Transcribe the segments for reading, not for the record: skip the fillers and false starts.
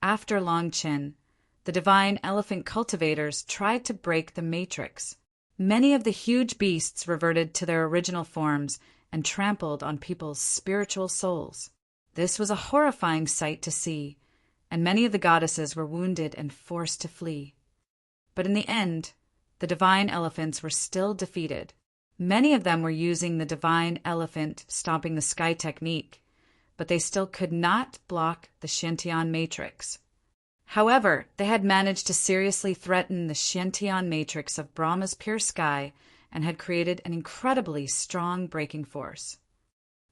After Longchin, the divine elephant cultivators tried to break the matrix. Many of the huge beasts reverted to their original forms and trampled on people's spiritual souls. This was a horrifying sight to see, and many of the goddesses were wounded and forced to flee. But in the end, the divine elephants were still defeated. Many of them were using the divine elephant stomping the sky technique, but they still could not block the Futian matrix. However, they had managed to seriously threaten the Futian matrix of Brahma's pure sky and had created an incredibly strong breaking force.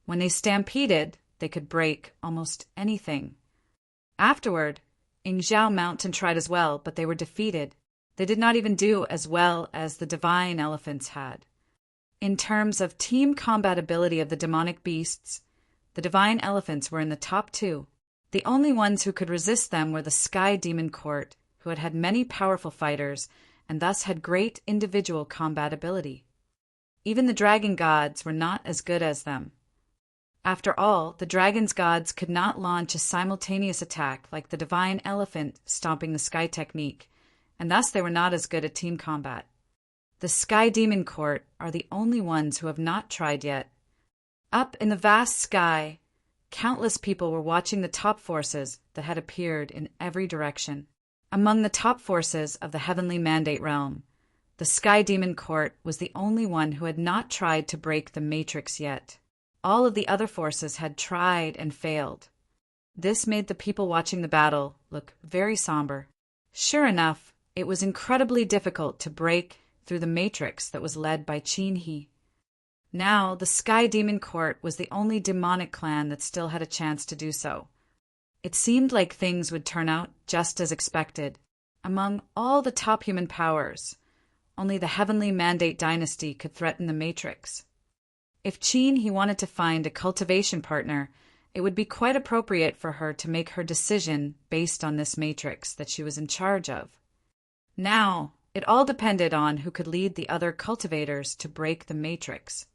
When they stampeded, they could break almost anything. Afterward, Ingzhou Mountain tried as well, but they were defeated. They did not even do as well as the divine elephants had. In terms of team combatability of the demonic beasts, the divine elephants were in the top 2. The only ones who could resist them were the Sky Demon Court, who had many powerful fighters and thus had great individual combatability. Even the dragon gods were not as good as them. After all, the dragon's gods could not launch a simultaneous attack like the divine elephant stomping the sky technique, and thus they were not as good at team combat. The Sky Demon Court are the only ones who have not tried yet. Up in the vast sky, countless people were watching the top forces that had appeared in every direction. Among the top forces of the Heavenly Mandate realm, the Sky Demon Court was the only one who had not tried to break the matrix yet. All of the other forces had tried and failed. This made the people watching the battle look very somber. Sure enough, it was incredibly difficult to break through the matrix that was led by Qin He. Now, the Sky Demon Court was the only demonic clan that still had a chance to do so. It seemed like things would turn out just as expected. Among all the top human powers, only the Heavenly Mandate dynasty could threaten the matrix. If Qin He wanted to find a cultivation partner, it would be quite appropriate for her to make her decision based on this matrix that she was in charge of. Now, it all depended on who could lead the other cultivators to break the matrix.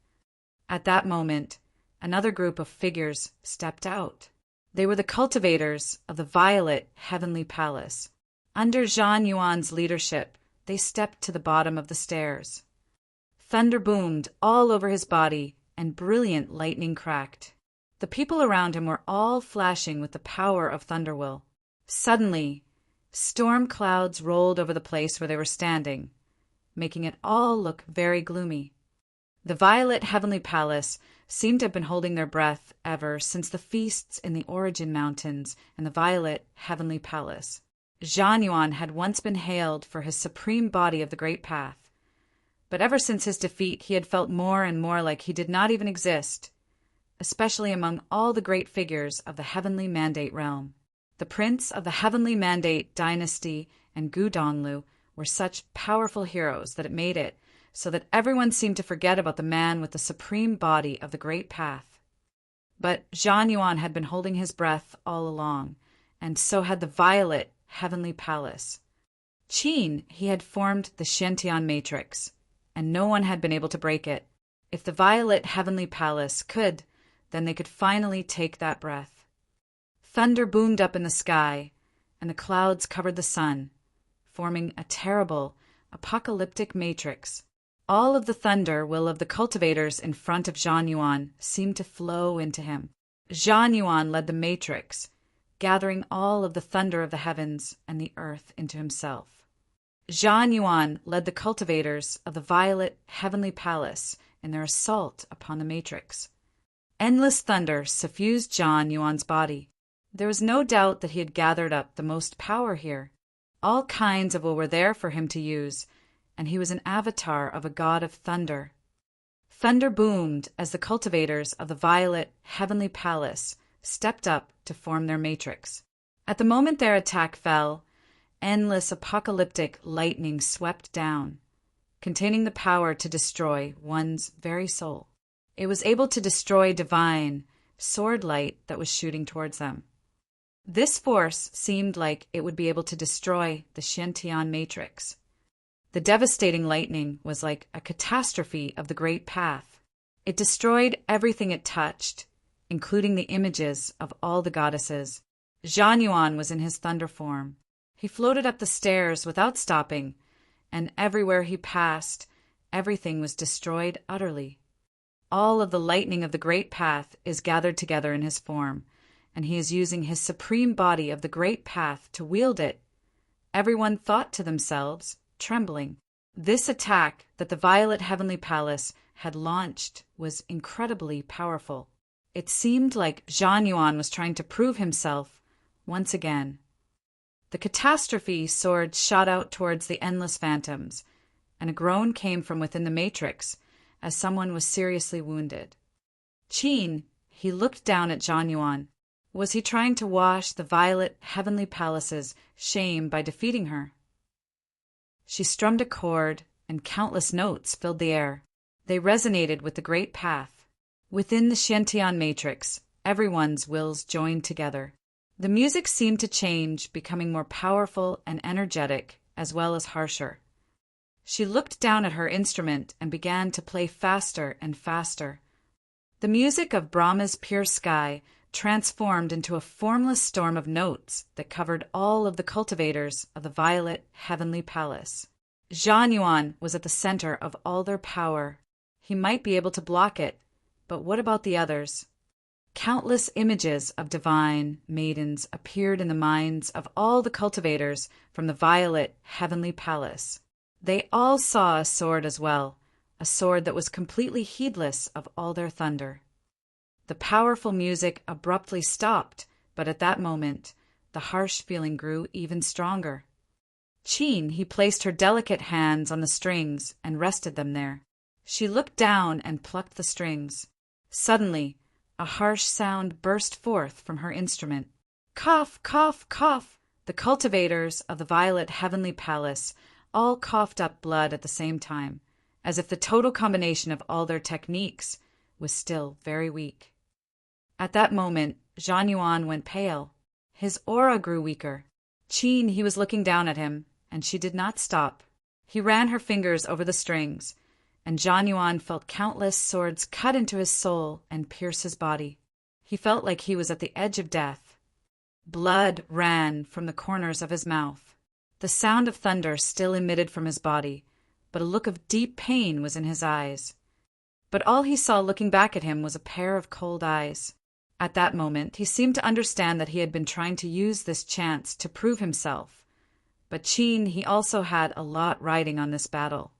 At that moment, another group of figures stepped out. They were the cultivators of the Violet Heavenly Palace. Under Zhan Yuan's leadership, they stepped to the bottom of the stairs. Thunder boomed all over his body, and brilliant lightning cracked. The people around him were all flashing with the power of Thunderwill. Suddenly, storm clouds rolled over the place where they were standing, making it all look very gloomy. The Violet Heavenly Palace seemed to have been holding their breath ever since the feasts in the Origin Mountains and the Violet Heavenly Palace. Zhan Yuan had once been hailed for his supreme body of the Great Path, but ever since his defeat he had felt more and more like he did not even exist, especially among all the great figures of the Heavenly Mandate realm. The Prince of the Heavenly Mandate dynasty and Gu Donglu were such powerful heroes that it made it so that everyone seemed to forget about the man with the supreme body of the Great Path. But Zhan Yuan had been holding his breath all along, and so had the Violet Heavenly Palace. Qin He had formed the Futian matrix, and no one had been able to break it. If the Violet Heavenly Palace could, then they could finally take that breath. Thunder boomed up in the sky, and the clouds covered the sun, forming a terrible, apocalyptic matrix. All of the thunder will of the cultivators in front of Zhan Yuan seemed to flow into him. Zhan Yuan led the matrix, gathering all of the thunder of the heavens and the earth into himself. Zhan Yuan led the cultivators of the Violet Heavenly Palace in their assault upon the matrix. Endless thunder suffused Zhan Yuan's body. There was no doubt that he had gathered up the most power here. All kinds of will were there for him to use, and he was an avatar of a god of thunder. Thunder boomed as the cultivators of the Violet Heavenly Palace stepped up to form their matrix. At the moment their attack fell, endless apocalyptic lightning swept down, containing the power to destroy one's very soul. It was able to destroy divine, sword light that was shooting towards them. This force seemed like it would be able to destroy the Futian matrix. The devastating lightning was like a catastrophe of the Great Path. It destroyed everything it touched, including the images of all the goddesses. Zhan Yuan was in his thunder form. He floated up the stairs without stopping, and everywhere he passed, everything was destroyed utterly. All of the lightning of the great path is gathered together in his form, and he is using his supreme body of the great path to wield it. Everyone thought to themselves, trembling. This attack that the Violet Heavenly Palace had launched was incredibly powerful. It seemed like Zhan Yuan was trying to prove himself once again. The catastrophe sword shot out towards the endless phantoms, and a groan came from within the matrix as someone was seriously wounded. Qin, he looked down at Zhan Yuan. Was he trying to wash the Violet Heavenly Palace's shame by defeating her? She strummed a chord, and countless notes filled the air. They resonated with the great path. Within the Xiantian matrix, everyone's wills joined together. The music seemed to change, becoming more powerful and energetic, as well as harsher. She looked down at her instrument and began to play faster and faster. The music of Brahma's pure sky transformed into a formless storm of notes that covered all of the cultivators of the Violet Heavenly Palace. Zhan Yuan was at the center of all their power. He might be able to block it, but what about the others? Countless images of divine maidens appeared in the minds of all the cultivators from the Violet Heavenly Palace. They all saw a sword as well, a sword that was completely heedless of all their thunder. The powerful music abruptly stopped, but at that moment, the harsh feeling grew even stronger. Qin, he placed her delicate hands on the strings and rested them there. She looked down and plucked the strings. Suddenly, a harsh sound burst forth from her instrument. Cough, cough, cough! The cultivators of the Violet Heavenly Palace all coughed up blood at the same time, as if the total combination of all their techniques was still very weak. At that moment, Zhan Yuan went pale. His aura grew weaker. Qin, he was looking down at him, and she did not stop. He ran her fingers over the strings, and Zhan Yuan felt countless swords cut into his soul and pierce his body. He felt like he was at the edge of death. Blood ran from the corners of his mouth. The sound of thunder still emitted from his body, but a look of deep pain was in his eyes. But all he saw looking back at him was a pair of cold eyes. At that moment, he seemed to understand that he had been trying to use this chance to prove himself. But Qin, he also had a lot riding on this battle.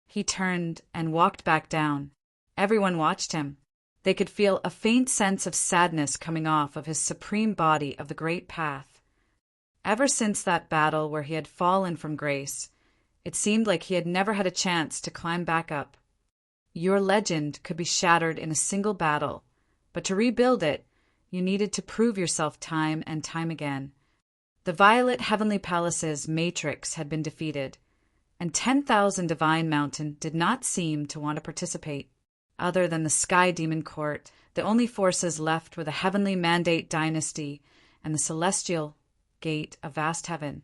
He turned and walked back down. Everyone watched him. They could feel a faint sense of sadness coming off of his supreme body of the great path. Ever since that battle where he had fallen from grace, it seemed like he had never had a chance to climb back up. Your legend could be shattered in a single battle, but to rebuild it, you needed to prove yourself time and time again. The Violet Heavenly Palace's matrix had been defeated, and 10,000 Divine Mountain did not seem to want to participate. Other than the Sky Demon Court, the only forces left were the Heavenly Mandate Dynasty and the Celestial Gate of Vast Heaven.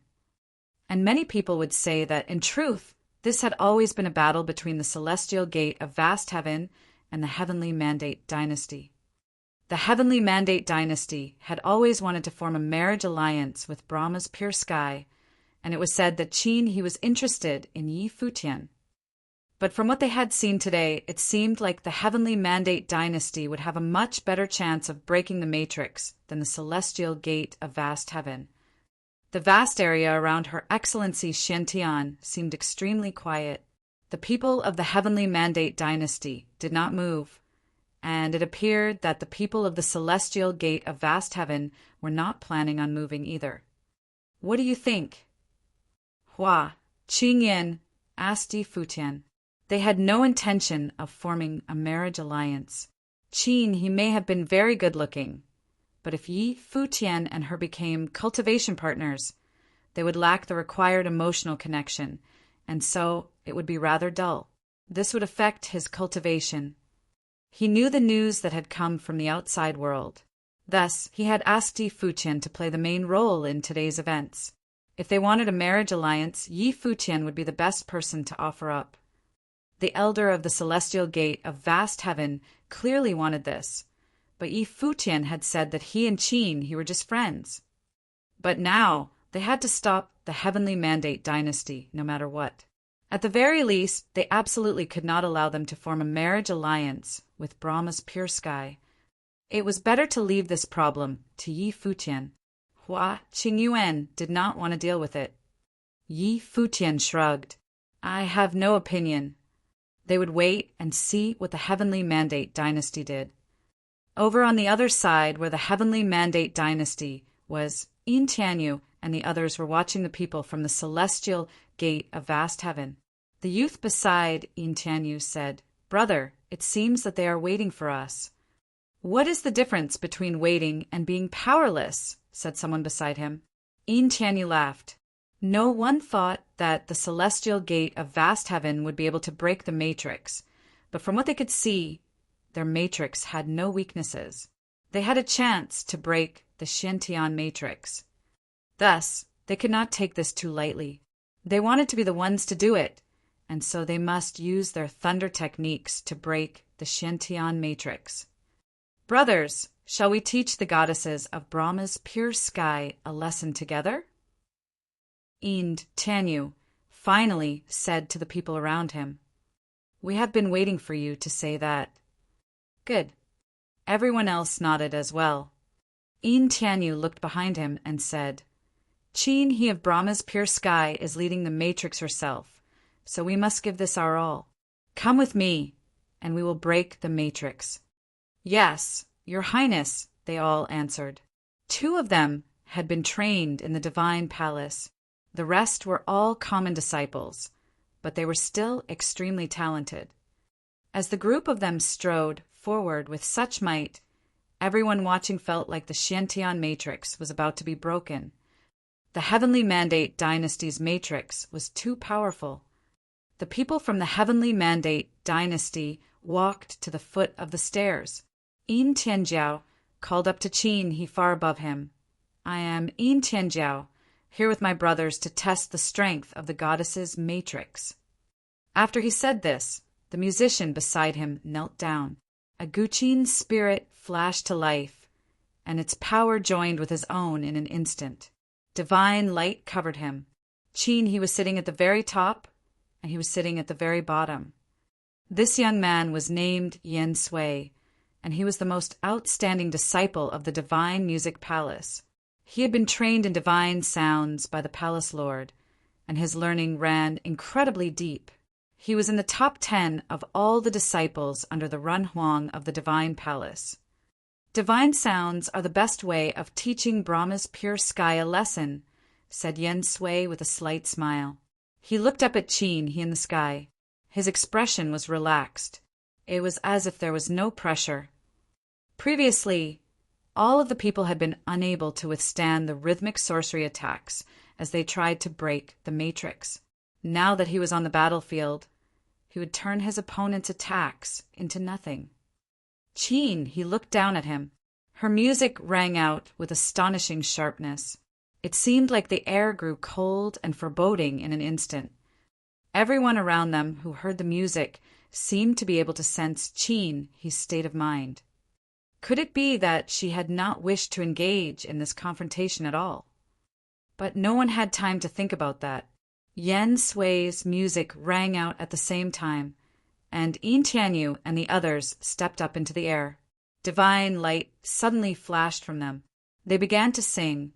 And many people would say that, in truth, this had always been a battle between the Celestial Gate of Vast Heaven and the Heavenly Mandate Dynasty. The Heavenly Mandate Dynasty had always wanted to form a marriage alliance with Brahma's pure sky, and it was said that Qin, he was interested in Yi Futian. But from what they had seen today, it seemed like the Heavenly Mandate Dynasty would have a much better chance of breaking the matrix than the Celestial Gate of Vast Heaven. The vast area around Her Excellency Xiantian seemed extremely quiet. The people of the Heavenly Mandate Dynasty did not move, and it appeared that the people of the Celestial Gate of Vast Heaven were not planning on moving either. What do you think? Hua, Qingyan asked Yi Futian. They had no intention of forming a marriage alliance. Qin, he may have been very good-looking, but if Yi Futian and her became cultivation partners, they would lack the required emotional connection, and so it would be rather dull. This would affect his cultivation. He knew the news that had come from the outside world. Thus, he had asked Yi Futian to play the main role in today's events. If they wanted a marriage alliance, Yi Futian would be the best person to offer up. The elder of the Celestial Gate of Vast Heaven clearly wanted this, but Yi Futian had said that he and Qin, he were just friends. But now they had to stop the Heavenly Mandate dynasty no matter what. At the very least, they absolutely could not allow them to form a marriage alliance with Brahma's pure sky. It was better to leave this problem to Yi Futian. Hua Qingyuan did not want to deal with it. Yi Futian shrugged. I have no opinion. They would wait and see what the Heavenly Mandate dynasty did. Over on the other side, where the Heavenly Mandate dynasty was, Yin Tianyu and the others were watching the people from the celestial gate of vast heaven. The youth beside Yin Tianyu said, Brother, it seems that they are waiting for us. What is the difference between waiting and being powerless? Said someone beside him. Yin Tianyu laughed. No one thought that the celestial gate of vast heaven would be able to break the matrix, but from what they could see, their matrix had no weaknesses. They had a chance to break the Xiantian matrix. Thus, they could not take this too lightly. They wanted to be the ones to do it, and so they must use their thunder techniques to break the Xiantian matrix. Brothers, shall we teach the goddesses of Brahma's pure sky a lesson together? Yin Tianyu finally said to the people around him, We have been waiting for you to say that. Good. Everyone else nodded as well. Yin Tianyu looked behind him and said, Qin, he of Brahma's pure sky, is leading the matrix herself, so we must give this our all. Come with me, and we will break the matrix. Yes, Your Highness, they all answered. 2 of them had been trained in the divine palace. The rest were all common disciples, but they were still extremely talented. As the group of them strode forward with such might, everyone watching felt like the Xiantian matrix was about to be broken. The Heavenly Mandate dynasty's matrix was too powerful. The people from the Heavenly Mandate dynasty walked to the foot of the stairs. Yin Tianjiao called up to Qin, he far above him. I am Yin Tianjiao, here with my brothers to test the strength of the goddess's matrix. After he said this, the musician beside him knelt down. A Guqin spirit flashed to life, and its power joined with his own in an instant. Divine light covered him. Qin, he was sitting at the very top, and he was sitting at the very bottom. This young man was named Yen Sui, and he was the most outstanding disciple of the Divine Music Palace. He had been trained in divine sounds by the Palace Lord, and his learning ran incredibly deep. He was in the top 10 of all the disciples under the Run Huang of the Divine Palace. Divine sounds are the best way of teaching Brahma's pure sky a lesson, said Yen Sui with a slight smile. He looked up at Qin, he in the sky. His expression was relaxed. It was as if there was no pressure. Previously, all of the people had been unable to withstand the rhythmic sorcery attacks as they tried to break the matrix. Now that he was on the battlefield, he would turn his opponent's attacks into nothing. Qin, he looked down at him. Her music rang out with astonishing sharpness. It seemed like the air grew cold and foreboding in an instant. Everyone around them who heard the music seemed to be able to sense Qin, his state of mind. Could it be that she had not wished to engage in this confrontation at all? But no one had time to think about that. Yen Sui's music rang out at the same time, and Yin Tianyu and the others stepped up into the air. Divine light suddenly flashed from them. They began to sing,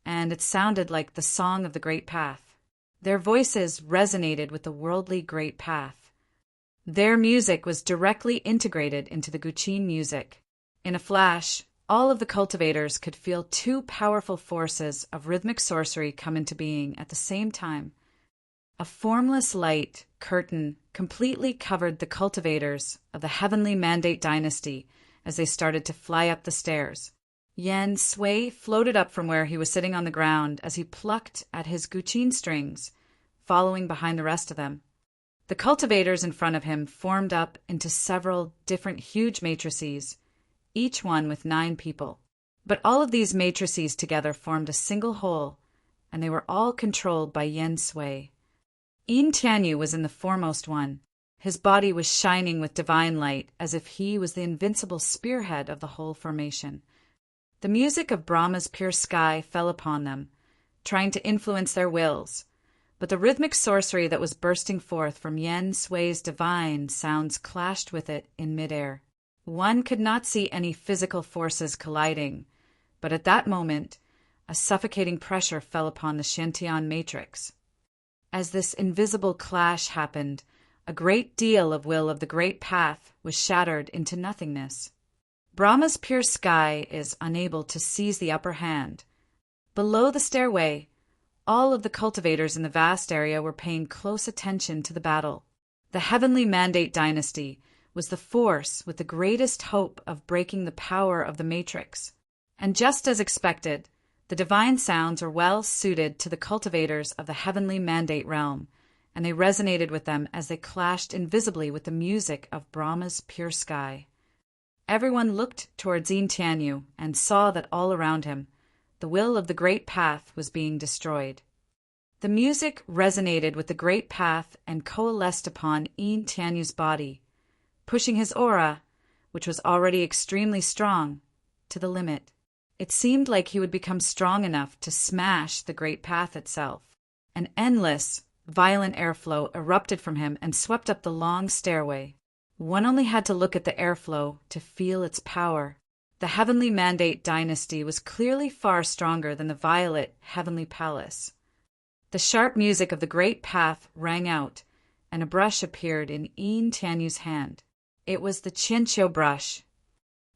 and it sounded like the song of the Great Path. Their voices resonated with the worldly Great Path. Their music was directly integrated into the Guqin music. In a flash, all of the cultivators could feel 2 powerful forces of rhythmic sorcery come into being at the same time. A formless light curtain completely covered the cultivators of the Heavenly Mandate dynasty as they started to fly up the stairs. Yen Sui floated up from where he was sitting on the ground as he plucked at his Guqin strings, following behind the rest of them. The cultivators in front of him formed up into several different huge matrices, each one with 9 people. But all of these matrices together formed a single whole, and they were all controlled by Yen Sui. Yin Tianyu was in the foremost one. His body was shining with divine light, as if he was the invincible spearhead of the whole formation. The music of Brahma's pure sky fell upon them, trying to influence their wills, but the rhythmic sorcery that was bursting forth from Yen Sui's divine sounds clashed with it in midair. One could not see any physical forces colliding, but at that moment, a suffocating pressure fell upon the Shantian matrix. As this invisible clash happened, a great deal of will of the great path was shattered into nothingness. Brahma's pure sky is unable to seize the upper hand. Below the stairway, all of the cultivators in the vast area were paying close attention to the battle. The heavenly mandate dynasty was the force with the greatest hope of breaking the power of the matrix. And just as expected, the divine sounds were well suited to the cultivators of the heavenly mandate realm, and they resonated with them as they clashed invisibly with the music of Brahma's pure sky. Everyone looked towards Yin Tianyu and saw that all around him, the will of the great path was being destroyed. The music resonated with the great path and coalesced upon Yin Tianyu's body, pushing his aura, which was already extremely strong, to the limit. It seemed like he would become strong enough to smash the great path itself. An endless, violent airflow erupted from him and swept up the long stairway. One only had to look at the airflow to feel its power. The heavenly mandate dynasty was clearly far stronger than the violet heavenly palace. The sharp music of the great path rang out, and a brush appeared in Yin Tianyu's hand. It was the Qianqiu brush.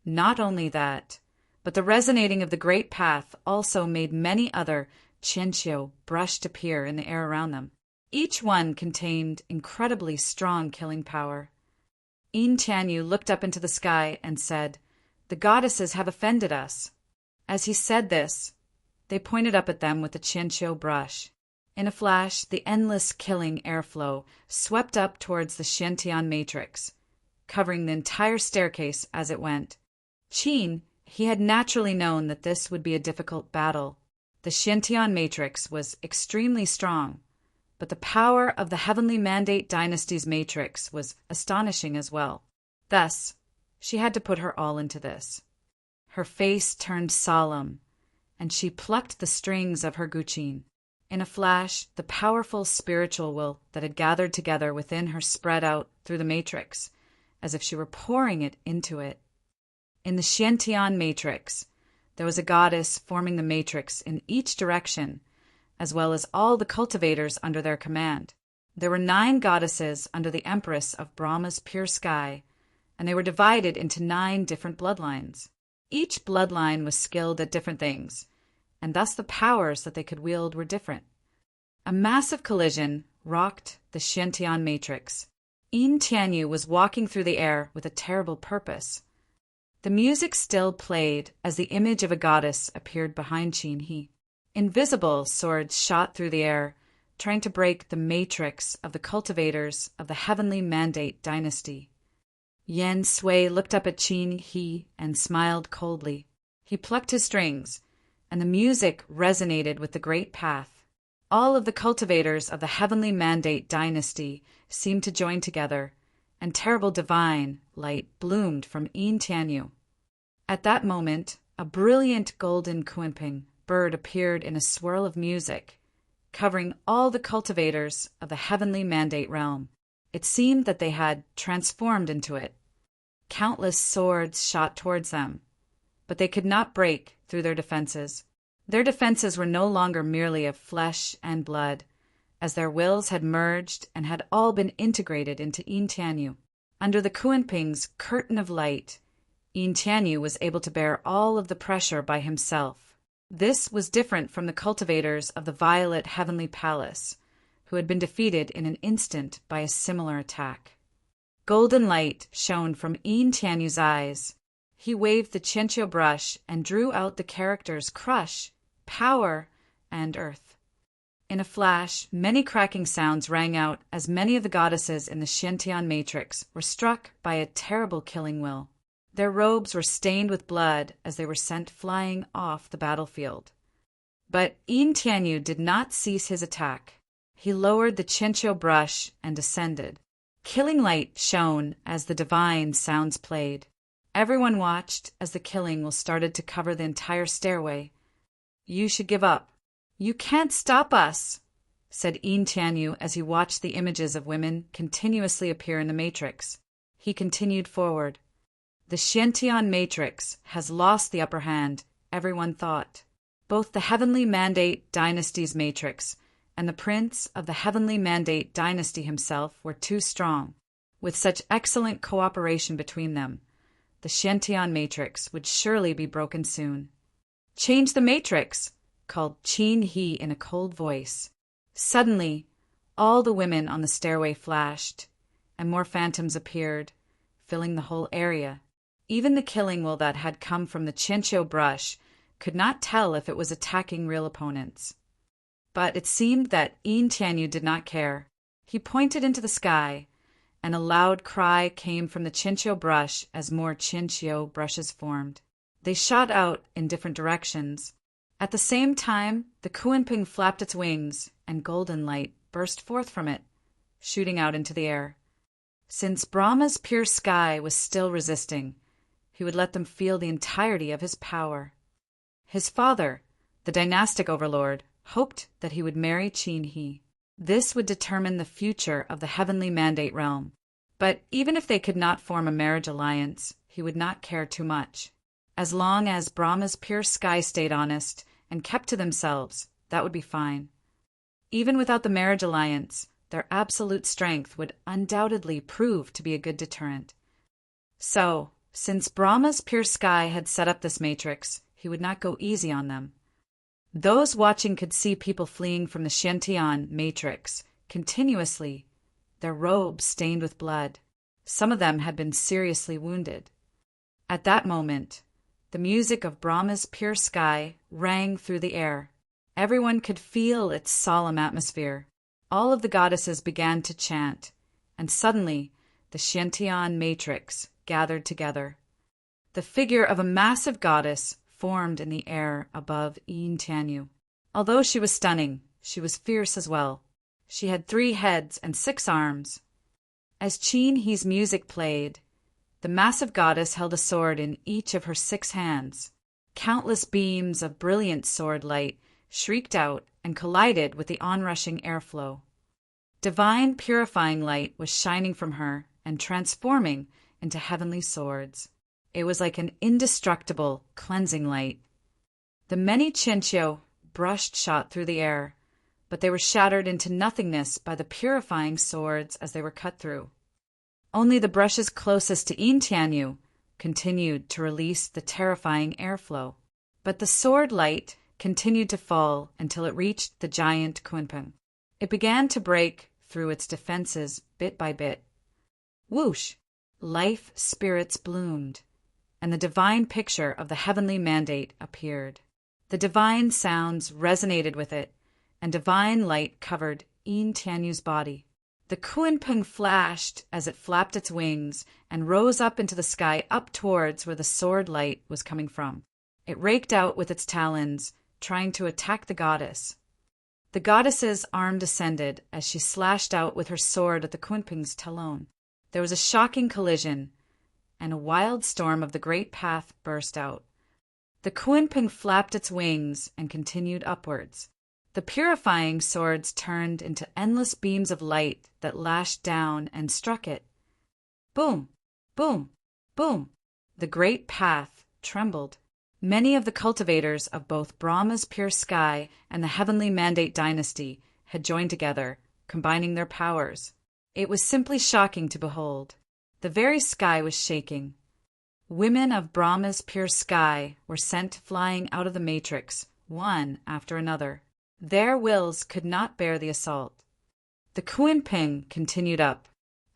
Not only that, but the resonating of the great path also made many other Qianqiu brushed appear in the air around them. Each one contained incredibly strong killing power. Yin Tianyu looked up into the sky and said, "The goddesses have offended us." As he said this, they pointed up at them with the Qianqiu brush. In a flash, the endless killing airflow swept up towards the Shantian matrix, covering the entire staircase as it went. Qin, he had naturally known that this would be a difficult battle. The Shantian matrix was extremely strong, but the power of the heavenly mandate dynasty's matrix was astonishing as well. Thus, she had to put her all into this. Her face turned solemn, and she plucked the strings of her guqin. In a flash, the powerful spiritual will that had gathered together within her spread out through the matrix, as if she were pouring it into it. In the Shantian matrix, there was a goddess forming the matrix in each direction, as well as all the cultivators under their command. There were 9 goddesses under the empress of Brahma's pure sky, and they were divided into 9 different bloodlines. Each bloodline was skilled at different things, and thus the powers that they could wield were different. A massive collision rocked the Shantian matrix. Yin Tianyu was walking through the air with a terrible purpose. The music still played as the image of a goddess appeared behind Qin He. Invisible swords shot through the air, trying to break the matrix of the cultivators of the heavenly mandate dynasty. Yen Sui looked up at Qin He and smiled coldly. He plucked his strings, and the music resonated with the great path. All of the cultivators of the heavenly mandate dynasty seemed to join together, and terrible divine light bloomed from Yin Tianyu. At that moment, a brilliant golden kunping bird appeared in a swirl of music, covering all the cultivators of the heavenly mandate realm. It seemed that they had transformed into it. Countless swords shot towards them, but they could not break through their defenses. Their defenses were no longer merely of flesh and blood, as their wills had merged and had all been integrated into Yin Tianyu. Under the kunping's curtain of light, Yin Tianyu was able to bear all of the pressure by himself. This was different from the cultivators of the violet heavenly palace, who had been defeated in an instant by a similar attack. Golden light shone from Yin Tianyu's eyes. He waved the Qianqiu brush and drew out the characters Crush, Power, and Earth. In a flash, many cracking sounds rang out as many of the goddesses in the Shantian matrix were struck by a terrible killing will. Their robes were stained with blood as they were sent flying off the battlefield. But Yin Tianyu did not cease his attack. He lowered the Qianqiu brush and descended. Killing light shone as the divine sounds played. Everyone watched as the killing will started to cover the entire stairway. "You should give up. You can't stop us," said Yin Tianyu as he watched the images of women continuously appear in the matrix. He continued forward. "The Xiantian matrix has lost the upper hand," everyone thought. Both the Heavenly Mandate Dynasty's matrix and the Prince of the Heavenly Mandate Dynasty himself were too strong. With such excellent cooperation between them, the Xiantian matrix would surely be broken soon. "Change the matrix," called Qin He in a cold voice. Suddenly, all the women on the stairway flashed, and more phantoms appeared, filling the whole area. Even the killing will that had come from the Qianqiu brush could not tell if it was attacking real opponents. But it seemed that Yin Tianyu did not care. He pointed into the sky, and a loud cry came from the Qianqiu brush as more Qianqiu brushes formed. They shot out in different directions. At the same time, the Kunping flapped its wings, and golden light burst forth from it, shooting out into the air. Since Brahma's pure sky was still resisting, he would let them feel the entirety of his power. His father, the dynastic overlord, hoped that he would marry Qin He. This would determine the future of the Heavenly Mandate realm. But even if they could not form a marriage alliance, he would not care too much. As long as Brahma's pure sky stayed honest and kept to themselves, that would be fine. Even without the marriage alliance, their absolute strength would undoubtedly prove to be a good deterrent. So, since Brahma's pure sky had set up this matrix, he would not go easy on them. Those watching could see people fleeing from the Xiantian matrix continuously, their robes stained with blood. Some of them had been seriously wounded. At that moment, the music of Brahma's pure sky rang through the air. Everyone could feel its solemn atmosphere. All of the goddesses began to chant, and suddenly the Xiantian matrix gathered together. The figure of a massive goddess formed in the air above Yin Tianyu. Although she was stunning, she was fierce as well. She had 3 heads and 6 arms. As Qin He's music played, the massive goddess held a sword in each of her 6 hands. Countless beams of brilliant sword light shrieked out and collided with the onrushing airflow. Divine purifying light was shining from her and transforming into heavenly swords. It was like an indestructible, cleansing light. The many Qianqiu brushed shot through the air, but they were shattered into nothingness by the purifying swords as they were cut through. Only the brushes closest to Yin Tianyu continued to release the terrifying airflow. But the sword light continued to fall until it reached the giant Kunpeng. It began to break through its defenses bit by bit. Whoosh! Life spirits bloomed, and the divine picture of the heavenly mandate appeared. The divine sounds resonated with it, and divine light covered Yin Tianyu's body. The Kunpeng flashed as it flapped its wings and rose up into the sky up towards where the sword light was coming from. It raked out with its talons, trying to attack the goddess. The goddess's arm descended as she slashed out with her sword at the Kunpeng's talon. There was a shocking collision, and a wild storm of the great path burst out. The Kunpeng flapped its wings and continued upwards. The purifying swords turned into endless beams of light that lashed down and struck it. Boom! Boom! Boom! The great path trembled. Many of the cultivators of both Brahma's pure sky and the heavenly mandate dynasty had joined together, combining their powers. It was simply shocking to behold. The very sky was shaking. Women of Brahma's pure sky were sent flying out of the matrix, one after another. Their wills could not bear the assault. The Kunpeng continued up.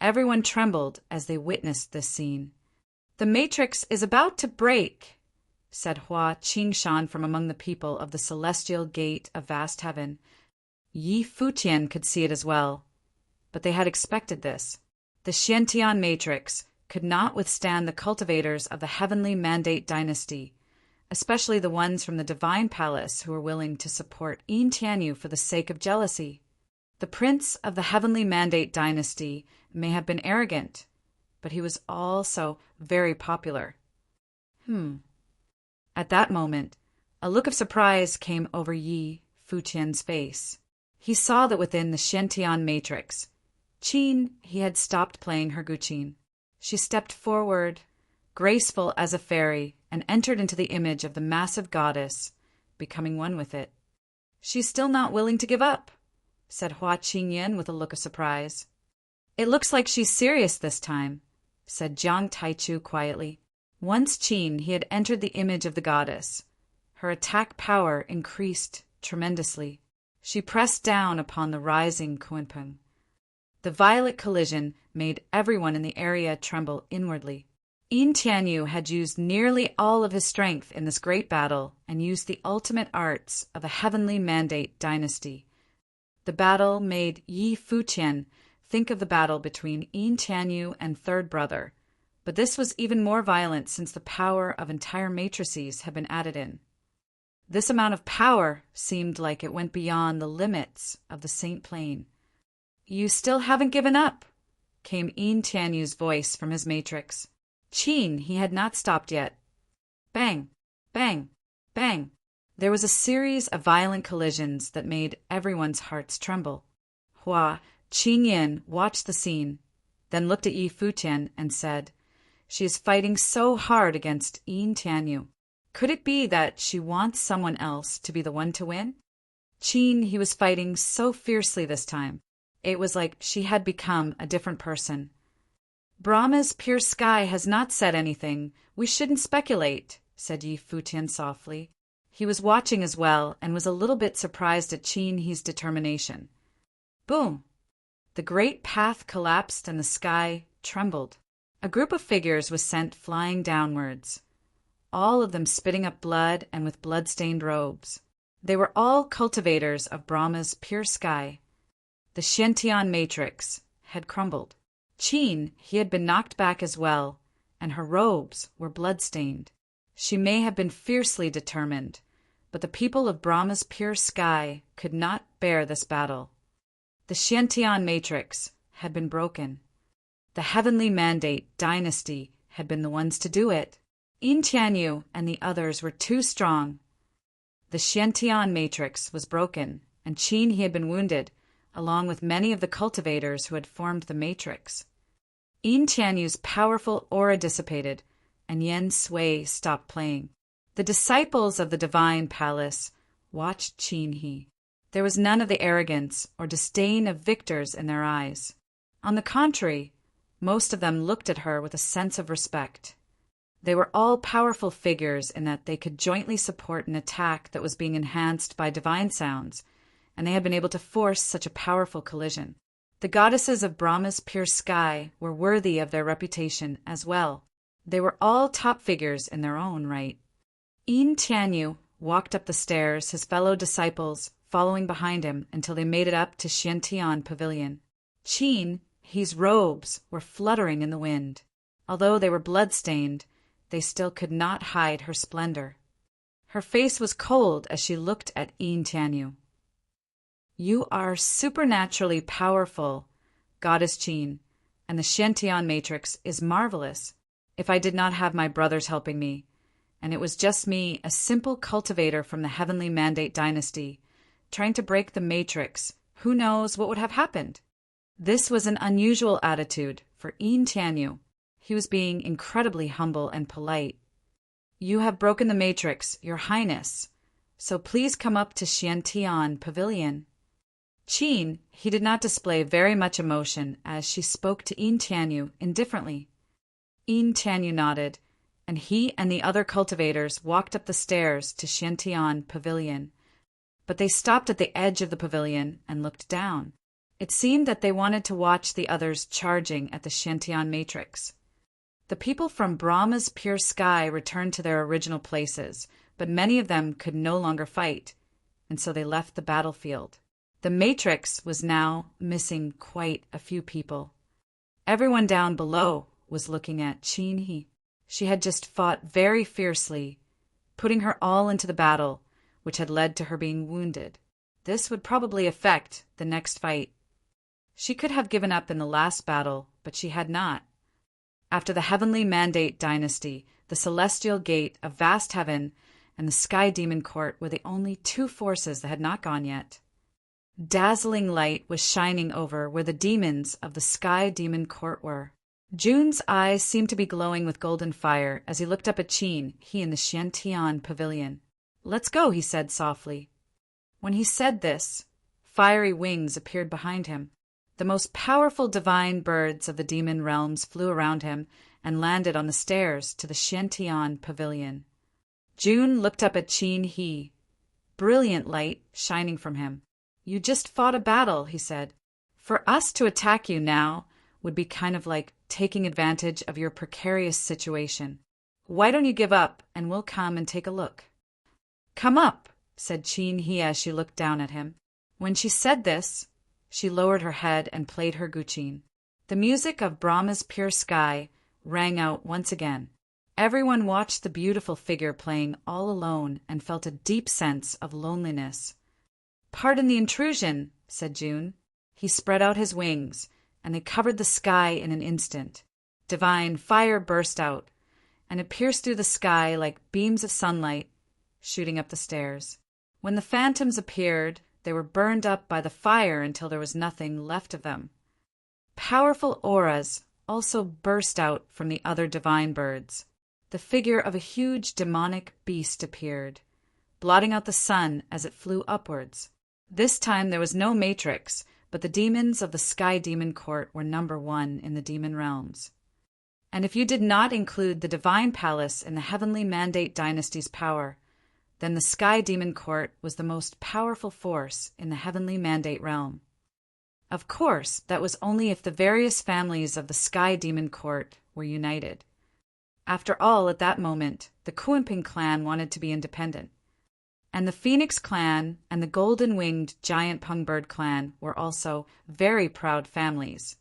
Everyone trembled as they witnessed this scene. "The matrix is about to break," said Hua Qingshan from among the people of the celestial gate of vast heaven. Yi Futian could see it as well, but they had expected this. The Xiantian matrix could not withstand the cultivators of the heavenly mandate dynasty, especially the ones from the divine palace who were willing to support Yin Tianyu for the sake of jealousy. The prince of the heavenly mandate dynasty may have been arrogant, but he was also very popular. At that moment, a look of surprise came over Yi Futian's face. He saw that within the Xiantian matrix, Qin he had stopped playing her guqin. She stepped forward, graceful as a fairy, and entered into the image of the massive goddess, becoming one with it. "She's still not willing to give up," said Hua Qingyan with a look of surprise. "It looks like she's serious this time," said Jiang Taichu quietly. Once Qin he had entered the image of the goddess. Her attack power increased tremendously. She pressed down upon the rising Kunpeng. The violent collision made everyone in the area tremble inwardly. Yin Tianyu had used nearly all of his strength in this great battle and used the ultimate arts of a heavenly mandate dynasty. The battle made Yi Futian think of the battle between Yin Tianyu and Third Brother, but this was even more violent since the power of entire matrices had been added in. This amount of power seemed like it went beyond the limits of the Saint Plane. "You still haven't given up," came Yin Tianyu's voice from his matrix. Qin he had not stopped yet. Bang, bang, bang. There was a series of violent collisions that made everyone's hearts tremble. Hua Qingyan watched the scene, then looked at Yi Futian and said, "She is fighting so hard against Yin Tianyu. Could it be that she wants someone else to be the one to win?" Qin he was fighting so fiercely this time. It was like she had become a different person. "Brahma's pure sky has not said anything. We shouldn't speculate," said Yi Futian softly. He was watching as well and was a little bit surprised at Qin he's determination. Boom! The great path collapsed and the sky trembled. A group of figures was sent flying downwards, all of them spitting up blood and with blood-stained robes. They were all cultivators of Brahma's pure sky. The Xiantian matrix had crumbled. Qin he had been knocked back as well, and her robes were blood-stained. She may have been fiercely determined, but the people of Brahma's pure sky could not bear this battle. The Xiantian matrix had been broken. The heavenly mandate dynasty had been the ones to do it. Yin Tianyu and the others were too strong. The Xiantian matrix was broken, and Qin he had been wounded, along with many of the cultivators who had formed the matrix. Yin Tianyu's powerful aura dissipated, and Yen Sui stopped playing. The disciples of the divine palace watched Qin he. There was none of the arrogance or disdain of victors in their eyes. On the contrary, most of them looked at her with a sense of respect. They were all powerful figures in that they could jointly support an attack that was being enhanced by divine sounds, and they had been able to force such a powerful collision. The goddesses of Brahma's pure sky were worthy of their reputation as well. They were all top figures in their own right. Yin Tianyu walked up the stairs, his fellow disciples following behind him until they made it up to Xiantian Pavilion. Qin he's robes were fluttering in the wind. Although they were blood-stained, they still could not hide her splendor. Her face was cold as she looked at Yin Tianyu. "You are supernaturally powerful, Goddess Qin, and the Xiantian matrix is marvelous. If I did not have my brothers helping me, and it was just me, a simple cultivator from the heavenly mandate dynasty, trying to break the matrix, who knows what would have happened?" This was an unusual attitude for Yin Tianyu. He was being incredibly humble and polite. "You have broken the matrix, Your Highness, so please come up to Xiantian Pavilion." Qin he did not display very much emotion as she spoke to Yin Tianyu indifferently. Yin Tianyu nodded, and he and the other cultivators walked up the stairs to Xiantian Pavilion. But they stopped at the edge of the pavilion and looked down. It seemed that they wanted to watch the others charging at the Xiantian matrix. The people from Brahma's pure sky returned to their original places, but many of them could no longer fight, and so they left the battlefield. The matrix was now missing quite a few people. Everyone down below was looking at Qin he. She had just fought very fiercely, putting her all into the battle, which had led to her being wounded. This would probably affect the next fight. She could have given up in the last battle, but she had not. After the heavenly mandate dynasty, the celestial gate of vast heaven, and the sky demon court were the only two forces that had not gone yet. Dazzling light was shining over where the demons of the sky demon court were. Jun's eyes seemed to be glowing with golden fire as he looked up at Qin, he in the Futian pavilion. "Let's go," he said softly. When he said this, fiery wings appeared behind him. The most powerful divine birds of the demon realms flew around him and landed on the stairs to the Futian pavilion. Jun looked up at Qin He, brilliant light shining from him. "You just fought a battle," he said. "For us to attack you now would be kind of like taking advantage of your precarious situation. Why don't you give up and we'll come and take a look?" "Come up," said Qin He as she looked down at him. When she said this, she lowered her head and played her guqin. The music of Brahma's pure sky rang out once again. Everyone watched the beautiful figure playing all alone and felt a deep sense of loneliness. "Pardon the intrusion," said Jun. He spread out his wings, and they covered the sky in an instant. Divine fire burst out, and it pierced through the sky like beams of sunlight shooting up the stairs. When the phantoms appeared, they were burned up by the fire until there was nothing left of them. Powerful auras also burst out from the other divine birds. The figure of a huge demonic beast appeared, blotting out the sun as it flew upwards. This time there was no matrix, but the demons of the sky demon court were number one in the demon realms. And if you did not include the divine palace in the heavenly mandate dynasty's power, then the sky demon court was the most powerful force in the heavenly mandate realm. Of course, that was only if the various families of the sky demon court were united. After all, at that moment, the Kuimping clan wanted to be independent. And the Phoenix clan and the golden-winged giant pungbird clan were also very proud families.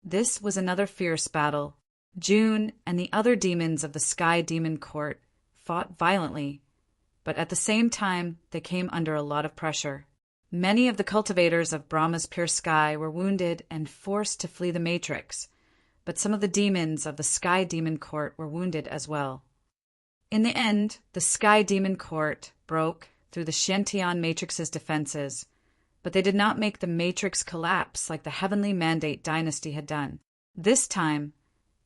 This was another fierce battle. Jun and the other demons of the sky demon court fought violently, but at the same time they came under a lot of pressure. Many of the cultivators of Brahma's pure sky were wounded and forced to flee the matrix, but some of the demons of the sky demon court were wounded as well. In the end, the sky demon court broke through the Futian matrix's defenses, but they did not make the matrix collapse like the heavenly mandate dynasty had done. This time,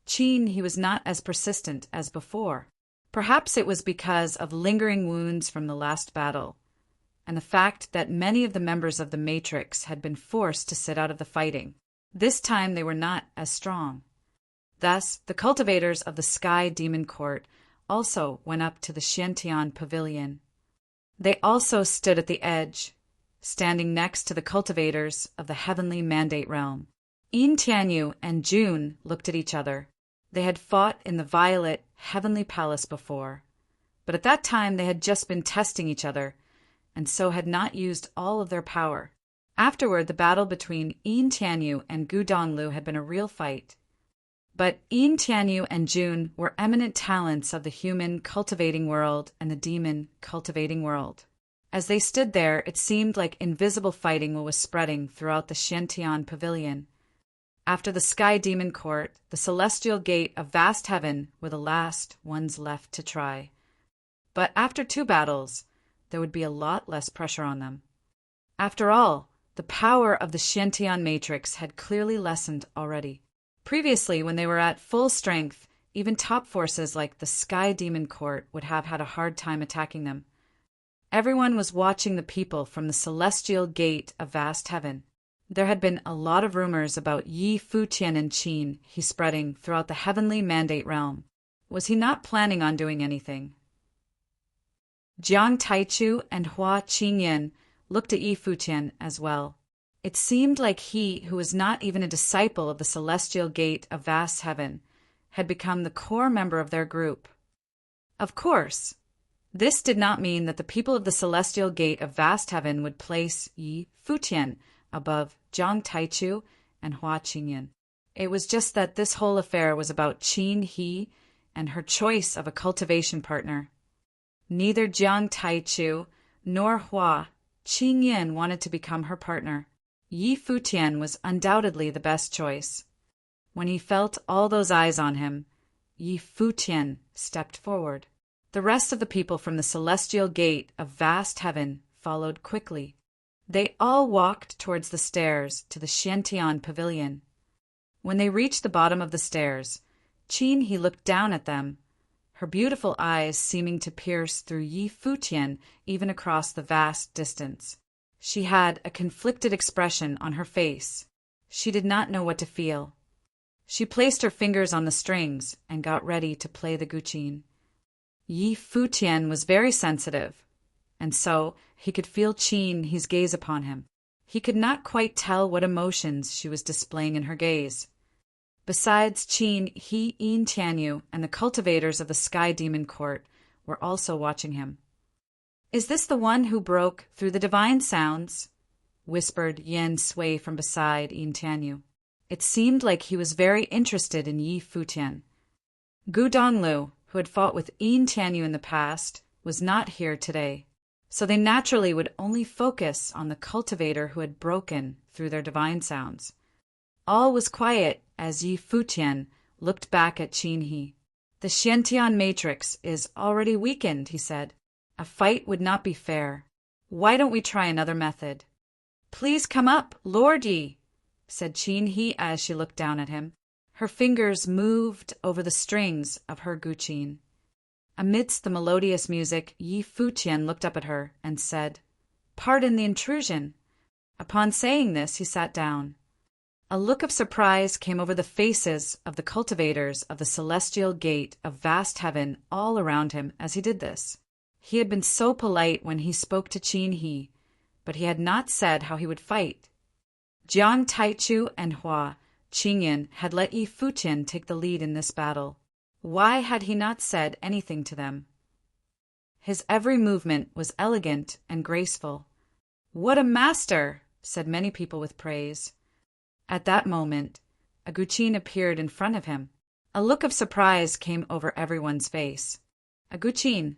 Qin he was not as persistent as before. Perhaps it was because of lingering wounds from the last battle, and the fact that many of the members of the matrix had been forced to sit out of the fighting. This time they were not as strong. Thus, the cultivators of the sky demon court also went up to the Futian pavilion. They also stood at the edge, standing next to the cultivators of the heavenly mandate realm. Yin Tianyu and Jun looked at each other. They had fought in the violet heavenly palace before, but at that time they had just been testing each other, and so had not used all of their power. Afterward, the battle between Yin Tianyu and Gu Donglu had been a real fight. But Yin Tianyu and Jun were eminent talents of the human cultivating world and the demon cultivating world. As they stood there, it seemed like invisible fighting was spreading throughout the Futian pavilion. After the sky demon court, the celestial gate of vast heaven were the last ones left to try. But after 2 battles, there would be a lot less pressure on them. After all, the power of the Futian matrix had clearly lessened already. Previously, when they were at full strength, even top forces like the Sky Demon Court would have had a hard time attacking them. Everyone was watching the people from the celestial gate of vast heaven. There had been a lot of rumors about Yi Futian and Qin he spreading throughout the heavenly mandate realm. Was he not planning on doing anything? Jiang Taichu and Hua Qingyan looked at Yi Futian as well. It seemed like he, who was not even a disciple of the celestial gate of vast heaven, had become the core member of their group. Of course, this did not mean that the people of the celestial gate of vast heaven would place Yi Futian above Jiang Taichu and Hua Qingyan. It was just that this whole affair was about Qin He and her choice of a cultivation partner. Neither Jiang Taichu nor Hua Qingyan wanted to become her partner. Yi Futian was undoubtedly the best choice. When he felt all those eyes on him, Yi Futian stepped forward. The rest of the people from the celestial gate of vast heaven followed quickly. They all walked towards the stairs to the Xiantian pavilion. When they reached the bottom of the stairs, Qin looked down at them, her beautiful eyes seeming to pierce through Yi Futian even across the vast distance. She had a conflicted expression on her face. She did not know what to feel. She placed her fingers on the strings and got ready to play the guqin. Yi Futian was very sensitive, and so he could feel Qin's gaze upon him. He could not quite tell what emotions she was displaying in her gaze. Besides Qin, he, Yin Tianyu, and the cultivators of the Sky Demon Court were also watching him. "Is this the one who broke through the divine sounds?" whispered Yen Sui from beside Yin Tianyu. It seemed like he was very interested in Yi Futian. Gu Donglu, who had fought with Yin Tianyu in the past, was not here today, so they naturally would only focus on the cultivator who had broken through their divine sounds. All was quiet as Yi Futian looked back at Qin He. "The Xiantian matrix is already weakened," he said. "A fight would not be fair. Why don't we try another method?" "Please come up, Lord Yi," said Qin He as she looked down at him. Her fingers moved over the strings of her guqin. Amidst the melodious music, Yi Futian looked up at her and said, "Pardon the intrusion." Upon saying this, he sat down. A look of surprise came over the faces of the cultivators of the celestial gate of vast heaven all around him as he did this. He had been so polite when he spoke to Qin He, but he had not said how he would fight. Jiang Taichu and Hua Qingyan had let Yi Futian take the lead in this battle. Why had he not said anything to them? His every movement was elegant and graceful. "What a master!" said many people with praise. At that moment, a guqin appeared in front of him. A look of surprise came over everyone's face. A guqin.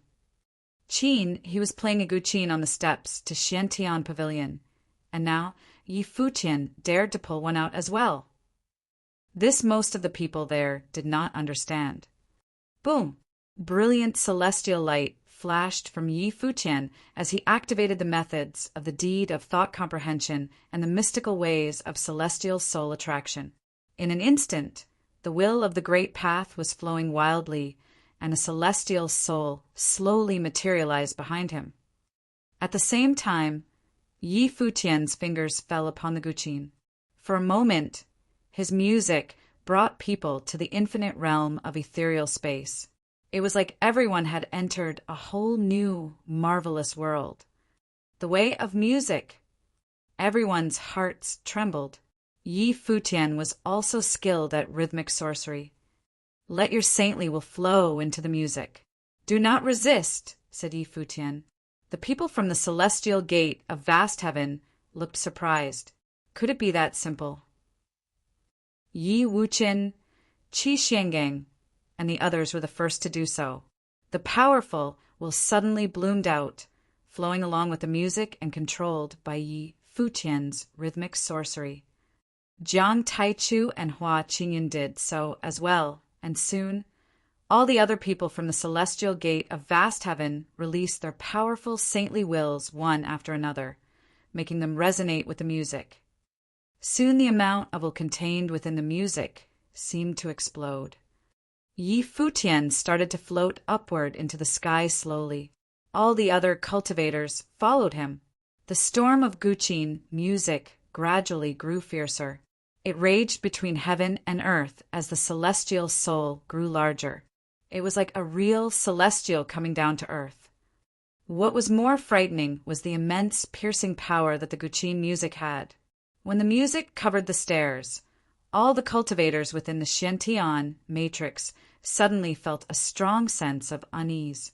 Qin, he was playing a guqin on the steps to Xiantian Pavilion, and now Yi Futian dared to pull one out as well. This most of the people there did not understand. Boom! Brilliant celestial light flashed from Yi Futian as he activated the methods of the deed of thought comprehension and the mystical ways of celestial soul attraction. In an instant, the will of the great path was flowing wildly, and a celestial soul slowly materialized behind him. At the same time, Yi Futian's fingers fell upon the guqin. For a moment, his music brought people to the infinite realm of ethereal space. It was like everyone had entered a whole new, marvelous world. The way of music. Everyone's hearts trembled. Yi Futian was also skilled at rhythmic sorcery. "Let your saintly will flow into the music." "Do not resist," said Yi Futian. The people from the celestial gate of vast heaven looked surprised. Could it be that simple? Yi Wuqian, Qi Xiangang, and the others were the first to do so. The powerful will suddenly bloomed out, flowing along with the music and controlled by Yi Futian's rhythmic sorcery. Jiang Taichu and Hua Qingyan did so as well, and soon all the other people from the celestial gate of vast heaven released their powerful saintly wills one after another, making them resonate with the music. Soon the amount of will contained within the music seemed to explode. Yi Futian started to float upward into the sky slowly. All the other cultivators followed him. The storm of guqin music gradually grew fiercer. It raged between heaven and earth as the celestial soul grew larger. It was like a real celestial coming down to earth. What was more frightening was the immense piercing power that the guqin music had. When the music covered the stairs, all the cultivators within the Xiantian matrix suddenly felt a strong sense of unease.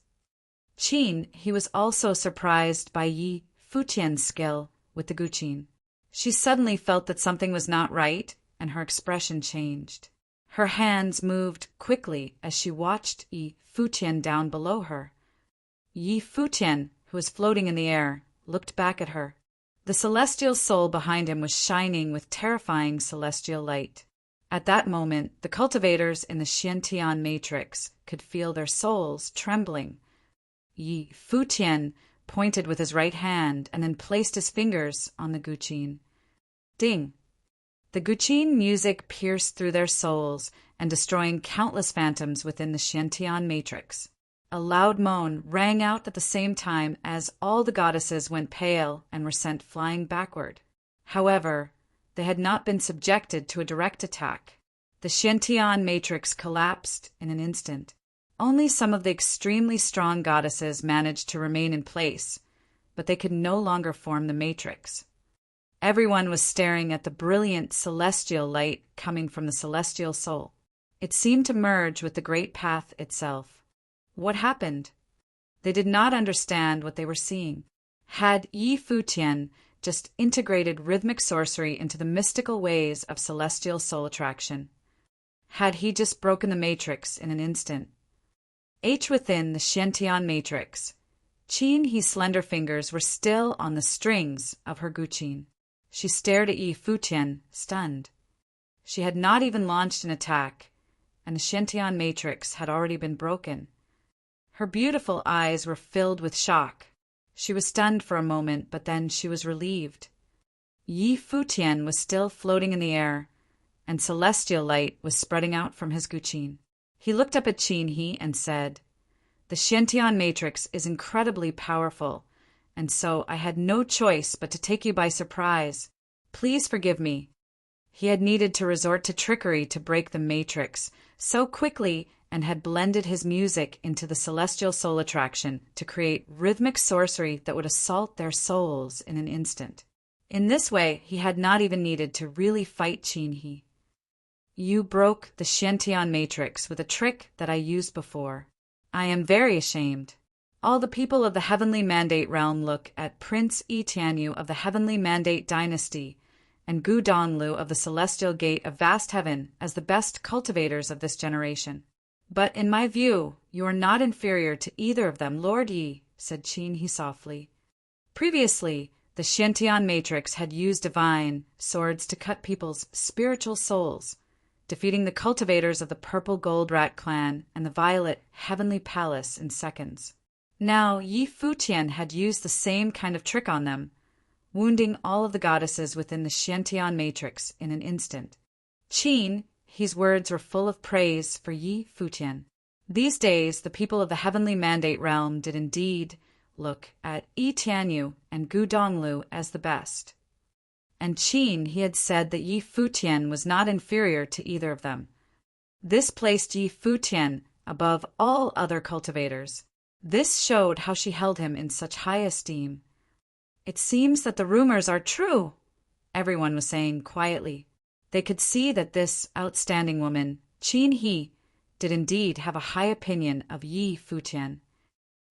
Qin, he was also surprised by Yi Futian's skill with the guqin. She suddenly felt that something was not right, and her expression changed. Her hands moved quickly as she watched Yi Futian down below her. Yi Futian, who was floating in the air, looked back at her. The celestial soul behind him was shining with terrifying celestial light. At that moment, the cultivators in the Xiantian matrix could feel their souls trembling. Yi Futian pointed with his right hand and then placed his fingers on the guqin. Ding! The guqin music pierced through their souls and destroying countless phantoms within the Xiantian matrix. A loud moan rang out at the same time as all the goddesses went pale and were sent flying backward. However, they had not been subjected to a direct attack. The Xiantian matrix collapsed in an instant. Only some of the extremely strong goddesses managed to remain in place, but they could no longer form the matrix. Everyone was staring at the brilliant celestial light coming from the celestial soul. It seemed to merge with the great path itself. What happened? They did not understand what they were seeing. Had Yi Futian just integrated rhythmic sorcery into the mystical ways of celestial soul attraction? Had he just broken the matrix in an instant? Within the Xiantian matrix, Qin He's slender fingers were still on the strings of her guqin. She stared at Yi Futian, stunned. She had not even launched an attack, and the Xiantian matrix had already been broken. Her beautiful eyes were filled with shock. She was stunned for a moment, but then she was relieved. Yi Futian was still floating in the air, and celestial light was spreading out from his guqin. He looked up at Qin He and said, "The Xiantian matrix is incredibly powerful, and so I had no choice but to take you by surprise. Please forgive me." He had needed to resort to trickery to break the matrix so quickly and had blended his music into the celestial soul attraction to create rhythmic sorcery that would assault their souls in an instant. In this way, he had not even needed to really fight Qin He. "You broke the Xiantian matrix with a trick that I used before. I am very ashamed." All the people of the Heavenly Mandate realm look at Prince Yi Tianyu of the Heavenly Mandate dynasty and Gu Donglu of the Celestial Gate of Vast Heaven as the best cultivators of this generation. "But in my view, you are not inferior to either of them, Lord Yi," said Qin He softly. Previously, the Xiantian matrix had used divine swords to cut people's spiritual souls, defeating the cultivators of the Purple Gold Rat clan and the Violet Heavenly Palace in seconds. Now Yi Futian had used the same kind of trick on them, wounding all of the goddesses within the Xiantian matrix in an instant. Qin He's words were full of praise for Yi Futian. These days, the people of the Heavenly Mandate realm did indeed look at Yi Tianyu and Gu Donglu as the best. And Qin He had said that Yi Futian was not inferior to either of them. This placed Yi Futian above all other cultivators. This showed how she held him in such high esteem. "It seems that the rumors are true," everyone was saying quietly. They could see that this outstanding woman, Qin He, did indeed have a high opinion of Yi Futian.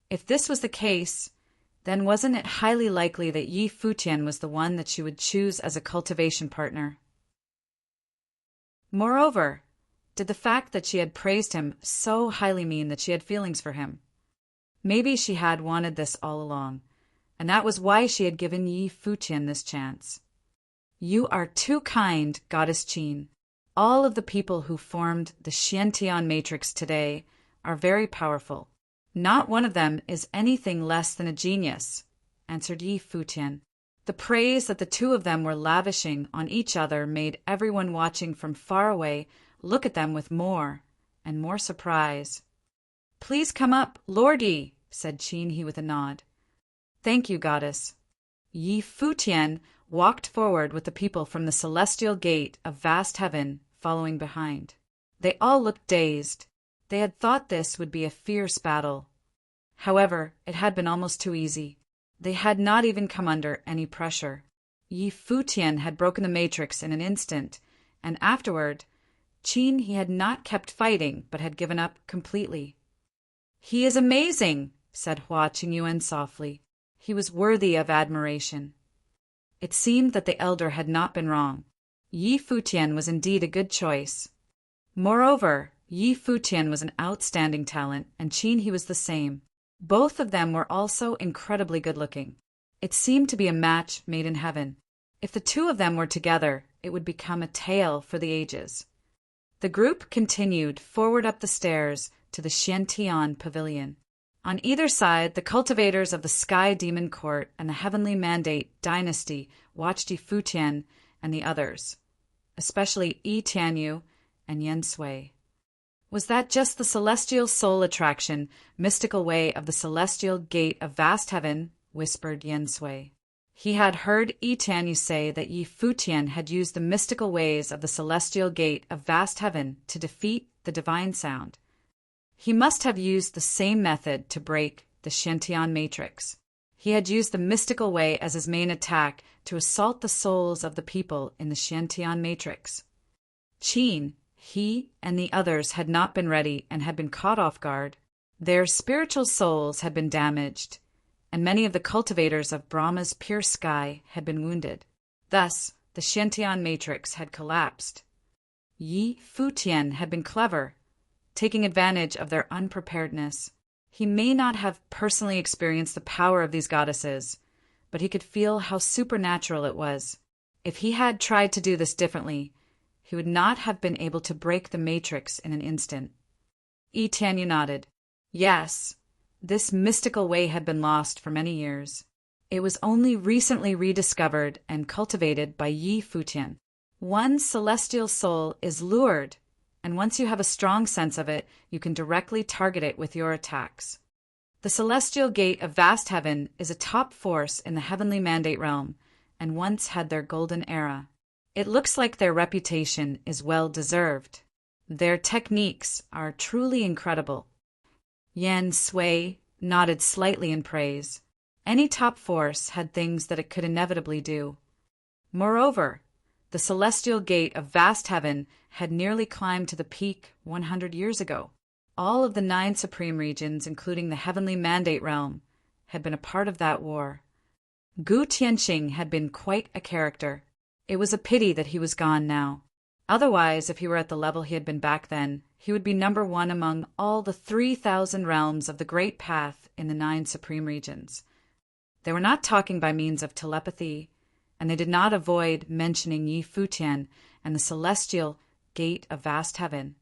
If this was the case, then wasn't it highly likely that Yi Futian was the one that she would choose as a cultivation partner? Moreover, did the fact that she had praised him so highly mean that she had feelings for him? Maybe she had wanted this all along, and that was why she had given Yi Futian this chance. "You are too kind, Goddess Qin. All of the people who formed the Xiantian matrix today are very powerful. Not one of them is anything less than a genius," answered Yi Futian. The praise that the two of them were lavishing on each other made everyone watching from far away look at them with more and more surprise. "Please come up, Lord Yi," said Qin He with a nod. "Thank you, Goddess." Yi Futian walked forward with the people from the Celestial Gate of Vast Heaven following behind. They all looked dazed. They had thought this would be a fierce battle. However, it had been almost too easy. They had not even come under any pressure. Yi Futian had broken the matrix in an instant, and afterward, Qin He had not kept fighting but had given up completely. "He is amazing," said Hua Qingyuan softly. He was worthy of admiration. It seemed that the elder had not been wrong. Yi Futian was indeed a good choice. Moreover, Yi Futian was an outstanding talent, and Qin He was the same. Both of them were also incredibly good-looking. It seemed to be a match made in heaven. If the two of them were together, it would become a tale for the ages. The group continued forward up the stairs to the Xiantian pavilion. On either side, the cultivators of the Sky Demon Court and the Heavenly Mandate dynasty watched Yi Futian and the others, especially Yi Tianyu and Yen Sui. Was that just the celestial soul attraction, mystical way of the celestial gate of vast heaven? Whispered Yen Sui. He had heard Yi Tianyu say that Yi Futian had used the mystical ways of the celestial gate of vast heaven to defeat the divine sound. He must have used the same method to break the Xiantian matrix. He had used the mystical way as his main attack to assault the souls of the people in the Xiantian matrix. Qin, he, and the others had not been ready and had been caught off guard. Their spiritual souls had been damaged, and many of the cultivators of Brahma's pure sky had been wounded. Thus, the Xiantian matrix had collapsed. Yi Futian had been clever, taking advantage of their unpreparedness. He may not have personally experienced the power of these goddesses, but he could feel how supernatural it was. If he had tried to do this differently, he would not have been able to break the matrix in an instant. Yi Tianyu nodded. Yes, this mystical way had been lost for many years. It was only recently rediscovered and cultivated by Yi Futian. One celestial soul is lured, and once you have a strong sense of it, you can directly target it with your attacks. The celestial gate of vast heaven is a top force in the heavenly mandate realm, and once had their golden era. It looks like their reputation is well deserved. Their techniques are truly incredible. Yen Sui nodded slightly in praise. Any top force had things that it could inevitably do. Moreover, the celestial gate of vast heaven had nearly climbed to the peak 100 years ago. All of the 9 supreme regions, including the heavenly mandate realm, had been a part of that war. Gu Tianxing had been quite a character. It was a pity that he was gone now. Otherwise, if he were at the level he had been back then, he would be number 1 among all the 3,000 realms of the Great Path in the 9 supreme regions. They were not talking by means of telepathy, and they did not avoid mentioning Yi Futian and the celestial gate of vast heaven.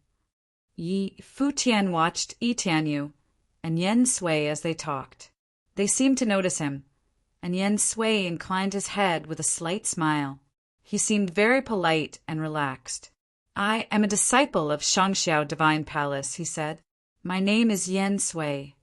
Yi Futian watched Yi Tianyu and Yen Sui as they talked. They seemed to notice him, and Yen Sui inclined his head with a slight smile. He seemed very polite and relaxed. I am a disciple of Shangxiao Divine Palace, he said. My name is Yen Sui.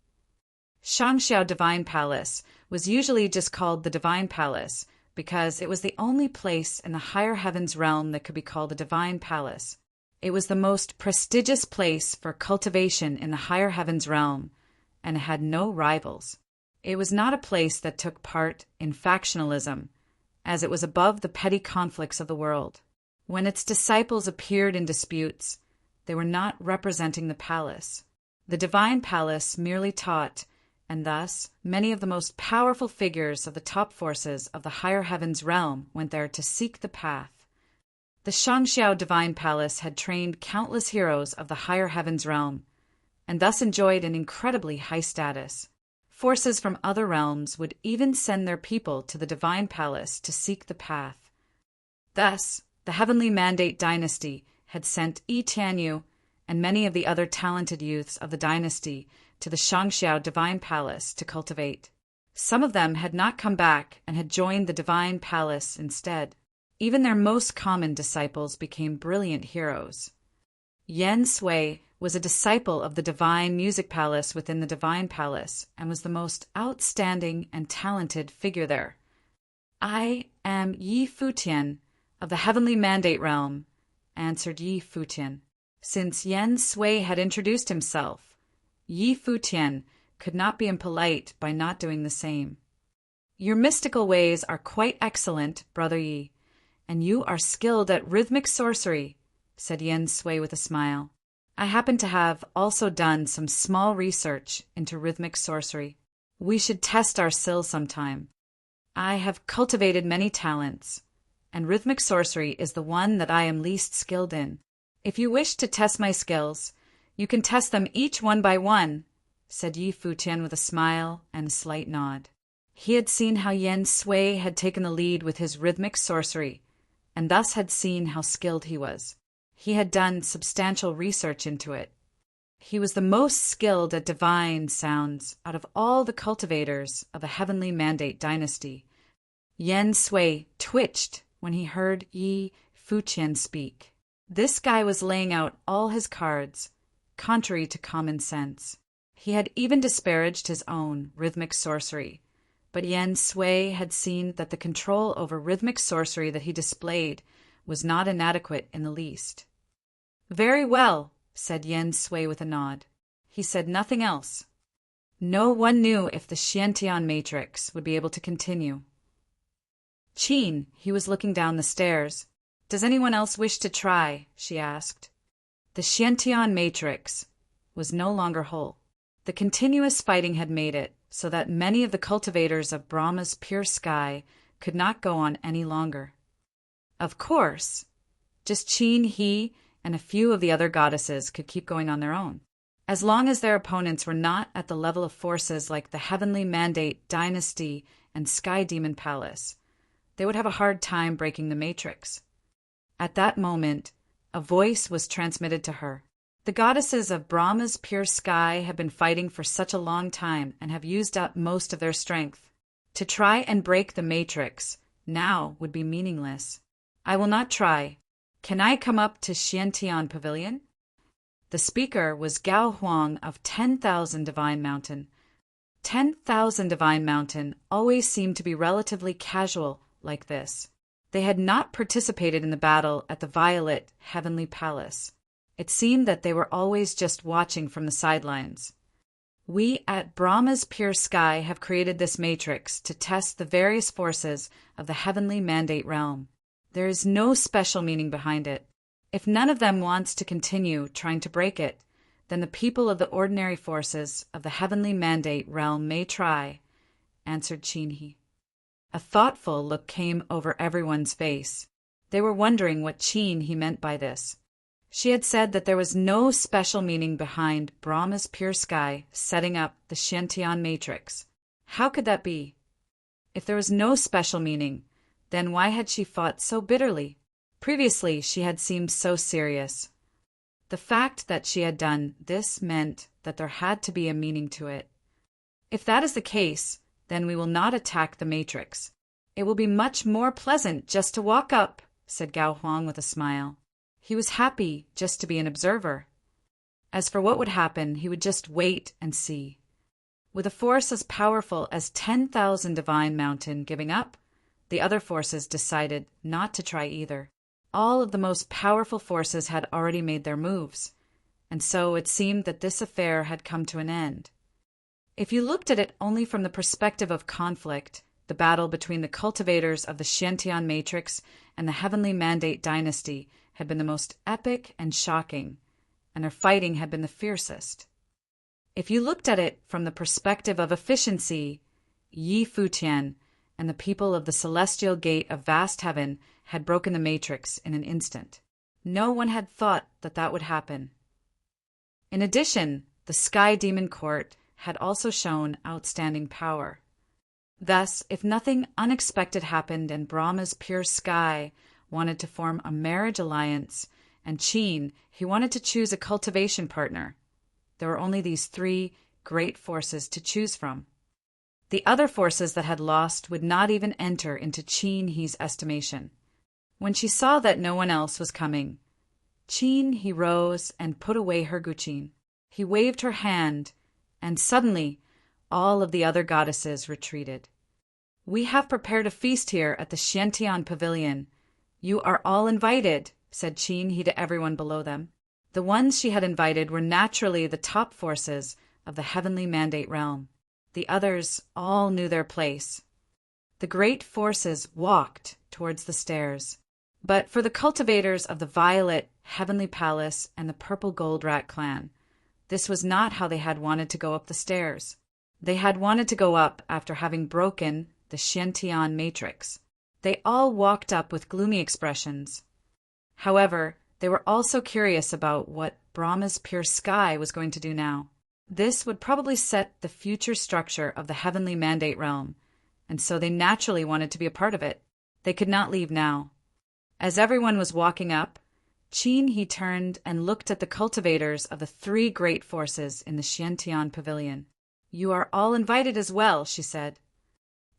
Shangxiao Divine Palace was usually just called the Divine Palace because it was the only place in the higher heavens realm that could be called a Divine Palace. It was the most prestigious place for cultivation in the higher heavens realm, and it had no rivals. It was not a place that took part in factionalism, as it was above the petty conflicts of the world. When its disciples appeared in disputes, they were not representing the palace. The Divine Palace merely taught, and thus many of the most powerful figures of the top forces of the higher heavens realm went there to seek the path. The Shangxiao Divine Palace had trained countless heroes of the higher heavens realm, and thus enjoyed an incredibly high status. Forces from other realms would even send their people to the Divine Palace to seek the path. Thus, the Heavenly Mandate dynasty had sent Yi Tianyu and many of the other talented youths of the dynasty to the Shangxiao Divine Palace to cultivate. Some of them had not come back and had joined the Divine Palace instead. Even their most common disciples became brilliant heroes. Yen Sui was a disciple of the Divine Music Palace within the Divine Palace and was the most outstanding and talented figure there. I am Yi Futian of the Heavenly Mandate Realm, answered Yi Futian. Since Yen Sui had introduced himself, Yi Futian could not be impolite by not doing the same. Your mystical ways are quite excellent, Brother Yi, and you are skilled at rhythmic sorcery, said Yen Sui with a smile. I happen to have also done some small research into rhythmic sorcery. We should test our skill sometime. I have cultivated many talents, and rhythmic sorcery is the one that I am least skilled in. If you wish to test my skills, you can test them each one by one, said Yi Futian with a smile and a slight nod. He had seen how Yen Sui had taken the lead with his rhythmic sorcery, and thus had seen how skilled he was. He had done substantial research into it. He was the most skilled at divine sounds out of all the cultivators of the Heavenly Mandate dynasty. Yen Sui twitched when he heard Yi Futian speak. This guy was laying out all his cards, contrary to common sense. He had even disparaged his own rhythmic sorcery, but Yen Sui had seen that the control over rhythmic sorcery that he displayed was not inadequate in the least. "Very well," said Yen Sui with a nod. He said nothing else. No one knew if the Xiantian matrix would be able to continue. Qin, he was looking down the stairs. "Does anyone else wish to try?" she asked. The Xiantian matrix was no longer whole. The continuous fighting had made it so that many of the cultivators of Brahma's pure sky could not go on any longer. Of course, just Qin, he, and a few of the other goddesses could keep going on their own. As long as their opponents were not at the level of forces like the Heavenly Mandate Dynasty and Sky Demon Palace, they would have a hard time breaking the matrix. At that moment, a voice was transmitted to her. The goddesses of Brahma's pure sky have been fighting for such a long time and have used up most of their strength. To try and break the matrix now would be meaningless. I will not try. Can I come up to Xiantian Pavilion? The speaker was Gao Huang of 10,000 Divine Mountain. 10,000 Divine Mountain always seemed to be relatively casual like this. They had not participated in the battle at the Violet Heavenly Palace. It seemed that they were always just watching from the sidelines. We at Brahma's Pure Sky have created this matrix to test the various forces of the Heavenly Mandate realm. There is no special meaning behind it. If none of them wants to continue trying to break it, then the people of the ordinary forces of the Heavenly Mandate realm may try, answered Qin. A thoughtful look came over everyone's face. They were wondering what Qin meant by this. She had said that there was no special meaning behind Brahma's Pure Sky setting up the Xiantian matrix. How could that be? If there was no special meaning, then why had she fought so bitterly? Previously, she had seemed so serious. The fact that she had done this meant that there had to be a meaning to it. If that is the case, then we will not attack the matrix. It will be much more pleasant just to walk up, said Gao Huang with a smile. He was happy just to be an observer. As for what would happen, he would just wait and see. With a force as powerful as 10,000 Divine Mountain giving up, the other forces decided not to try either. All of the most powerful forces had already made their moves, and so it seemed that this affair had come to an end. If you looked at it only from the perspective of conflict, the battle between the cultivators of the Xiantian Matrix and the Heavenly Mandate Dynasty had been the most epic and shocking, and their fighting had been the fiercest. If you looked at it from the perspective of efficiency, Yi Futian and the people of the Celestial Gate of Vast Heaven had broken the matrix in an instant. No one had thought that that would happen. In addition, the Sky Demon Court had also shown outstanding power. Thus, if nothing unexpected happened and Brahma's Pure Sky wanted to form a marriage alliance, and Qin, he wanted to choose a cultivation partner, there were only these three great forces to choose from. The other forces that had lost would not even enter into Qin-he's estimation. When she saw that no one else was coming, Qin-he rose and put away her guqin. He waved her hand, and suddenly all of the other goddesses retreated. "We have prepared a feast here at the Xiantian Pavilion. You are all invited," said Qin-he to everyone below them. The ones she had invited were naturally the top forces of the Heavenly Mandate realm. The others all knew their place. The great forces walked towards the stairs. But for the cultivators of the Violet Heavenly Palace and the Purple Gold Rat clan, this was not how they had wanted to go up the stairs. They had wanted to go up after having broken the Xiantian matrix. They all walked up with gloomy expressions. However, they were also curious about what Brahma's Pure Sky was going to do now. This would probably set the future structure of the Heavenly Mandate realm, and so they naturally wanted to be a part of it. They could not leave now. As everyone was walking up, Qin he turned and looked at the cultivators of the three great forces in the Xiantian pavilion. "You are all invited as well," she said.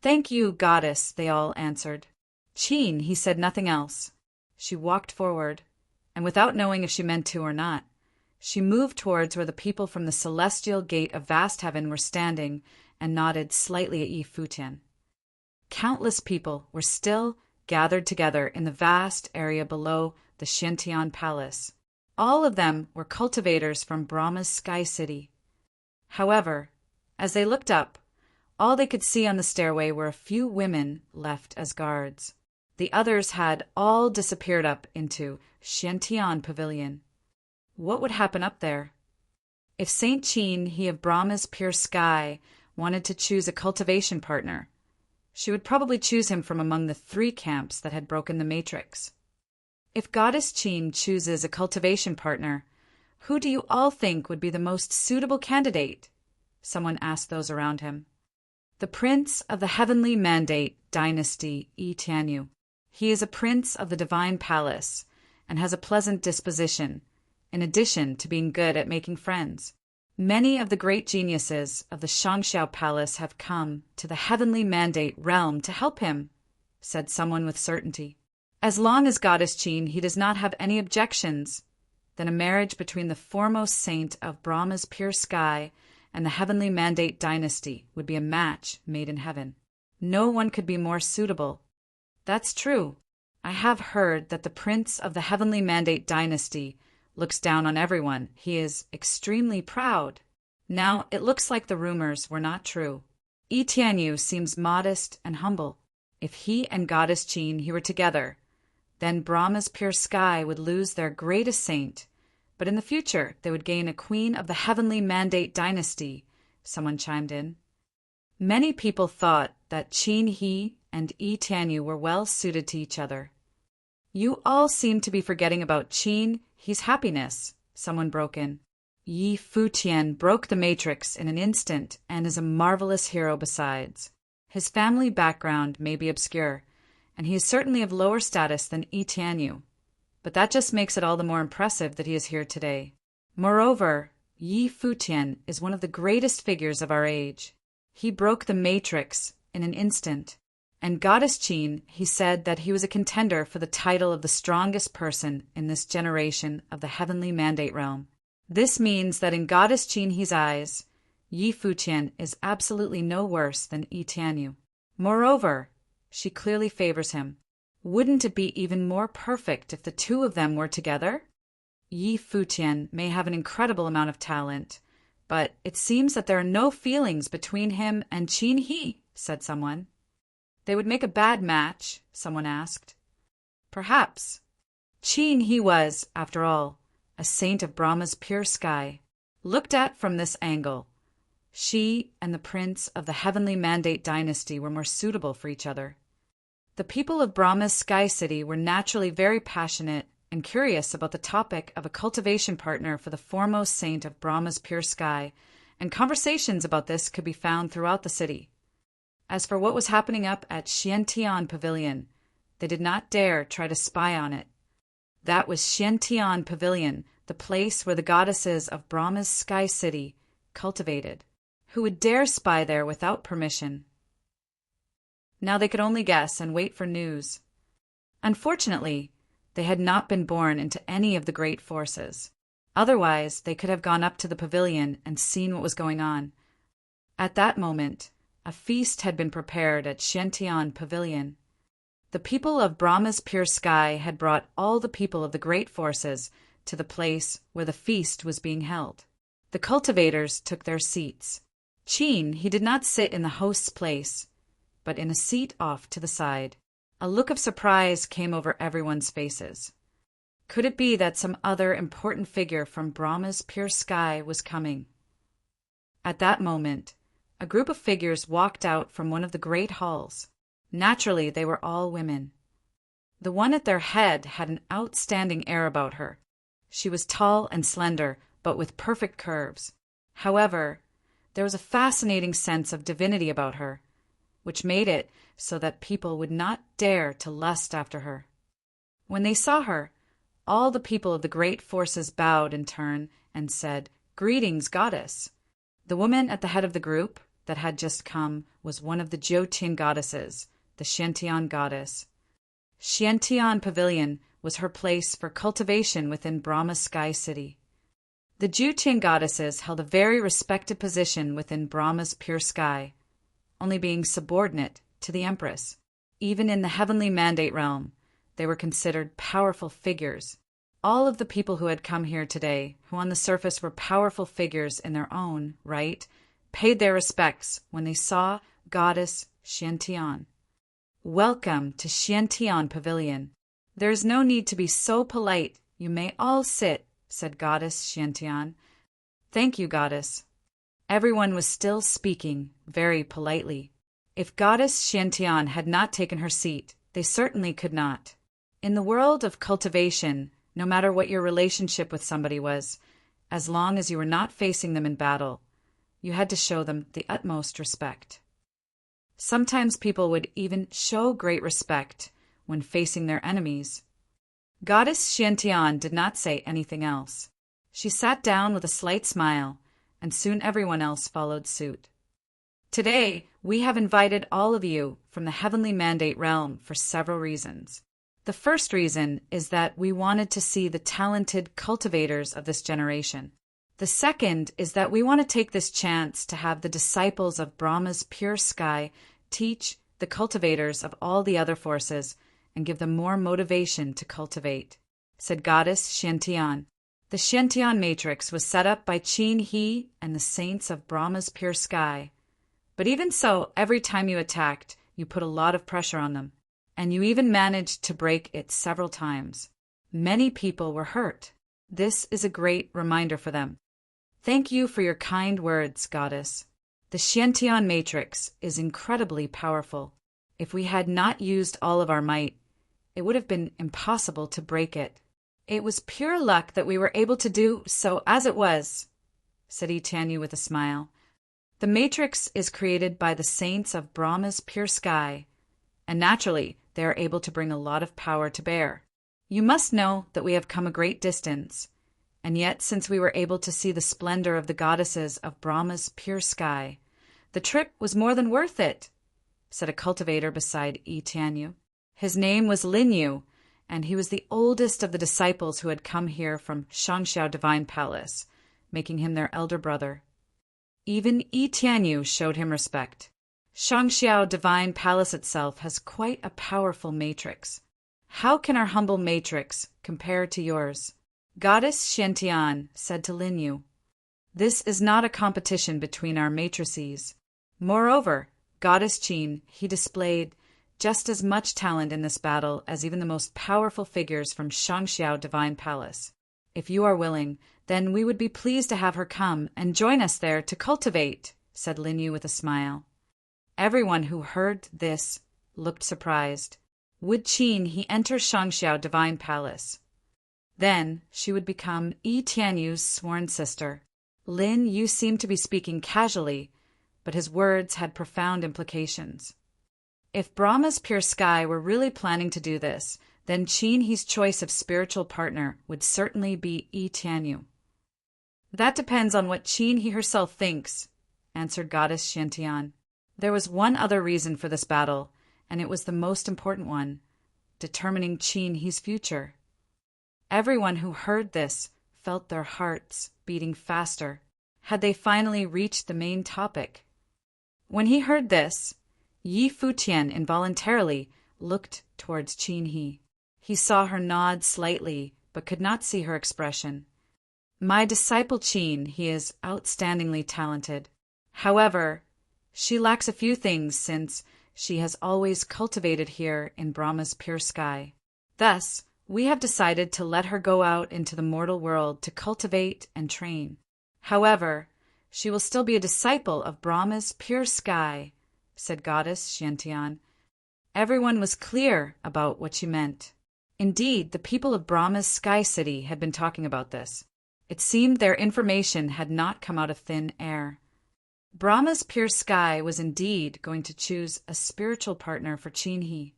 "Thank you, goddess," they all answered. Qin he said nothing else. She walked forward, and without knowing if she meant to or not, she moved towards where the people from the celestial gate of vast heaven were standing and nodded slightly at Yi Futian. Countless people were still gathered together in the vast area below the Xiantian palace. All of them were cultivators from Brahma's sky city. However, as they looked up, all they could see on the stairway were a few women left as guards. The others had all disappeared up into Xiantian pavilion. What would happen up there? If Saint Qin, he of Brahma's pure sky, wanted to choose a cultivation partner, she would probably choose him from among the three camps that had broken the matrix. If Goddess Qin chooses a cultivation partner, who do you all think would be the most suitable candidate? Someone asked those around him. The prince of the heavenly mandate dynasty, Yi Tianyu. He is a prince of the divine palace and has a pleasant disposition, in addition to being good at making friends. Many of the great geniuses of the Shangxiao Palace have come to the heavenly mandate realm to help him, said someone with certainty. As long as Goddess Qin he does not have any objections, then a marriage between the foremost saint of Brahma's pure sky and the heavenly mandate dynasty would be a match made in heaven. No one could be more suitable. That's true. I have heard that the prince of the heavenly mandate dynasty looks down on everyone. He is extremely proud. Now, it looks like the rumors were not true. Yi Tianyu seems modest and humble. If he and Goddess Qin he were together, then Brahma's pure sky would lose their greatest saint, but in the future they would gain a queen of the heavenly mandate dynasty, someone chimed in. Many people thought that Qin he and Yi Tianyu were well suited to each other. You all seem to be forgetting about Qin he's happiness, someone broke in. Yi Futian broke the matrix in an instant and is a marvelous hero besides. His family background may be obscure, and he is certainly of lower status than Yi Tianyu, but that just makes it all the more impressive that he is here today. Moreover, Yi Futian is one of the greatest figures of our age. He broke the matrix in an instant, and Goddess Qin, he said that he was a contender for the title of the strongest person in this generation of the heavenly mandate realm. This means that in Goddess Qin he's eyes, Yi Futian is absolutely no worse than Yi Tianyu. Moreover, she clearly favors him. Wouldn't it be even more perfect if the two of them were together? Yi Futian may have an incredible amount of talent, but it seems that there are no feelings between him and Qin he, said someone. They would make a bad match, someone asked. Perhaps. Qin he was, after all, a saint of Brahma's pure sky. Looked at from this angle, she and the prince of the heavenly mandate dynasty were more suitable for each other. The people of Brahma's sky city were naturally very passionate and curious about the topic of a cultivation partner for the foremost saint of Brahma's pure sky, and conversations about this could be found throughout the city. As for what was happening up at Xiantian Pavilion, they did not dare try to spy on it. That was Xiantian Pavilion, the place where the goddesses of Brahma's sky city cultivated. Who would dare spy there without permission? Now they could only guess and wait for news. Unfortunately, they had not been born into any of the great forces. Otherwise, they could have gone up to the pavilion and seen what was going on. At that moment, a feast had been prepared at Xiantian Pavilion. The people of Brahma's pure sky had brought all the people of the great forces to the place where the feast was being held. The cultivators took their seats. Qin, he did not sit in the host's place, but in a seat off to the side. A look of surprise came over everyone's faces. Could it be that some other important figure from Brahma's pure sky was coming? At that moment, a group of figures walked out from one of the great halls. Naturally, they were all women. The one at their head had an outstanding air about her. She was tall and slender, but with perfect curves. However, there was a fascinating sense of divinity about her, which made it so that people would not dare to lust after her. When they saw her, All the people of the great forces bowed in turn and said, "Greetings, goddess." The woman at the head of the group that had just come was one of the Jyotin goddesses, the Xiantian goddess. Xiantian Pavilion was her place for cultivation within Brahma's sky city. The Jyotin goddesses held a very respected position within Brahma's pure sky, only being subordinate to the empress. Even in the heavenly mandate realm, they were considered powerful figures. All of the people who had come here today, who on the surface were powerful figures in their own right, paid their respects when they saw goddess Xiantian. "Welcome to Xiantian Pavilion. There is no need to be so polite. You may all sit," said goddess Xiantian. "Thank you, goddess." Everyone was still speaking very politely. If goddess Xiantian had not taken her seat, they certainly could not. In the world of cultivation, no matter what your relationship with somebody was, as long as you were not facing them in battle, you had to show them the utmost respect. Sometimes people would even show great respect when facing their enemies. Goddess Xiantian did not say anything else. She sat down with a slight smile, and soon everyone else followed suit. Today, we have invited all of you from the heavenly mandate realm for several reasons. The first reason is that we wanted to see the talented cultivators of this generation. The second is that we want to take this chance to have the disciples of Brahma's pure sky teach the cultivators of all the other forces and give them more motivation to cultivate, said goddess Xiantian. The Xiantian matrix was set up by Qin He and the saints of Brahma's pure sky. But even so, every time you attacked, you put a lot of pressure on them, and you even managed to break it several times. Many people were hurt. This is a great reminder for them. Thank you for your kind words, goddess. The Xiantian matrix is incredibly powerful. If we had not used all of our might, it would have been impossible to break it. It was pure luck that we were able to do so as it was, said Itanyu with a smile. The matrix is created by the saints of Brahma's pure sky, and naturally, they are able to bring a lot of power to bear. You must know that we have come a great distance, and yet since we were able to see the splendor of the goddesses of Brahma's pure sky, the trip was more than worth it, said a cultivator beside Itanyu. His name was Linyu, and he was the oldest of the disciples who had come here from Shangxiao Divine Palace, making him their elder brother. Even Itanyu showed him respect. Shangxiao Divine Palace itself has quite a powerful matrix. How can our humble matrix compare to yours? Goddess Xiantian said to Linyu, "This is not a competition between our matrices. Moreover, Goddess Qin, he displayed just as much talent in this battle as even the most powerful figures from Shangxiao Divine Palace. If you are willing, then we would be pleased to have her come and join us there to cultivate," said Linyu with a smile. Everyone who heard this looked surprised. Would Qin he enter Shangxiao Divine Palace? Then she would become Itanyu's sworn sister. Lin Yu seemed to be speaking casually, but his words had profound implications. If Brahma's pure sky were really planning to do this, then Qin He's choice of spiritual partner would certainly be Itanyu. That depends on what Qin He herself thinks, answered Goddess Xiantian. There was one other reason for this battle, and it was the most important one, determining Qin He's future. Everyone who heard this felt their hearts beating faster. Had they finally reached the main topic? When he heard this, Yi Futian involuntarily looked towards Qin He. He saw her nod slightly, but could not see her expression. My disciple Qin, he is outstandingly talented. However, she lacks a few things since she has always cultivated here in Brahma's pure sky. Thus, we have decided to let her go out into the mortal world to cultivate and train. However, she will still be a disciple of Brahma's pure sky, said Goddess Xiantian. Everyone was clear about what she meant. Indeed, the people of Brahma's sky city had been talking about this. It seemed their information had not come out of thin air. Brahma's pure sky was indeed going to choose a spiritual partner for Qin He.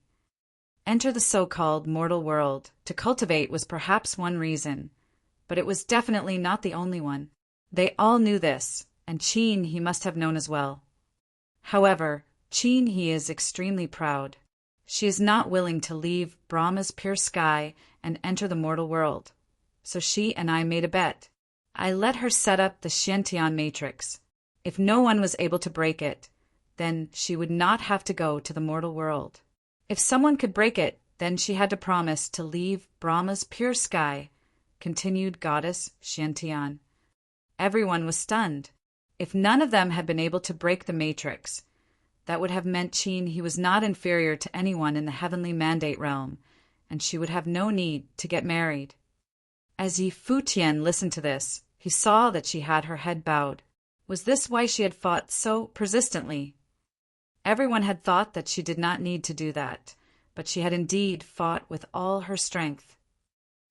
enter the so-called mortal world to cultivate was perhaps one reason, but it was definitely not the only one. They all knew this, and Qin he must have known as well. However, Qin he is extremely proud. She is not willing to leave Brahma's pure sky and enter the mortal world. So she and I made a bet. I let her set up the Xiantian matrix. If no one was able to break it, then she would not have to go to the mortal world. If someone could break it, then she had to promise to leave Brahma's pure sky, continued goddess Xiantian. Everyone was stunned. If none of them had been able to break the matrix, that would have meant Qin he was not inferior to anyone in the heavenly mandate realm, and she would have no need to get married. As Futian listened to this, he saw that she had her head bowed. Was this why she had fought so persistently? Everyone had thought that she did not need to do that, but she had indeed fought with all her strength.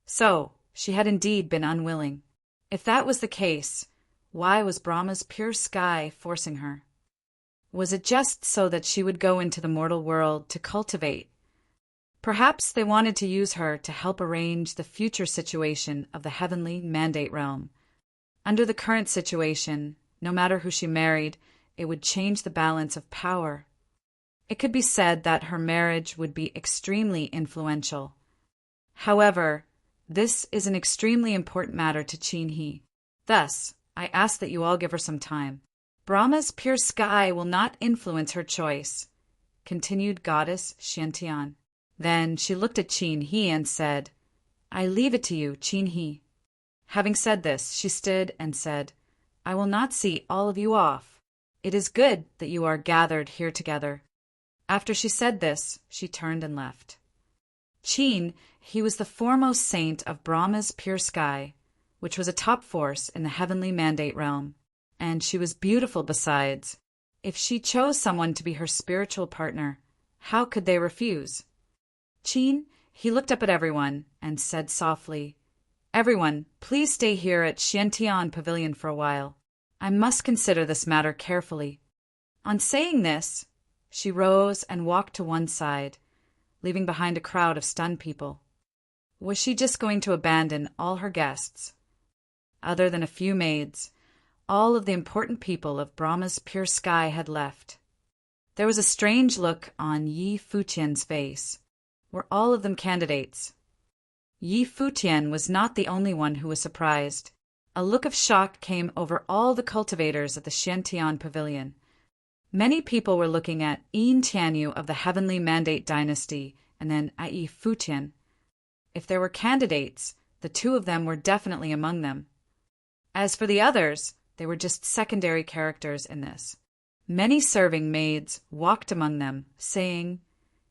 So, she had indeed been unwilling. If that was the case, why was Brahma's pure sky forcing her? Was it just so that she would go into the mortal world to cultivate? Perhaps they wanted to use her to help arrange the future situation of the heavenly mandate realm. Under the current situation, no matter who she married, it would change the balance of power. It could be said that her marriage would be extremely influential. However, this is an extremely important matter to Qin he. Thus, I ask that you all give her some time. Brahma's pure sky will not influence her choice, continued goddess Xiantian. Then she looked at Qin he and said, I leave it to you, Qin he. Having said this, she stood and said, I will not see all of you off. It is good that you are gathered here together. After she said this, she turned and left. Qin, he was the foremost saint of Brahma's pure sky, which was a top force in the heavenly mandate realm, and she was beautiful besides. If she chose someone to be her spiritual partner, how could they refuse? Qin, he looked up at everyone and said softly, Everyone, please stay here at Xiantian Pavilion for a while. I must consider this matter carefully. On saying this, she rose and walked to one side, leaving behind a crowd of stunned people. Was she just going to abandon all her guests? Other than a few maids, all of the important people of Brahma's pure sky had left. There was a strange look on Futian's face. Were all of them candidates? Futian was not the only one who was surprised. A look of shock came over all the cultivators at the Xiantian Pavilion. Many people were looking at Yin Tianyu of the Heavenly Mandate Dynasty and then Futian. If there were candidates, the two of them were definitely among them. As for the others, they were just secondary characters in this. Many serving maids walked among them, saying,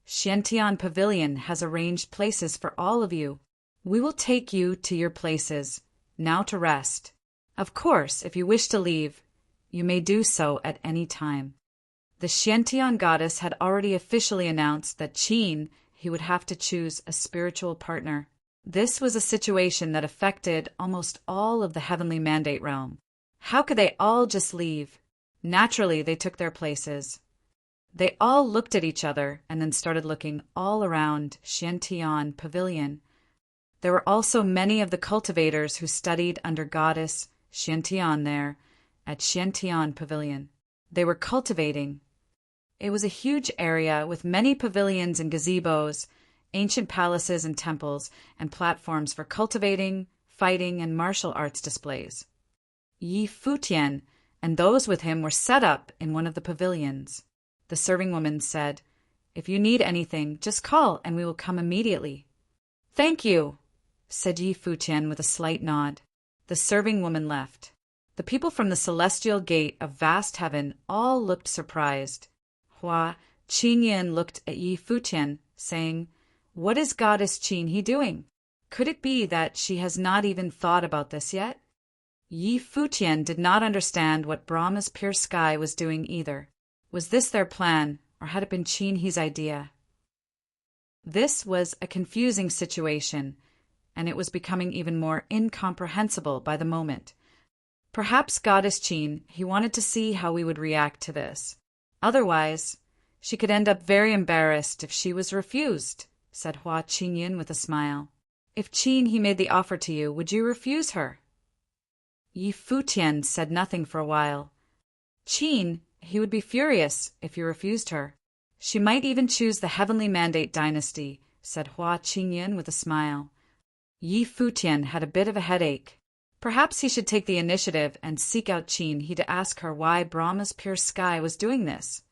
Xiantian Pavilion has arranged places for all of you. We will take you to your places, now to rest. Of course, if you wish to leave, you may do so at any time. The Xiantian goddess had already officially announced that Qin he would have to choose a spiritual partner. This was a situation that affected almost all of the heavenly mandate realm. How could they all just leave? Naturally, they took their places. They all looked at each other and then started looking all around Xiantian Pavilion. There were also many of the cultivators who studied under goddess Xiantian there at Xiantian Pavilion. They were cultivating. It was a huge area with many pavilions and gazebos, ancient palaces and temples, and platforms for cultivating, fighting, and martial arts displays. Futian and those with him were set up in one of the pavilions. The serving woman said, If you need anything, just call and we will come immediately. Thank you, said Futian with a slight nod. The serving woman left. The people from the celestial gate of vast heaven all looked surprised. Hua Qingyan looked at Futian, saying, What is goddess Qin he doing? Could it be that she has not even thought about this yet? Futian did not understand what Brahma's pure sky was doing either. Was this their plan, or had it been Qin he's idea? This was a confusing situation, and it was becoming even more incomprehensible by the moment. Perhaps goddess Qin he wanted to see how we would react to this. Otherwise, she could end up very embarrassed if she was refused, said Hua Qingyan with a smile. If Qin he made the offer to you, would you refuse her? Yi Futian said nothing for a while. Qin, he would be furious if you refused her. She might even choose the Heavenly Mandate dynasty, said Hua Qingyan with a smile. Yi Futian had a bit of a headache. Perhaps he should take the initiative and seek out Qin he to ask her why Brahma's pure sky was doing this.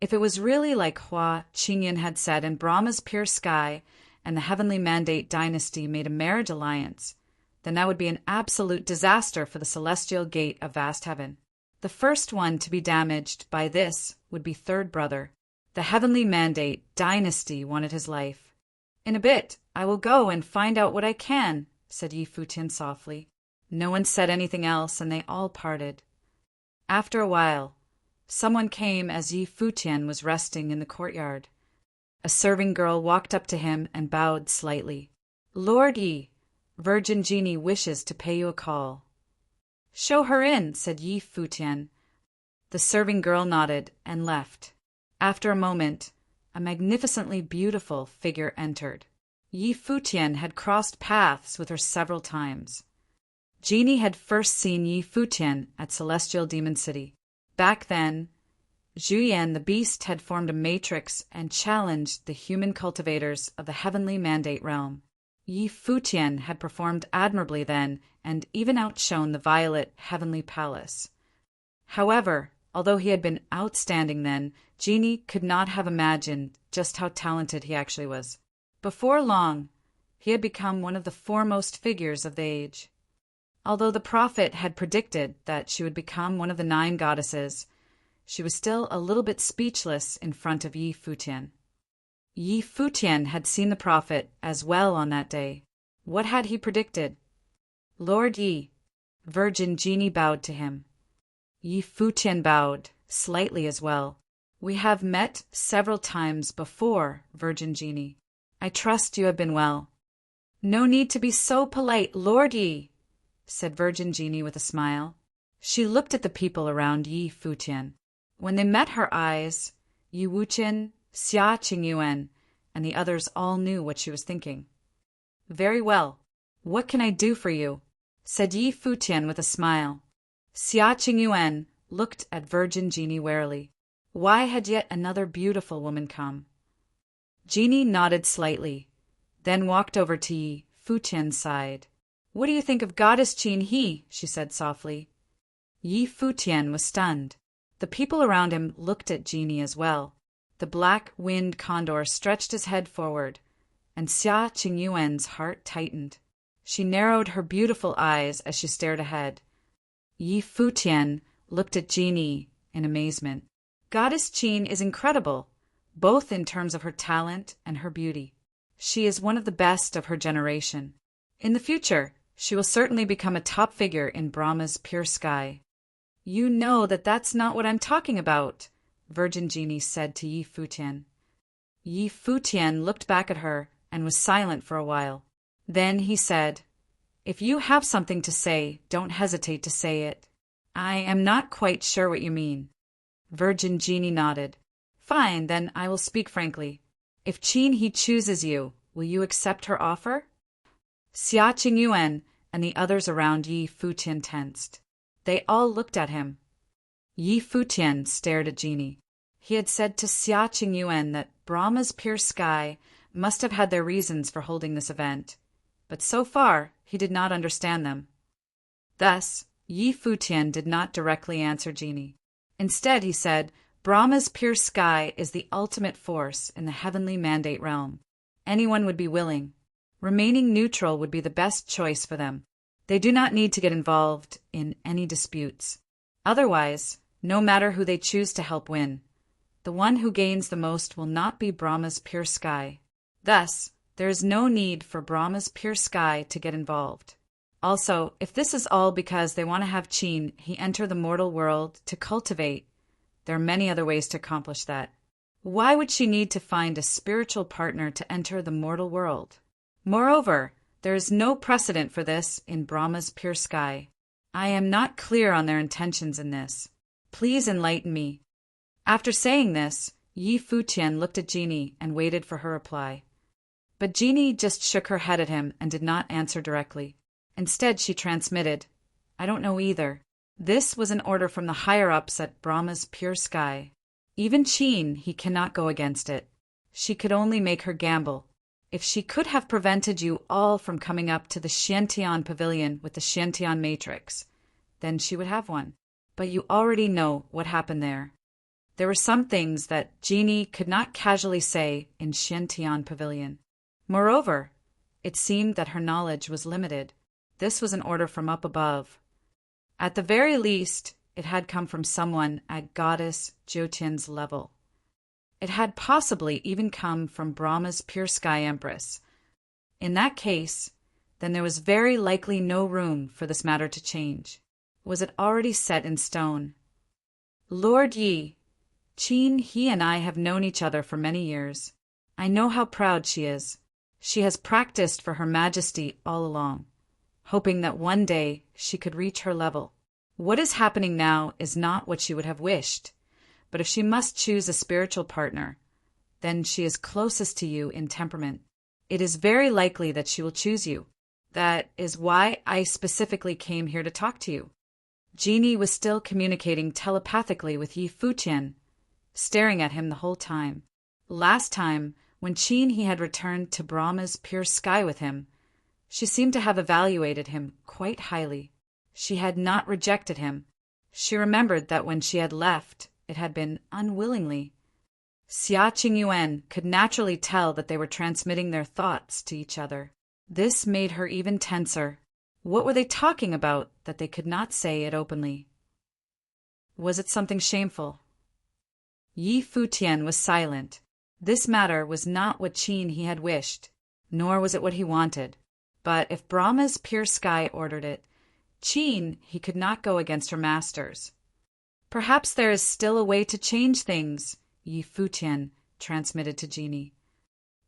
If it was really like Hua Qingyan had said and Brahma's pure sky and the Heavenly Mandate dynasty made a marriage alliance, then that would be an absolute disaster for the celestial gate of vast heaven. The first one to be damaged by this would be third brother. The Heavenly Mandate dynasty wanted his life. In a bit, I will go and find out what I can, said Yi Futian softly. No one said anything else, and they all parted. After a while, someone came as Yi Futian was resting in the courtyard. A serving girl walked up to him and bowed slightly. Lord Yi, Virgin Genie wishes to pay you a call. Show her in, said Yi Futian. The serving girl nodded and left. After a moment, a magnificently beautiful figure entered. Yi Futian had crossed paths with her several times. Genie had first seen Yi Futian at Celestial Demon City. Back then, Zhuyan the Beast had formed a matrix and challenged the human cultivators of the Heavenly Mandate realm. Yi Futian had performed admirably then and even outshone the Violet Heavenly Palace. However, although he had been outstanding then, Genie could not have imagined just how talented he actually was. Before long, he had become one of the foremost figures of the age. Although the prophet had predicted that she would become one of the 9 goddesses, she was still a little bit speechless in front of Yi Futian. Yi Futian had seen the prophet as well on that day. What had he predicted? Lord Yi, Virgin Genie bowed to him. Yi Futian bowed, slightly as well. We have met several times before, Virgin Genie. I trust you have been well. No need to be so polite, Lord Yi, said Virgin Genie with a smile. She looked at the people around Yi Futian. When they met her eyes, Yi Wuqian, Xia Qingyuan, and the others all knew what she was thinking. Very well. What can I do for you? Said Yi Futian with a smile. Xia Qingyuan looked at Virgin Genie warily. Why had yet another beautiful woman come? Genie nodded slightly, then walked over to Yi Futian's side. What do you think of Goddess Qin He? She said softly. Yi Futian was stunned. The people around him looked at Genie as well. The black-winged condor stretched his head forward, and Xia Qingyuan's heart tightened. She narrowed her beautiful eyes as she stared ahead. Yi Futian looked at Genie in amazement. Goddess Qin is incredible, both in terms of her talent and her beauty. She is one of the best of her generation. In the future, she will certainly become a top figure in Brahma's pure sky. You know that that's not what I'm talking about, Virgin Genie said to Yi Futian. Yi Futian looked back at her and was silent for a while. Then he said, If you have something to say, don't hesitate to say it. I am not quite sure what you mean. Virgin Genie nodded. Fine, then I will speak frankly. If Qin He chooses you, will you accept her offer? Xia Qingyuan and the others around Yi Futian tensed. They all looked at him. Yi Futian stared at Genie. He had said to Xia Qingyuan that Brahma's pure sky must have had their reasons for holding this event, but so far he did not understand them. Thus, Yi Futian did not directly answer Genie. Instead, he said, Brahma's pure sky is the ultimate force in the Heavenly Mandate realm. Anyone would be willing. Remaining neutral would be the best choice for them. They do not need to get involved in any disputes. Otherwise, no matter who they choose to help win, the one who gains the most will not be Brahma's pure sky. Thus, there is no need for Brahma's pure sky to get involved. Also, if this is all because they want to have Qin He enter the mortal world to cultivate, there are many other ways to accomplish that. Why would she need to find a spiritual partner to enter the mortal world? Moreover, there is no precedent for this in Brahma's pure sky. I am not clear on their intentions in this. Please enlighten me. After saying this, Yi Futian looked at Genie and waited for her reply. But Jeannie just shook her head at him and did not answer directly. Instead, she transmitted, "I don't know either." This was an order from the higher-ups at Brahma's pure sky. Even Qin, he cannot go against it. She could only make her gamble. If she could have prevented you all from coming up to the Xiantian pavilion with the Xiantian matrix, then she would have one. But you already know what happened there. There were some things that Jeannie could not casually say in Xiantian pavilion. Moreover, it seemed that her knowledge was limited. This was an order from up above. At the very least, it had come from someone at Goddess Jotian's level. It had possibly even come from Brahma's pure sky empress. In that case, then there was very likely no room for this matter to change. Was it already set in stone? Lord Yi, Qin, he and I have known each other for many years. I know how proud she is. She has practiced for Her Majesty all along, hoping that one day she could reach her level. What is happening now is not what she would have wished, but if she must choose a spiritual partner, then she is closest to you in temperament. It is very likely that she will choose you. That is why I specifically came here to talk to you. Jeannie was still communicating telepathically with Yi Futian, staring at him the whole time. Last time, when Qin he had returned to Brahma's pure sky with him, she seemed to have evaluated him quite highly. She had not rejected him. She remembered that when she had left, it had been unwillingly. Xia Qingyuan could naturally tell that they were transmitting their thoughts to each other. This made her even tenser. What were they talking about that they could not say it openly? Was it something shameful? Yi Futian was silent. This matter was not what Qin he had wished, nor was it what he wanted. But if Brahma's pure sky ordered it, Qin he could not go against her masters. Perhaps there is still a way to change things, Yi Futian transmitted to Jeannie.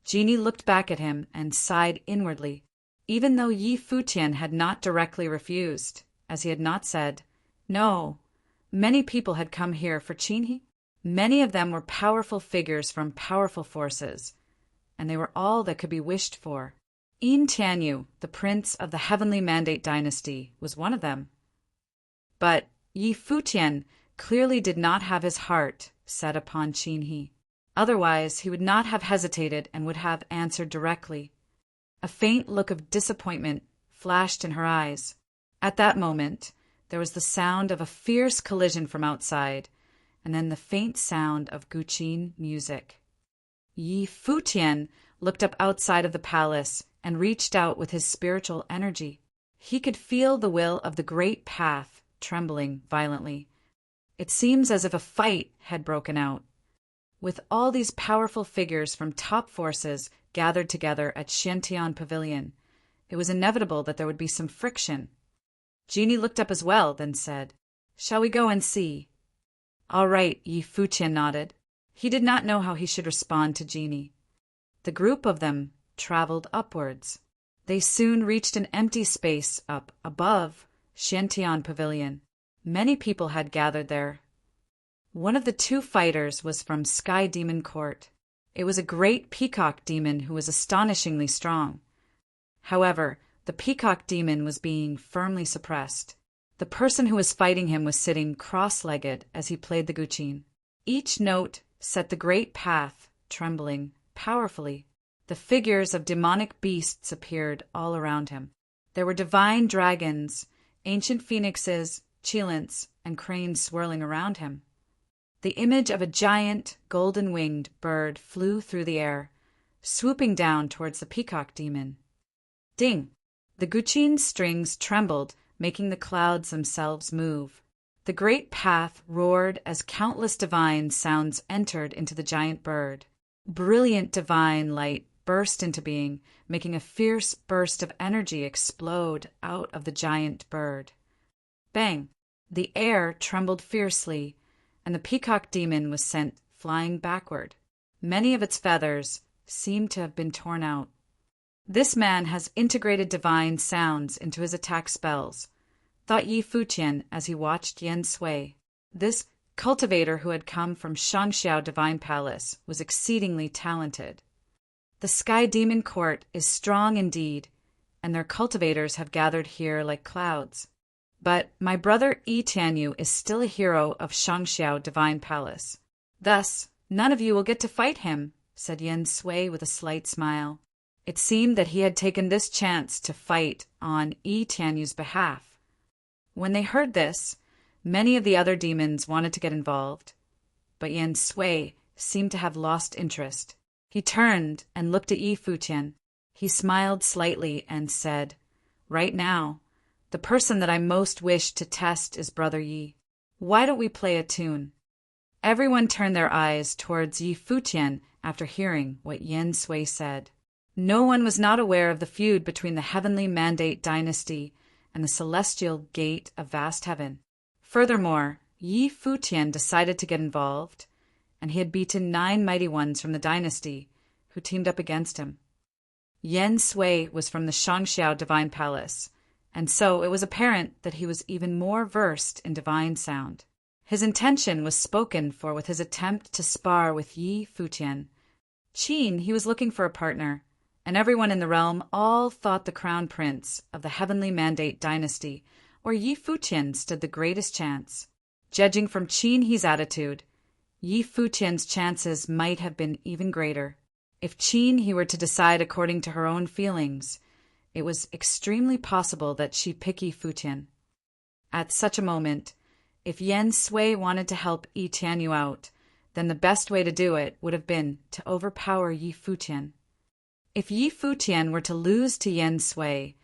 Jeannie looked back at him and sighed inwardly, even though Yi Futian had not directly refused, as he had not said, "No." Many people had come here for Qin. Many of them were powerful figures from powerful forces, and they were all that could be wished for. Yin Tianyu, the prince of the Heavenly Mandate dynasty, was one of them. But Yi Futian clearly did not have his heart set upon Qin He. Otherwise, he would not have hesitated and would have answered directly. A faint look of disappointment flashed in her eyes. At that moment, there was the sound of a fierce collision from outside, and then the faint sound of Guqin music. Yi Futian looked up outside of the palace and reached out with his spiritual energy. He could feel the will of the great path trembling violently. It seems as if a fight had broken out. With all these powerful figures from top forces gathered together at Xiantian Pavilion, it was inevitable that there would be some friction. Jeannie looked up as well, then said, "Shall we go and see?" "All right," Yi Futian nodded. He did not know how he should respond to Jeannie. The group of them traveled upwards. They soon reached an empty space up above Xiantian Pavilion. Many people had gathered there. One of the two fighters was from Sky Demon Court. It was a great peacock demon who was astonishingly strong. However, the peacock demon was being firmly suppressed. The person who was fighting him was sitting cross-legged as he played the guqin. Each note set the great path trembling powerfully. The figures of demonic beasts appeared all around him. There were divine dragons, ancient phoenixes, cheilants, and cranes swirling around him. The image of a giant, golden-winged bird flew through the air, swooping down towards the peacock demon. Ding! The guqin strings trembled, making the clouds themselves move. The great path roared as countless divine sounds entered into the giant bird. Brilliant divine light burst into being, making a fierce burst of energy explode out of the giant bird. Bang! The air trembled fiercely, and the peacock demon was sent flying backward. Many of its feathers seemed to have been torn out. "This man has integrated divine sounds into his attack spells," thought Yi Futian as he watched Yen sway. This cultivator who had come from Shangxiao Divine Palace was exceedingly talented. The Sky Demon Court is strong indeed, and their cultivators have gathered here like clouds. But my brother Yi Tianyu is still a hero of Shangxiao Divine Palace. Thus, none of you will get to fight him," said Yen Sui with a slight smile. It seemed that he had taken this chance to fight on Yi Tianyu's behalf. When they heard this, many of the other demons wanted to get involved, but Yen Sui seemed to have lost interest. He turned and looked at Yi Futian. He smiled slightly and said, "Right now, the person that I most wish to test is Brother Yi. Why don't we play a tune?" Everyone turned their eyes towards Yi Futian after hearing what Yen Sui said. No one was not aware of the feud between the Heavenly Mandate Dynasty and the Celestial Gate of Vast Heaven. Furthermore, Yi Futian decided to get involved, and he had beaten 9 mighty ones from the dynasty who teamed up against him. Yen Sui was from the Shangxiao Divine Palace, and so it was apparent that he was even more versed in divine sound. His intention was spoken for with his attempt to spar with Yi Futian. Qin, he was looking for a partner, and everyone in the realm all thought the crown prince of the Heavenly Mandate Dynasty, or Yi Futian, stood the greatest chance. Judging from Qin He's attitude, Yi Futian's chances might have been even greater. If Qin He were to decide according to her own feelings, it was extremely possible that she'd pick Yi Futian. At such a moment, if Yen Sui wanted to help Yi Tianyu out, then the best way to do it would have been to overpower Yi Futian. If Yi Futian were to lose to Yen Sui,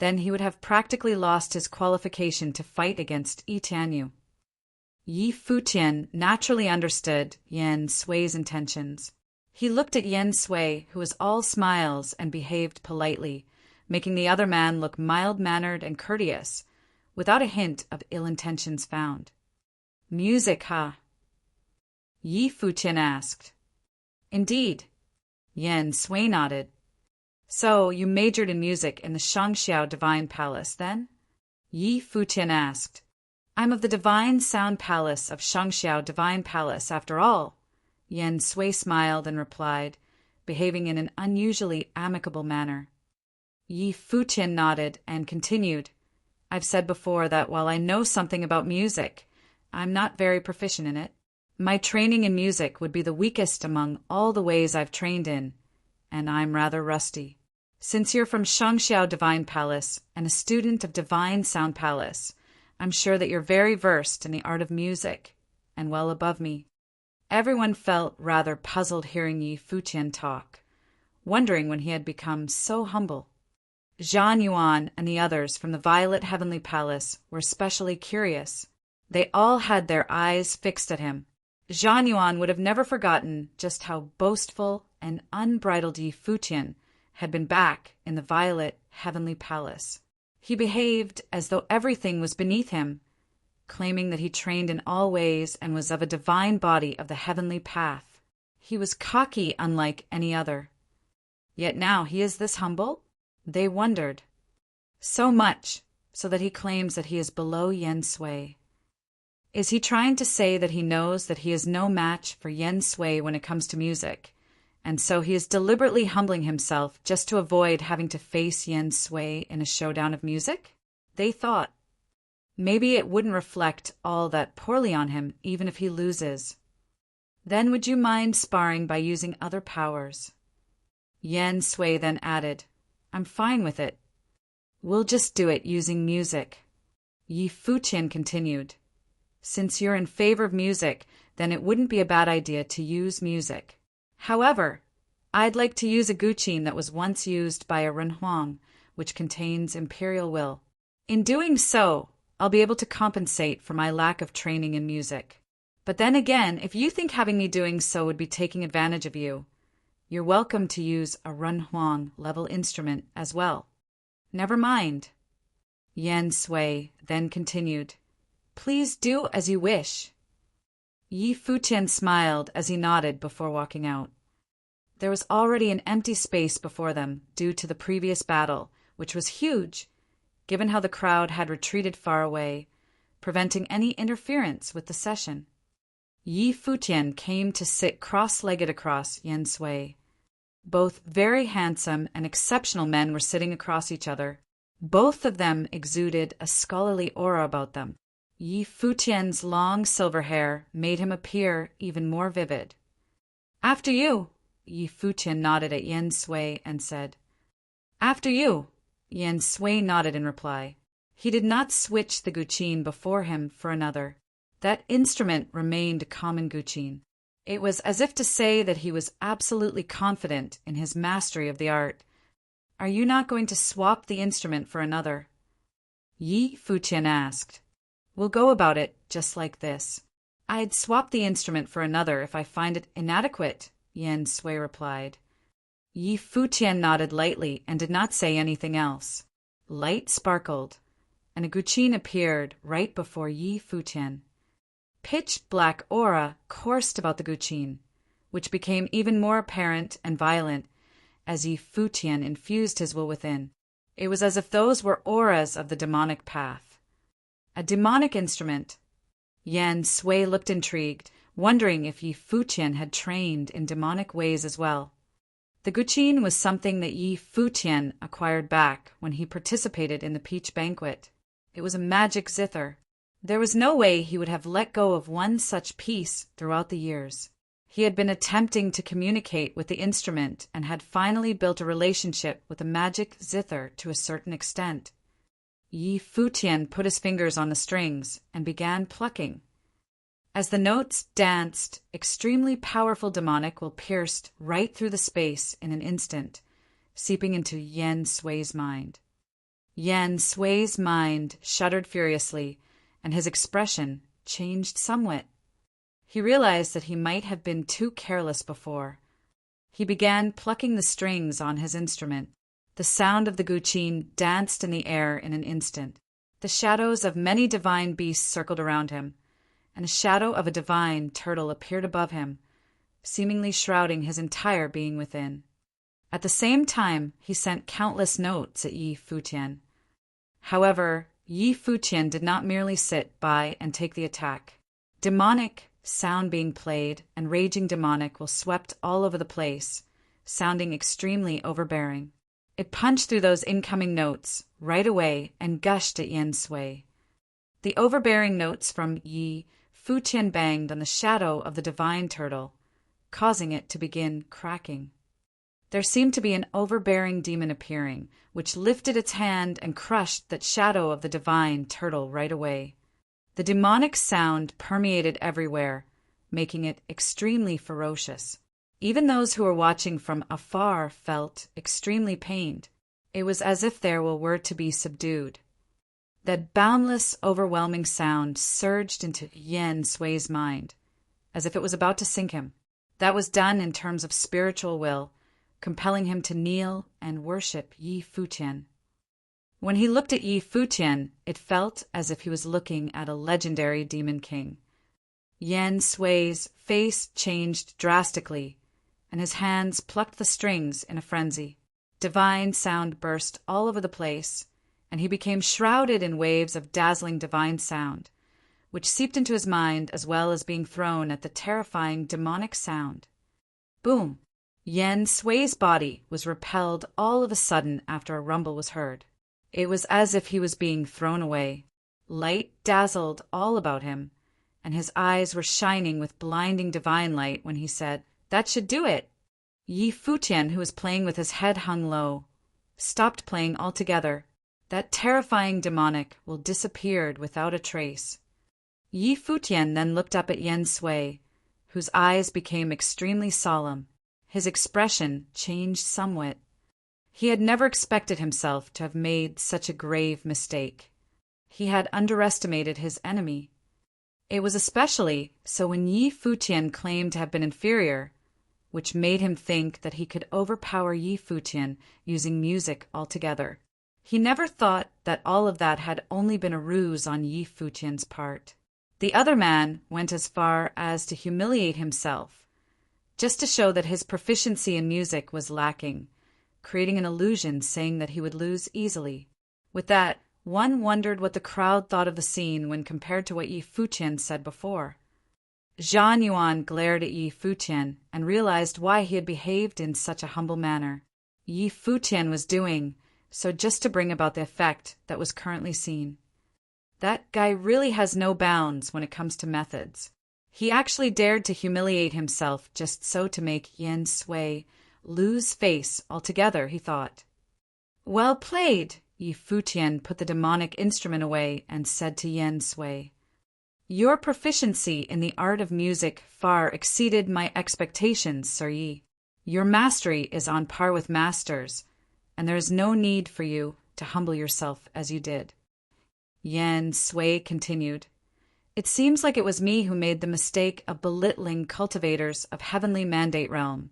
then he would have practically lost his qualification to fight against Yi Tianyu. Yi Futian naturally understood Yen Sui's intentions. He looked at Yen Sui, who was all smiles and behaved politely, making the other man look mild-mannered and courteous, without a hint of ill intentions found. "Music, huh?" Yi Futian asked. "Indeed." Yen Sui nodded. "So you majored in music in the Shangxiao Divine Palace, then?" Yi Futian asked. "I'm of the Divine Sound Palace of Shangxiao Divine Palace, after all." Yen Sui smiled and replied, behaving in an unusually amicable manner. Yi Futian nodded and continued. "I've said before that while I know something about music, I'm not very proficient in it. My training in music would be the weakest among all the ways I've trained in, and I'm rather rusty. Since you're from Shangxiao Divine Palace and a student of Divine Sound Palace, I'm sure that you're very versed in the art of music, and well above me." Everyone felt rather puzzled hearing Yi Futian talk, wondering when he had become so humble. Zhan Yuan and the others from the Violet Heavenly Palace were especially curious. They all had their eyes fixed at him. Zhan Yuan would have never forgotten just how boastful and unbridled Yi Futian had been back in the Violet Heavenly Palace. He behaved as though everything was beneath him, claiming that he trained in all ways and was of a divine body of the heavenly path. He was cocky unlike any other. Yet now he is this humble? They wondered. So much so that he claims that he is below Yen Sui. Is he trying to say that he knows that he is no match for Yen Sui when it comes to music, and so he is deliberately humbling himself just to avoid having to face Yen Sui in a showdown of music? They thought. Maybe it wouldn't reflect all that poorly on him even if he loses. Then would you mind sparring by using other powers? Yen Sui then added, "I'm fine with it. We'll just do it using music." Yi Futian continued, "Since you're in favor of music, then it wouldn't be a bad idea to use music. However, I'd like to use a guqin that was once used by a renhuang, which contains imperial will. In doing so, I'll be able to compensate for my lack of training in music. But then again, if you think having me doing so would be taking advantage of you, you're welcome to use a renhuang level instrument as well. Never mind." Yen Sui then continued, "Please do as you wish." Yi Futian smiled as he nodded before walking out. There was already an empty space before them due to the previous battle, which was huge, given how the crowd had retreated far away, preventing any interference with the session. Yi Futian came to sit cross-legged across Yen Sui. Both very handsome and exceptional men were sitting across each other. Both of them exuded a scholarly aura about them. Yi Futian's long silver hair made him appear even more vivid. "After you," Yi Futian nodded at Yen Sui and said. "After you," Yen Sui nodded in reply. He did not switch the guqin before him for another. That instrument remained a common guqin. It was as if to say that he was absolutely confident in his mastery of the art. "Are you not going to swap the instrument for another?" Yi Futian asked. "We'll go about it just like this." "I'd swap the instrument for another if I find it inadequate," Yen Sui replied. Yi Futian nodded lightly and did not say anything else. Light sparkled, and a guqin appeared right before Yi Futian. Pitch-black aura coursed about the guqin, which became even more apparent and violent as Yi Futian infused his will within. It was as if those were auras of the demonic path. A demonic instrument. Yen Sui looked intrigued, wondering if Yi Futian had trained in demonic ways as well. The guqin was something that Yi Futian acquired back when he participated in the peach banquet. It was a magic zither. There was no way he would have let go of one such piece throughout the years. He had been attempting to communicate with the instrument and had finally built a relationship with the magic zither to a certain extent. Yi Futian put his fingers on the strings and began plucking. As the notes danced, extremely powerful demonic will pierced right through the space in an instant, seeping into Yen Sui's mind. Yen Sui's mind shuddered furiously, and his expression changed somewhat. He realized that he might have been too careless before. He began plucking the strings on his instrument. The sound of the guqin danced in the air in an instant. The shadows of many divine beasts circled around him, and a shadow of a divine turtle appeared above him, seemingly shrouding his entire being within. At the same time, he sent countless notes at Yi Futian. However, Yi Futian did not merely sit by and take the attack. Demonic sound being played and raging demonic will swept all over the place, sounding extremely overbearing. It punched through those incoming notes right away and gushed at Yen Sui. The overbearing notes from Yi Futian banged on the shadow of the divine turtle, causing it to begin cracking. There seemed to be an overbearing demon appearing, which lifted its hand and crushed that shadow of the divine turtle right away. The demonic sound permeated everywhere, making it extremely ferocious. Even those who were watching from afar felt extremely pained. It was as if their will were to be subdued. That boundless, overwhelming sound surged into Yen Sui's mind, as if it was about to sink him. That was done in terms of spiritual will, compelling him to kneel and worship Yi Futian. When he looked at Yi Futian, it felt as if he was looking at a legendary demon king. Yen Sui's face changed drastically, and his hands plucked the strings in a frenzy. Divine sound burst all over the place, and he became shrouded in waves of dazzling divine sound, which seeped into his mind as well as being thrown at the terrifying demonic sound. Boom! Yen Sui's body was repelled all of a sudden after a rumble was heard. It was as if he was being thrown away. Light dazzled all about him, and his eyes were shining with blinding divine light when he said, "That should do it." Yi Futian, who was playing with his head hung low, stopped playing altogether. That terrifying demonic will disappeared without a trace. Yi Futian then looked up at Yen Sui, whose eyes became extremely solemn. His expression changed somewhat. He had never expected himself to have made such a grave mistake. He had underestimated his enemy. It was especially so when Yi Futian claimed to have been inferior, which made him think that he could overpower Yi Futian using music altogether. He never thought that all of that had only been a ruse on Yi Futian's part. The other man went as far as to humiliate himself, just to show that his proficiency in music was lacking, creating an illusion saying that he would lose easily. With that, one wondered what the crowd thought of the scene when compared to what Yi Futian said before. Zhang Yuan glared at Yi Futian and realized why he had behaved in such a humble manner. Yi Futian was doing so just to bring about the effect that was currently seen. That guy really has no bounds when it comes to methods. He actually dared to humiliate himself just so to make Yen Sui lose face altogether, he thought. Well played! Yi Futian put the demonic instrument away and said to Yen Sui, your proficiency in the art of music far exceeded my expectations, Sir Yi. Your mastery is on par with masters, and there is no need for you to humble yourself as you did. Yen Sui continued, it seems like it was me who made the mistake of belittling cultivators of heavenly mandate realm,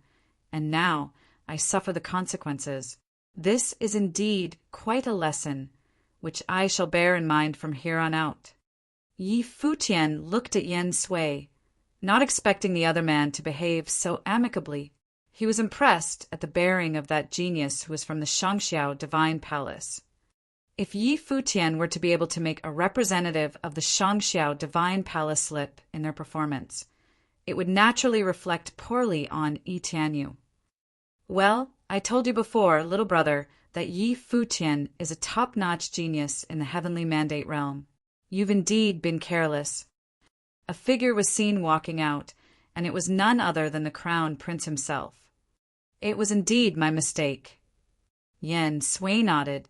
and now I suffer the consequences. This is indeed quite a lesson, which I shall bear in mind from here on out. Yi Futian looked at Yen Sui, not expecting the other man to behave so amicably. He was impressed at the bearing of that genius who was from the Shangxiao Divine Palace. If Yi Futian were to be able to make a representative of the Shangxiao Divine Palace slip in their performance, it would naturally reflect poorly on Yi Tianyu. Well, I told you before, little brother, that Yi Futian is a top-notch genius in the heavenly mandate realm. You've indeed been careless. A figure was seen walking out, and it was none other than the crown prince himself. It was indeed my mistake. Yen Sui nodded.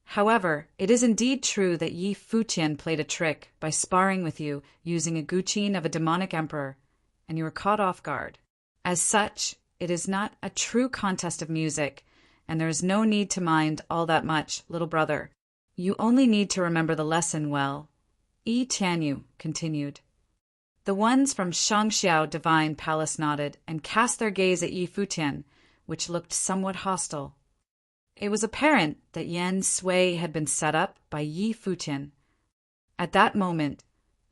However, it is indeed true that Yi Futian played a trick by sparring with you using a guqin of a demonic emperor, and you were caught off guard. As such, it is not a true contest of music, and there is no need to mind all that much, little brother. You only need to remember the lesson well. Yi Tianyu continued. The ones from Shangxiao Divine Palace nodded and cast their gaze at Yi Futian, which looked somewhat hostile. It was apparent that Yen Sui had been set up by Yi Futian. At that moment,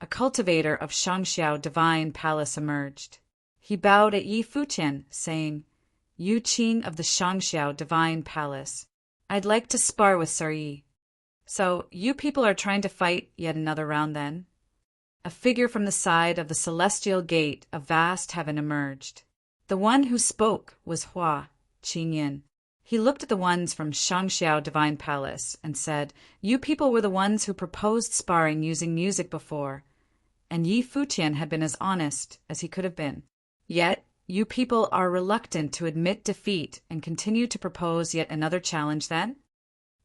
a cultivator of Shangxiao Divine Palace emerged. He bowed at Yi Futian, saying, Yu Qing of the Shangxiao Divine Palace, I'd like to spar with Sir Yi. So, you people are trying to fight yet another round then? A figure from the side of the celestial gate of vast heaven emerged. The one who spoke was Hua Qingyin. He looked at the ones from Shangxiao Divine Palace and said, you people were the ones who proposed sparring using music before, and Yi Futian had been as honest as he could have been. Yet, you people are reluctant to admit defeat and continue to propose yet another challenge then?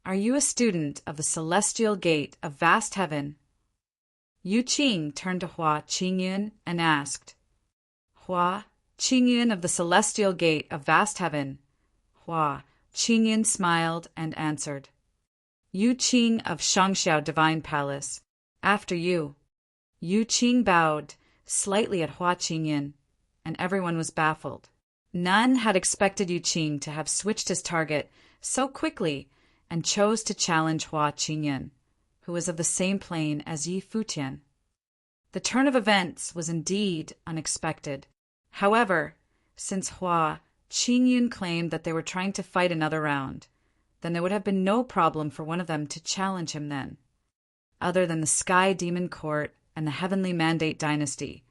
Are you a student of the celestial gate of vast heaven? Yu Qing turned to Hua Qingyan and asked, Hua Qingyan of the celestial gate of vast heaven. Hua Qingyan smiled and answered, Yu Qing of Shangxiao Divine Palace. After you. Yu Qing bowed slightly at Hua Qingyan, and everyone was baffled. None had expected Yu Qing to have switched his target so quickly and chose to challenge Hua Qingyan, who was of the same plane as Yi Futian. The turn of events was indeed unexpected. However, since Hua Qingyan claimed that they were trying to fight another round, then there would have been no problem for one of them to challenge him then. Other than the Sky Demon Court and the Heavenly Mandate Dynasty,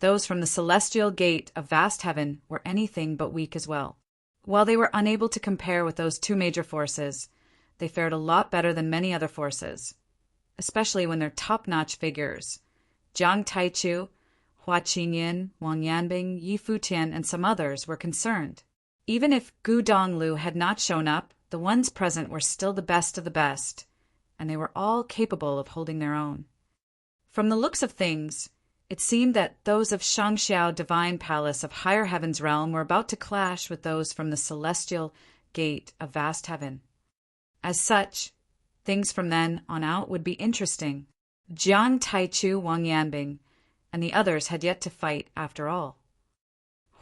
those from the Celestial Gate of Vast Heaven were anything but weak as well. While they were unable to compare with those two major forces, they fared a lot better than many other forces, especially when their top-notch figures, Jiang Taichu, Hua Qingyan, Wang Yanbing, Yi Futian, and some others, were concerned. Even if Gu Donglu had not shown up, the ones present were still the best of the best, and they were all capable of holding their own. From the looks of things, it seemed that those of Shangxiao Divine Palace of Higher Heaven's realm were about to clash with those from the Celestial Gate of Vast Heaven. As such, things from then on out would be interesting. Jiang Taichu, Wang Yanbing, and the others had yet to fight after all.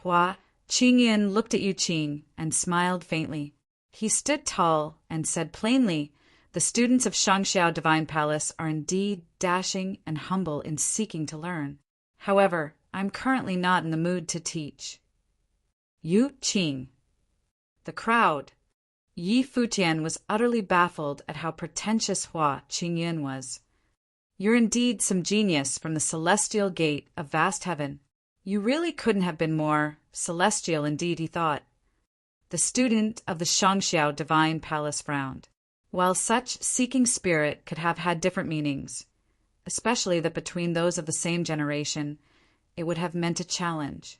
Hua Qingyan looked at Yu Qing and smiled faintly. He stood tall and said plainly, the students of Shangxiao Divine Palace are indeed dashing and humble in seeking to learn. However, I'm currently not in the mood to teach. Yu Qing. The crowd. Yi Futian was utterly baffled at how pretentious Hua Qingyan was. You're indeed some genius from the celestial gate of vast heaven. You really couldn't have been more celestial indeed, he thought. The student of the Shangxiao divine palace frowned. While such seeking spirit could have had different meanings, especially that between those of the same generation, it would have meant a challenge.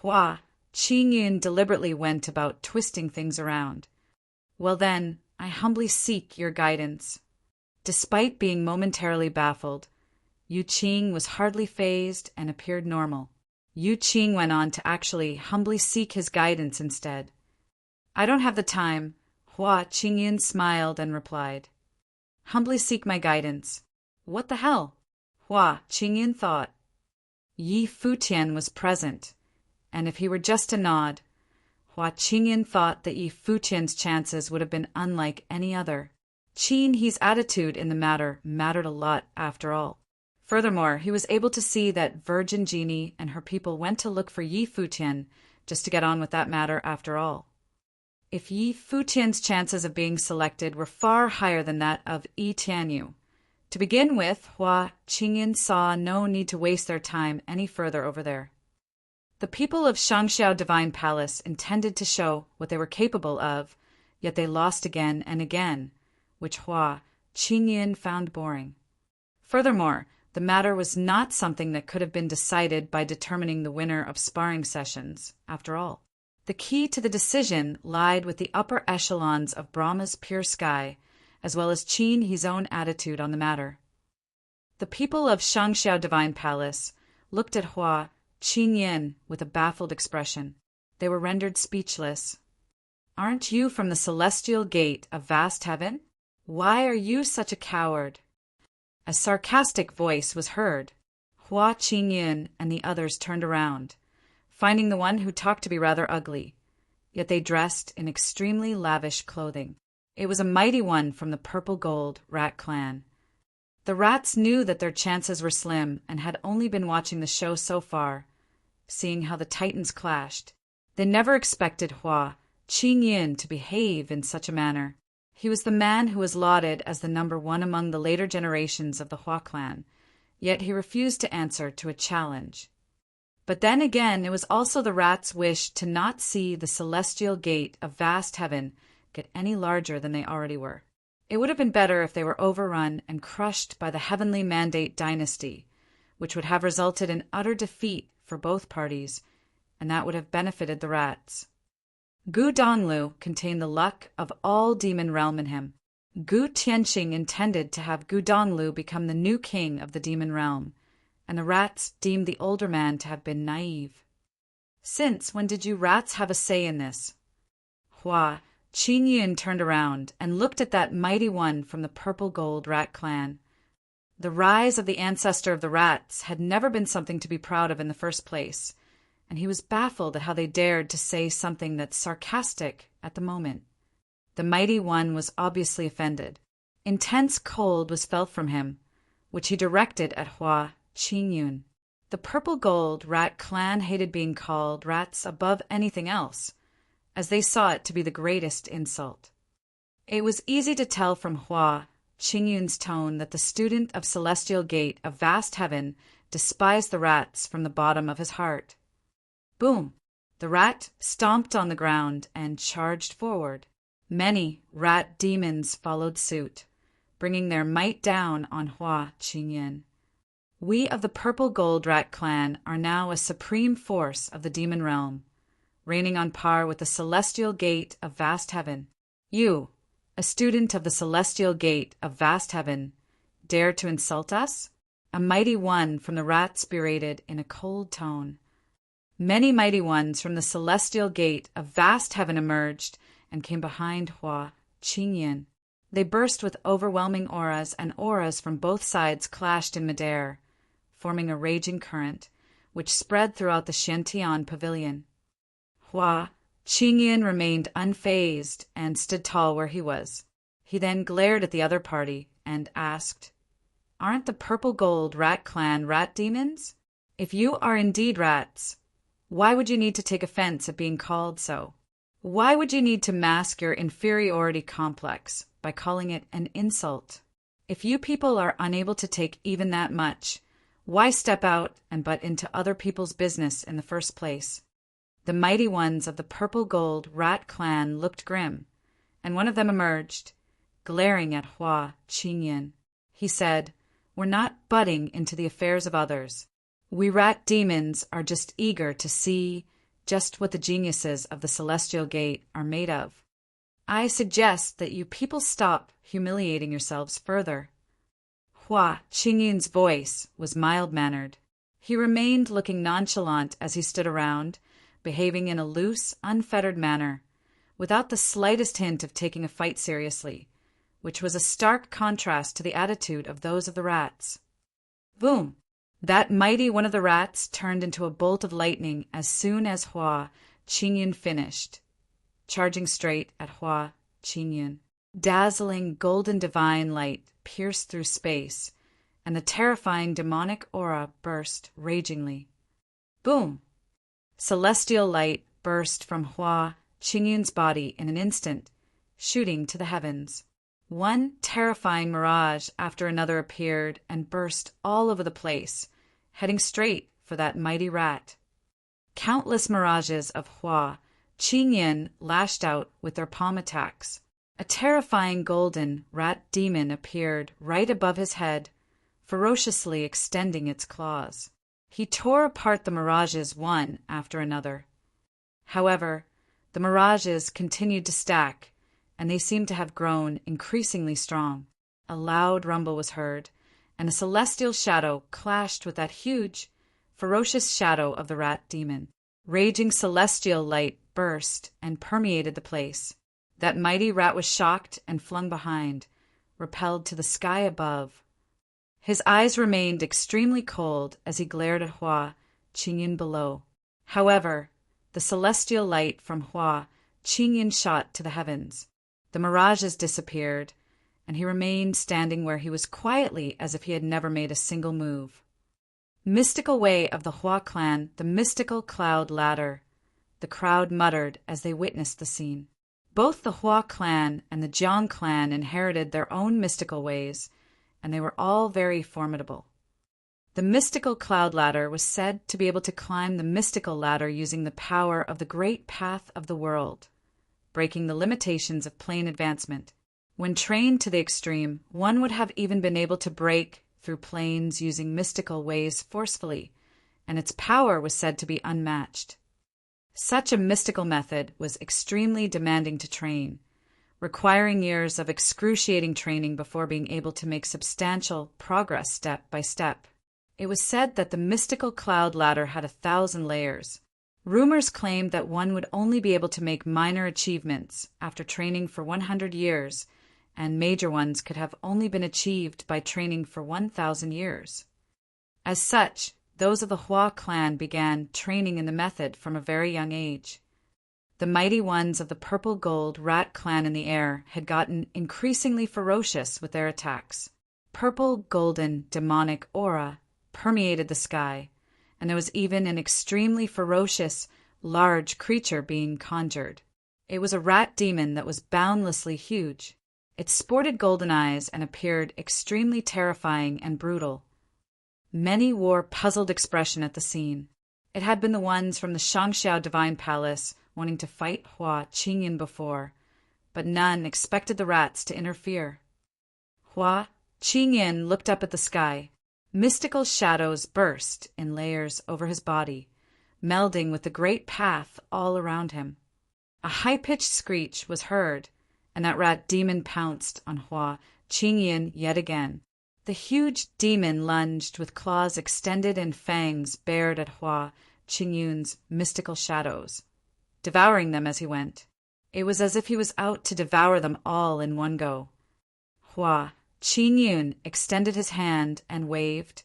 Hua Qingyun deliberately went about twisting things around. Well then, I humbly seek your guidance. Despite being momentarily baffled, Yu Qing was hardly fazed and appeared normal. Yu Qing went on to actually humbly seek his guidance instead. I don't have the time, Hua Qingyun smiled and replied. Humbly seek my guidance. What the hell? Hua Qingyun thought. Yi Futian was present, and if he were just to nod, Hua Qingyun thought that Yi Futian's chances would have been unlike any other. Qin He's attitude in the matter mattered a lot after all. Furthermore, he was able to see that Virgin Genie and her people went to look for Yi Futian just to get on with that matter after all. If Yi Futian's chances of being selected were far higher than that of Yi Tianyu. To begin with, Hua Qingyun saw no need to waste their time any further over there. The people of Shangxiao Divine Palace intended to show what they were capable of, yet they lost again and again, which Hua Qingyun found boring. Furthermore, the matter was not something that could have been decided by determining the winner of sparring sessions, after all. The key to the decision lied with the upper echelons of Brahma's pure sky, as well as Qin He's own attitude on the matter. The people of Shangxiao Divine Palace looked at Hua Qingyun with a baffled expression. They were rendered speechless. Aren't you from the celestial gate of vast heaven? Why are you such a coward? A sarcastic voice was heard. Hua Qingyun and the others turned around, finding the one who talked to be rather ugly, yet they dressed in extremely lavish clothing. It was a mighty one from the purple gold rat clan. The rats knew that their chances were slim and had only been watching the show so far, seeing how the titans clashed. They never expected Hua Qingyun to behave in such a manner. He was the man who was lauded as the number one among the later generations of the Hua clan, yet he refused to answer to a challenge. But then again, it was also the rats' wish to not see the celestial gate of vast heaven get any larger than they already were. It would have been better if they were overrun and crushed by the heavenly mandate dynasty, which would have resulted in utter defeat for both parties, and that would have benefited the rats. Gu Donglu contained the luck of all demon realm in him. Gu Tianxing intended to have Gu Donglu become the new king of the demon realm, and the rats deemed the older man to have been naive. Since when did you rats have a say in this? Hua Qingyun turned around and looked at that mighty one from the purple gold rat clan. The rise of the ancestor of the rats had never been something to be proud of in the first place, and he was baffled at how they dared to say something that's sarcastic at the moment. The mighty one was obviously offended. Intense cold was felt from him, which he directed at Hua Qingyun. The purple gold rat clan hated being called rats above anything else, as they saw it to be the greatest insult. It was easy to tell from Hua Qingyun's tone that the student of celestial gate of vast heaven despised the rats from the bottom of his heart. Boom! The rat stomped on the ground and charged forward. Many rat demons followed suit, bringing their might down on Hua Qingyun. We of the purple gold rat clan are now a supreme force of the demon realm, reigning on par with the celestial gate of vast heaven. You, a student of the celestial gate of vast heaven, dare to insult us? A mighty one from the rats berated in a cold tone. Many mighty ones from the celestial gate of vast heaven emerged and came behind Hua Qingyun. They burst with overwhelming auras, and auras from both sides clashed in midair, forming a raging current, which spread throughout the Xiantian pavilion. Hua Qingyun remained unfazed and stood tall where he was. He then glared at the other party and asked, "Aren't the purple gold rat clan rat demons? If you are indeed rats, why would you need to take offense at being called so? Why would you need to mask your inferiority complex by calling it an insult? If you people are unable to take even that much, why step out and butt into other people's business in the first place? The mighty ones of the purple-gold rat clan looked grim, and one of them emerged, glaring at Hua Qingyan. He said, "We're not butting into the affairs of others. We rat demons are just eager to see just what the geniuses of the Celestial Gate are made of. I suggest that you people stop humiliating yourselves further." Hua Qingyan's voice was mild-mannered. He remained looking nonchalant as he stood around, behaving in a loose, unfettered manner, without the slightest hint of taking a fight seriously, which was a stark contrast to the attitude of those of the rats. Boom! That mighty one of the rats turned into a bolt of lightning as soon as Hua Qingyan finished, charging straight at Hua Qingyan. Dazzling golden divine light pierced through space, and the terrifying demonic aura burst ragingly. Boom! Celestial light burst from Hua Qingyan's body in an instant, shooting to the heavens. One terrifying mirage after another appeared and burst all over the place, heading straight for that mighty rat. Countless mirages of Hua Qingyan lashed out with their palm attacks. A terrifying golden rat demon appeared right above his head, ferociously extending its claws. He tore apart the mirages one after another. However, the mirages continued to stack, and they seemed to have grown increasingly strong. A loud rumble was heard, and a celestial shadow clashed with that huge, ferocious shadow of the rat demon. Raging celestial light burst and permeated the place. That mighty rat was shocked and flung behind, repelled to the sky above. His eyes remained extremely cold as he glared at Hua Qingyan below. However, the celestial light from Hua Qingyan shot to the heavens. The mirages disappeared, and he remained standing where he was quietly as if he had never made a single move. Mystical way of the Hua clan, the mystical cloud ladder, the crowd muttered as they witnessed the scene. Both the Hua clan and the Jiang clan inherited their own mystical ways, and they were all very formidable. The mystical cloud ladder was said to be able to climb the mystical ladder using the power of the great path of the world, breaking the limitations of plane advancement. When trained to the extreme, one would have even been able to break through planes using mystical ways forcefully, and its power was said to be unmatched. Such a mystical method was extremely demanding to train, requiring years of excruciating training before being able to make substantial progress step by step. It was said that the mystical cloud ladder had 1,000 layers. Rumors claimed that one would only be able to make minor achievements after training for 100 years, and major ones could have only been achieved by training for 1,000 years. As such, those of the Hua clan began training in the method from a very young age. The mighty ones of the purple-gold rat clan in the air had gotten increasingly ferocious with their attacks. Purple-golden demonic aura permeated the sky, and there was even an extremely ferocious, large creature being conjured. It was a rat demon that was boundlessly huge. It sported golden eyes and appeared extremely terrifying and brutal. Many wore puzzled expression at the scene. It had been the ones from the Shangxiao Divine Palace wanting to fight Hua Qingyan before, but none expected the rats to interfere. Hua Qingyan looked up at the sky. Mystical shadows burst in layers over his body, melding with the great path all around him. A high-pitched screech was heard, and that rat demon pounced on Hua Qingyan yet again. The huge demon lunged with claws extended and fangs bared at Hua Qingyan's mystical shadows, devouring them as he went. It was as if he was out to devour them all in one go. Hua Qingyan extended his hand and waved,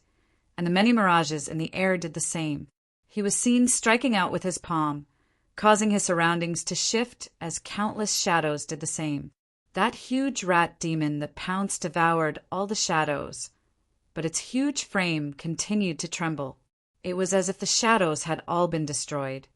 and the many mirages in the air did the same. He was seen striking out with his palm, causing his surroundings to shift as countless shadows did the same. That huge rat demon that pounced devoured all the shadows, but its huge frame continued to tremble. It was as if the shadows had all been destroyed.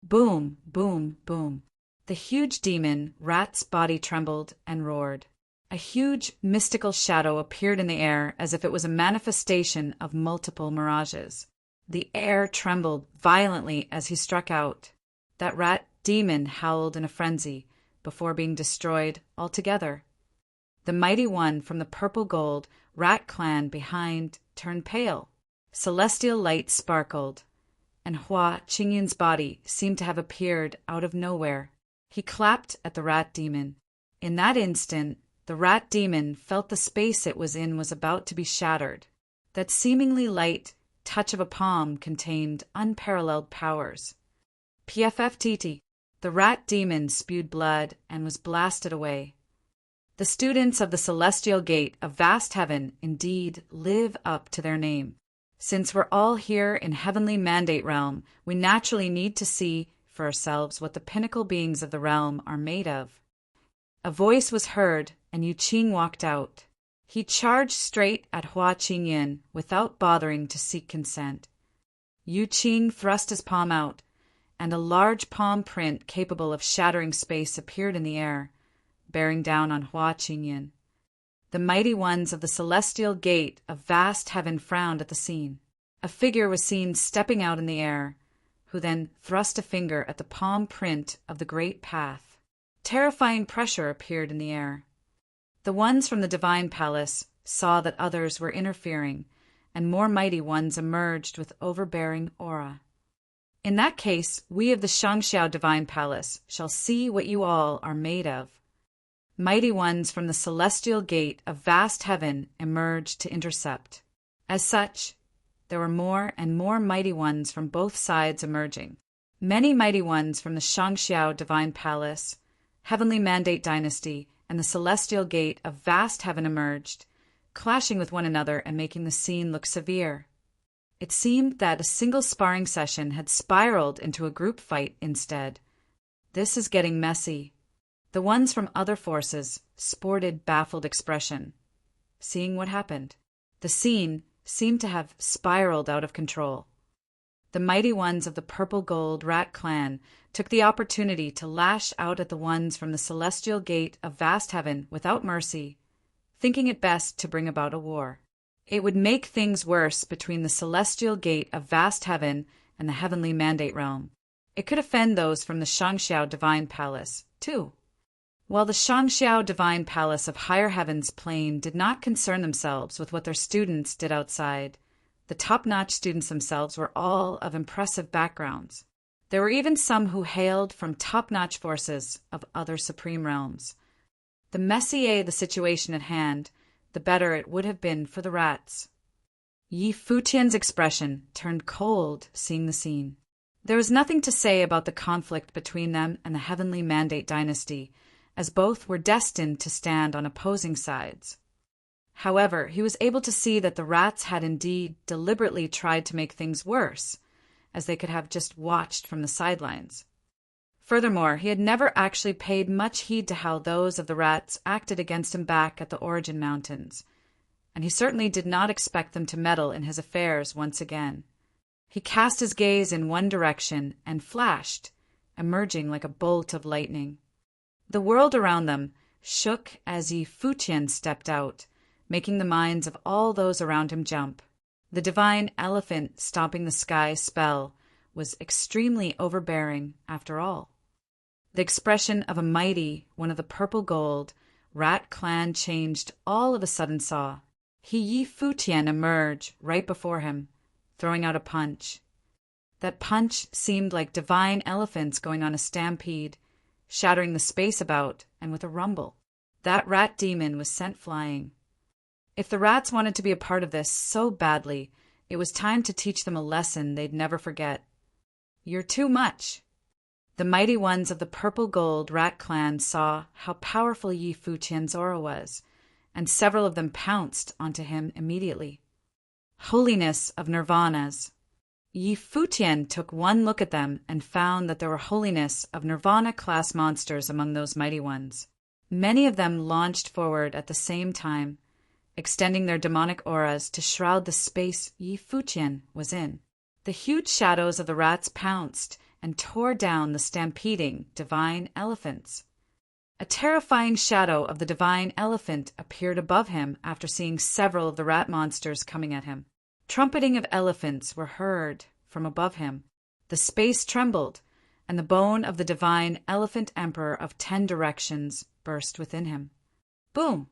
Boom, boom, boom. The huge demon rat's body trembled and roared. A huge, mystical shadow appeared in the air as if it was a manifestation of multiple mirages. The air trembled violently as he struck out. That rat demon howled in a frenzy before being destroyed altogether. The mighty one from the purple gold rat clan behind turned pale. Celestial light sparkled, and Hua Qingyun's body seemed to have appeared out of nowhere. He clapped at the rat demon. In that instant, the rat demon felt the space it was in was about to be shattered. That seemingly light touch of a palm contained unparalleled powers. PFFTT. The rat demon spewed blood and was blasted away. The students of the Celestial Gate of vast heaven indeed live up to their name. Since we're all here in Heavenly Mandate Realm, we naturally need to see for ourselves what the pinnacle beings of the realm are made of. A voice was heard, and Yu Qing walked out. He charged straight at Hua Qingyun without bothering to seek consent. Yu Qing thrust his palm out, and a large palm print capable of shattering space appeared in the air, bearing down on Hua Qingyun. The mighty ones of the Celestial Gate of vast heaven frowned at the scene. A figure was seen stepping out in the air, who then thrust a finger at the palm print of the great path. Terrifying pressure appeared in the air. The ones from the Divine Palace saw that others were interfering, and more mighty ones emerged with overbearing aura. In that case, we of the Shangxiao Divine Palace shall see what you all are made of. Mighty ones from the Celestial Gate of vast heaven emerged to intercept. As such, there were more and more mighty ones from both sides emerging. Many mighty ones from the Shangxiao Divine Palace, Heavenly Mandate Dynasty, and the Celestial Gate of vast heaven emerged, clashing with one another and making the scene look severe. It seemed that a single sparring session had spiraled into a group fight instead. This is getting messy. The ones from other forces sported baffled expression, seeing what happened. The scene seemed to have spiraled out of control. The mighty ones of the purple gold rat clan took the opportunity to lash out at the ones from the Celestial Gate of vast heaven without mercy, thinking it best to bring about a war. It would make things worse between the Celestial Gate of vast heaven and the Heavenly Mandate Realm. It could offend those from the Shangxiao Divine Palace, too. While the Shangxiao Divine Palace of Higher Heaven's plane did not concern themselves with what their students did outside, the top-notch students themselves were all of impressive backgrounds. There were even some who hailed from top-notch forces of other supreme realms. The messier the situation at hand, the better it would have been for the rats. Yi Futian's expression turned cold seeing the scene. There was nothing to say about the conflict between them and the Heavenly Mandate Dynasty, as both were destined to stand on opposing sides. However, he was able to see that the rats had indeed deliberately tried to make things worse, as they could have just watched from the sidelines. Furthermore, he had never actually paid much heed to how those of the rats acted against him back at the Origin Mountains, and he certainly did not expect them to meddle in his affairs once again. He cast his gaze in one direction and flashed, emerging like a bolt of lightning. The world around them shook as Yi Futian stepped out, making the minds of all those around him jump. The divine elephant stomping the sky spell was extremely overbearing after all. The expression of a mighty, one of the purple gold, rat clan changed all of a sudden saw. Yi Futian emerge right before him, throwing out a punch. That punch seemed like divine elephants going on a stampede, shattering the space about and with a rumble. That rat demon was sent flying. If the rats wanted to be a part of this so badly, it was time to teach them a lesson they'd never forget. You're too much. The mighty ones of the purple gold rat clan saw how powerful Yi Futian's aura was, and several of them pounced onto him immediately. Holiness of Nirvanas. Yi Futian took one look at them and found that there were holiness of Nirvana-class monsters among those mighty ones. Many of them launched forward at the same time, extending their demonic auras to shroud the space Yi Futian was in. The huge shadows of the rats pounced and tore down the stampeding divine elephants. A terrifying shadow of the divine elephant appeared above him after seeing several of the rat monsters coming at him. Trumpeting of elephants were heard from above him. The space trembled, and the bone of the divine elephant emperor of 10 directions burst within him. Boom!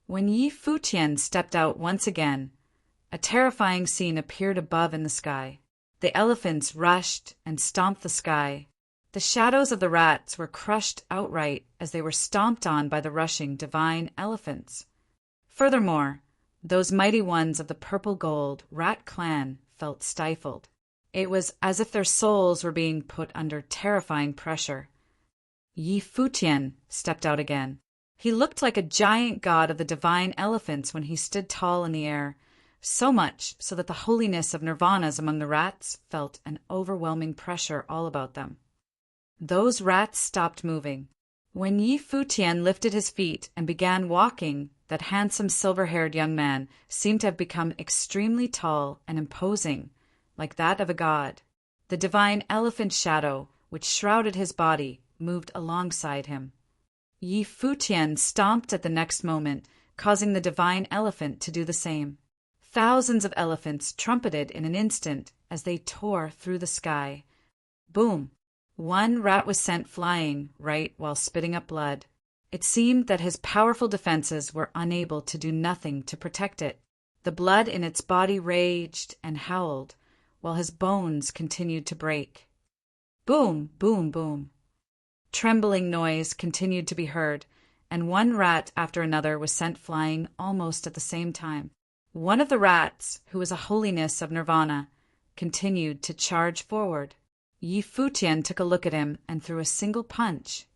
When Yi Futian stepped out once again, a terrifying scene appeared above in the sky. The elephants rushed and stomped the sky. The shadows of the rats were crushed outright as they were stomped on by the rushing divine elephants. Furthermore, those mighty ones of the purple gold rat clan felt stifled. It was as if their souls were being put under terrifying pressure. Yi Futian stepped out again. He looked like a giant god of the divine elephants when he stood tall in the air, so much so that the holiness of nirvanas among the rats felt an overwhelming pressure all about them. Those rats stopped moving. When Yi Futian lifted his feet and began walking, that handsome silver-haired young man seemed to have become extremely tall and imposing, like that of a god. The divine elephant shadow, which shrouded his body, moved alongside him. Yi Futian stomped at the next moment, causing the divine elephant to do the same. Thousands of elephants trumpeted in an instant as they tore through the sky. Boom! One rat was sent flying right while spitting up blood. It seemed that his powerful defenses were unable to do nothing to protect it. The blood in its body raged and howled, while his bones continued to break. Boom, boom, boom. Trembling noise continued to be heard, and one rat after another was sent flying almost at the same time. One of the rats, who was a holiness of nirvana, continued to charge forward. Yi Futian took a look at him and threw a single punch.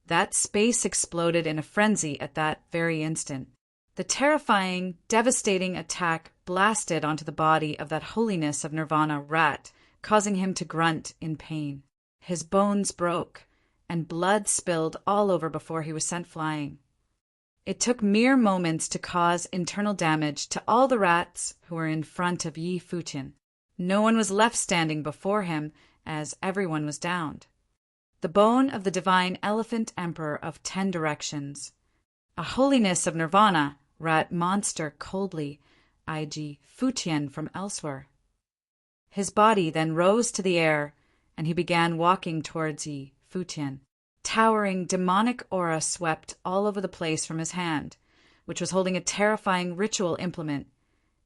That space exploded in a frenzy at that very instant. The terrifying, devastating attack blasted onto the body of that holiness of nirvana rat, causing him to grunt in pain. His bones broke, and blood spilled all over before he was sent flying. It took mere moments to cause internal damage to all the rats who were in front of Yi Futian. No one was left standing before him, as everyone was downed. The bone of the divine elephant emperor of 10 directions. A holiness of nirvana, rat monster coldly eyed Yi Futian from elsewhere. His body then rose to the air, and he began walking towards Yi Futian. Towering demonic aura swept all over the place from his hand, which was holding a terrifying ritual implement,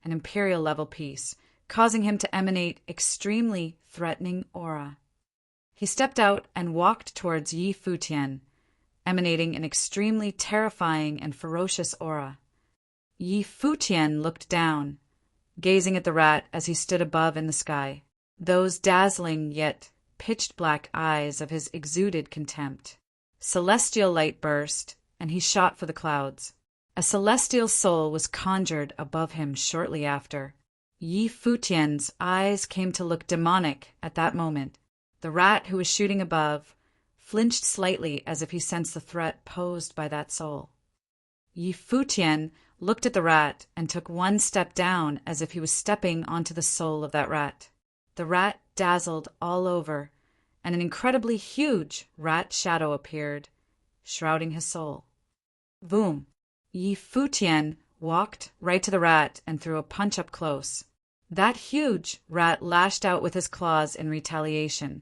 an imperial-level piece, causing him to emanate extremely threatening aura. He stepped out and walked towards Yi Futian, emanating an extremely terrifying and ferocious aura. Yi Futian looked down, gazing at the rat as he stood above in the sky. Those dazzling yet pitch-black eyes of his exuded contempt. Celestial light burst, and he shot for the clouds. A celestial soul was conjured above him shortly after. Yi Futian's eyes came to look demonic at that moment. The rat who was shooting above flinched slightly as if he sensed the threat posed by that soul. Yi Futian looked at the rat and took one step down as if he was stepping onto the soul of that rat. The rat dazzled all over, and an incredibly huge rat shadow appeared, shrouding his soul. Boom! Yi Futian walked right to the rat and threw a punch up close. That huge rat lashed out with his claws in retaliation,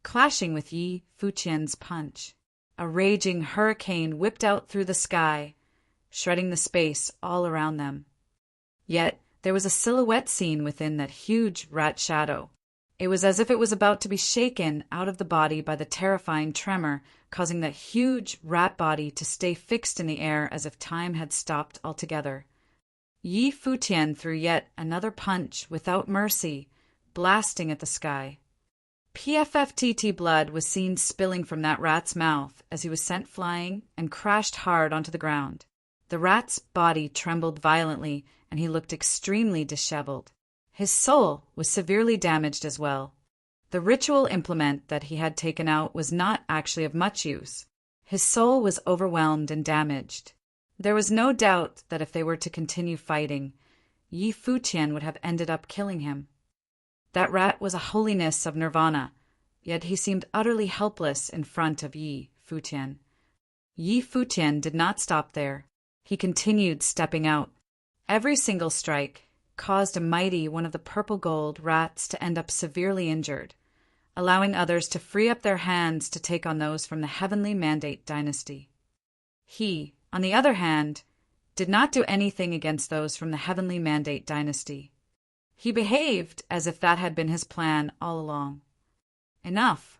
clashing with Yi Futian's punch. A raging hurricane whipped out through the sky, shredding the space all around them. Yet there was a silhouette seen within that huge rat shadow. It was as if it was about to be shaken out of the body by the terrifying tremor, causing that huge rat body to stay fixed in the air as if time had stopped altogether. Yi Futian threw yet another punch without mercy, blasting at the sky. PFFTT blood was seen spilling from that rat's mouth as he was sent flying and crashed hard onto the ground. The rat's body trembled violently, and he looked extremely disheveled. His soul was severely damaged as well. The ritual implement that he had taken out was not actually of much use. His soul was overwhelmed and damaged. There was no doubt that if they were to continue fighting, Yi Futian would have ended up killing him. That rat was a holiness of nirvana, yet he seemed utterly helpless in front of Yi Futian. Yi Futian did not stop there. He continued stepping out. Every single strike caused a mighty one of the purple gold rats to end up severely injured, allowing others to free up their hands to take on those from the Heavenly Mandate dynasty. He, on the other hand, did not do anything against those from the Heavenly Mandate dynasty. He behaved as if that had been his plan all along. Enough.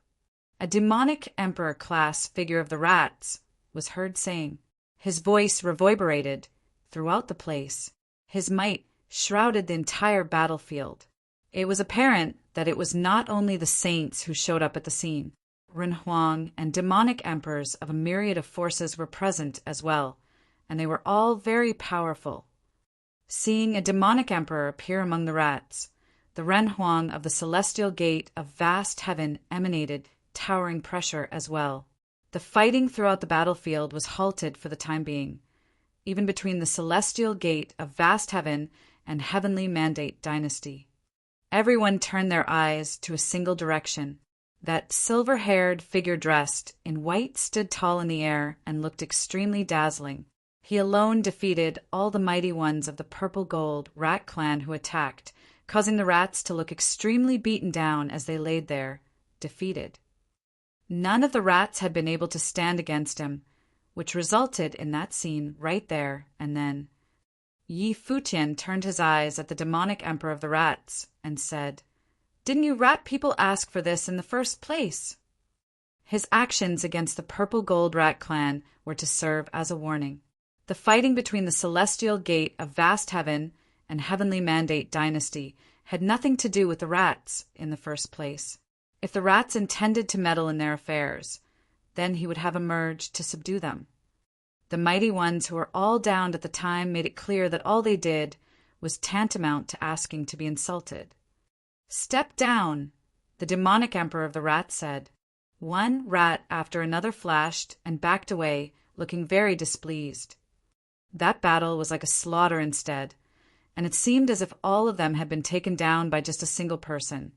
A demonic emperor-class figure of the rats was heard saying. His voice reverberated throughout the place. His might shrouded the entire battlefield. It was apparent that it was not only the saints who showed up at the scene. Ren Huang and demonic emperors of a myriad of forces were present as well, and they were all very powerful. Seeing a demonic emperor appear among the rats, the Ren Huang of the celestial gate of vast heaven emanated towering pressure as well. The fighting throughout the battlefield was halted for the time being, even between the celestial gate of vast heaven and Heavenly Mandate dynasty. Everyone turned their eyes to a single direction. That silver-haired figure dressed in white stood tall in the air and looked extremely dazzling. He alone defeated all the mighty ones of the purple gold rat clan who attacked, causing the rats to look extremely beaten down as they laid there, defeated. None of the rats had been able to stand against him, which resulted in that scene right there and then. Yi Futian turned his eyes at the demonic emperor of the rats and said, "Didn't you rat people ask for this in the first place?" His actions against the purple gold rat clan were to serve as a warning. The fighting between the celestial gate of vast heaven and Heavenly Mandate dynasty had nothing to do with the rats in the first place. If the rats intended to meddle in their affairs, then he would have emerged to subdue them. The mighty ones who were all downed at the time made it clear that all they did was tantamount to asking to be insulted. "Step down," the demonic emperor of the rats said. One rat after another flashed and backed away, looking very displeased. That battle was like a slaughter instead, and it seemed as if all of them had been taken down by just a single person,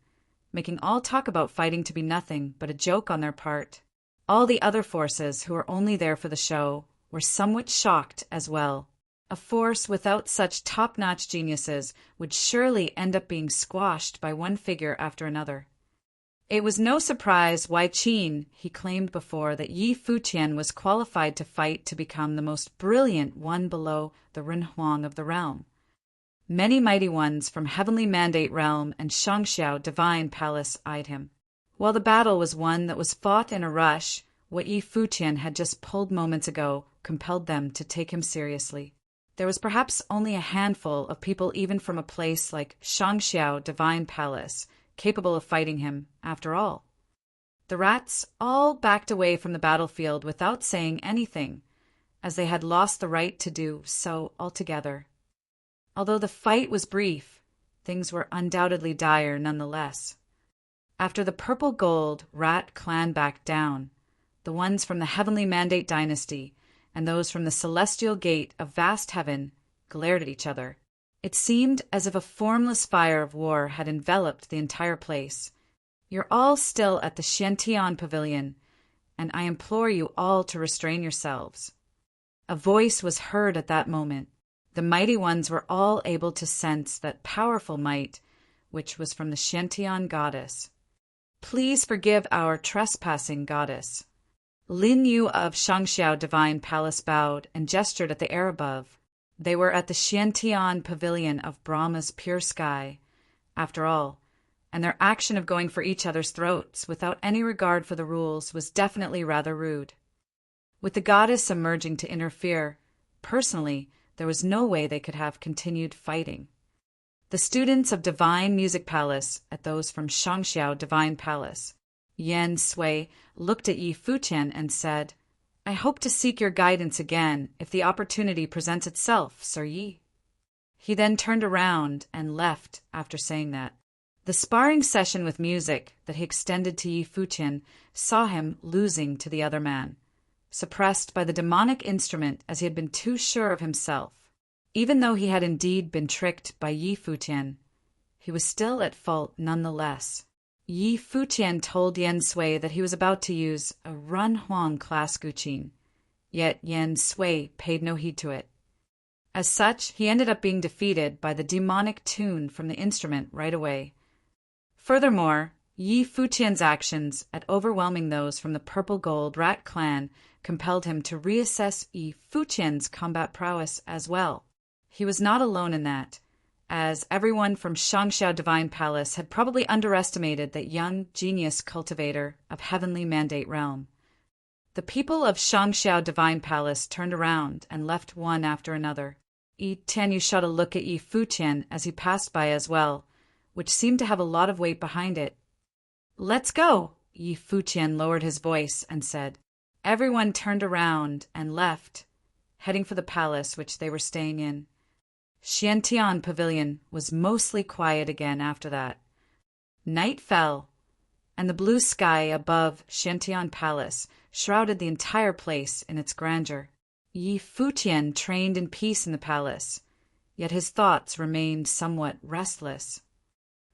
making all talk about fighting to be nothing but a joke on their part. All the other forces who were only there for the show were somewhat shocked as well. A force without such top-notch geniuses would surely end up being squashed by one figure after another. It was no surprise why Qin, he claimed before that Yi Futian was qualified to fight to become the most brilliant one below the Ren Huang of the realm. Many mighty ones from Heavenly Mandate realm and Shangxiao Divine Palace eyed him. While the battle was one that was fought in a rush, what Yi Futian had just pulled moments ago compelled them to take him seriously. There was perhaps only a handful of people even from a place like Shangxiao Divine Palace capable of fighting him, after all. The rats all backed away from the battlefield without saying anything, as they had lost the right to do so altogether. Although the fight was brief, things were undoubtedly dire nonetheless. After the purple gold rat clan backed down, the ones from the Heavenly Mandate dynasty and those from the celestial gate of vast heaven glared at each other. It seemed as if a formless fire of war had enveloped the entire place. "You're all still at the Xiantian pavilion, and I implore you all to restrain yourselves." A voice was heard at that moment. The mighty ones were all able to sense that powerful might, which was from the Xiantian goddess. "Please forgive our trespassing, goddess." Lin Yu of Shangxiao Divine Palace bowed and gestured at the air above. They were at the Xiantian pavilion of Brahma's pure sky, after all, and their action of going for each other's throats without any regard for the rules was definitely rather rude. With the goddess emerging to interfere, personally, there was no way they could have continued fighting. The students of Divine Music Palace at those from Shangxiao Divine Palace, Yan Sui, looked at Yi Futian and said, "I hope to seek your guidance again if the opportunity presents itself, Sir Yi." He then turned around and left after saying that. The sparring session with music that he extended to Yi Futian saw him losing to the other man, suppressed by the demonic instrument as he had been too sure of himself. Even though he had indeed been tricked by Yi Futian, he was still at fault nonetheless. Yi Futian told Yan Sui that he was about to use a Ren Huang class guqin. yet Yan Sui paid no heed to it. As such, he ended up being defeated by the demonic tune from the instrument right away. Furthermore, Yi Futian's actions at overwhelming those from the Purple Gold Rat clan compelled him to reassess Yi Futian's combat prowess as well. He was not alone in that, as everyone from Shangxiao Divine Palace had probably underestimated that young genius cultivator of Heavenly Mandate Realm. The people of Shangxiao Divine Palace turned around and left one after another. Yi Tianyu shot a look at Yi Futian as he passed by as well, which seemed to have a lot of weight behind it. "Let's go!" Yi Futian lowered his voice and said. Everyone turned around and left, heading for the palace which they were staying in. Xiantian Pavilion was mostly quiet again after that. Night fell, and the blue sky above Xiantian Palace shrouded the entire place in its grandeur. Yi Futian trained in peace in the palace, yet his thoughts remained somewhat restless.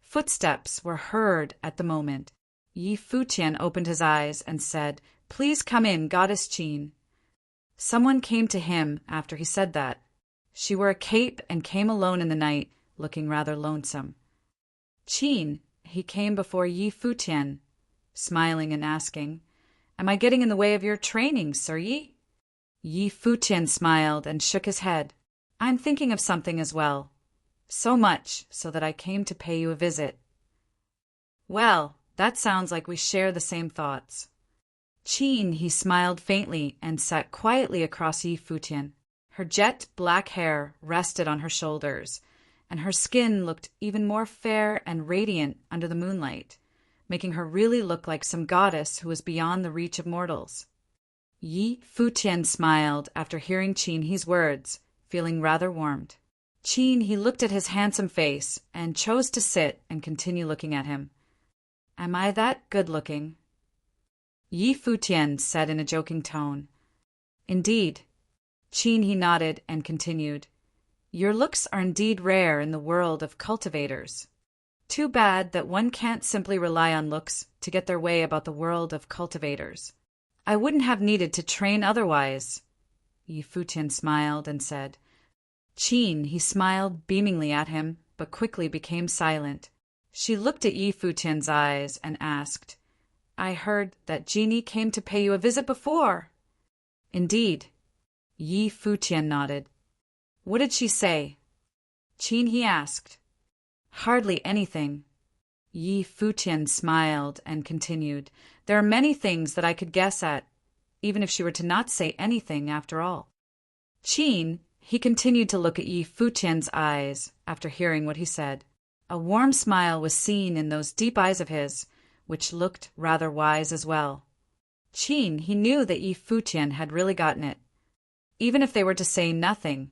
Footsteps were heard at the moment. Yi Futian opened his eyes and said, "Please come in, Goddess Qin." Someone came to him after he said that. She wore a cape and came alone in the night, looking rather lonesome. "Qin," he came before Yi Futian, smiling and asking, "Am I getting in the way of your training, Sir Yi?" Yi Futian smiled and shook his head. "I'm thinking of something as well. So much so that I came to pay you a visit." "Well, that sounds like we share the same thoughts." Qin, he smiled faintly and sat quietly across Yi Futian. Her jet black hair rested on her shoulders, and her skin looked even more fair and radiant under the moonlight, making her really look like some goddess who was beyond the reach of mortals. Yi Futian smiled after hearing Qin He's words, feeling rather warmed. Qin he looked at his handsome face and chose to sit and continue looking at him. "Am I that good-looking?" Yi Futian said in a joking tone. "Indeed." Qin he nodded and continued, "Your looks are indeed rare in the world of cultivators. Too bad that one can't simply rely on looks to get their way about the world of cultivators. I wouldn't have needed to train otherwise." Yi Futian smiled and said. Qin he smiled beamingly at him, but quickly became silent. She looked at Yi Futian's eyes and asked, "I heard that Genie came to pay you a visit before." "Indeed." Yi Futian nodded. "What did she say?" Qin he asked. "Hardly anything." Yi Futian smiled and continued, "There are many things that I could guess at, even if she were to not say anything after all." Qin, he continued to look at Yi Futian's eyes after hearing what he said. A warm smile was seen in those deep eyes of his, which looked rather wise as well. Qin, he knew that Yi Futian had really gotten it. Even if they were to say nothing,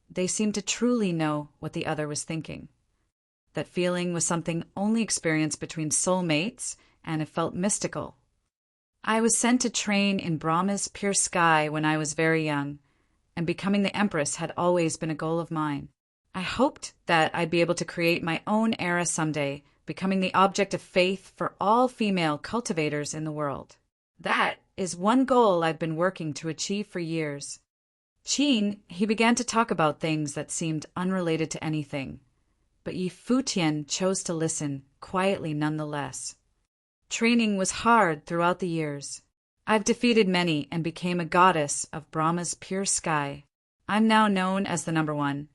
they seemed to truly know what the other was thinking. That feeling was something only experienced between soulmates, and it felt mystical. "I was sent to train in Brahma's pure sky when I was very young, and becoming the Empress had always been a goal of mine. I hoped that I'd be able to create my own era someday, becoming the object of faith for all female cultivators in the world. That is one goal I've been working to achieve for years." Qin, he began to talk about things that seemed unrelated to anything, but Yi Futian chose to listen, quietly nonetheless. "Training was hard throughout the years. I've defeated many and became a goddess of Brahma's pure sky. I'm now known as the #1,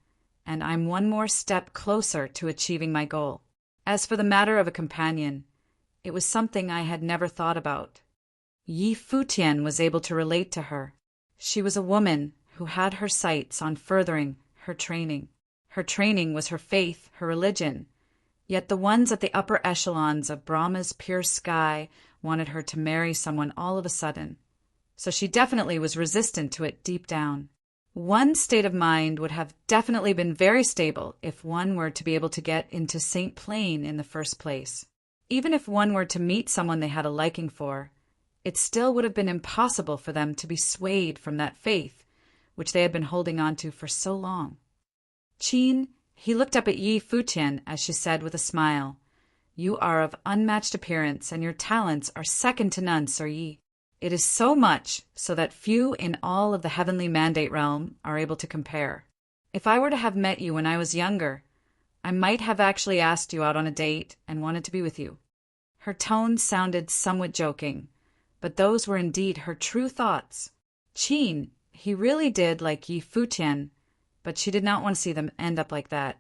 and I'm one more step closer to achieving my goal. As for the matter of a companion, it was something I had never thought about." Yi Futian was able to relate to her. She was a woman who had her sights on furthering her training. Her training was her faith, her religion, yet the ones at the upper echelons of Brahma's pure sky wanted her to marry someone all of a sudden, so she definitely was resistant to it deep down. One state of mind would have definitely been very stable if one were to be able to get into St. Plain in the first place. Even if one were to meet someone they had a liking for, it still would have been impossible for them to be swayed from that faith, which they had been holding on to for so long. Qin, he looked up at Yi Futian as she said with a smile, "You are of unmatched appearance, and your talents are second to none, Sir Yi." It is so much so that few in all of the heavenly mandate realm are able to compare. If I were to have met you when I was younger, I might have actually asked you out on a date and wanted to be with you." Her tone sounded somewhat joking, but those were indeed her true thoughts. Qin, he really did like Yi Futian, but she did not want to see them end up like that.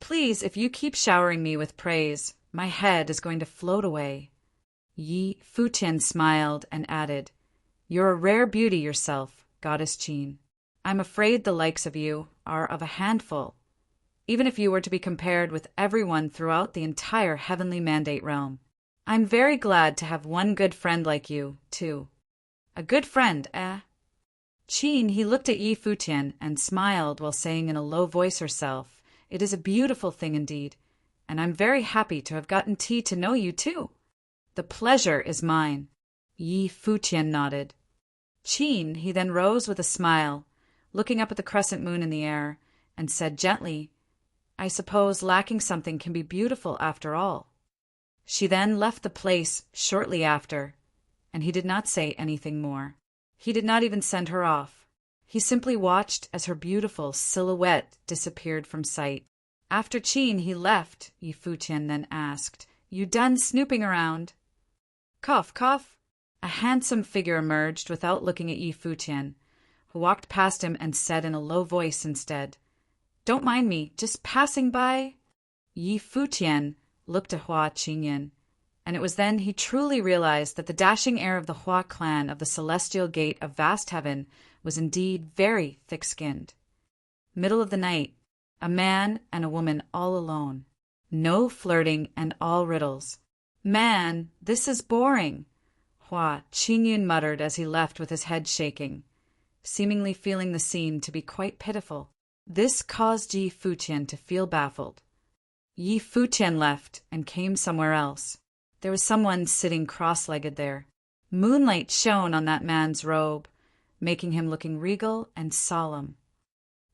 "Please, if you keep showering me with praise, my head is going to float away." Yi Futian smiled and added, "You're a rare beauty yourself, Goddess Qin. I'm afraid the likes of you are of a handful, even if you were to be compared with everyone throughout the entire heavenly mandate realm. I'm very glad to have one good friend like you, too." "A good friend, eh?" Qin, he looked at Yi Futian and smiled while saying in a low voice herself, "It is a beautiful thing indeed, and I'm very happy to have gotten to know you, too." "The pleasure is mine." Yi Futian nodded. Qin, he then rose with a smile, looking up at the crescent moon in the air, and said gently, "I suppose lacking something can be beautiful after all." She then left the place shortly after, and he did not say anything more. He did not even send her off. He simply watched as her beautiful silhouette disappeared from sight. After Qin he left, Yi Futian then asked, "You done snooping around?" Cough, cough. A handsome figure emerged without looking at Yi Futian, who walked past him and said in a low voice instead, "Don't mind me, just passing by." Yi Futian looked at Hua Qinyan, and it was then he truly realized that the dashing heir of the Hua clan of the celestial gate of vast heaven was indeed very thick-skinned. Middle of the night, a man and a woman all alone. No flirting and all riddles. "Man, this is boring," Hua Qinyan muttered as he left with his head shaking, seemingly feeling the scene to be quite pitiful. This caused Yi Futian to feel baffled. Yi Futian left and came somewhere else. There was someone sitting cross-legged there. Moonlight shone on that man's robe, making him looking regal and solemn.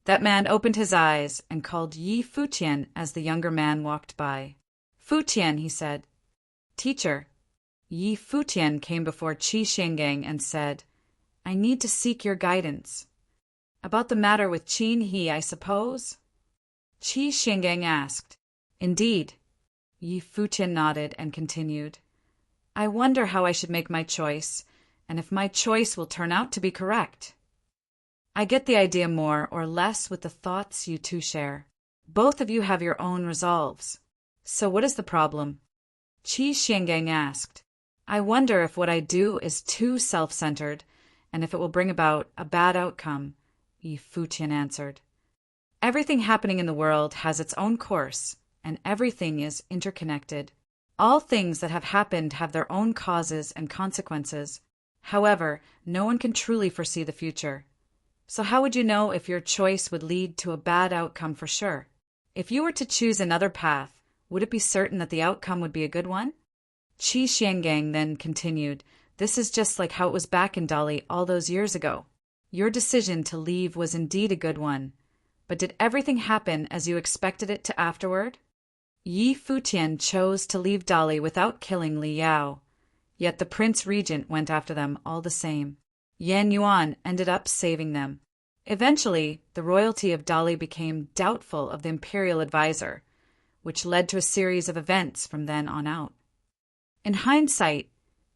That man opened his eyes and called Yi Futian as the younger man walked by. "Futian," he said. "Teacher." Yi Futian came before Qi Xiangang and said, "I need to seek your guidance." "About the matter with Qin He, I suppose?" Qi Xiangang asked. "Indeed." Yi Futian nodded and continued, "I wonder how I should make my choice, and if my choice will turn out to be correct. I get the idea more or less with the thoughts you two share. Both of you have your own resolves. So what is the problem?" Qi Xiangang asked. "I wonder if what I do is too self-centered, and if it will bring about a bad outcome," Yi Futian answered. "Everything happening in the world has its own course, and everything is interconnected. All things that have happened have their own causes and consequences. However, no one can truly foresee the future. So how would you know if your choice would lead to a bad outcome for sure? If you were to choose another path, would it be certain that the outcome would be a good one?" Qi Xiangang then continued, "This is just like how it was back in Dali all those years ago. Your decision to leave was indeed a good one. But did everything happen as you expected it to afterward?" Yi Futian chose to leave Dali without killing Li Yao, yet the Prince Regent went after them all the same. Yan Yuan ended up saving them. Eventually, the royalty of Dali became doubtful of the imperial advisor, which led to a series of events from then on out. In hindsight,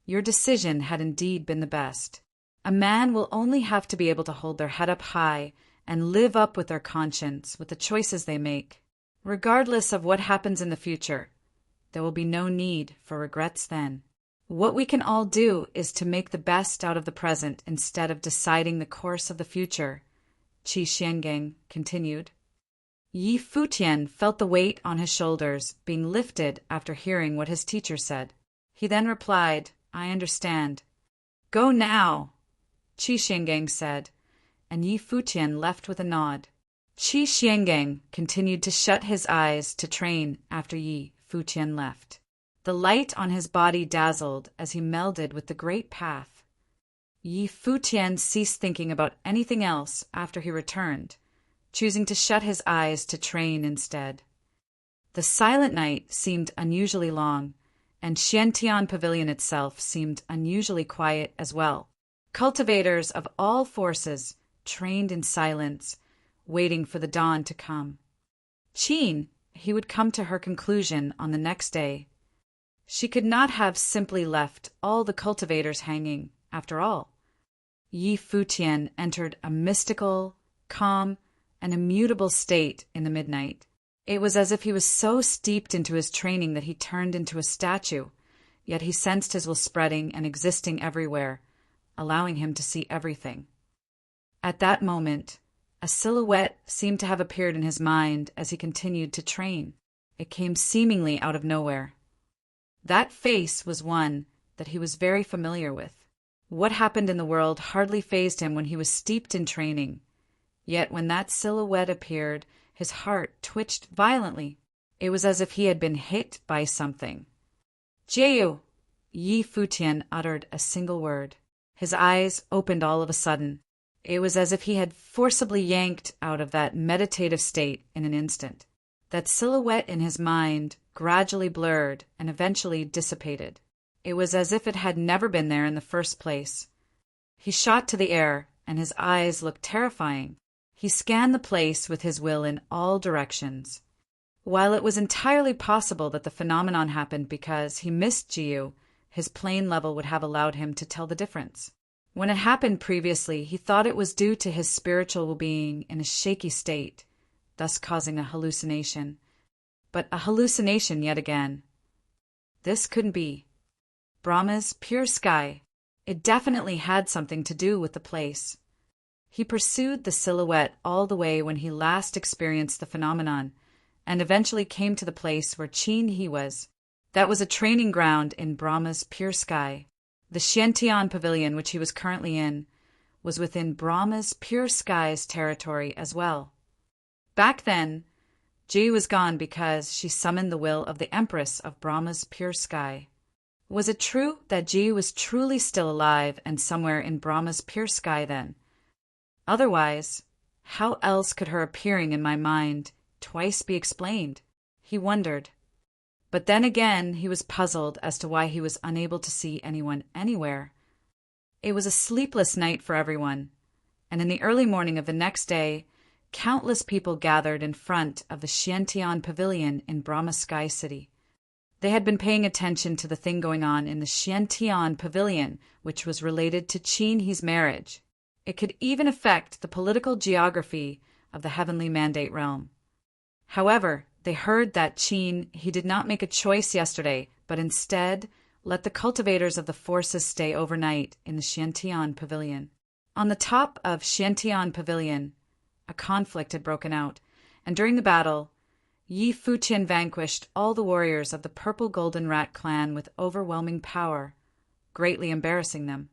your decision had indeed been the best. A man will only have to be able to hold their head up high and live up with their conscience with the choices they make. Regardless of what happens in the future, there will be no need for regrets then. What we can all do is to make the best out of the present instead of deciding the course of the future, Qi Xiangang continued. Yi Futian felt the weight on his shoulders being lifted after hearing what his teacher said. He then replied, "I understand." "Go now," Qi Xiangang said, and Yi Futian left with a nod. Qi Xiangang continued to shut his eyes to train after Yi Futian left. The light on his body dazzled as he melded with the great path. Yi Futian ceased thinking about anything else after he returned, choosing to shut his eyes to train instead. The silent night seemed unusually long, and Xiantian Pavilion itself seemed unusually quiet as well. Cultivators of all forces trained in silence, waiting for the dawn to come. Qin, he would come to her conclusion on the next day. She could not have simply left all the cultivators hanging, after all. Yi Futian entered a mystical, calm, and immutable state in the midnight. It was as if he was so steeped into his training that he turned into a statue, yet he sensed his will spreading and existing everywhere, allowing him to see everything. At that moment, a silhouette seemed to have appeared in his mind as he continued to train. It came seemingly out of nowhere. That face was one that he was very familiar with. What happened in the world hardly fazed him when he was steeped in training. Yet when that silhouette appeared, his heart twitched violently. It was as if he had been hit by something. "Jiu!" Yi Futian uttered a single word. His eyes opened all of a sudden. It was as if he had forcibly yanked out of that meditative state in an instant. That silhouette in his mind gradually blurred and eventually dissipated. It was as if it had never been there in the first place. He shot to the air, and his eyes looked terrifying. He scanned the place with his will in all directions. While it was entirely possible that the phenomenon happened because he missed Jiu, his plane level would have allowed him to tell the difference. When it happened previously, he thought it was due to his spiritual being in a shaky state, thus causing a hallucination. But a hallucination yet again. This couldn't be. Brahma's pure sky. It definitely had something to do with the place. He pursued the silhouette all the way when he last experienced the phenomenon, and eventually came to the place where Qin He was. That was a training ground in Brahma's pure sky. The Xiantian Pavilion, which he was currently in, was within Brahma's pure sky's territory as well. Back then, Ji was gone because she summoned the will of the Empress of Brahma's pure sky. Was it true that Ji was truly still alive and somewhere in Brahma's pure sky then? Otherwise, how else could her appearing in my mind twice be explained? He wondered. But then again he was puzzled as to why he was unable to see anyone anywhere. It was a sleepless night for everyone, and in the early morning of the next day, countless people gathered in front of the Xiantian Pavilion in Brahma Sky City. They had been paying attention to the thing going on in the Xiantian Pavilion, which was related to Qin He's marriage. It could even affect the political geography of the heavenly mandate realm. However, they heard that Qin He did not make a choice yesterday, but instead let the cultivators of the forces stay overnight in the Xiantian Pavilion. On the top of Xiantian Pavilion, a conflict had broken out, and during the battle, Yi Futian vanquished all the warriors of the Purple Golden Rat clan with overwhelming power, greatly embarrassing them.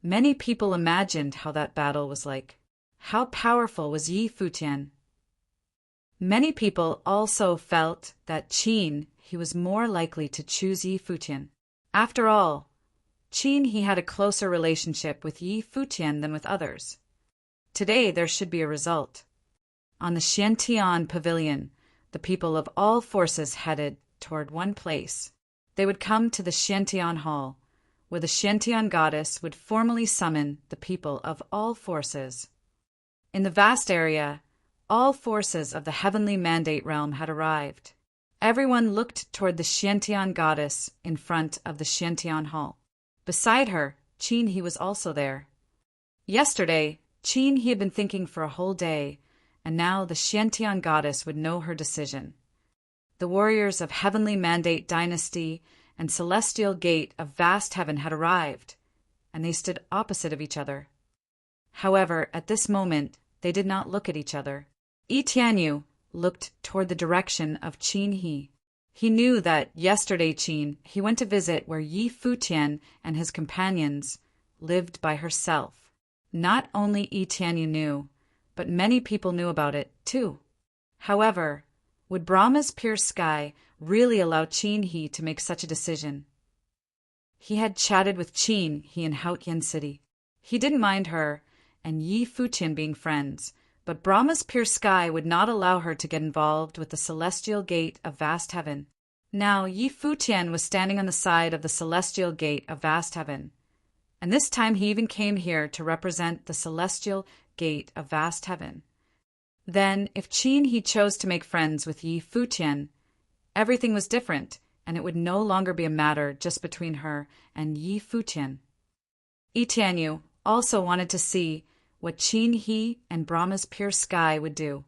Many people imagined how that battle was like. How powerful was Yi Futian? Many people also felt that Qin He was more likely to choose Yi Futian. After all, Qin He had a closer relationship with Yi Futian than with others. Today there should be a result. On the Xiantian Pavilion, the people of all forces headed toward one place. They would come to the Xiantian Hall, where the Xiantian goddess would formally summon the people of all forces. In the vast area, all forces of the heavenly mandate realm had arrived. Everyone looked toward the Xiantian goddess in front of the Xiantian Hall. Beside her, Qin He was also there. Yesterday, Qin He had been thinking for a whole day, and now the Xiantian goddess would know her decision. The warriors of Heavenly Mandate Dynasty and Celestial Gate of Vast Heaven had arrived, and they stood opposite of each other. However, at this moment, they did not look at each other. Yi Tianyu looked toward the direction of Qin He. He knew that yesterday Qin He went to visit where Yi Futian and his companions lived by herself. Not only Yi Tianyu knew, but many people knew about it, too. However, would Brahma's pure sky really allow Qin He to make such a decision? He had chatted with Qin He in Haotian City. He didn't mind her and Yi Futian being friends, but Brahma's pure sky would not allow her to get involved with the celestial gate of vast heaven. Now Yi Futian was standing on the side of the celestial gate of vast heaven, and this time he even came here to represent the celestial gate of vast heaven. Then, if Qin he chose to make friends with Yi Futian, everything was different, and it would no longer be a matter just between her and Yi Futian. Yi Tianyu also wanted to see what Qin he and Brahma's pure sky would do.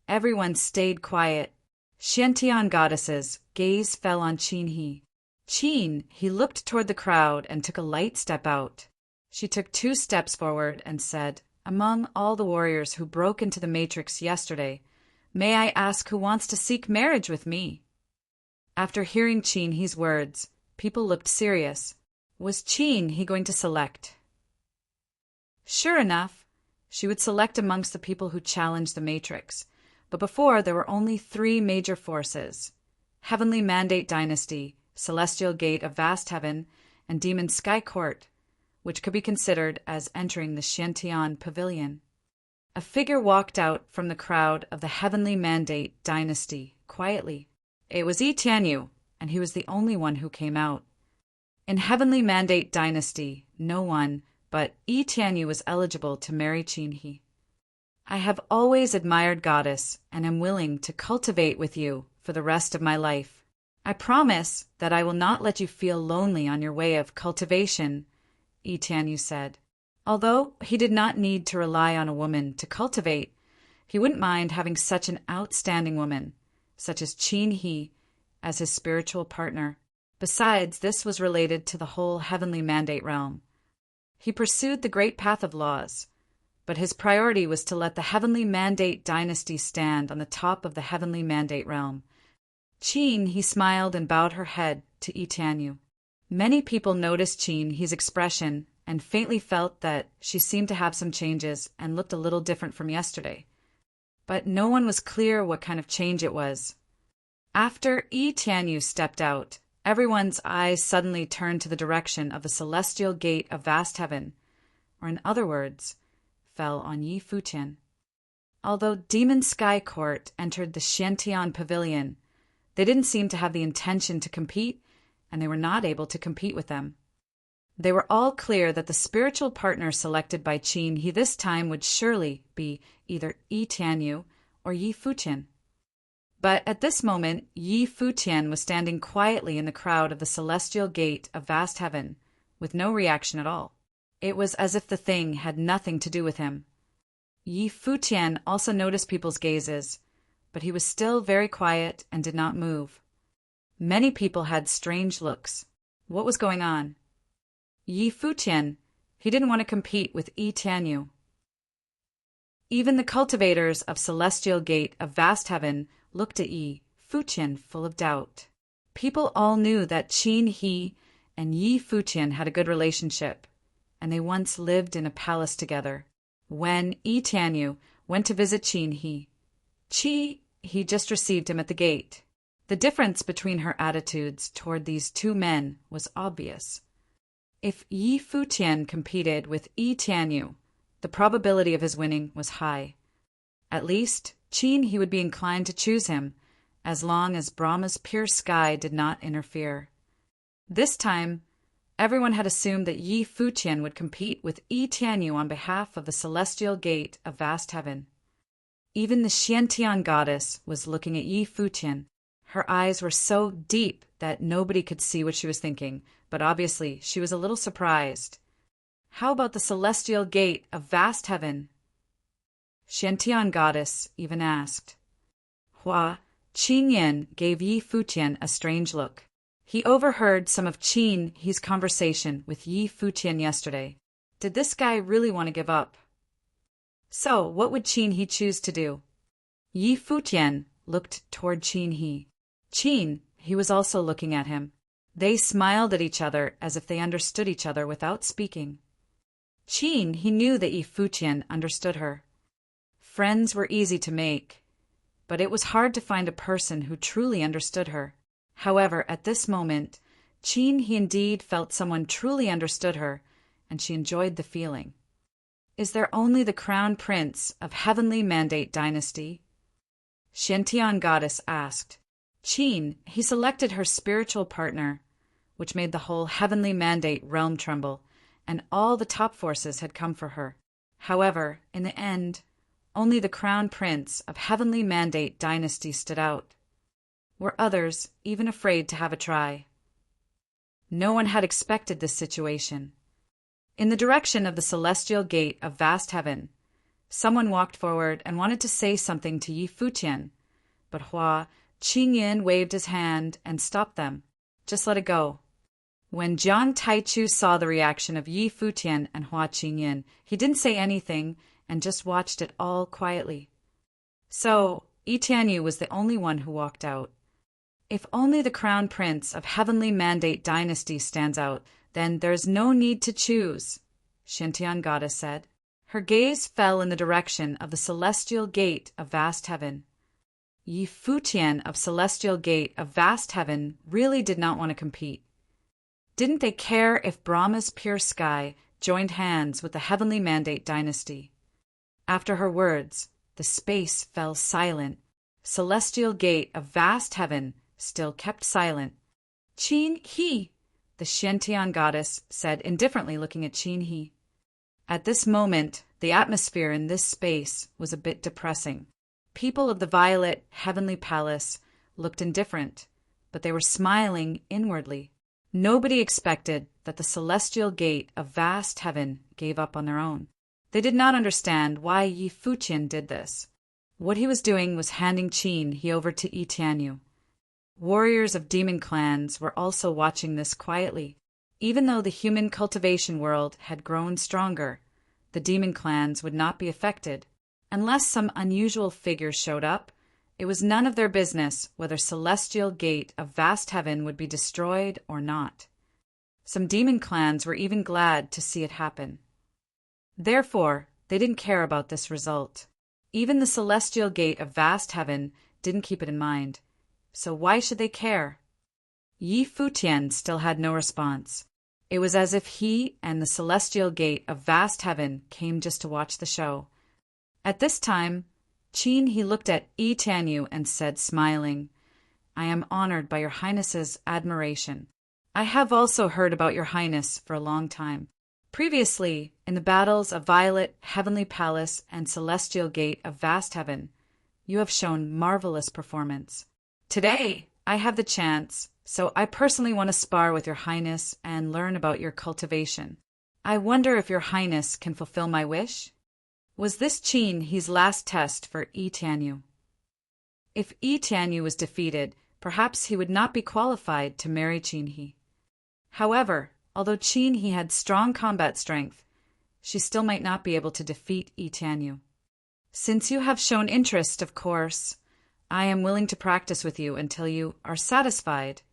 Everyone stayed quiet. Xiantian goddess's gaze fell on Qin he. Qin he looked toward the crowd and took a light step out. She took 2 steps forward and said, "Among all the warriors who broke into the matrix yesterday, may I ask who wants to seek marriage with me?" After hearing Qin he's words, people looked serious. Was Qin he going to select? Sure enough, she would select amongst the people who challenged the matrix. But before, there were only 3 major forces: Heavenly Mandate Dynasty, Celestial Gate of Vast Heaven, and Demon Sky Court, which could be considered as entering the Xiantian Pavilion. A figure walked out from the crowd of the Heavenly Mandate Dynasty, quietly. It was Yi Tianyu, and he was the only one who came out. In Heavenly Mandate Dynasty, no one but Yi Tianyu was eligible to marry Qin he. "I have always admired Goddess, and am willing to cultivate with you for the rest of my life. I promise that I will not let you feel lonely on your way of cultivation," Yi Tianyu said. Although he did not need to rely on a woman to cultivate, he wouldn't mind having such an outstanding woman, such as Qin he, as his spiritual partner. Besides, this was related to the whole Heavenly Mandate realm. He pursued the great path of laws, but his priority was to let the Heavenly Mandate Dynasty stand on the top of the Heavenly Mandate realm. Qin he smiled and bowed her head to Yi Tianyu. Many people noticed Qin he's expression and faintly felt that she seemed to have some changes and looked a little different from yesterday. But no one was clear what kind of change it was. After Yi Tianyu stepped out, everyone's eyes suddenly turned to the direction of the celestial gate of vast heaven, or in other words, fell on Yi Futian. Although Demon Sky Court entered the Xiantian Pavilion, they didn't seem to have the intention to compete, and they were not able to compete with them. They were all clear that the spiritual partner selected by Qin he this time would surely be either Yi Tianyu or Yi Futian. But at this moment, Yi Futian was standing quietly in the crowd of the celestial gate of vast heaven, with no reaction at all. It was as if the thing had nothing to do with him. Yi Futian also noticed people's gazes, but he was still very quiet and did not move. Many people had strange looks. What was going on? Yi Futian, he didn't want to compete with Yi Tianyu. Even the cultivators of Celestial Gate of Vast Heaven looked at Yi Futian full of doubt. People all knew that Qin he and Yi Futian had a good relationship, and they once lived in a palace together. When Yi Tianyu went to visit Qin he just received him at the gate. The difference between her attitudes toward these 2 men was obvious. If Yi Futian competed with Yi Tianyu, the probability of his winning was high. At least, Qin he would be inclined to choose him, as long as Brahma's pure sky did not interfere. This time, everyone had assumed that Yi Futian would compete with Yi Tianyu on behalf of the celestial gate of vast heaven. Even the Xiantian goddess was looking at Yi Futian. Her eyes were so deep that nobody could see what she was thinking, but obviously she was a little surprised. How about the celestial gate of vast heaven? Xiantian goddess even asked. Hua Qinyan gave Yi Futian a strange look. He overheard some of Qin he's conversation with Yi Futian yesterday. Did this guy really want to give up? So, what would Qin he choose to do? Yi Futian looked toward Qin he. Qin he was also looking at him. They smiled at each other as if they understood each other without speaking. Qin he knew that Yi Futian understood her. Friends were easy to make, but it was hard to find a person who truly understood her. However, at this moment, Qin he indeed felt someone truly understood her, and she enjoyed the feeling. Is there only the crown prince of Heavenly Mandate Dynasty? Xiantian goddess asked. Qin, he selected her spiritual partner, which made the whole heavenly mandate realm tremble, and all the top forces had come for her. However, in the end, only the crown prince of heavenly mandate dynasty stood out. Were others even afraid to have a try? No one had expected this situation. In the direction of the celestial gate of vast heaven, someone walked forward and wanted to say something to Yi Futian, but Hua Qingyin waved his hand and stopped them. Just let it go. When Jiang Taichu saw the reaction of Yi Futian and Hua Qingyin, he didn't say anything and just watched it all quietly. So, Yi Tianyu was the only one who walked out. If only the crown prince of heavenly mandate dynasty stands out, then there's no need to choose, Shintian goddess said. Her gaze fell in the direction of the celestial gate of vast heaven. Yi Futian of celestial gate of vast heaven really did not want to compete. Didn't they care if Brahma's pure sky joined hands with the heavenly mandate dynasty? After her words, the space fell silent. Celestial gate of vast heaven still kept silent. Qin He, the Shintian goddess said indifferently, looking at Qin He. At this moment, the atmosphere in this space was a bit depressing. People of the violet heavenly palace looked indifferent, but they were smiling inwardly. Nobody expected that the celestial gate of vast heaven gave up on their own. They did not understand why Yi Futian did this. What he was doing was handing Qin He over to Yi Tianyu. Warriors of demon clans were also watching this quietly. Even though the human cultivation world had grown stronger, the demon clans would not be affected. Unless some unusual figure showed up, it was none of their business whether celestial gate of vast heaven would be destroyed or not. Some demon clans were even glad to see it happen. Therefore, they didn't care about this result. Even the celestial gate of vast heaven didn't keep it in mind. So why should they care? Yi Futian still had no response. It was as if he and the celestial gate of vast heaven came just to watch the show. At this time, Qin He looked at Yi Tianyu and said, smiling, "I am honored by your Highness's admiration. I have also heard about your Highness for a long time. Previously, in the battles of Violet Heavenly Palace and Celestial Gate of Vast Heaven, you have shown marvelous performance. Today, I have the chance, so I personally want to spar with your Highness and learn about your cultivation. I wonder if your Highness can fulfill my wish?" Was this Qin He's last test for Yi Tianyu? If Yi Tianyu was defeated, perhaps he would not be qualified to marry Qin He. However, although Qin He had strong combat strength, she still might not be able to defeat Yi Tianyu. "Since you have shown interest, of course, I am willing to practice with you until you are satisfied,"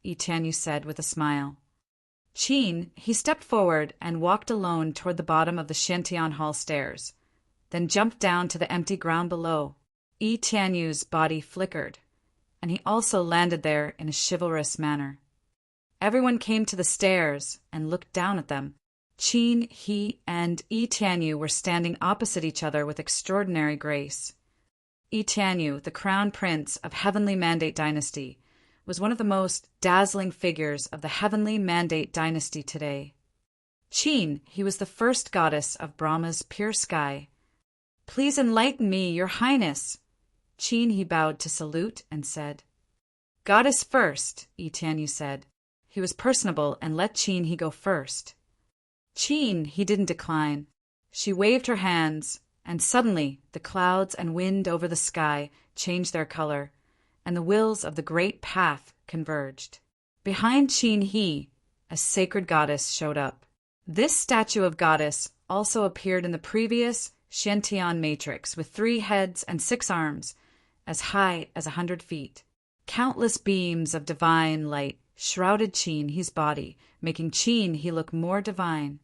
Yi Tianyu said with a smile. Qin He stepped forward and walked alone toward the bottom of the Shintian Hall stairs, then jumped down to the empty ground below. Yi Tianyu's body flickered, and he also landed there in a chivalrous manner. Everyone came to the stairs and looked down at them. Qin He and Yi Tianyu were standing opposite each other with extraordinary grace. Yi Tianyu, the crown prince of Heavenly Mandate Dynasty, was one of the most dazzling figures of the Heavenly Mandate Dynasty today. Qin He was the first goddess of Brahma's pure sky. "Please enlighten me, your Highness." Qin He bowed to salute and said. "Goddess first," Yi Tianyu said. He was personable and let Qin He go first. Qin He didn't decline. She waved her hands, and suddenly the clouds and wind over the sky changed their color, and the wheels of the great path converged. Behind Qin He, a sacred goddess showed up. This statue of goddess also appeared in the previous Shintian matrix with 3 heads and 6 arms, as high as 100 feet. Countless beams of divine light shrouded Qin He's body, making Qin He look more divine.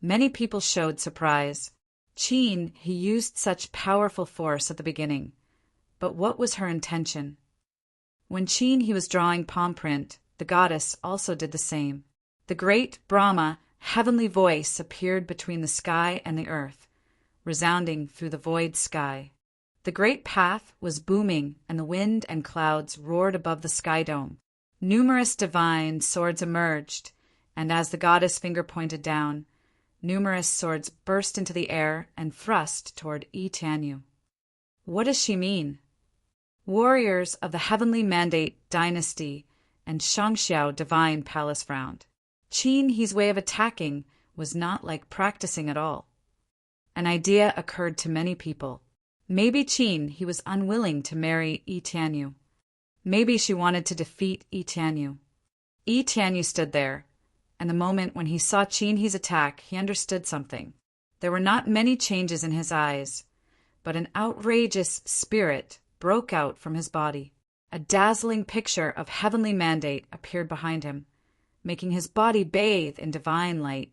Many people showed surprise. Qin He used such powerful force at the beginning, but what was her intention? When Qin He was drawing palm print, the goddess also did the same. The great Brahma heavenly voice appeared between the sky and the earth, resounding through the void sky. The The great path was booming, and the wind and clouds roared above the sky dome. Numerous divine swords emerged, and as the goddess' finger pointed down, numerous swords burst into the air and thrust toward Tianyu. What does she mean? Warriors of the Heavenly Mandate dynasty and Shangxiao divine palace frowned. Qin He's way of attacking was not like practicing at all. An idea occurred to many people. Maybe Qin He was unwilling to marry Tianyu. Maybe she wanted to defeat Tianyu. Tianyu stood there, and the moment when he saw Qin He's attack, he understood something. There were not many changes in his eyes, but an outrageous spirit broke out from his body. A dazzling picture of heavenly mandate appeared behind him, making his body bathe in divine light.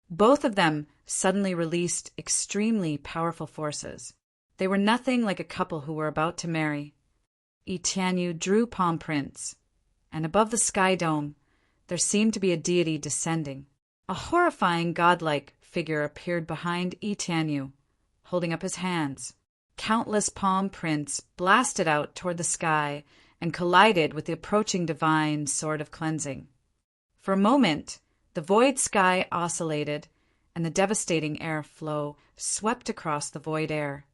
Both of them suddenly released extremely powerful forces. They were nothing like a couple who were about to marry. Tianyu drew palm prints, and above the sky dome, there seemed to be a deity descending. A horrifying godlike figure appeared behind Tianyu, holding up his hands. Countless palm prints blasted out toward the sky and collided with the approaching divine sword of cleansing. For a moment, the void sky oscillated, and the devastating air flow swept across the void air.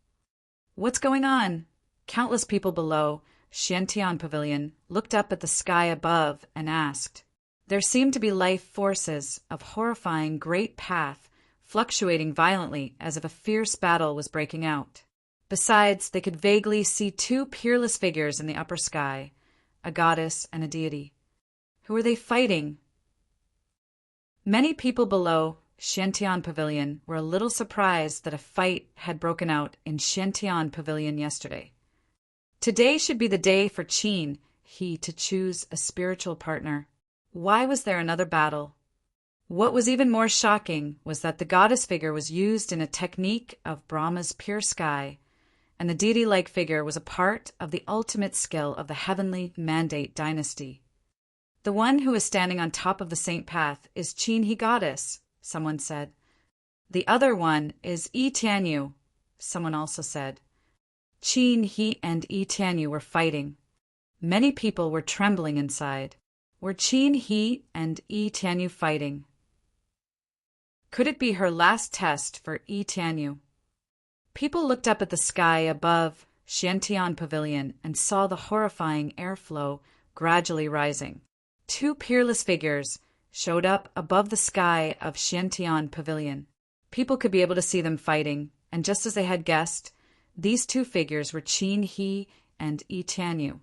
What's going on? Countless people below Xiantian Pavilion looked up at the sky above and asked. There seemed to be life forces of horrifying great path fluctuating violently as if a fierce battle was breaking out. Besides, they could vaguely see two peerless figures in the upper sky, a goddess and a deity. Who were they fighting? Many people below Xiantian Pavilion were a little surprised that a fight had broken out in Xiantian Pavilion yesterday. Today should be the day for Qin He to choose a spiritual partner. Why was there another battle? What was even more shocking was that the goddess figure was used in a technique of Brahma's pure sky, and the deity-like figure was a part of the ultimate skill of the Heavenly Mandate dynasty. The one who is standing on top of the saint path is Qin He goddess, someone said. The other one is Tianyu, someone also said. Qin He and Tianyu were fighting. Many people were trembling inside. Were Qin He and Tianyu fighting? Could it be her last test for Tianyu? People looked up at the sky above Xiantian Pavilion and saw the horrifying airflow gradually rising. Two peerless figures showed up above the sky of Xiantian Pavilion. People could be able to see them fighting, and just as they had guessed, these two figures were Qin He and Tianyu.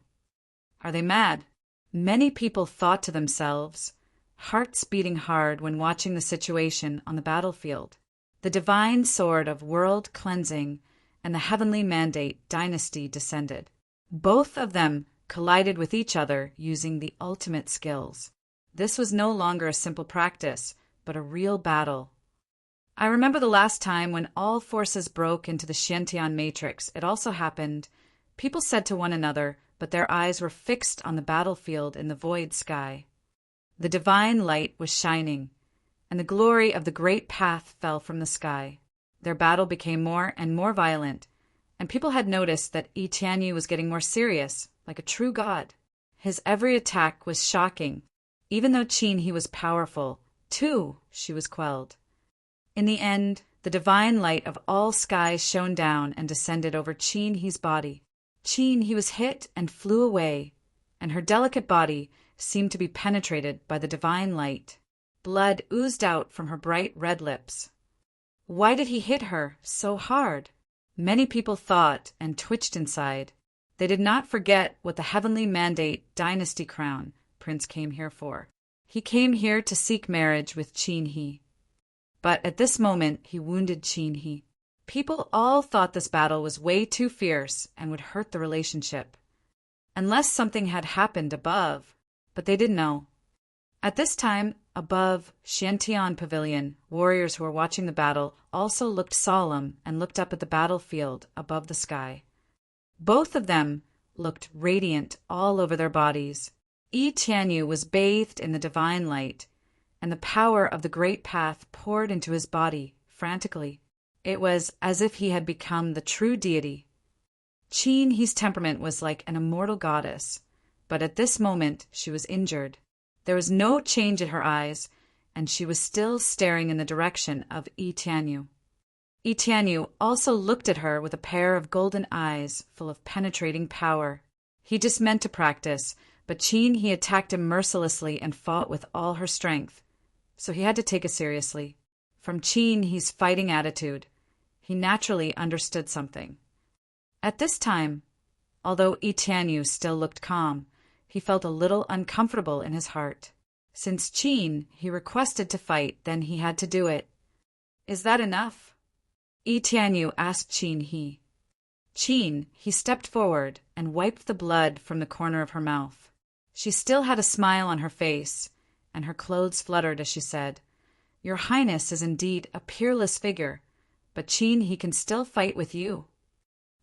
Are they mad? Many people thought to themselves, hearts beating hard when watching the situation on the battlefield. The divine sword of world cleansing and the heavenly mandate dynasty descended. Both of them collided with each other using the ultimate skills. This was no longer a simple practice, but a real battle. I remember the last time when all forces broke into the Xiantian matrix. It also happened. People said to one another, but their eyes were fixed on the battlefield in the void sky. The divine light was shining, and the glory of the great path fell from the sky. Their battle became more and more violent, and people had noticed that Tianyu was getting more serious, like a true god. His every attack was shocking. Even though Qin He was powerful, too, she was quelled. In the end, the divine light of all skies shone down and descended over Qin He's body. Qin He was hit and flew away, and her delicate body seemed to be penetrated by the divine light. Blood oozed out from her bright red lips. Why did he hit her so hard? Many people thought and twitched inside. They did not forget what the heavenly mandate dynasty crown Prince came here for. He came here to seek marriage with Qin He. But at this moment he wounded Qin He. People all thought this battle was way too fierce and would hurt the relationship. Unless something had happened above, but they didn't know. At this time, above Xiantian Pavilion, warriors who were watching the battle also looked solemn and looked up at the battlefield above the sky. Both of them looked radiant all over their bodies. Tianyu was bathed in the divine light, and the power of the great path poured into his body frantically. It was as if he had become the true deity. Qin He's temperament was like an immortal goddess, but at this moment she was injured. There was no change in her eyes, and she was still staring in the direction of Yi Tianyu. Yi Tianyu also looked at her with a pair of golden eyes full of penetrating power. He just meant to practice, but Qin He attacked him mercilessly and fought with all her strength, so he had to take it seriously. From Qin He's fighting attitude, he naturally understood something. At this time, although Yi Tianyu still looked calm, he felt a little uncomfortable in his heart. Since Qin He requested to fight, then he had to do it. "Is that enough?" Yi Tianyu asked Qin He. Qin He stepped forward and wiped the blood from the corner of her mouth. She still had a smile on her face, and her clothes fluttered as she said, "Your Highness is indeed a peerless figure, but Qin He can still fight with you."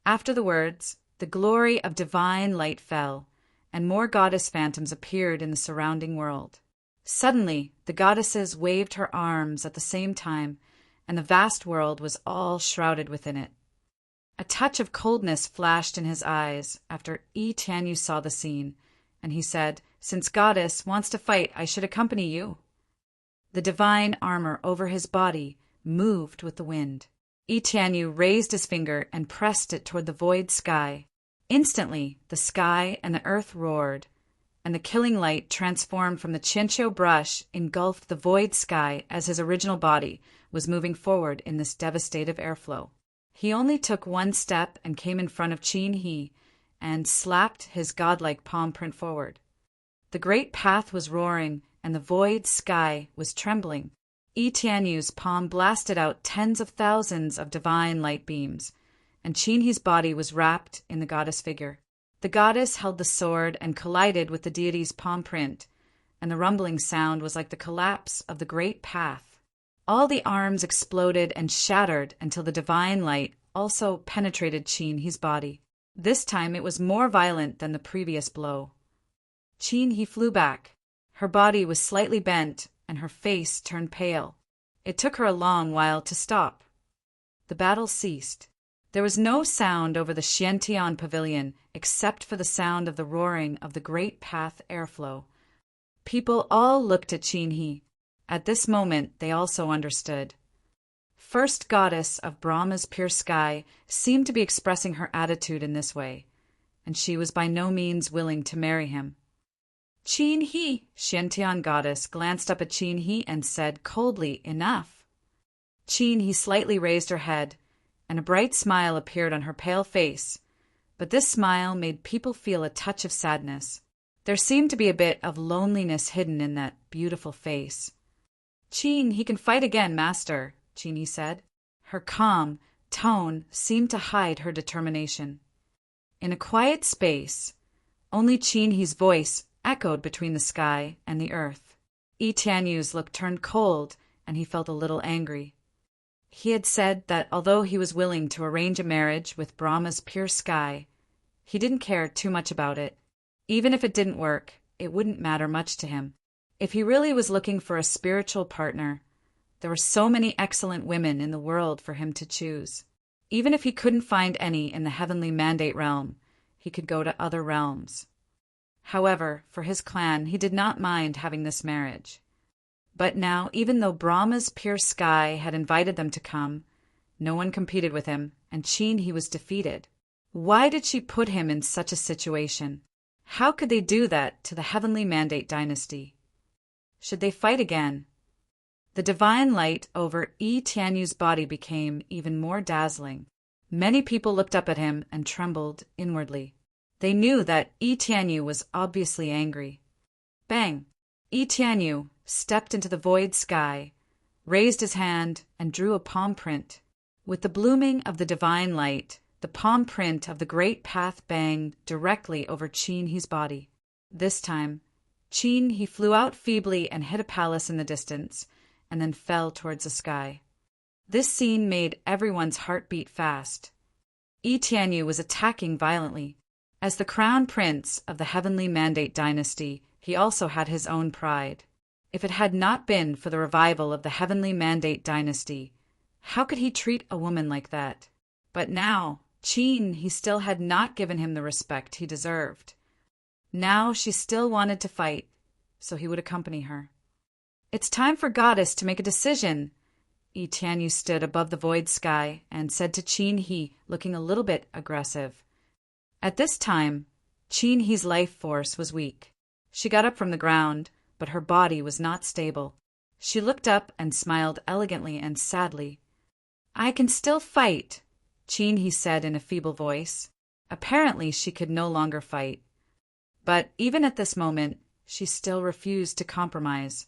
After the words, the glory of divine light fell, and more goddess phantoms appeared in the surrounding world. Suddenly, the goddesses waved her arms at the same time, and the vast world was all shrouded within it. A touch of coldness flashed in his eyes after Yi Tianyu saw the scene, and he said, "Since Goddess wants to fight, I should accompany you." The divine armor over his body moved with the wind. Yi Tianyu raised his finger and pressed it toward the void sky. Instantly, the sky and the earth roared, and the killing light transformed from the Qianqiu brush engulfed the void sky as his original body was moving forward in this devastative airflow. He only took one step and came in front of Qin He and slapped his godlike palm print forward. The great path was roaring, and the void sky was trembling. Yi Tianyu's palm blasted out tens of thousands of divine light beams, and Qin He's body was wrapped in the goddess figure. The goddess held the sword and collided with the deity's palm print, and the rumbling sound was like the collapse of the great path. All the arms exploded and shattered until the divine light also penetrated Qin He's body. This time it was more violent than the previous blow. Qin He flew back. Her body was slightly bent, and her face turned pale. It took her a long while to stop. The battle ceased. There was no sound over the Xiantian pavilion except for the sound of the roaring of the great path airflow. People all looked at Qin He. At this moment they also understood. First goddess of Brahma's pure sky seemed to be expressing her attitude in this way, and she was by no means willing to marry him. "Qin He," Xiantian goddess glanced up at Qin He and said coldly, "Enough." Qin He slightly raised her head, and a bright smile appeared on her pale face, but this smile made people feel a touch of sadness. There seemed to be a bit of loneliness hidden in that beautiful face. "Qin He can fight again, master," Qin He said. Her calm tone seemed to hide her determination. In a quiet space, only Qin He's voice echoed between the sky and the earth. Yi Tianyu's look turned cold, and he felt a little angry. He had said that although he was willing to arrange a marriage with Brahma's pure sky, he didn't care too much about it. Even if it didn't work, it wouldn't matter much to him. If he really was looking for a spiritual partner, there were so many excellent women in the world for him to choose. Even if he couldn't find any in the heavenly mandate realm, he could go to other realms. However, for his clan, he did not mind having this marriage. But now, even though Brahma's pure sky had invited them to come, no one competed with him, and Qin He was defeated. Why did she put him in such a situation? How could they do that to the heavenly mandate dynasty? Should they fight again? The divine light over Yi Tianyu's body became even more dazzling. Many people looked up at him and trembled inwardly. They knew that Yi Tianyu was obviously angry. Bang! Yi Tianyu stepped into the void sky, raised his hand, and drew a palm print. With the blooming of the divine light, the palm print of the great path banged directly over Qin He's body. This time, Qin He flew out feebly and hit a palace in the distance, and then fell towards the sky. This scene made everyone's heart beat fast. Yi Tianyu was attacking violently. As the crown prince of the heavenly mandate dynasty, he also had his own pride. If it had not been for the revival of the heavenly mandate dynasty, how could he treat a woman like that? But now, Qin, he still had not given him the respect he deserved. Now she still wanted to fight, so he would accompany her. "It's time for Goddess to make a decision." Yi Tianyu stood above the void sky and said to Qin He, looking a little bit aggressive. At this time, Qin He's life force was weak. She got up from the ground, but her body was not stable. She looked up and smiled elegantly and sadly. "I can still fight," Qin He said in a feeble voice. Apparently she could no longer fight. But even at this moment, she still refused to compromise.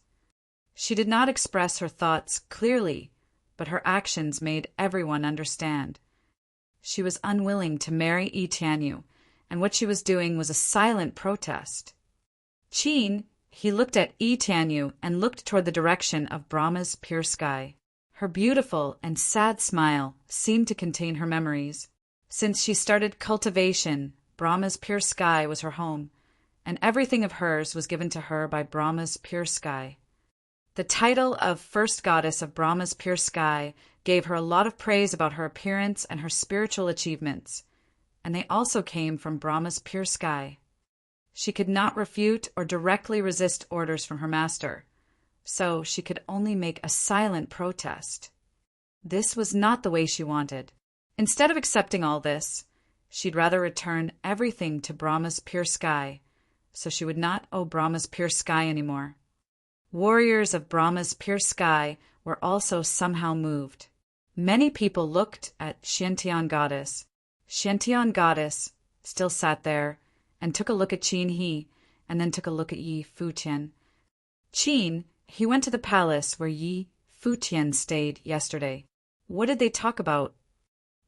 She did not express her thoughts clearly, but her actions made everyone understand. She was unwilling to marry Yi Tianyu, and what she was doing was a silent protest. Qin, he looked at Yi Tianyu and looked toward the direction of Brahma's pure sky. Her beautiful and sad smile seemed to contain her memories. Since she started cultivation, Brahma's pure sky was her home, and everything of hers was given to her by Brahma's pure sky. The title of First Goddess of Brahma's Pure Sky gave her a lot of praise about her appearance and her spiritual achievements, and they also came from Brahma's pure sky. She could not refute or directly resist orders from her master, so she could only make a silent protest. This was not the way she wanted. Instead of accepting all this, she'd rather return everything to Brahma's pure sky, so she would not owe Brahma's pure sky anymore. Warriors of Brahma's pure sky were also somehow moved. Many people looked at Xiantian Goddess. Xiantian Goddess still sat there and took a look at Qin He, and then took a look at Yi Futian. Qin, he went to the palace where Yi Futian stayed yesterday. What did they talk about?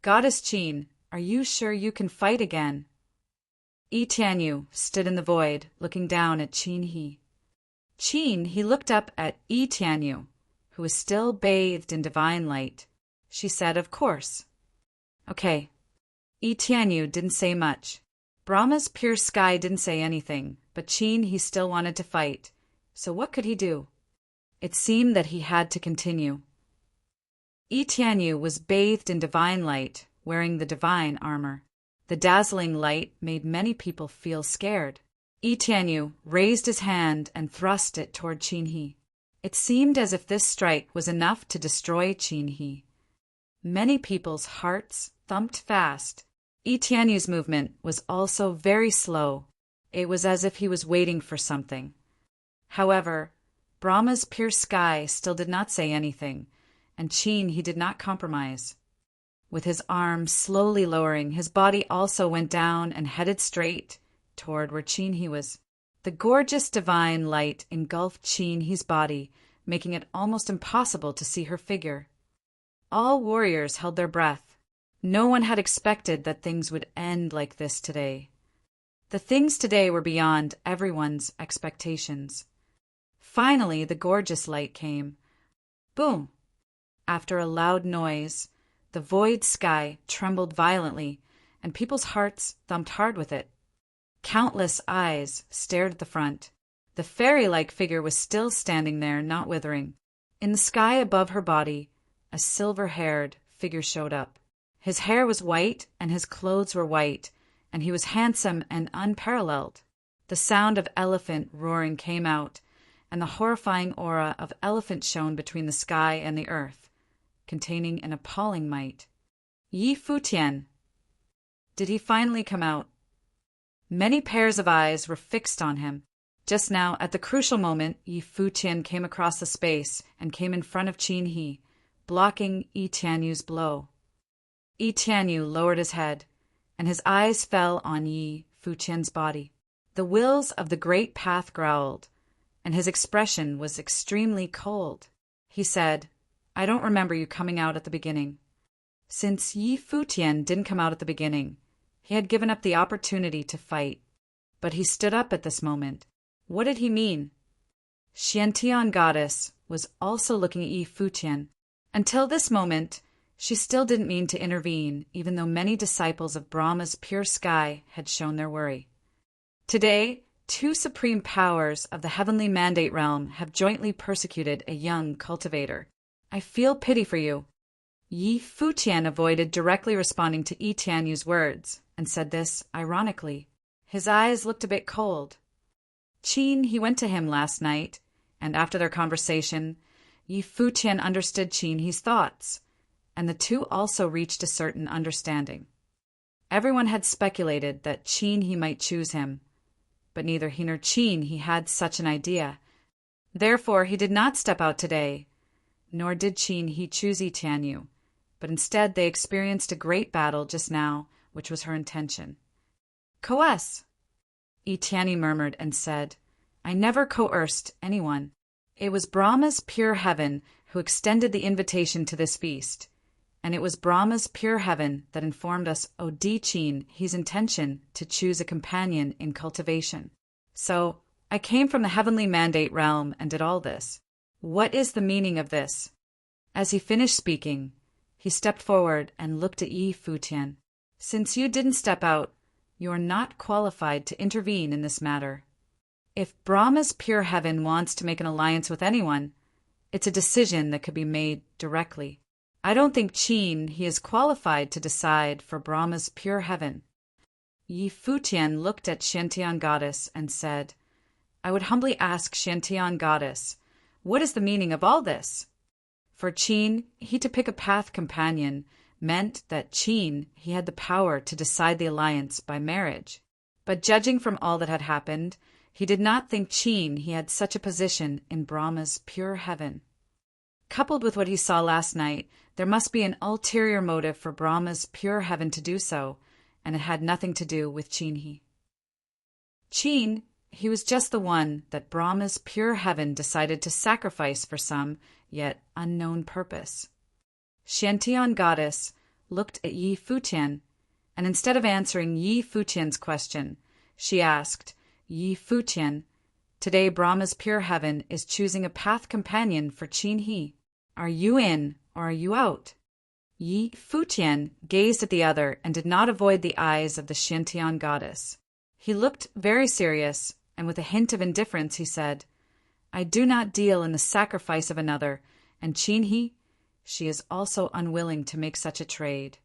"Goddess Qin, are you sure you can fight again?" Yi Tianyu stood in the void, looking down at Qin He. Qin, he looked up at Yi Tianyu, who was still bathed in divine light. She said, "Of course." "Okay." Yi Tianyu didn't say much. Brahma's pure sky didn't say anything, but Qin, he still wanted to fight. So what could he do? It seemed that he had to continue. Yi Tianyu was bathed in divine light, wearing the divine armor. The dazzling light made many people feel scared. Yi Tianyu raised his hand and thrust it toward Qin He. It seemed as if this strike was enough to destroy Qin He. Many people's hearts thumped fast. Yi Tianyu's movement was also very slow. It was as if he was waiting for something. However, Brahma's pure sky still did not say anything, and Qin, he did not compromise. With his arms slowly lowering, his body also went down and headed straight toward where Qin He was. The gorgeous divine light engulfed Qin He's body, making it almost impossible to see her figure. All warriors held their breath. No one had expected that things would end like this today. The things today were beyond everyone's expectations. Finally, the gorgeous light came. Boom! After a loud noise, the void sky trembled violently, and people's hearts thumped hard with it. Countless eyes stared at the front. The fairy-like figure was still standing there, not withering. In the sky above her body, a silver-haired figure showed up. His hair was white, and his clothes were white, and he was handsome and unparalleled. The sound of elephant roaring came out, and the horrifying aura of elephant shone between the sky and the earth, containing an appalling might. Yi Futian! Did he finally come out? Many pairs of eyes were fixed on him. Just now, at the crucial moment, Yi Futian came across the space and came in front of Qin He, blocking Yi Tianyu's blow. Yi Tianyu lowered his head, and his eyes fell on Yi Futian's body. The wills of the great path growled, and his expression was extremely cold. He said, "I don't remember you coming out at the beginning." Since Yi Futian didn't come out at the beginning, he had given up the opportunity to fight. But he stood up at this moment. What did he mean? Xiantian Goddess was also looking at Yi Futian. Until this moment, she still didn't mean to intervene, even though many disciples of Brahma's pure sky had shown their worry. Today, two supreme powers of the heavenly mandate realm have jointly persecuted a young cultivator. I feel pity for you. Yi Futian avoided directly responding to Yi Tianyu's words, and said this ironically. His eyes looked a bit cold. Qin, he went to him last night, and after their conversation, Yi Futian understood Qin He's thoughts, and the two also reached a certain understanding. Everyone had speculated that Qin He might choose him, but neither he nor Qin He had such an idea. Therefore he did not step out today, nor did Qin He choose Yi Tianyu, but instead they experienced a great battle just now, which was her intention. Coerce! Yi Tianyu murmured and said, I never coerced anyone. It was Brahma's pure heaven who extended the invitation to this feast, and it was Brahma's pure heaven that informed us O.D. Qin He's intention to choose a companion in cultivation. So, I came from the heavenly mandate realm and did all this. What is the meaning of this? As he finished speaking, he stepped forward and looked at Yi Futian. Since you didn't step out, you are not qualified to intervene in this matter. If Brahma's pure heaven wants to make an alliance with anyone, it's a decision that could be made directly. I don't think Qin He is qualified to decide for Brahma's pure heaven. Yi Futian looked at Xiantian goddess and said, I would humbly ask Xiantian goddess, what is the meaning of all this? For Qin He to pick a path companion meant that Qin He had the power to decide the alliance by marriage. But judging from all that had happened, he did not think Qin He had such a position in Brahma's pure heaven. Coupled with what he saw last night, there must be an ulterior motive for Brahma's pure heaven to do so, and it had nothing to do with Qin He. Qin He was just the one that Brahma's pure heaven decided to sacrifice for some, yet unknown purpose. Xiantian goddess looked at Yi Futian, and instead of answering Yi Futian's question, she asked, Yi Futian, today Brahma's pure heaven is choosing a path companion for Qin He. Are you in or are you out? Yi Futian gazed at the other and did not avoid the eyes of the Xiantian goddess. He looked very serious, and with a hint of indifference he said, I do not deal in the sacrifice of another, and Qin He, she is also unwilling to make such a trade.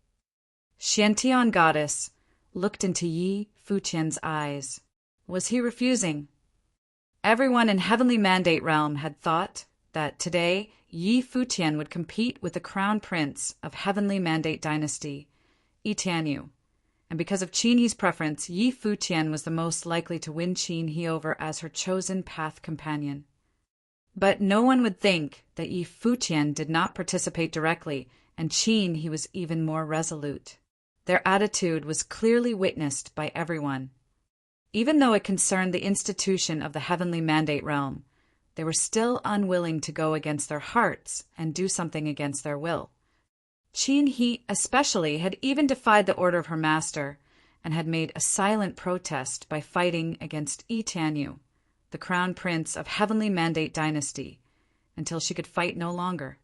Xiantian goddess looked into Yi Futian's eyes. Was he refusing? Everyone in Heavenly Mandate Realm had thought that today Yi Futian would compete with the Crown Prince of Heavenly Mandate Dynasty, Yi Tianyu, and because of Qin He's preference, Yi Futian was the most likely to win Qin He over as her chosen path companion. But no one would think that Yi Futian did not participate directly, and Qin He was even more resolute. Their attitude was clearly witnessed by everyone. Even though it concerned the institution of the Heavenly Mandate Realm, they were still unwilling to go against their hearts and do something against their will. Qin He especially had even defied the order of her master and had made a silent protest by fighting against Yi Tianyu, the Crown Prince of Heavenly Mandate Dynasty, until she could fight no longer.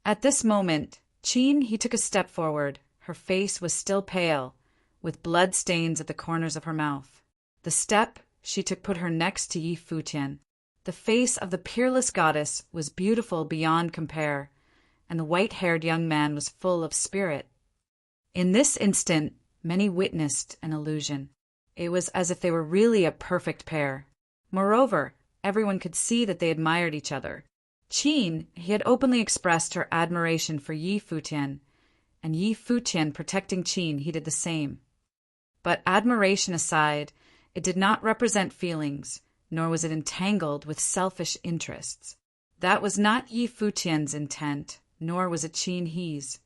At this moment, Qin He took a step forward. Her face was still pale, with blood stains at the corners of her mouth. The step she took put her next to Yi Futian. The face of the peerless goddess was beautiful beyond compare, and the white-haired young man was full of spirit. In this instant, many witnessed an illusion. It was as if they were really a perfect pair. Moreover, everyone could see that they admired each other. Qin, he had openly expressed her admiration for Yi Futian, and Yi Futian protecting Qin, he did the same. But admiration aside, it did not represent feelings, nor was it entangled with selfish interests. That was not Yi Futian's intent, nor was it Qin He's.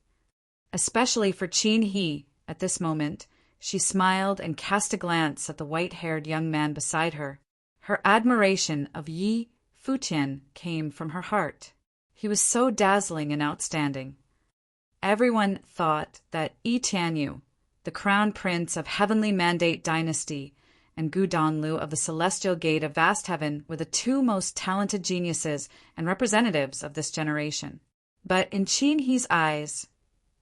Especially for Qin He, at this moment, she smiled and cast a glance at the white-haired young man beside her. Her admiration of Yi Futian came from her heart. He was so dazzling and outstanding. Everyone thought that Yi Tianyu, the Crown Prince of Heavenly Mandate Dynasty, and Gu Donlu of the Celestial Gate of Vast Heaven were the two most talented geniuses and representatives of this generation. But in Qin He's eyes,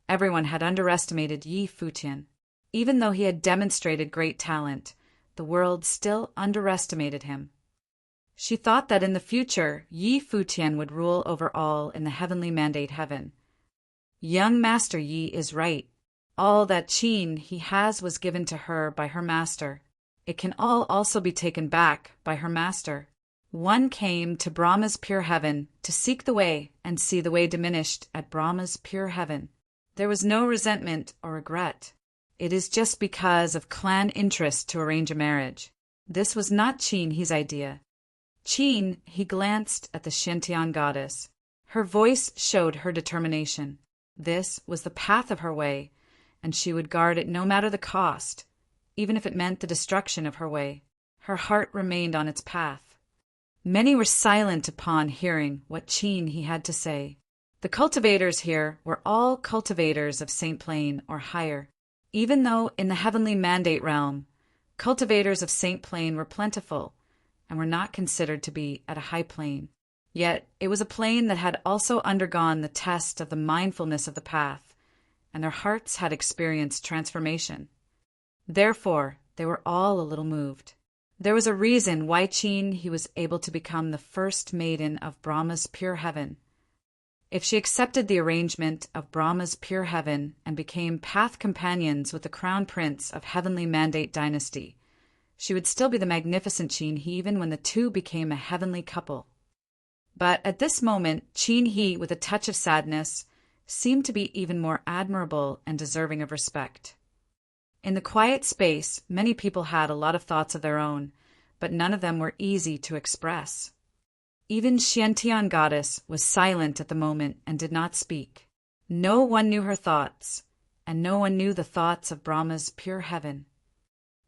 everyone had underestimated Yi Futian. Even though he had demonstrated great talent, the world still underestimated him. She thought that in the future, Yi Futian would rule over all in the Heavenly Mandate Heaven. Young Master Yi is right. All that Qin he has was given to her by her master. It can all also be taken back by her master. One came to Brahma's pure heaven to seek the way and see the way diminished at Brahma's pure heaven. There was no resentment or regret. It is just because of clan interest to arrange a marriage. This was not Qin He's idea. Qin he glanced at the Xiantian goddess. Her voice showed her determination. This was the path of her way, and she would guard it no matter the cost, even if it meant the destruction of her way. Her heart remained on its path. Many were silent upon hearing what Qin he had to say. The cultivators here were all cultivators of Saint Plain or higher. Even though in the heavenly mandate realm, cultivators of Saint Plain were plentiful and were not considered to be at a high plane. Yet it was a plane that had also undergone the test of the mindfulness of the path, and their hearts had experienced transformation. Therefore, they were all a little moved. There was a reason why Qin he was able to become the first maiden of Brahma's pure heaven. If she accepted the arrangement of Brahma's pure heaven and became path companions with the crown prince of heavenly mandate dynasty, she would still be the magnificent Qin he even when the two became a heavenly couple. But at this moment, Qin he, with a touch of sadness, seemed to be even more admirable and deserving of respect. In the quiet space, many people had a lot of thoughts of their own, but none of them were easy to express. Even Xiantian goddess was silent at the moment and did not speak. No one knew her thoughts, and no one knew the thoughts of Brahma's pure heaven.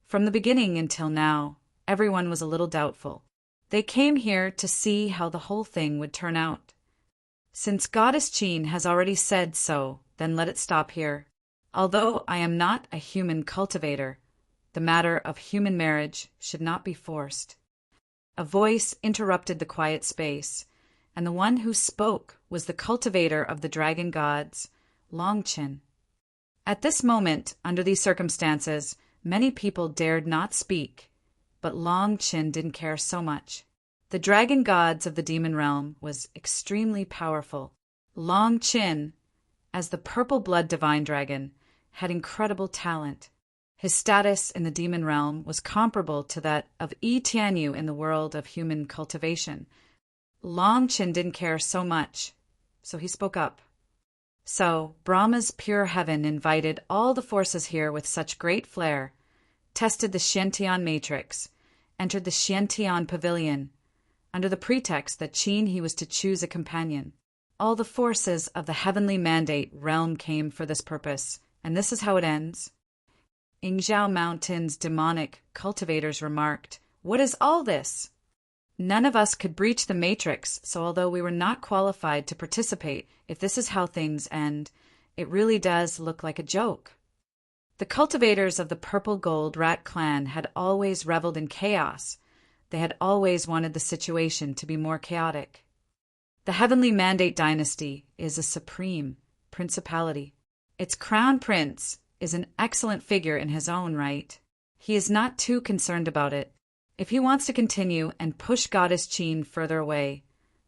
From the beginning until now, everyone was a little doubtful. They came here to see how the whole thing would turn out. Since Goddess Qin has already said so, then let it stop here. Although I am not a human cultivator, the matter of human marriage should not be forced. A voice interrupted the quiet space, and the one who spoke was the cultivator of the dragon gods, Longqin. At this moment, under these circumstances, many people dared not speak, but Longqin didn't care so much. The dragon gods of the demon realm was extremely powerful. Longqin, as the purple blood divine dragon, had incredible talent. His status in the demon realm was comparable to that of Yi Tianyu in the world of human cultivation. Longqin didn't care so much, so he spoke up. So Brahma's pure heaven invited all the forces here with such great flair, tested the Xiantian matrix, entered the Xiantian pavilion, under the pretext that Qin he was to choose a companion. All the forces of the heavenly mandate realm came for this purpose, and this is how it ends. Yingzhou Mountain's demonic cultivators remarked, "What is all this? None of us could breach the matrix, so although we were not qualified to participate, if this is how things end, it really does look like a joke." The cultivators of the Purple Gold Rat clan had always reveled in chaos. They had always wanted the situation to be more chaotic. The Heavenly Mandate Dynasty is a supreme principality. Its crown prince is an excellent figure in his own right. He is not too concerned about it. If he wants to continue and push Goddess Qin further away,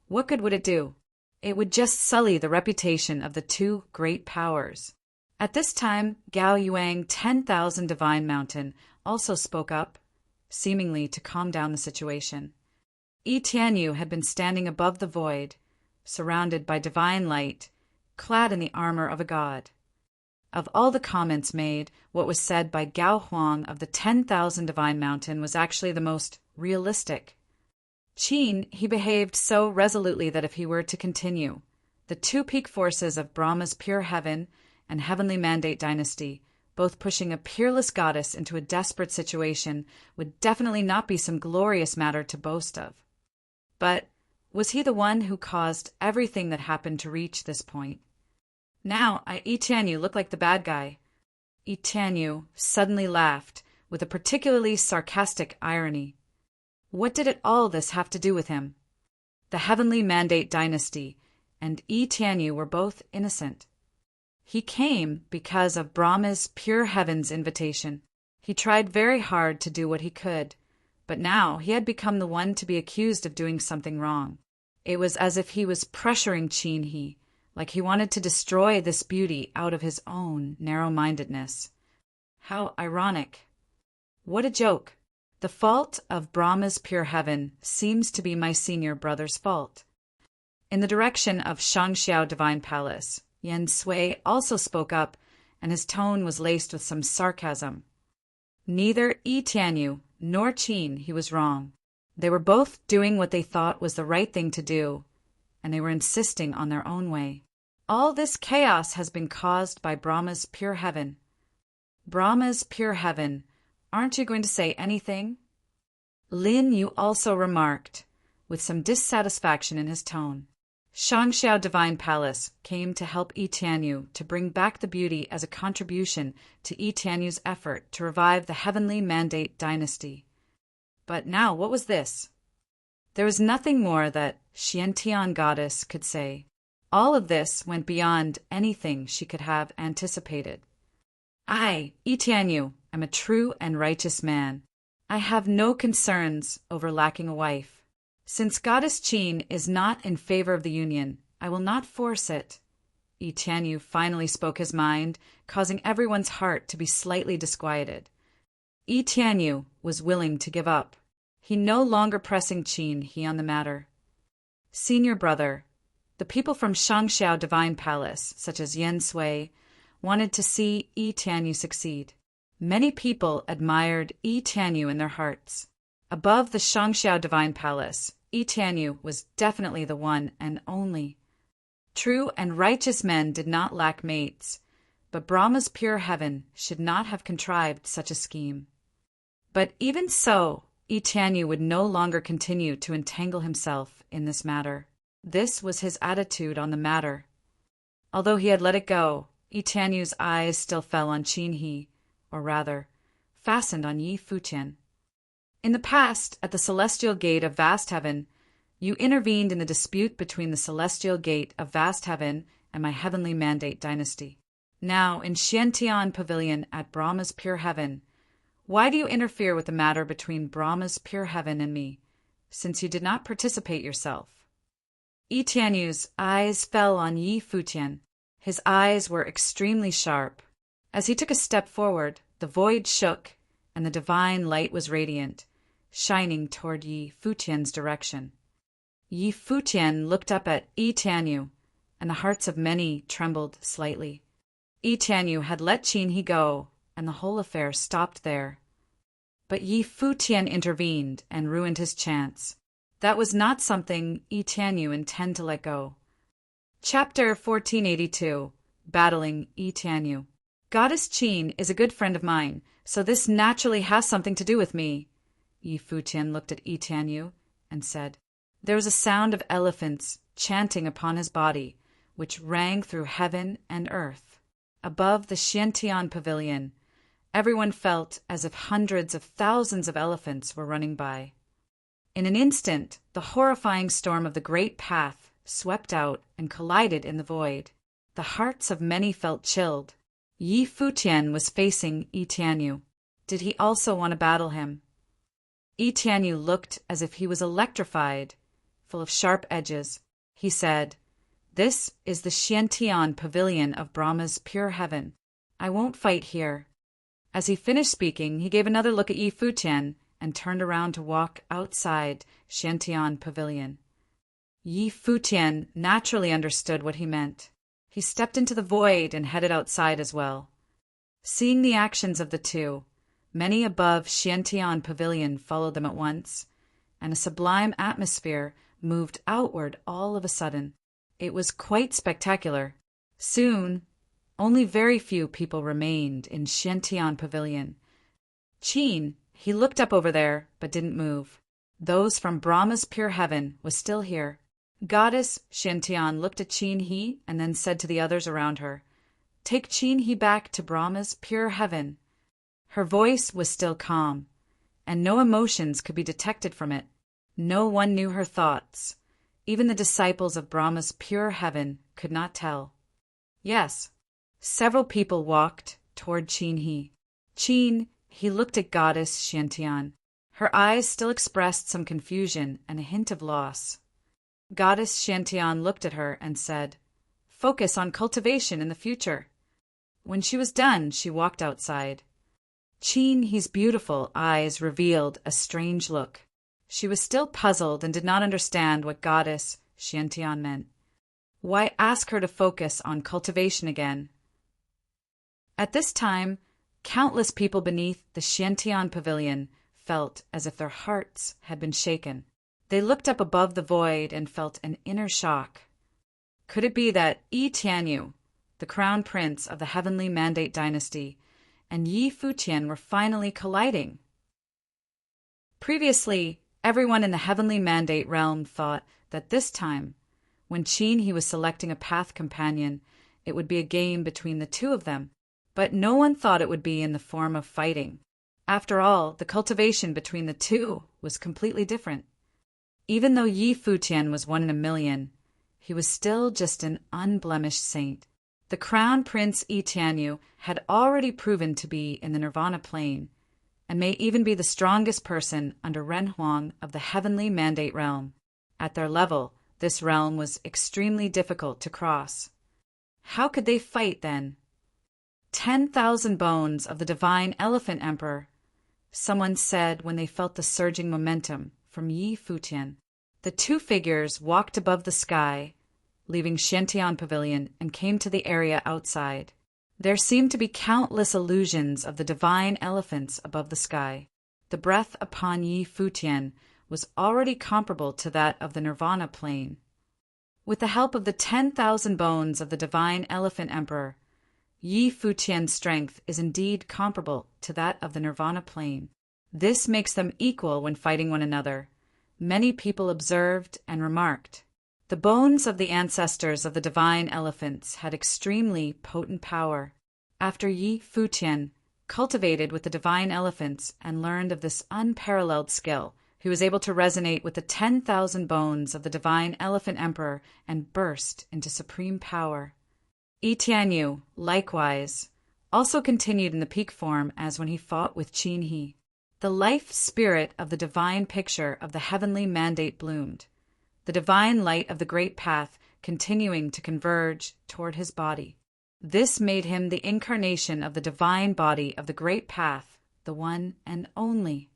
what good would it do? It would just sully the reputation of the two great powers. At this time, Gao Yuang 10,000 Divine Mountain also spoke up, seemingly to calm down the situation. Yi Tianyu had been standing above the void, surrounded by divine light, clad in the armor of a god. Of all the comments made, what was said by Gao Huang of the 10,000 Divine Mountain was actually the most realistic. Qin, he behaved so resolutely that if he were to continue, the two peak forces of Brahma's pure heaven and heavenly mandate dynasty, both pushing a peerless goddess into a desperate situation, would definitely not be some glorious matter to boast of. But was he the one who caused everything that happened to reach this point? Now, Yi Tianyu looked like the bad guy. Yi Tianyu suddenly laughed, with a particularly sarcastic irony. What did all this have to do with him? The heavenly mandate dynasty and Yi Tianyu were both innocent. He came because of Brahma's pure heaven's invitation. He tried very hard to do what he could, but now he had become the one to be accused of doing something wrong. It was as if he was pressuring Qin he, like he wanted to destroy this beauty out of his own narrow-mindedness. How ironic. What a joke. The fault of Brahma's pure heaven seems to be my senior brother's fault. In the direction of Shangxiao Divine Palace, Yen Sui also spoke up, and his tone was laced with some sarcasm. Neither Yi Tianyu nor Qin, he was wrong. They were both doing what they thought was the right thing to do, and they were insisting on their own way. All this chaos has been caused by Brahma's pure heaven. Brahma's pure heaven, aren't you going to say anything? Lin Yu also remarked, with some dissatisfaction in his tone. Shangxiao Divine Palace came to help Yi Tianyu to bring back the beauty as a contribution to Yi Tianyu's effort to revive the heavenly mandate dynasty. But now what was this? There was nothing more that Xiantian goddess could say. All of this went beyond anything she could have anticipated. I, Yi Tianyu, am a true and righteous man. I have no concerns over lacking a wife. Since Goddess Qin is not in favor of the union, I will not force it. Yi Tianyu finally spoke his mind, causing everyone's heart to be slightly disquieted. Yi Tianyu was willing to give up. He no longer pressing Qin he on the matter. Senior brother, the people from Shangxiao Divine Palace, such as Yen Sui, wanted to see Yi Tianyu succeed. Many people admired Yi Tianyu in their hearts. Above the Shangxiao Divine Palace, Yi Tianyu was definitely the one and only. True and righteous men did not lack mates, but Brahma's pure heaven should not have contrived such a scheme. But even so, Yi Tianyu would no longer continue to entangle himself in this matter. This was his attitude on the matter. Although he had let it go, Yi Tianyu's eyes still fell on Qin He, or rather, fastened on Yi Futian. In the past, at the celestial gate of vast heaven, you intervened in the dispute between the celestial gate of vast heaven and my heavenly mandate dynasty. Now, in Xiantian Pavilion at Brahma's pure heaven, why do you interfere with the matter between Brahma's pure heaven and me, since you did not participate yourself? Yi Tianyu's eyes fell on Yi Futian. His eyes were extremely sharp. As he took a step forward, the void shook, and the divine light was radiant, shining toward Yi Futian's direction. Yi Futian looked up at Yi Tianyu, and the hearts of many trembled slightly. Yi Tianyu had let Qin He go, and the whole affair stopped there. But Yi Futian intervened and ruined his chance. That was not something Yi Tianyu intended to let go. Chapter 1482. Battling Yi Tianyu. Goddess Qin is a good friend of mine, so this naturally has something to do with me. Yi Futian looked at Yi Tianyu and said. There was a sound of elephants chanting upon his body, which rang through heaven and earth. Above the Xiantian Pavilion, everyone felt as if hundreds of thousands of elephants were running by. In an instant, the horrifying storm of the great path swept out and collided in the void. The hearts of many felt chilled. Yi Futian was facing Yi Tianyu. Did he also want to battle him? Yi Tianyu looked as if he was electrified, full of sharp edges. He said, This is the Xiantian Pavilion of Brahma's pure heaven. I won't fight here. As he finished speaking, he gave another look at Yi Futian and turned around to walk outside Xiantian Pavilion. Yi Futian naturally understood what he meant. He stepped into the void and headed outside as well. Seeing the actions of the two, many above Xiantian Pavilion followed them at once, and a sublime atmosphere moved outward all of a sudden. It was quite spectacular. Soon, only very few people remained in Xiantian Pavilion. Qin, he looked up over there, but didn't move. Those from Brahma's pure heaven was still here. Goddess Xiantian looked at Qin He and then said to the others around her, Take Qin He back to Brahma's pure heaven. Her voice was still calm, and no emotions could be detected from it. No one knew her thoughts. Even the disciples of Brahma's pure heaven could not tell. Yes, several people walked toward Qin He. Qin He looked at Goddess Xiantian. Her eyes still expressed some confusion and a hint of loss. Goddess Xiantian looked at her and said, focus on cultivation in the future. When she was done, she walked outside. Qin He's beautiful eyes revealed a strange look. She was still puzzled and did not understand what goddess Xiantian meant. Why ask her to focus on cultivation again? At this time, countless people beneath the Xiantian pavilion felt as if their hearts had been shaken. They looked up above the void and felt an inner shock. Could it be that Yi Tianyu, the crown prince of the heavenly mandate dynasty, and Yi Futian were finally colliding? Previously, everyone in the heavenly mandate realm thought that this time, when Qin He was selecting a path companion, it would be a game between the two of them. But no one thought it would be in the form of fighting. After all, the cultivation between the two was completely different. Even though Yi Futian was 1 in a million, he was still just an unblemished saint. The crown prince Yi Tianyu had already proven to be in the nirvana plane, and may even be the strongest person under Ren Huang of the heavenly mandate realm. At their level, this realm was extremely difficult to cross. How could they fight then? 10,000 bones of the divine elephant emperor, someone said when they felt the surging momentum from Yi Futian. The two figures walked above the sky, leaving Xiantian Pavilion, and came to the area outside. There seemed to be countless illusions of the divine elephants above the sky. The breath upon Yi Futian was already comparable to that of the nirvana plane. With the help of the 10,000 bones of the divine elephant emperor, Yi Futian's strength is indeed comparable to that of the nirvana plane. This makes them equal when fighting one another. Many people observed and remarked. The bones of the ancestors of the divine elephants had extremely potent power. After Yi Futian cultivated with the divine elephants and learned of this unparalleled skill, he was able to resonate with the 10,000 bones of the divine elephant emperor and burst into supreme power. Yi Tianyu, likewise, also continued in the peak form as when he fought with Qin He. The life spirit of the divine picture of the heavenly mandate bloomed, the divine light of the great path continuing to converge toward his body. This made him the incarnation of the divine body of the great path, the one and only.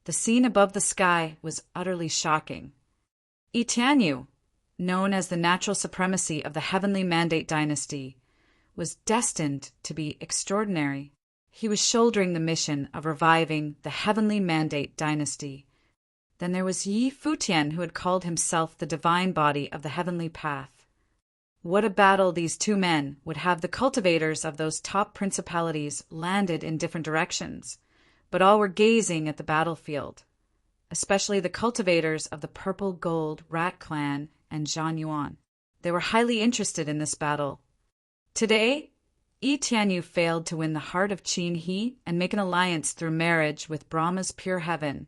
The scene above the sky was utterly shocking. Yi Tianyu, known as the natural supremacy of the heavenly mandate dynasty, was destined to be extraordinary. He was shouldering the mission of reviving the heavenly mandate dynasty. Then there was Yi Futian, who had called himself the divine body of the heavenly path. What a battle these two men would have! The cultivators of those top principalities landed in different directions, but all were gazing at the battlefield, especially the cultivators of the Purple Gold Rat Clan and Zhan Yuan. They were highly interested in this battle. Today, Yi Tianyu failed to win the heart of Qin He and make an alliance through marriage with Brahma's pure heaven.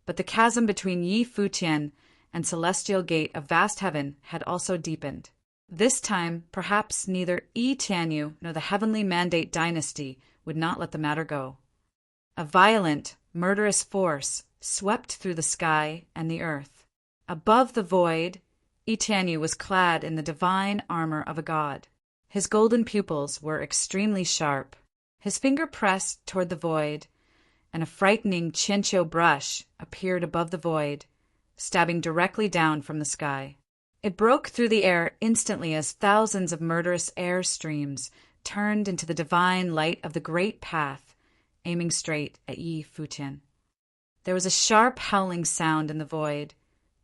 But the chasm between Yi Futian and celestial gate of vast heaven had also deepened. This time, perhaps neither Yi Tianyu nor the heavenly mandate dynasty would not let the matter go. A violent, murderous force swept through the sky and the earth. Above the void, Yi Tianyu was clad in the divine armor of a god. His golden pupils were extremely sharp. His finger pressed toward the void, and a frightening Qianqiu brush appeared above the void, stabbing directly down from the sky. It broke through the air instantly as thousands of murderous air streams turned into the divine light of the great path, aiming straight at Yi Futian. There was a sharp howling sound in the void,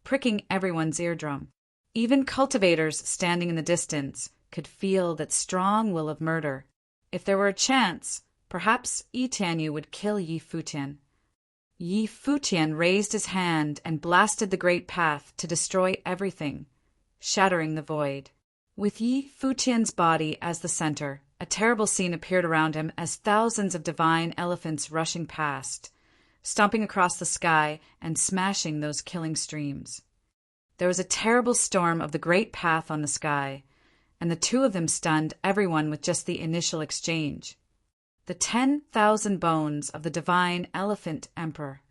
pricking everyone's eardrum. Even cultivators standing in the distance could feel that strong will of murder. If there were a chance, perhaps Yi Tianyu would kill Yi Futian. Yi Futian raised his hand and blasted the great path to destroy everything, shattering the void. With Yi Futian's body as the center, a terrible scene appeared around him as thousands of divine elephants rushing past, stomping across the sky and smashing those killing streams. There was a terrible storm of the great path on the sky, and the two of them stunned everyone with just the initial exchange. The 10,000 bones of the divine elephant emperor.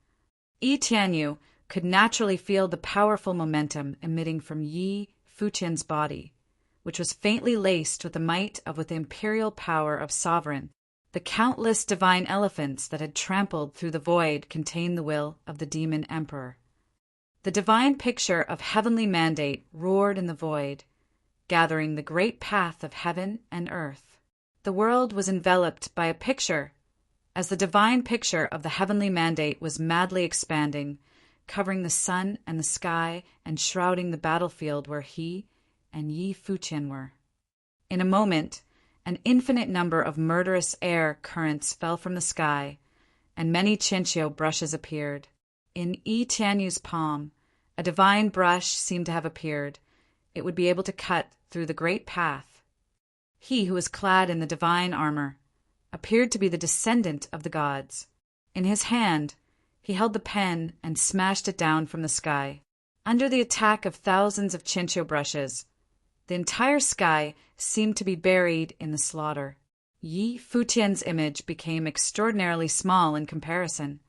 Yi Tianyu could naturally feel the powerful momentum emitting from Yi Futian's body, which was faintly laced with the imperial power of sovereign. The countless divine elephants that had trampled through the void contained the will of the demon emperor. The divine picture of heavenly mandate roared in the void, gathering the great path of heaven and earth. The world was enveloped by a picture, as the divine picture of the heavenly mandate was madly expanding, covering the sun and the sky and shrouding the battlefield where he and Yi Futian were. In a moment, an infinite number of murderous air currents fell from the sky, and many Chinchio brushes appeared. In Yi Tianyu's palm, a divine brush seemed to have appeared. It would be able to cut through the great path. He who was clad in the divine armor appeared to be the descendant of the gods. In his hand, he held the pen and smashed it down from the sky. Under the attack of thousands of Chinchio brushes, the entire sky seemed to be buried in the slaughter. Yi Futian's image became extraordinarily small in comparison.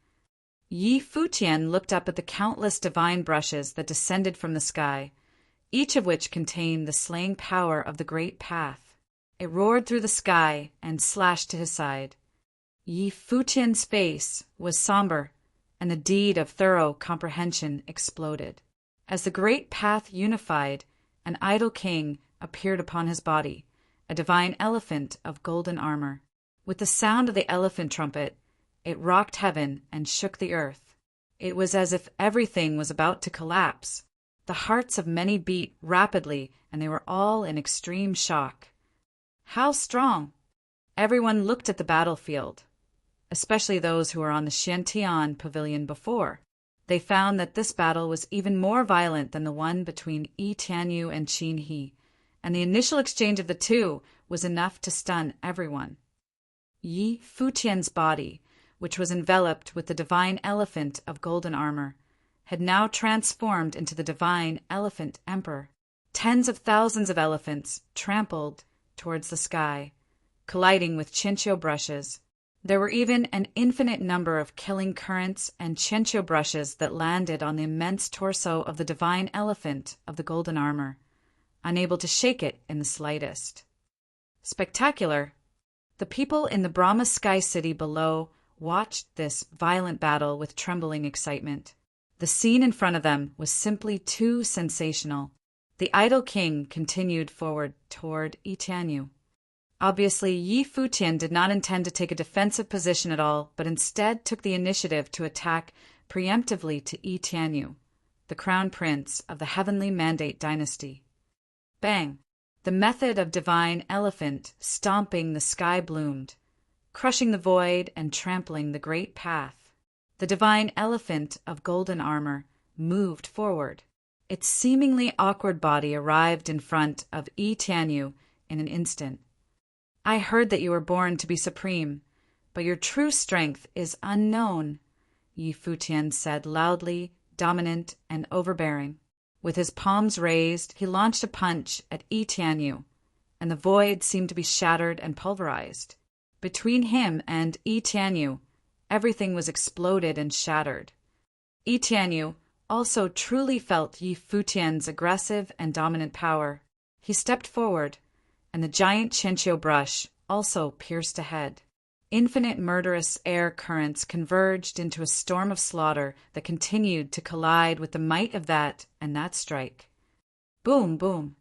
Yi Futian looked up at the countless divine brushes that descended from the sky, each of which contained the slaying power of the great path. It roared through the sky and slashed to his side. Yi Futian's face was somber, and the deed of thorough comprehension exploded. As the great path unified, an idol king appeared upon his body, a divine elephant of golden armor. With the sound of the elephant trumpet, it rocked heaven and shook the earth. It was as if everything was about to collapse. The hearts of many beat rapidly, and they were all in extreme shock. How strong! Everyone looked at the battlefield, especially those who were on the Xiantian pavilion before. They found that this battle was even more violent than the one between Yi Tianyu and Qin He, and the initial exchange of the two was enough to stun everyone. Yi Futian's body, which was enveloped with the divine elephant of golden armor, had now transformed into the divine elephant emperor. Tens of thousands of elephants trampled towards the sky, colliding with Chinchio brushes. There were even an infinite number of killing currents and Chinchio brushes that landed on the immense torso of the divine elephant of the golden armor, unable to shake it in the slightest. Spectacular! The people in the Brahma Sky City below watched this violent battle with trembling excitement. The scene in front of them was simply too sensational. The idol king continued forward toward Yi Tianyu. Obviously, Yi Futian did not intend to take a defensive position at all, but instead took the initiative to attack preemptively to Yi Tianyu, the crown prince of the heavenly mandate dynasty. Bang! The method of divine elephant stomping the sky bloomed, crushing the void and trampling the great path. The divine elephant of golden armor moved forward. Its seemingly awkward body arrived in front of Yi Tianyu in an instant. I heard that you were born to be supreme, but your true strength is unknown, Yi Futian said loudly, dominant, and overbearing. With his palms raised, he launched a punch at Yi Tianyu, and the void seemed to be shattered and pulverized. Between him and Yi Tianyu, everything was exploded and shattered. Yi Tianyu also truly felt Yi Futian's aggressive and dominant power. He stepped forward, and the giant Chinchio brush also pierced ahead. Infinite murderous air currents converged into a storm of slaughter that continued to collide with the might of that and that strike. Boom, boom.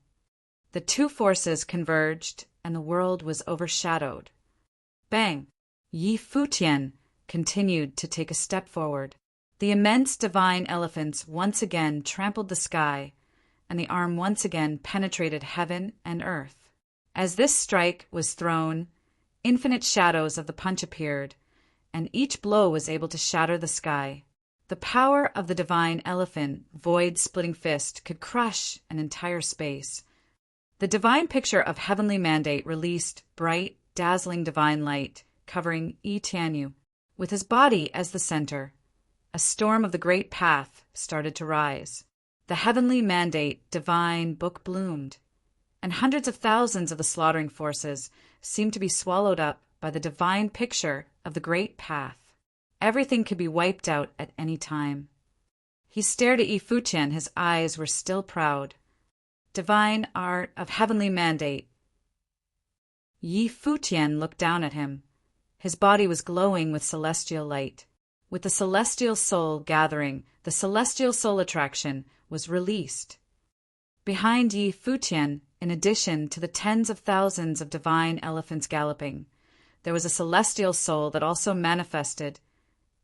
The two forces converged, and the world was overshadowed. Bang! Yi Futian continued to take a step forward. The immense divine elephants once again trampled the sky, and the arm once again penetrated heaven and earth. As this strike was thrown, infinite shadows of the punch appeared, and each blow was able to shatter the sky. The power of the divine elephant, void-splitting fist, could crush an entire space. The divine picture of heavenly mandate released bright, dazzling divine light, covering Yi Tianyu. With his body as the center, a storm of the great path started to rise. The heavenly mandate divine book bloomed, and hundreds of thousands of the slaughtering forces seemed to be swallowed up by the divine picture of the great path. Everything could be wiped out at any time. He stared at Yi Futian, his eyes were still proud. divine art of heavenly mandate. Yi Futian looked down at him. His body was glowing with celestial light. With the celestial soul gathering, the celestial soul attraction was released. Behind Yi Futian, in addition to the tens of thousands of divine elephants galloping, there was a celestial soul that also manifested,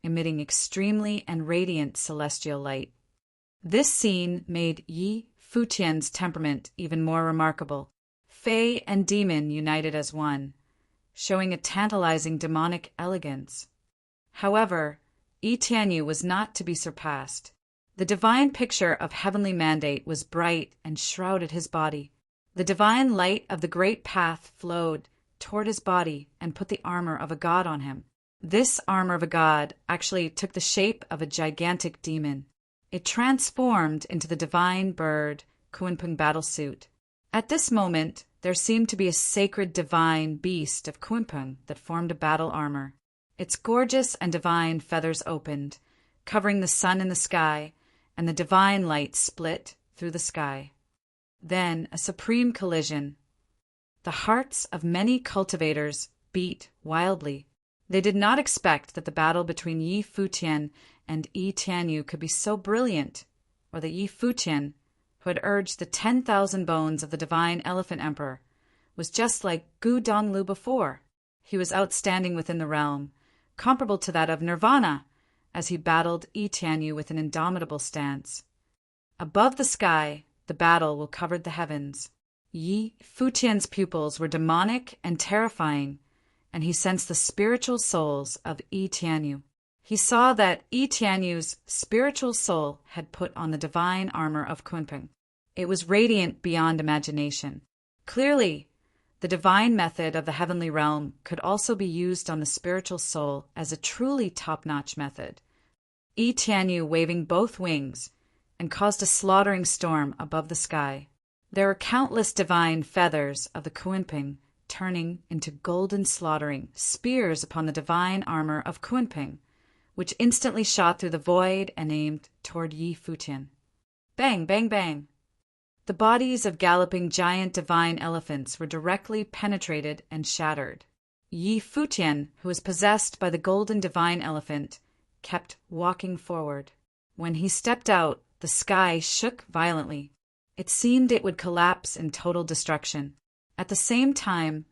emitting extremely and radiant celestial light. This scene made Yi Futian's temperament even more remarkable. Fae and demon united as one, showing a tantalizing demonic elegance. However, Yi Tianyu was not to be surpassed. The divine picture of heavenly mandate was bright and shrouded his body. The divine light of the great path flowed toward his body and put the armor of a god on him. This armor of a god actually took the shape of a gigantic demon. It transformed into the divine bird Kunpeng battlesuit. At this moment, there seemed to be a sacred divine beast of Kunpeng that formed a battle armor. Its gorgeous and divine feathers opened, covering the sun in the sky, and the divine light split through the sky. Then a supreme collision. The hearts of many cultivators beat wildly. They did not expect that the battle between Yi Futian and Yi Tianyu could be so brilliant, or that Yi Futian, who had urged the 10,000 bones of the divine elephant emperor, was just like Gu Donglu before. He was outstanding within the realm, comparable to that of Nirvana, as he battled Yi Tianyu with an indomitable stance. Above the sky, the battle will cover the heavens. Yi Futian's pupils were demonic and terrifying, and he sensed the spiritual souls of Yi Tianyu. He saw that Yi Tianyu's spiritual soul had put on the divine armor of Kunpeng. It was radiant beyond imagination. Clearly, the divine method of the heavenly realm could also be used on the spiritual soul as a truly top-notch method. Yi Tianyu waving both wings and caused a slaughtering storm above the sky. There were countless divine feathers of the Kunpeng turning into golden slaughtering spears upon the divine armor of Kunpeng, which instantly shot through the void and aimed toward Yi Futian. Bang, bang, bang! The bodies of galloping giant divine elephants were directly penetrated and shattered. Yi Futian, who was possessed by the golden divine elephant, kept walking forward. When he stepped out, the sky shook violently. It seemed it would collapse in total destruction. At the same time,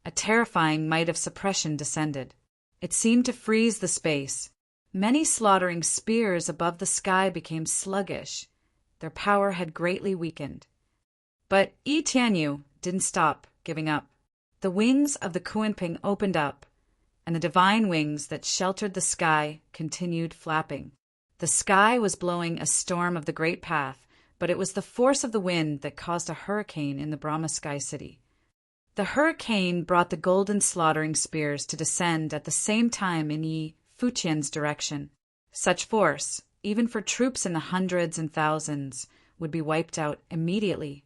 a terrifying might of suppression descended. It seemed to freeze the space. Many slaughtering spears above the sky became sluggish. Their power had greatly weakened. But Yi Tianyu didn't stop giving up. The wings of the Kunpeng opened up, and the divine wings that sheltered the sky continued flapping. The sky was blowing a storm of the great path, but it was the force of the wind that caused a hurricane in the Brahma Sky City. The hurricane brought the golden slaughtering spears to descend at the same time in Yi Futian's direction. Such force, even for troops in the hundreds and thousands, would be wiped out immediately.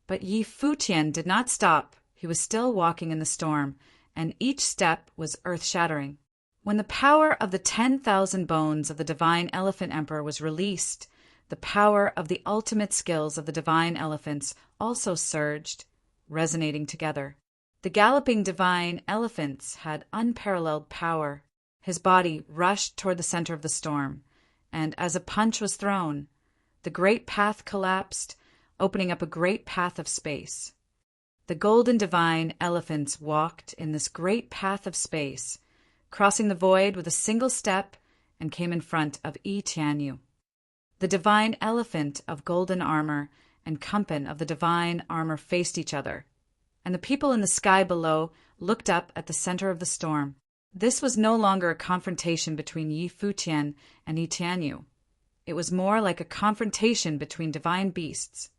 But Yi Futian did not stop. He was still walking in the storm, and each step was earth-shattering. When the power of the 10,000 bones of the divine elephant emperor was released, the power of the ultimate skills of the divine elephants also surged, resonating together. The galloping divine elephants had unparalleled power. His body rushed toward the center of the storm, and as a punch was thrown, the great path collapsed, opening up a great path of space. The golden divine elephants walked in this great path of space, crossing the void with a single step, and came in front of Yi Tianyu. The divine elephant of golden armor and Kunpeng of the divine armor faced each other, and the people in the sky below looked up at the center of the storm. This was no longer a confrontation between Yi Futian and Yi Tianyu. It was more like a confrontation between divine beasts.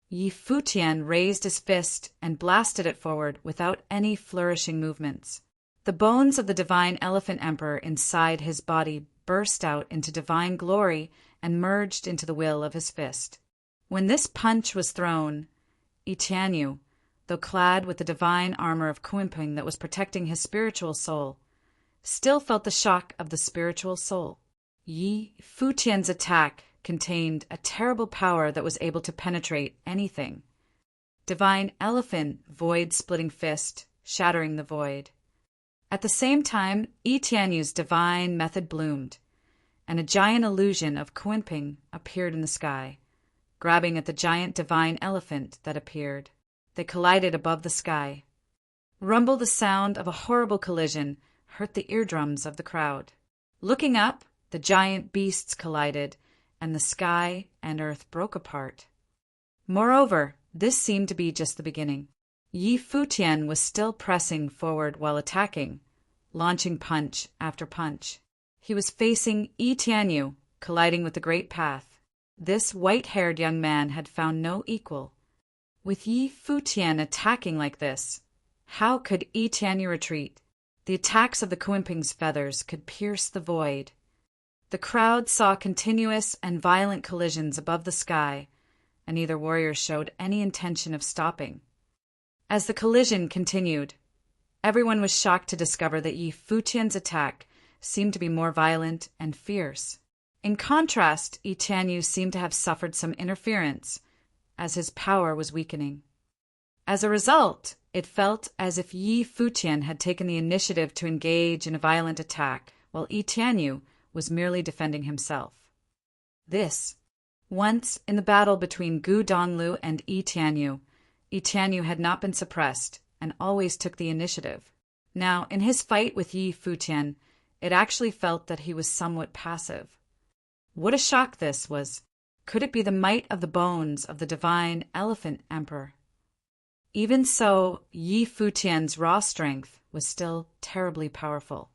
Yi Futian raised his fist and blasted it forward without any flourishing movements. The bones of the divine elephant emperor inside his body burst out into divine glory and merged into the will of his fist. When this punch was thrown, Yi Tianyu, though clad with the divine armor of Kunpeng that was protecting his spiritual soul, still felt the shock of the spiritual soul. Yi Futian's attack contained a terrible power that was able to penetrate anything. Divine Elephant, void-splitting fist, shattering the void. At the same time, Tianyu's divine method bloomed, and a giant illusion of Kunping appeared in the sky, grabbing at the giant divine elephant that appeared. They collided above the sky. Rumble, the sound of a horrible collision, hurt the eardrums of the crowd. Looking up, the giant beasts collided, and the sky and earth broke apart. Moreover, this seemed to be just the beginning. Futian was still pressing forward while attacking, launching punch after punch. He was facing Tianyu, colliding with the great path. This white-haired young man had found no equal. With Futian attacking like this, how could Tianyu retreat? The attacks of the Kunping's feathers could pierce the void. The crowd saw continuous and violent collisions above the sky, and neither warrior showed any intention of stopping. As the collision continued, everyone was shocked to discover that Futian's attack seemed to be more violent and fierce. In contrast, Tianyu seemed to have suffered some interference, as his power was weakening. As a result, it felt as if Futian had taken the initiative to engage in a violent attack, while Tianyu was merely defending himself. This, once in the battle between Gu Donglu and Tianyu had not been suppressed and always took the initiative. Now, in his fight with Futian, it actually felt that he was somewhat passive. What a shock this was! Could it be the might of the bones of the divine elephant emperor? Even so, Futian's raw strength was still terribly powerful.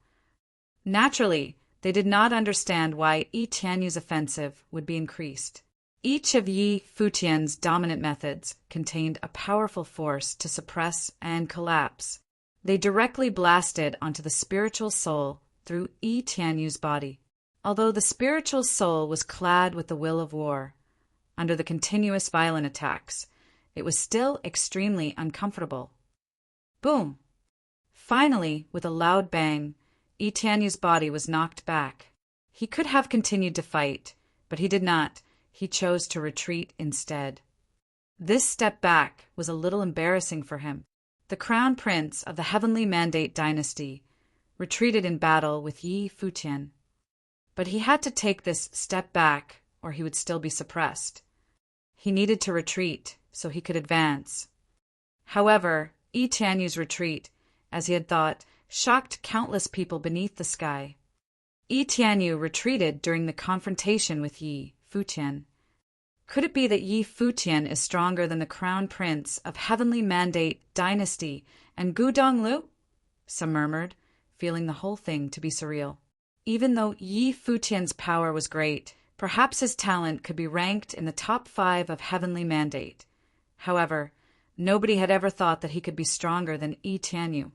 Naturally, they did not understand why Tianyu's offensive would be increased. Each of Futian's dominant methods contained a powerful force to suppress and collapse. They directly blasted onto the spiritual soul through Tianyu's body. Although the spiritual soul was clad with the will of war, under the continuous violent attacks, it was still extremely uncomfortable. Boom! Finally, with a loud bang, Tianyu's body was knocked back. He could have continued to fight, but he did not. He chose to retreat instead. This step back was a little embarrassing for him. The crown prince of the Heavenly Mandate dynasty retreated in battle with Futian. But he had to take this step back, or he would still be suppressed. He needed to retreat so he could advance. However, Tianyu's retreat, as he had thought, shocked countless people beneath the sky. Tianyu retreated during the confrontation with Futian. Could it be that Futian is stronger than the crown prince of Heavenly Mandate dynasty and Gu Donglu? Some murmured, feeling the whole thing to be surreal. Even though Futian's power was great, perhaps his talent could be ranked in the top 5 of Heavenly Mandate. However, nobody had ever thought that he could be stronger than Tianyu.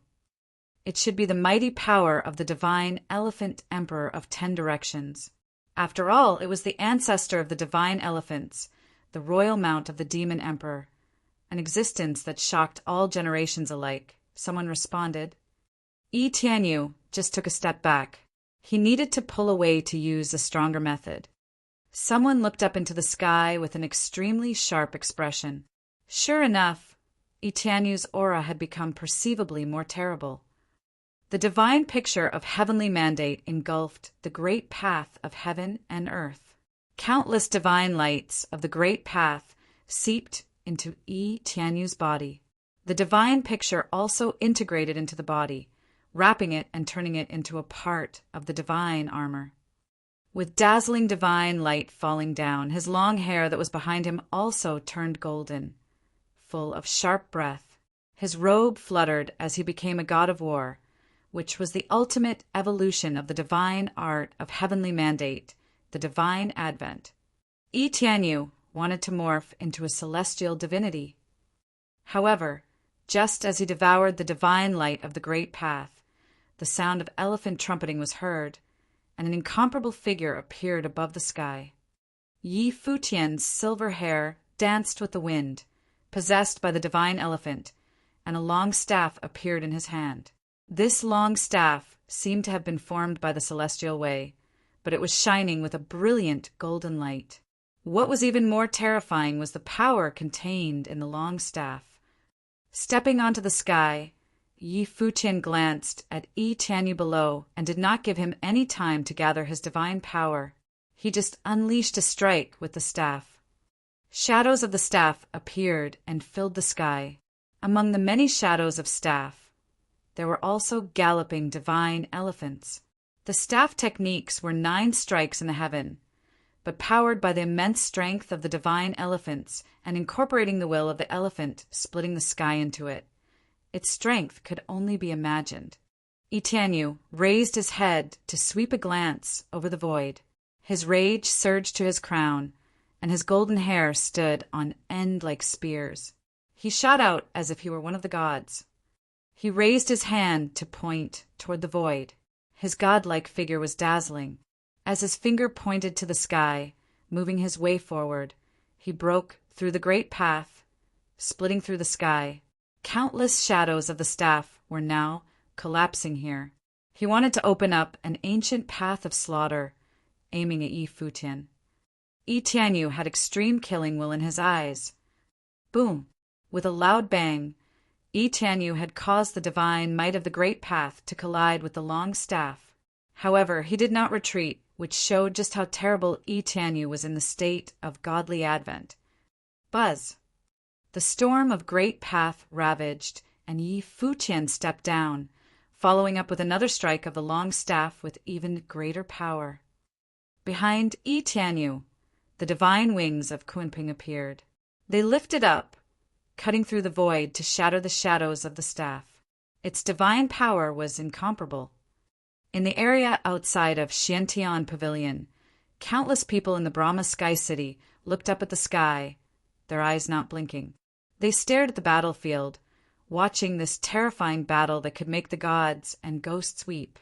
It should be the mighty power of the divine elephant emperor of 10 directions. After all, it was the ancestor of the divine elephants, the royal mount of the demon emperor, an existence that shocked all generations alike. Someone responded. Tianyu just took a step back. He needed to pull away to use a stronger method. Someone looked up into the sky with an extremely sharp expression. Sure enough, Tianyu's aura had become perceivably more terrible. The divine picture of Heavenly Mandate engulfed the great path of heaven and earth. Countless divine lights of the great path seeped into Tianyu's body. The divine picture also integrated into the body, wrapping it and turning it into a part of the divine armor. With dazzling divine light falling down, his long hair that was behind him also turned golden, full of sharp breath. His robe fluttered as he became a god of war, which was the ultimate evolution of the divine art of Heavenly Mandate, the divine advent. Tianyu wanted to morph into a celestial divinity. However, just as he devoured the divine light of the great path, the sound of elephant trumpeting was heard, and an incomparable figure appeared above the sky. Futian's silver hair danced with the wind, possessed by the divine elephant, and a long staff appeared in his hand. This long staff seemed to have been formed by the celestial way, but it was shining with a brilliant golden light. What was even more terrifying was the power contained in the long staff. Stepping onto the sky, Yi Futian glanced at Yi Tianyu below and did not give him any time to gather his divine power. He just unleashed a strike with the staff. Shadows of the staff appeared and filled the sky. Among the many shadows of staff, there were also galloping divine elephants. The staff techniques were 9 strikes in the heaven, but powered by the immense strength of the divine elephants and incorporating the will of the elephant splitting the sky into it. Its strength could only be imagined. Yi Tianyu raised his head to sweep a glance over the void. His rage surged to his crown, and his golden hair stood on end like spears. He shot out as if he were one of the gods. He raised his hand to point toward the void. His godlike figure was dazzling. As his finger pointed to the sky, moving his way forward, he broke through the great path, splitting through the sky. Countless shadows of the staff were now collapsing here. He wanted to open up an ancient path of slaughter, aiming at Yi Futian. Yi Tianyu had extreme killing will in his eyes. Boom! With a loud bang, Yi Tianyu had caused the divine might of the great path to collide with the long staff. However, he did not retreat, which showed just how terrible Yi Tianyu was in the state of godly advent. Buzz! The storm of great path ravaged, and Yi Futian stepped down, following up with another strike of the long staff with even greater power. Behind Yi Tianyu, the divine wings of Kunping appeared. They lifted up, cutting through the void to shatter the shadows of the staff. Its divine power was incomparable. In the area outside of Xiantian Pavilion, countless people in the Brahma Sky City looked up at the sky, their eyes not blinking. They stared at the battlefield, watching this terrifying battle that could make the gods and ghosts weep.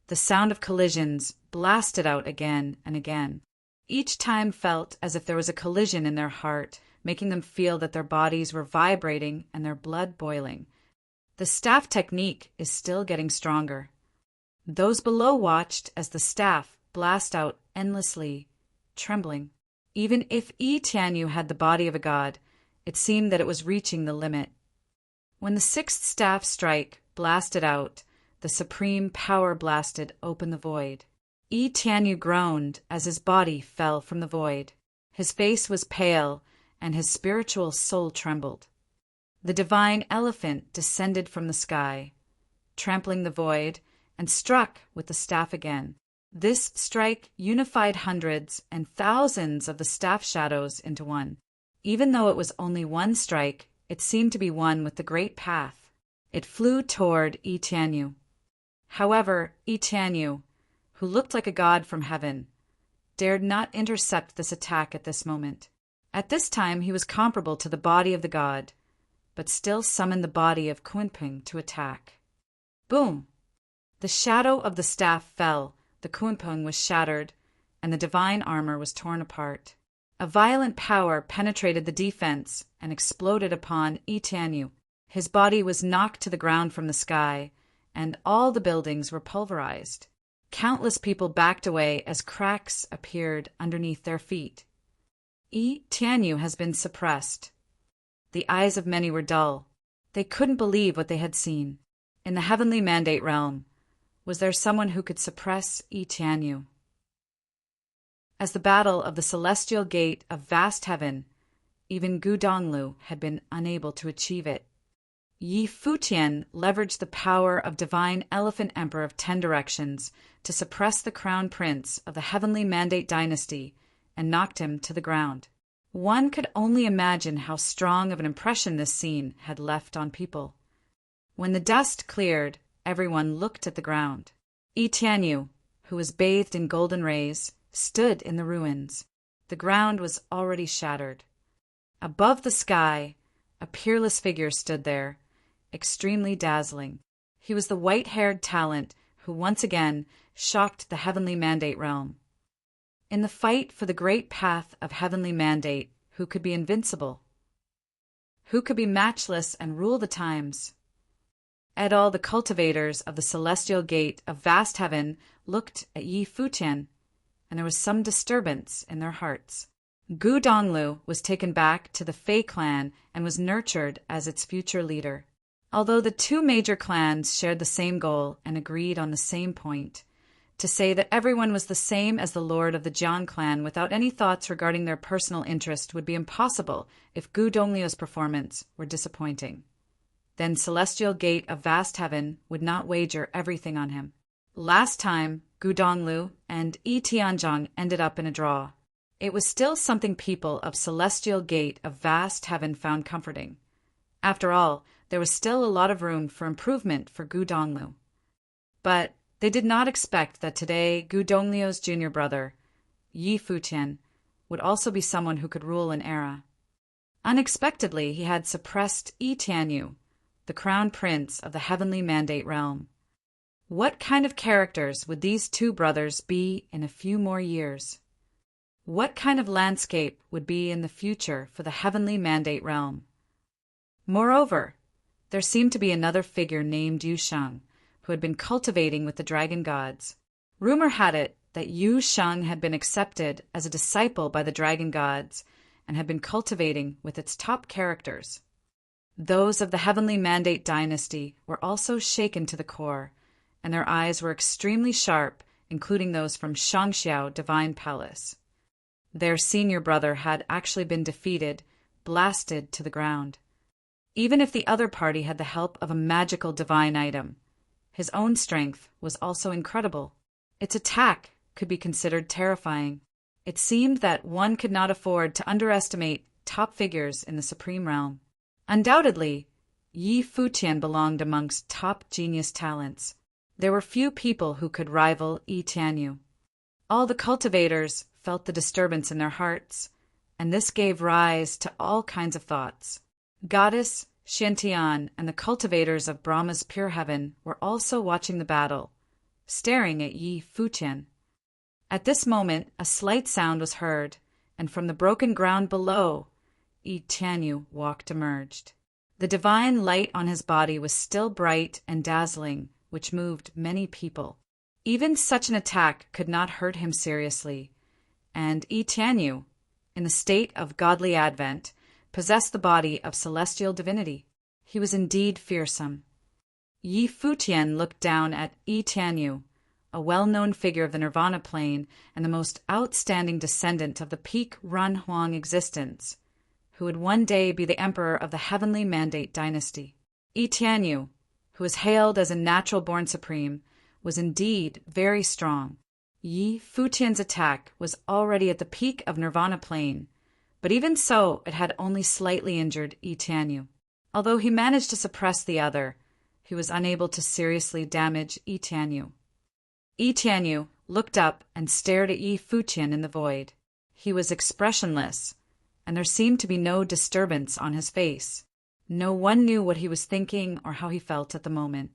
The sound of collisions blasted out again and again. Each time felt as if there was a collision in their heart, making them feel that their bodies were vibrating and their blood boiling. The staff technique is still getting stronger. Those below watched as the staff blast out endlessly, trembling. Even if Yi Tianyu had the body of a god, it seemed that it was reaching the limit. When the 6th staff strike blasted out, the supreme power blasted open the void. Yi Tianyu groaned as his body fell from the void. His face was pale, and his spiritual soul trembled. The divine elephant descended from the sky, trampling the void, and struck with the staff again. This strike unified hundreds and thousands of the staff shadows into one. Even though it was only one strike, it seemed to be one with the great path. It flew toward Yi Tianyu. However, Yi Tianyu, who looked like a god from heaven, dared not intercept this attack at this moment. At this time he was comparable to the body of the god, but still summoned the body of Kunping to attack. Boom! The shadow of the staff fell, the Kunping was shattered, and the divine armor was torn apart. A violent power penetrated the defense and exploded upon Yi Tianyu. His body was knocked to the ground from the sky, and all the buildings were pulverized. Countless people backed away as cracks appeared underneath their feet. Yi Tianyu has been suppressed. The eyes of many were dull. They couldn't believe what they had seen. In the heavenly mandate realm, was there someone who could suppress Yi Tianyu? As the battle of the celestial gate of vast heaven, even Gu Donglu had been unable to achieve it. Yi Futian leveraged the power of divine elephant emperor of 10 directions to suppress the crown prince of the heavenly mandate dynasty and knocked him to the ground. One could only imagine how strong of an impression this scene had left on people. When the dust cleared, everyone looked at the ground. Yi Tianyu, who was bathed in golden rays, stood in the ruins. The ground was already shattered. Above the sky, a peerless figure stood there, extremely dazzling. He was the white-haired talent who once again shocked the heavenly mandate realm. In the fight for the great path of heavenly mandate, who could be invincible? Who could be matchless and rule the times? At all the cultivators of the celestial gate of vast heaven looked at Yi Futian, and there was some disturbance in their hearts. Gu Donglu was taken back to the Fei clan and was nurtured as its future leader. Although the two major clans shared the same goal and agreed on the same point, to say that everyone was the same as the lord of the Jiang clan without any thoughts regarding their personal interest would be impossible if Gu Dongliu's performance were disappointing. Then Celestial Gate of Vast Heaven would not wager everything on him. Last time, Gu Donglu and Yi Tianzhong ended up in a draw. It was still something people of Celestial Gate of Vast Heaven found comforting. After all, there was still a lot of room for improvement for Gu Donglu. But they did not expect that today Gu Dongliu's junior brother, Yi Futian, would also be someone who could rule an era. Unexpectedly, he had suppressed Yi Tianyu, the crown prince of the heavenly mandate realm. What kind of characters would these two brothers be in a few more years? What kind of landscape would be in the future for the heavenly mandate realm? Moreover, there seemed to be another figure named Yu Sheng, who had been cultivating with the dragon gods. Rumor had it that Yu Sheng had been accepted as a disciple by the dragon gods and had been cultivating with its top characters. Those of the heavenly mandate dynasty were also shaken to the core, and their eyes were extremely sharp, including those from Shangxiao Divine Palace. Their senior brother had actually been defeated, blasted to the ground. Even if the other party had the help of a magical divine item, his own strength was also incredible. Its attack could be considered terrifying. It seemed that one could not afford to underestimate top figures in the supreme realm. Undoubtedly, Yi Futian belonged amongst top genius talents. There were few people who could rival Yi Tianyu. All the cultivators felt the disturbance in their hearts, and this gave rise to all kinds of thoughts. Goddess Xiantian and the cultivators of Brahma's pure heaven were also watching the battle, staring at Yi Futian. At this moment, a slight sound was heard, and from the broken ground below, Yi Tianyu emerged. The divine light on his body was still bright and dazzling, which moved many people. Even such an attack could not hurt him seriously, and Yi Tianyu, in the state of godly advent, possessed the body of celestial divinity. He was indeed fearsome. Yi Futian looked down at Yi Tianyu, a well-known figure of the Nirvana plane and the most outstanding descendant of the peak Runhuang existence, who would one day be the emperor of the heavenly mandate dynasty. Yi Tianyu, who was hailed as a natural-born supreme, was indeed very strong. Yi Futian's attack was already at the peak of Nirvana plane, but even so, it had only slightly injured Yi Tianyu. Although he managed to suppress the other, he was unable to seriously damage Yi Tianyu. Yi Tianyu looked up and stared at Yi Futian in the void. He was expressionless, and there seemed to be no disturbance on his face. No one knew what he was thinking or how he felt at the moment.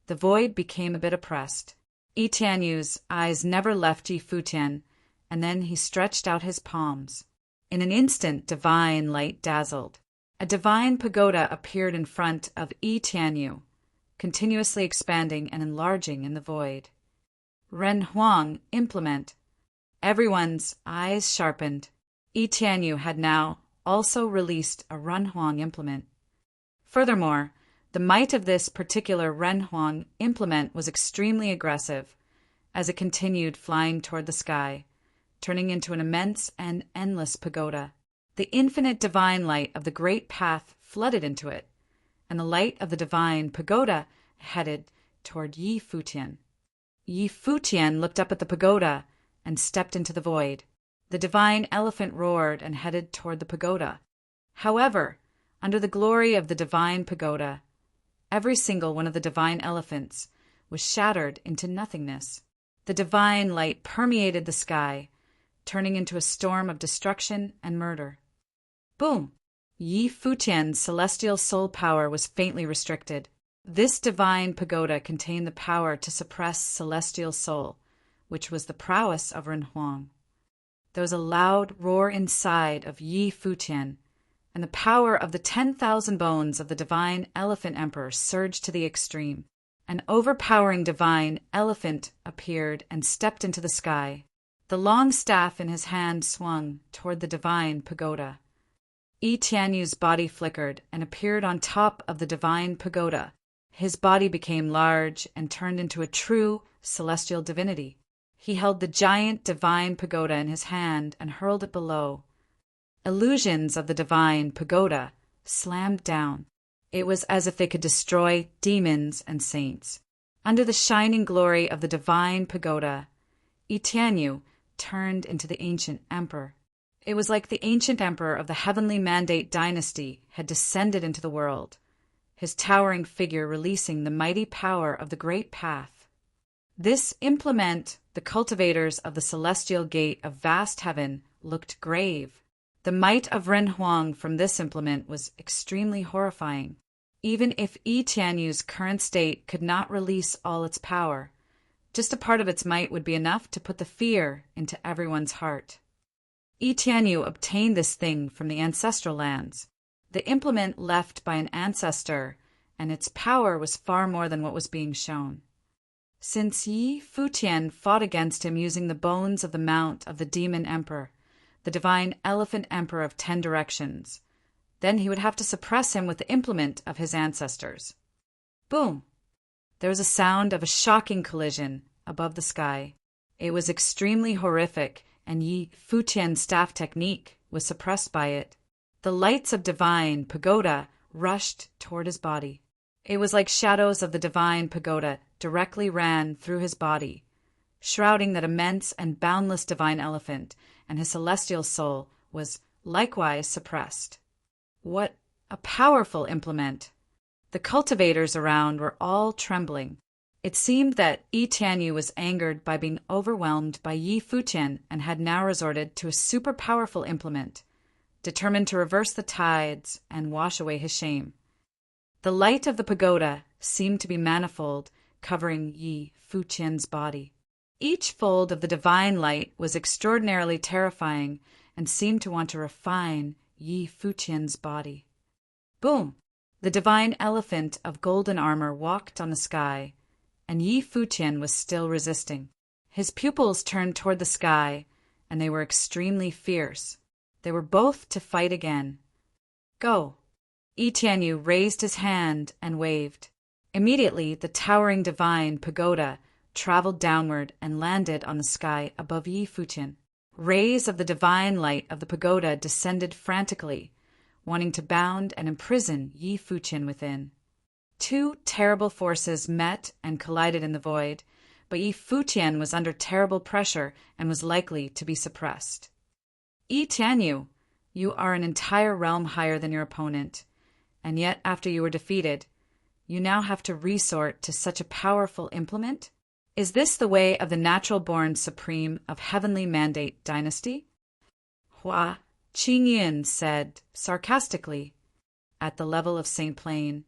The void became a bit oppressed. Yi Tianyu's eyes never left Yi Futian, and then he stretched out his palms. In an instant, divine light dazzled. A divine pagoda appeared in front of Yi Tianyu, continuously expanding and enlarging in the void. Ren Huang implement. Everyone's eyes sharpened. Yi Tianyu had now also released a Ren Huang implement. Furthermore, the might of this particular Ren Huang implement was extremely aggressive, as it continued flying toward the sky, turning into an immense and endless pagoda. The infinite divine light of the great path flooded into it, and the light of the divine pagoda headed toward Yi Futian. Yi Futian looked up at the pagoda and stepped into the void. The divine elephant roared and headed toward the pagoda. However, under the glory of the divine pagoda, every single one of the divine elephants was shattered into nothingness. The divine light permeated the sky, turning into a storm of destruction and murder. Boom! Yi Futian's celestial soul power was faintly restricted. This divine pagoda contained the power to suppress celestial soul, which was the prowess of Ren Huang. There was a loud roar inside of Yi Futian, and the power of the 10,000 bones of the divine elephant emperor surged to the extreme. An overpowering divine elephant appeared and stepped into the sky. The long staff in his hand swung toward the divine pagoda. Yi Tianyu's body flickered and appeared on top of the divine pagoda. His body became large and turned into a true celestial divinity. He held the giant divine pagoda in his hand and hurled it below. Illusions of the divine pagoda slammed down. It was as if they could destroy demons and saints. Under the shining glory of the divine pagoda, Yi Tianyu turned into the ancient emperor. It was like the ancient emperor of the heavenly mandate dynasty had descended into the world, his towering figure releasing the mighty power of the great path. This implement, the cultivators of the celestial gate of vast heaven, looked grave. The might of Ren Huang from this implement was extremely horrifying. Even if Yi Tianyu's current state could not release all its power, just a part of its might would be enough to put the fear into everyone's heart. Yi Tianyu obtained this thing from the ancestral lands, the implement left by an ancestor, and its power was far more than what was being shown. Since Yi Futian fought against him using the bones of the mount of the demon emperor, the divine elephant emperor of 10 directions, then he would have to suppress him with the implement of his ancestors. Boom! There was a sound of a shocking collision above the sky. It was extremely horrific, and Yi Futian's staff technique was suppressed by it. The lights of divine pagoda rushed toward his body. It was like shadows of the divine pagoda directly ran through his body, shrouding that immense and boundless divine elephant, and his celestial soul was likewise suppressed. What a powerful implement! The cultivators around were all trembling. It seemed that Yi Tianyu was angered by being overwhelmed by Yi Futian and had now resorted to a super powerful implement, determined to reverse the tides and wash away his shame. The light of the pagoda seemed to be manifold, covering Yi Futian's body. Each fold of the divine light was extraordinarily terrifying and seemed to want to refine Yi Futian's body. Boom! The divine elephant of golden armor walked on the sky, and Yi Futian was still resisting. His pupils turned toward the sky, and they were extremely fierce. They were both to fight again. Go! Yi Tianyu raised his hand and waved. Immediately, the towering divine pagoda traveled downward and landed on the sky above Yi Futian. Rays of the divine light of the pagoda descended frantically, wanting to bound and imprison Yi Futian within. 2 terrible forces met and collided in the void, but Yi Futian was under terrible pressure and was likely to be suppressed. Yi Tianyu, you are an entire realm higher than your opponent, and yet after you were defeated, you now have to resort to such a powerful implement? Is this the way of the natural-born supreme of heavenly mandate dynasty? Hua Qingyin said sarcastically. At the level of St. Plain,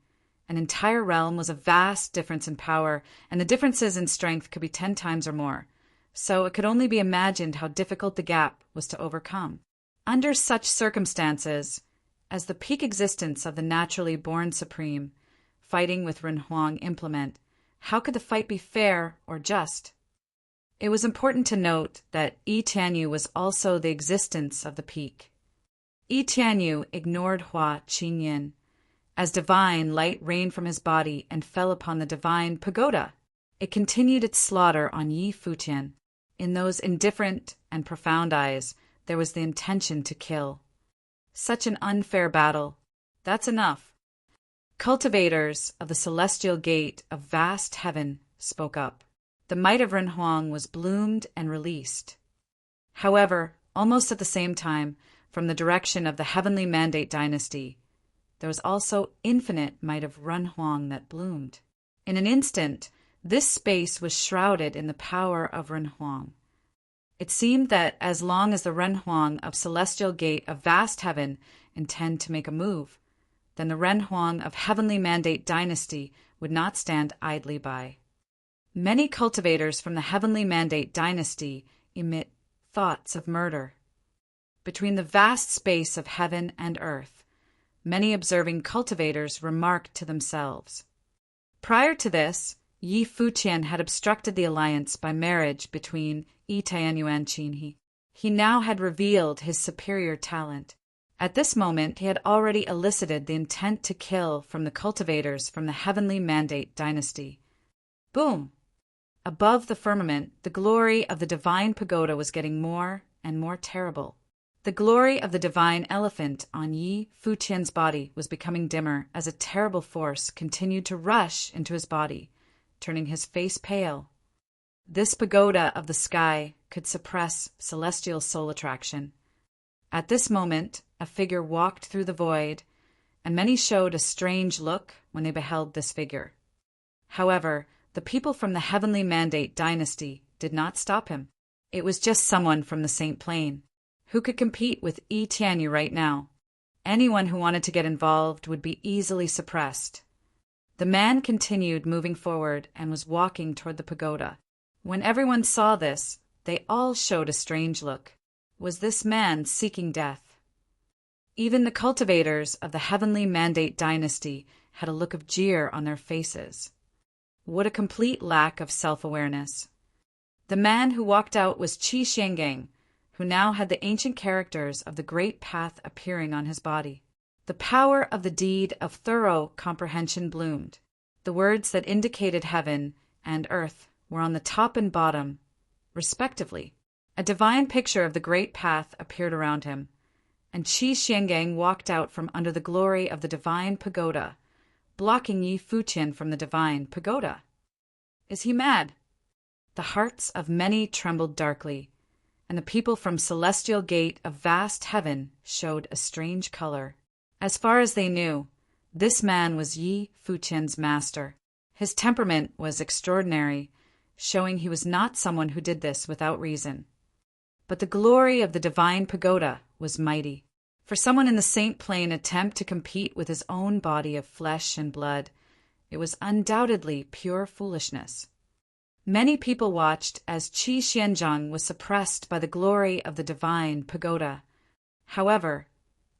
an entire realm was a vast difference in power, and the differences in strength could be 10 times or more, so it could only be imagined how difficult the gap was to overcome. Under such circumstances, as the peak existence of the naturally born supreme, fighting with Ren Huang implement, how could the fight be fair or just? It was important to note that Yi Tianyu was also the existence of the peak. Yi Tianyu ignored Hua Qingyin. As divine light rained from his body and fell upon the divine pagoda, it continued its slaughter on Yi Futian. In those indifferent and profound eyes, there was the intention to kill. Such an unfair battle. That's enough. Cultivators of the celestial gate of vast heaven spoke up. The might of Ren Huang was bloomed and released. However, almost at the same time, from the direction of the heavenly mandate dynasty, there was also infinite might of Ren Huang that bloomed. In an instant, this space was shrouded in the power of Ren Huang. It seemed that as long as the Ren Huang of celestial gate of vast heaven intend to make a move, then the Ren Huang of heavenly mandate dynasty would not stand idly by. Many cultivators from the heavenly mandate dynasty emit thoughts of murder. Between the vast space of heaven and earth, many observing cultivators remarked to themselves. Prior to this, Yi Futian had obstructed the alliance by marriage between Yi Tianyuan Qinhe. He now had revealed his superior talent. At this moment, he had already elicited the intent to kill from the cultivators from the Heavenly Mandate dynasty. Boom! Above the firmament, the glory of the divine pagoda was getting more and more terrible. The glory of the divine elephant on Yi Futian's body was becoming dimmer as a terrible force continued to rush into his body, turning his face pale. This pagoda of the sky could suppress celestial soul attraction. At this moment, a figure walked through the void, and many showed a strange look when they beheld this figure. However, the people from the Heavenly Mandate dynasty did not stop him. It was just someone from the Saint Plane. Who could compete with Yi Tianyu right now? Anyone who wanted to get involved would be easily suppressed. The man continued moving forward and was walking toward the pagoda. When everyone saw this, they all showed a strange look. Was this man seeking death? Even the cultivators of the Heavenly Mandate dynasty had a look of jeer on their faces. What a complete lack of self-awareness. The man who walked out was Qi Xiangang, who now had the ancient characters of the Great Path appearing on his body. The power of the deed of thorough comprehension bloomed. The words that indicated heaven and earth were on the top and bottom, respectively. A divine picture of the Great Path appeared around him, and Qi Xiangang walked out from under the glory of the divine pagoda, blocking Yi Futian from the divine pagoda. Is he mad? The hearts of many trembled darkly, and the people from Celestial Gate of vast heaven showed a strange color. As far as they knew, this man was Yi Futian's master. His temperament was extraordinary, showing he was not someone who did this without reason. But the glory of the divine pagoda was mighty. For someone in the Saint Plane attempt to compete with his own body of flesh and blood, it was undoubtedly pure foolishness. Many people watched as Qi Xianzhang was suppressed by the glory of the divine pagoda. However,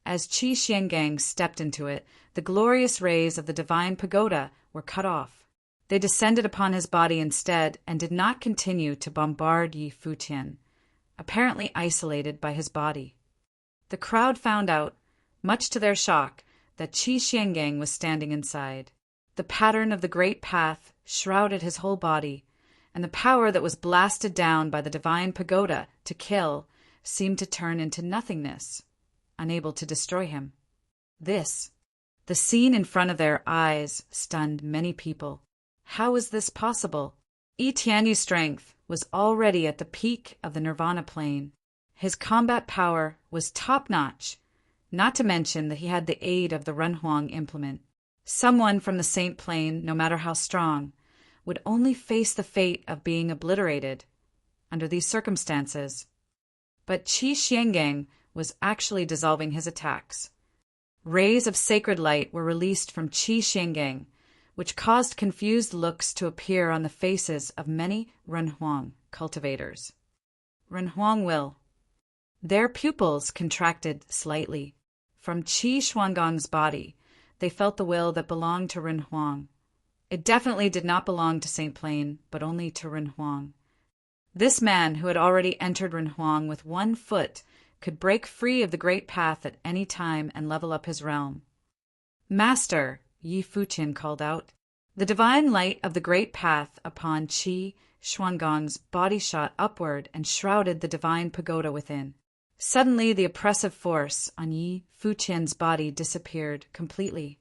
as Qi Xiangang stepped into it, the glorious rays of the divine pagoda were cut off. They descended upon his body instead and did not continue to bombard Yi Futian, apparently isolated by his body. The crowd found out, much to their shock, that Qi Xiangang was standing inside. The pattern of the Great Path shrouded his whole body, and the power that was blasted down by the divine pagoda to kill seemed to turn into nothingness, unable to destroy him. The scene in front of their eyes, stunned many people. How was this possible? Yi Tianyu's strength was already at the peak of the Nirvana plane. His combat power was top-notch, not to mention that he had the aid of the Renhuang implement. Someone from the Saint Plane, no matter how strong, would only face the fate of being obliterated under these circumstances. But Qi Xiangang was actually dissolving his attacks. Rays of sacred light were released from Qi Xiangang, which caused confused looks to appear on the faces of many Renhuang cultivators. Renhuang will. Their pupils contracted slightly. From Qi Xuangang's body, they felt the will that belonged to Renhuang. It definitely did not belong to Saint Plane, but only to Renhuang. This man, who had already entered Renhuang with 1 foot, could break free of the Great Path at any time and level up his realm. Master, Yi Futian called out. The divine light of the Great Path upon Qi Xuangang's body shot upward and shrouded the divine pagoda within. Suddenly, the oppressive force on Yi Futian's body disappeared completely.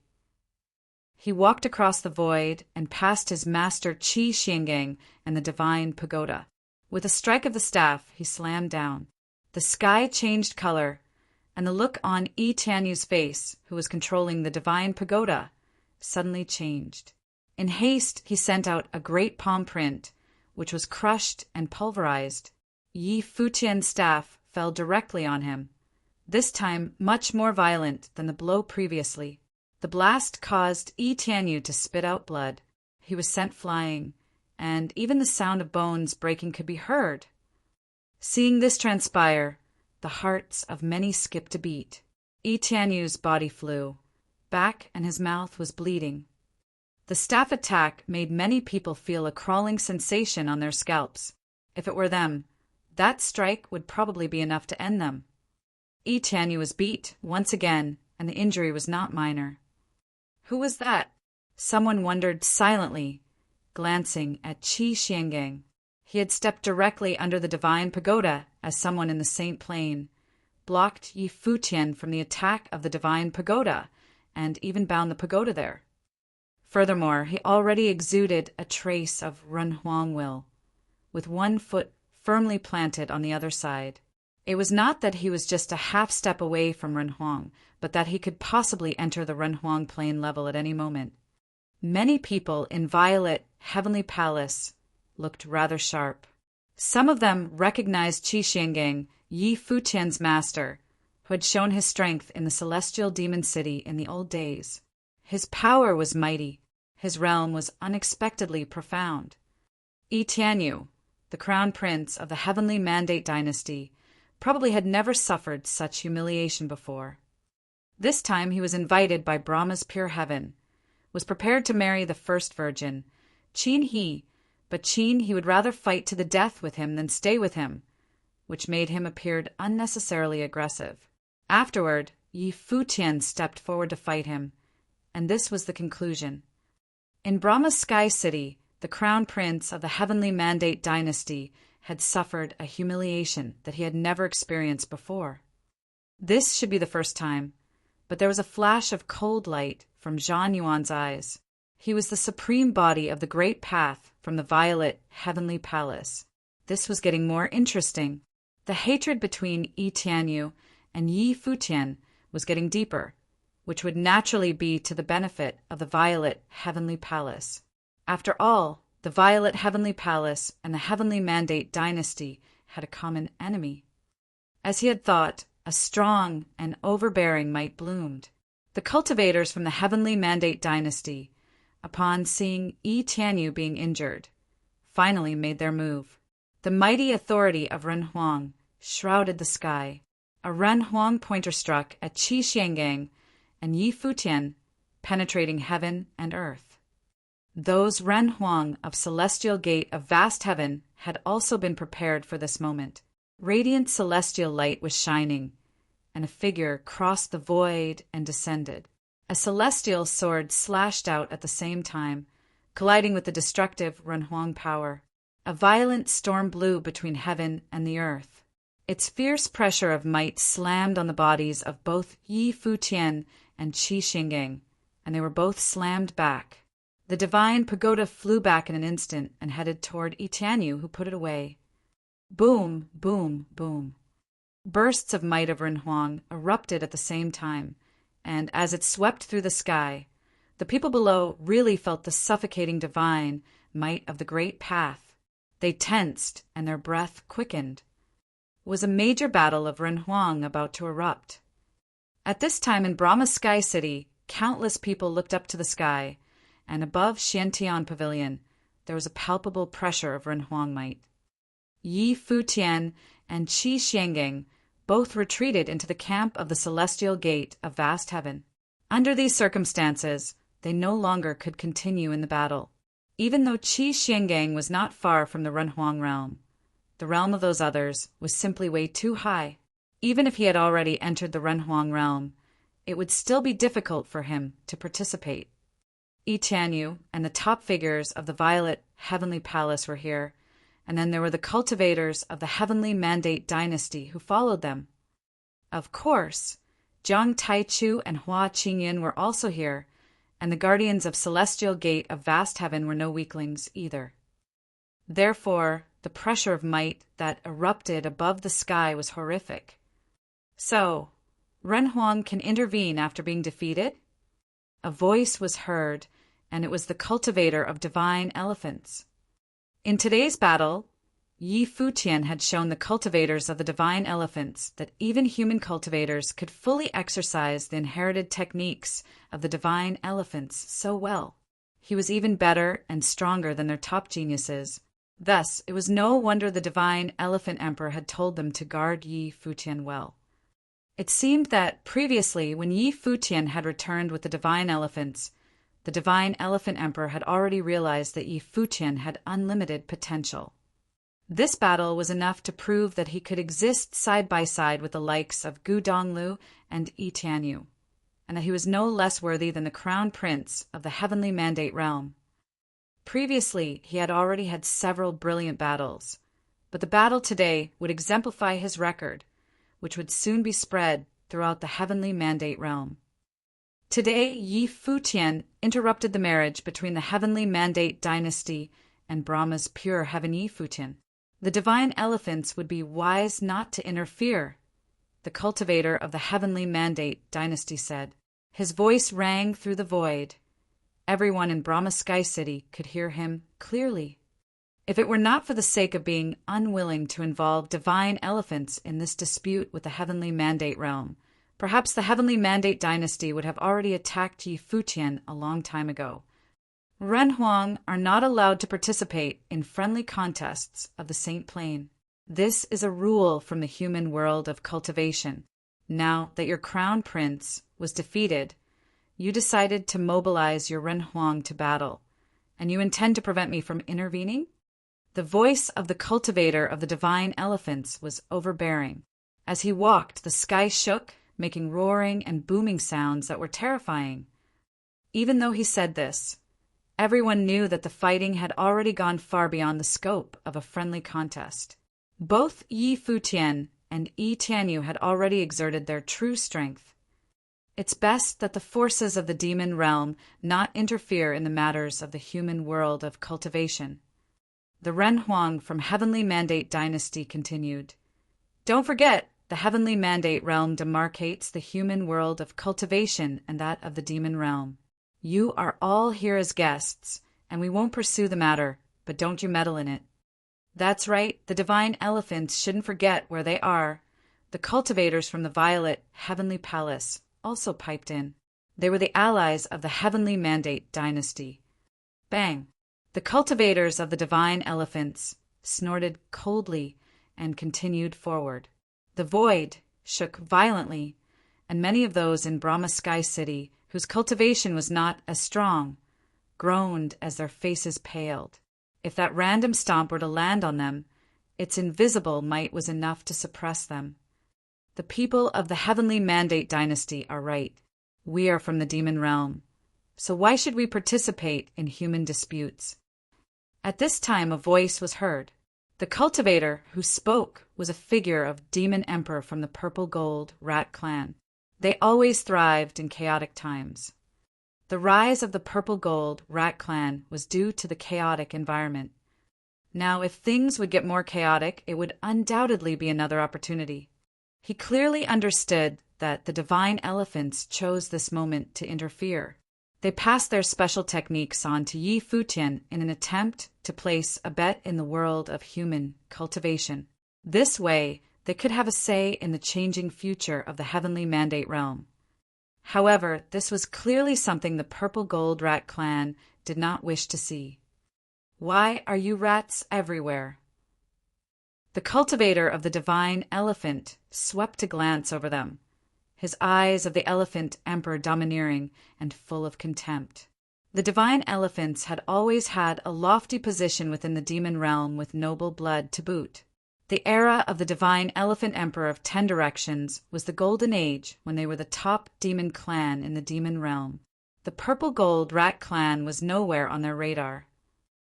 He walked across the void and past his master Qi Xiangang and the divine pagoda. With a strike of the staff, he slammed down. The sky changed color, and the look on Yi Tianyu's face, who was controlling the divine pagoda, suddenly changed. In haste, he sent out a great palm print, which was crushed and pulverized. Yi Futian's staff fell directly on him, this time much more violent than the blow previously. The blast caused Yi Tianyu to spit out blood. He was sent flying, and even the sound of bones breaking could be heard. Seeing this transpire, the hearts of many skipped a beat. Yi Tianyu's body flew back, and his mouth was bleeding. The staff attack made many people feel a crawling sensation on their scalps. If it were them, That strike would probably be enough to end them. Yi Tianyu was beat once again, and the injury was not minor. Who was that? Someone wondered silently, glancing at Qi Xiangang. He had stepped directly under the divine pagoda as someone in the Saint Plane, blocked Yi Futian from the attack of the divine pagoda, and even bound the pagoda there. Furthermore, he already exuded a trace of Renhuang will, with one foot firmly planted on the other side. It was not that he was just a half step away from Renhuang, but that he could possibly enter the Renhuang plane level at any moment. Many people in Violet Heavenly Palace looked rather sharp. Some of them recognized Qi Xiangang, Yi Futian's master, who had shown his strength in the celestial demon city in the old days. His power was mighty. His realm was unexpectedly profound. Yi Tianyu, the crown prince of the Heavenly Mandate dynasty, probably had never suffered such humiliation before. This time he was invited by Brahma's pure heaven, was prepared to marry the first virgin, Qin He, but Qin he would rather fight to the death with him than stay with him, which made him appear unnecessarily aggressive. Afterward, Yi Futian stepped forward to fight him, and this was the conclusion. In Brahma's Sky City, the crown prince of the Heavenly Mandate dynasty had suffered a humiliation that he had never experienced before. This should be the first time, but there was a flash of cold light from Zhan Yuan's eyes. He was the supreme body of the great path from the Violet Heavenly Palace. This was getting more interesting. The hatred between Yi Tianyu and Yi Futian was getting deeper, which would naturally be to the benefit of the Violet Heavenly Palace. After all, the Violet Heavenly Palace and the Heavenly Mandate dynasty had a common enemy. As he had thought, a strong and overbearing might bloomed. The cultivators from the Heavenly Mandate dynasty, upon seeing Yi Tianyu being injured, finally made their move. The mighty authority of Renhuang shrouded the sky. A Renhuang pointer struck at Qi Xiangang and Yi Futian, penetrating heaven and earth. Those Renhuang of Celestial Gate of Vast Heaven had also been prepared for this moment. Radiant celestial light was shining, and a figure crossed the void and descended. A celestial sword slashed out at the same time, colliding with the destructive Renhuang power. A violent storm blew between heaven and the earth. Its fierce pressure of might slammed on the bodies of both Yi Futian and Qi Xiangang, and they were both slammed back. The divine pagoda flew back in an instant and headed toward Yi Tianyu, who put it away. Boom, boom, boom. Bursts of might of Renhuang erupted at the same time, and as it swept through the sky, the people below really felt the suffocating divine might of the great path. They tensed, and their breath quickened. It was a major battle of Renhuang about to erupt. At this time in Brahma's Sky City, countless people looked up to the sky, and above Xiantian Pavilion, there was a palpable pressure of Renhuang might. Yi Futian and Qi Xiangang both retreated into the camp of the Celestial Gate of Vast Heaven. Under these circumstances, they no longer could continue in the battle. Even though Qi Xiangang was not far from the Renhuang realm, the realm of those others was simply way too high. Even if he had already entered the Renhuang realm, it would still be difficult for him to participate. Yi Tianyu and the top figures of the Violet Heavenly Palace were here, and then there were the cultivators of the Heavenly Mandate dynasty who followed them. Of course, Jiang Taichu and Hua Qingyan were also here, and the guardians of Celestial Gate of Vast Heaven were no weaklings either. Therefore, the pressure of might that erupted above the sky was horrific. So, Renhuang can intervene after being defeated? A voice was heard, and it was the cultivator of divine elephants. In today's battle, Yi Futian had shown the cultivators of the divine elephants that even human cultivators could fully exercise the inherited techniques of the divine elephants so well. He was even better and stronger than their top geniuses. Thus, it was no wonder the divine elephant emperor had told them to guard Yi Futian well. It seemed that previously, when Yi Futian had returned with the divine elephants, the divine elephant emperor had already realized that Yi Futian had unlimited potential. This battle was enough to prove that he could exist side by side with the likes of Gu Donglu and Yi Tianyu, and that he was no less worthy than the crown prince of the heavenly mandate realm. Previously, he had already had several brilliant battles, but the battle today would exemplify his record, which would soon be spread throughout the heavenly mandate realm. Today, Yi Futian interrupted the marriage between the heavenly mandate dynasty and Brahma's pure heaven Yi Futian. The divine elephants would be wise not to interfere, the cultivator of the heavenly mandate dynasty said. His voice rang through the void. Everyone in Brahma Sky City could hear him clearly. If it were not for the sake of being unwilling to involve divine elephants in this dispute with the heavenly mandate realm, perhaps the heavenly mandate dynasty would have already attacked Yi Futian a long time ago. Ren Huang are not allowed to participate in friendly contests of the Saint Plane. This is a rule from the human world of cultivation. Now that your crown prince was defeated, you decided to mobilize your Ren Huang to battle, and you intend to prevent me from intervening? The voice of the cultivator of the divine elephants was overbearing. As he walked, the sky shook, making roaring and booming sounds that were terrifying. Even though he said this, everyone knew that the fighting had already gone far beyond the scope of a friendly contest. Both Yi Futian and Yi Tianyu had already exerted their true strength. It's best that the forces of the demon realm not interfere in the matters of the human world of cultivation. The Ren Huang from Heavenly Mandate Dynasty continued. Don't forget, the Heavenly Mandate realm demarcates the human world of cultivation and that of the demon realm. You are all here as guests, and we won't pursue the matter, but don't you meddle in it. That's right, the divine elephants shouldn't forget where they are. The cultivators from the Violet Heavenly Palace also piped in. They were the allies of the Heavenly Mandate Dynasty. Bang! The cultivators of the divine elephants snorted coldly and continued forward. The void shook violently, and many of those in Brahma Sky City, whose cultivation was not as strong, groaned as their faces paled. If that random stomp were to land on them, its invisible might was enough to suppress them. The people of the Heavenly Mandate Dynasty are right. We are from the demon realm, so why should we participate in human disputes? At this time a voice was heard. The cultivator who spoke was a figure of Demon Emperor from the Purple Gold Rat Clan. They always thrived in chaotic times. The rise of the Purple Gold Rat Clan was due to the chaotic environment. Now, if things would get more chaotic, it would undoubtedly be another opportunity. He clearly understood that the divine elephants chose this moment to interfere. They passed their special techniques on to Yi Futian in an attempt to place a bet in the world of human cultivation. This way, they could have a say in the changing future of the Heavenly Mandate realm. However, this was clearly something the Purple Gold Rat Clan did not wish to see. Why are you rats everywhere? The cultivator of the divine elephant swept a glance over them, his eyes of the elephant emperor domineering and full of contempt. The divine elephants had always had a lofty position within the demon realm with noble blood to boot. The era of the divine elephant emperor of 10 directions was the golden age when they were the top demon clan in the demon realm. The Purple Gold Rat Clan was nowhere on their radar.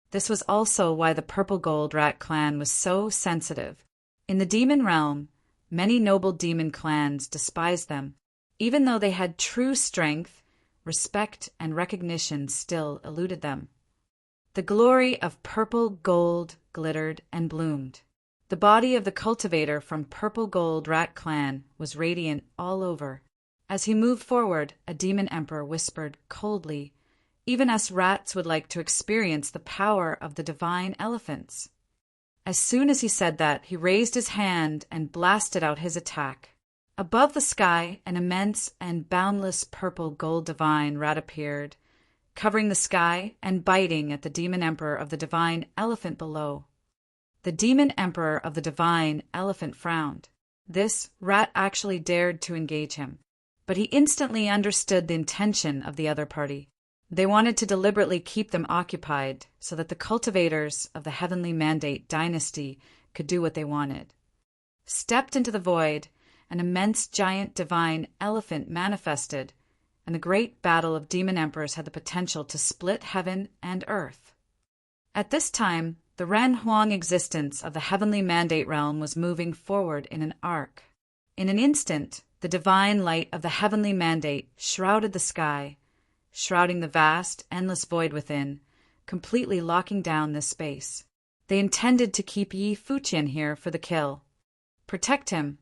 This was also why the Purple Gold Rat Clan was so sensitive. In the demon realm, many noble demon clans despised them. Even though they had true strength, respect and recognition still eluded them. The glory of purple gold glittered and bloomed. The body of the cultivator from Purple Gold Rat Clan was radiant all over. As he moved forward, a demon emperor whispered coldly, "Even us rats would like to experience the power of the divine elephants." As soon as he said that, he raised his hand and blasted out his attack. Above the sky, an immense and boundless purple gold divine rat appeared, covering the sky and biting at the demon emperor of the divine elephant below. The demon emperor of the divine elephant frowned. This rat actually dared to engage him, but he instantly understood the intention of the other party. They wanted to deliberately keep them occupied so that the cultivators of the Heavenly Mandate dynasty could do what they wanted. Stepped into the void, an immense giant divine elephant manifested, and the great battle of demon emperors had the potential to split heaven and earth. At this time, the Ren Huang existence of the Heavenly Mandate realm was moving forward in an arc. In an instant, the divine light of the Heavenly Mandate shrouded the sky, shrouding the vast, endless void within, completely locking down this space. They intended to keep Yi Futian here for the kill. Protect him.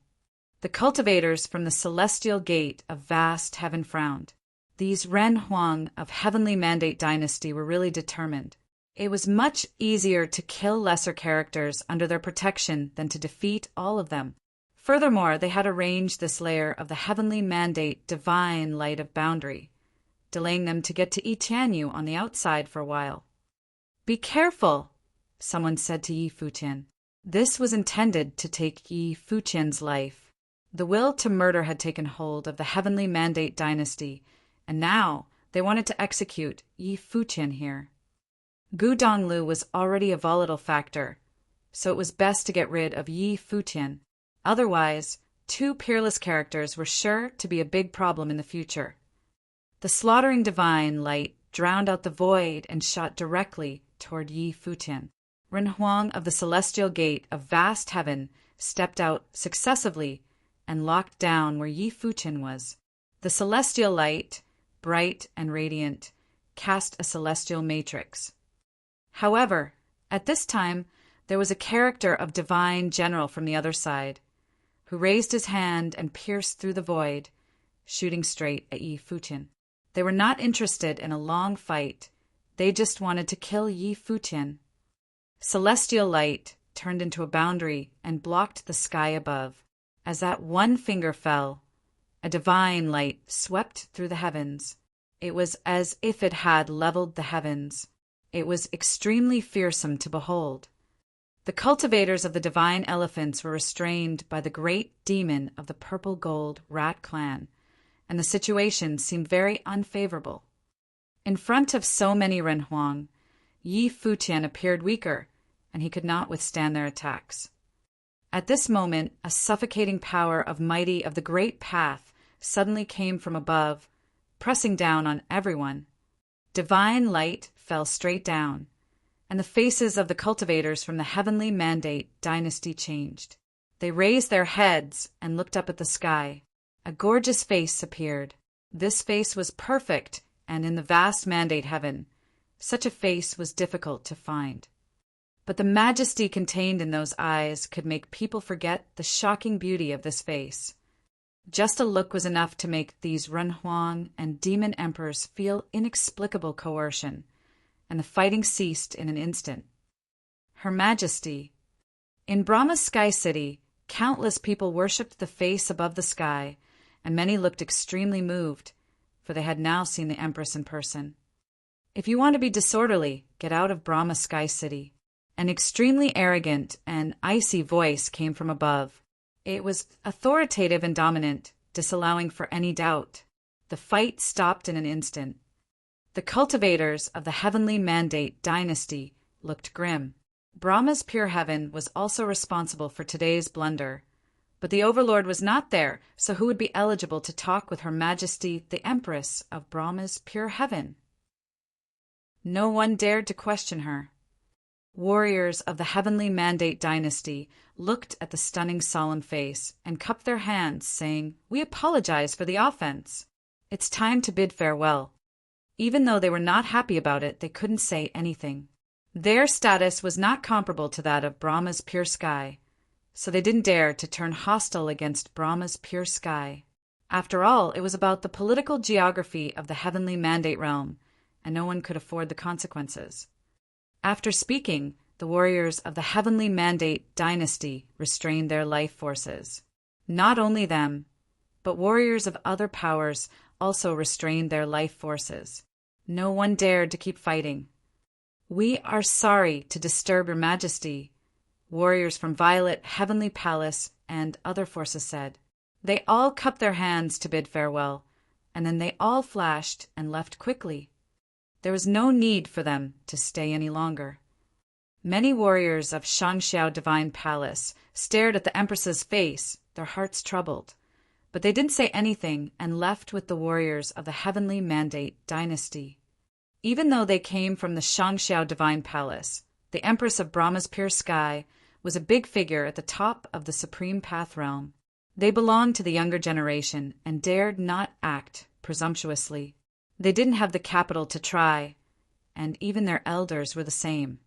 The cultivators from the celestial gate of vast heaven frowned. These Ren Huang of Heavenly Mandate dynasty were really determined. It was much easier to kill lesser characters under their protection than to defeat all of them. Furthermore, they had arranged this layer of the Heavenly Mandate divine light of boundary, delaying them to get to Yi Tianyu on the outside for a while. "Be careful," someone said to Yi Futian. This was intended to take Yi Futian's life. The will to murder had taken hold of the Heavenly Mandate dynasty, and now they wanted to execute Yi Futian here. Gu Donglu was already a volatile factor, so it was best to get rid of Yi Futian. Otherwise, two peerless characters were sure to be a big problem in the future. The slaughtering divine light drowned out the void and shot directly toward Yi Futian. Ren Huang of the celestial gate of vast heaven stepped out successively and locked down where Yi Futian was. The celestial light, bright and radiant, cast a celestial matrix. However, at this time, there was a character of divine general from the other side, who raised his hand and pierced through the void, shooting straight at Yi Futian. They were not interested in a long fight. They just wanted to kill Yi Futian. Celestial light turned into a boundary and blocked the sky above. As that one finger fell, a divine light swept through the heavens. It was as if it had leveled the heavens. It was extremely fearsome to behold. The cultivators of the divine elephants were restrained by the great demon of the purple gold rat clan, and the situation seemed very unfavorable. In front of so many Ren Huang, Yi Futian appeared weaker, and he could not withstand their attacks. At this moment, a suffocating power of mighty of the great path suddenly came from above, pressing down on everyone. Divine light fell straight down, and the faces of the cultivators from the Heavenly Mandate dynasty changed. They raised their heads and looked up at the sky. A gorgeous face appeared. This face was perfect, and in the vast Mandate heaven, such a face was difficult to find. But the majesty contained in those eyes could make people forget the shocking beauty of this face. Just a look was enough to make these Ren Huang and demon emperors feel inexplicable coercion, and the fighting ceased in an instant. Her Majesty. In Brahma's Sky City, countless people worshipped the face above the sky, and many looked extremely moved, for they had now seen the Empress in person. "If you want to be disorderly, get out of Brahma's Sky City." An extremely arrogant and icy voice came from above. It was authoritative and dominant, disallowing for any doubt. The fight stopped in an instant. The cultivators of the Heavenly Mandate dynasty looked grim. Brahma's pure heaven was also responsible for today's blunder. But the overlord was not there, so who would be eligible to talk with Her Majesty, the Empress of Brahma's pure heaven? No one dared to question her. Warriors of the Heavenly Mandate dynasty looked at the stunning solemn face and cupped their hands, saying, "We apologize for the offense. It's time to bid farewell." Even though they were not happy about it, they couldn't say anything. Their status was not comparable to that of Brahma's pure sky, so they didn't dare to turn hostile against Brahma's pure sky. After all, it was about the political geography of the Heavenly Mandate realm, and no one could afford the consequences. After speaking, the warriors of the Heavenly Mandate dynasty restrained their life forces. Not only them, but warriors of other powers also restrained their life forces. No one dared to keep fighting. "We are sorry to disturb Your Majesty," warriors from Violet, Heavenly Palace, and other forces said. They all cupped their hands to bid farewell, and then they all flashed and left quickly. There was no need for them to stay any longer. Many warriors of Shangxiao Divine Palace stared at the Empress's face, their hearts troubled. But they didn't say anything and left with the warriors of the Heavenly Mandate dynasty. Even though they came from the Shangxiao Divine Palace, the Empress of Brahma's Pure Sky was a big figure at the top of the Supreme Path realm. They belonged to the younger generation and dared not act presumptuously. They didn't have the capital to try, and even their elders were the same.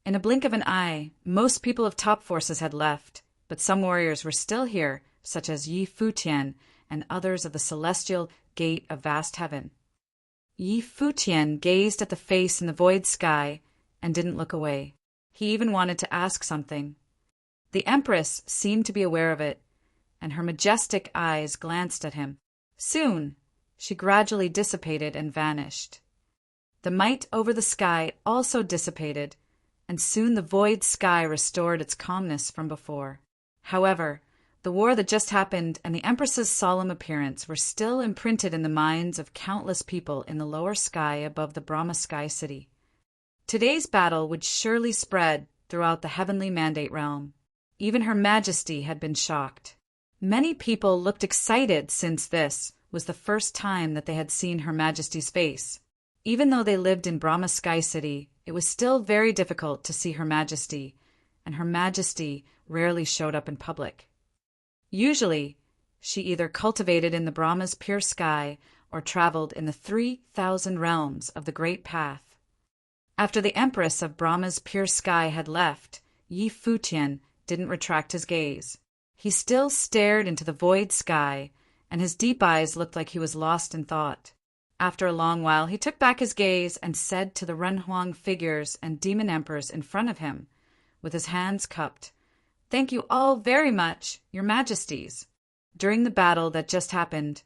In a blink of an eye, most people of top forces had left, but some warriors were still here, such as Yi Futian and others of the celestial gate of vast heaven. Yi Futian gazed at the face in the void sky and didn't look away. He even wanted to ask something. The Empress seemed to be aware of it, and her majestic eyes glanced at him. Soon, she gradually dissipated and vanished. The might over the sky also dissipated, and soon the void sky restored its calmness from before. However, the war that just happened and the Empress's solemn appearance were still imprinted in the minds of countless people in the lower sky above the Brahma Sky City. Today's battle would surely spread throughout the Heavenly Mandate realm. Even Her Majesty had been shocked. Many people looked excited since this was the first time that they had seen Her Majesty's face. Even though they lived in Brahma Sky City, it was still very difficult to see Her Majesty, and Her Majesty rarely showed up in public. Usually, she either cultivated in the Brahma's pure sky or traveled in the 3,000 realms of the Great Path. After the Empress of Brahma's pure sky had left, Yi Futian didn't retract his gaze. He still stared into the void sky, and his deep eyes looked like he was lost in thought. After a long while, he took back his gaze and said to the Renhuang figures and demon emperors in front of him, with his hands cupped, "Thank you all very much, Your Majesties." During the battle that just happened,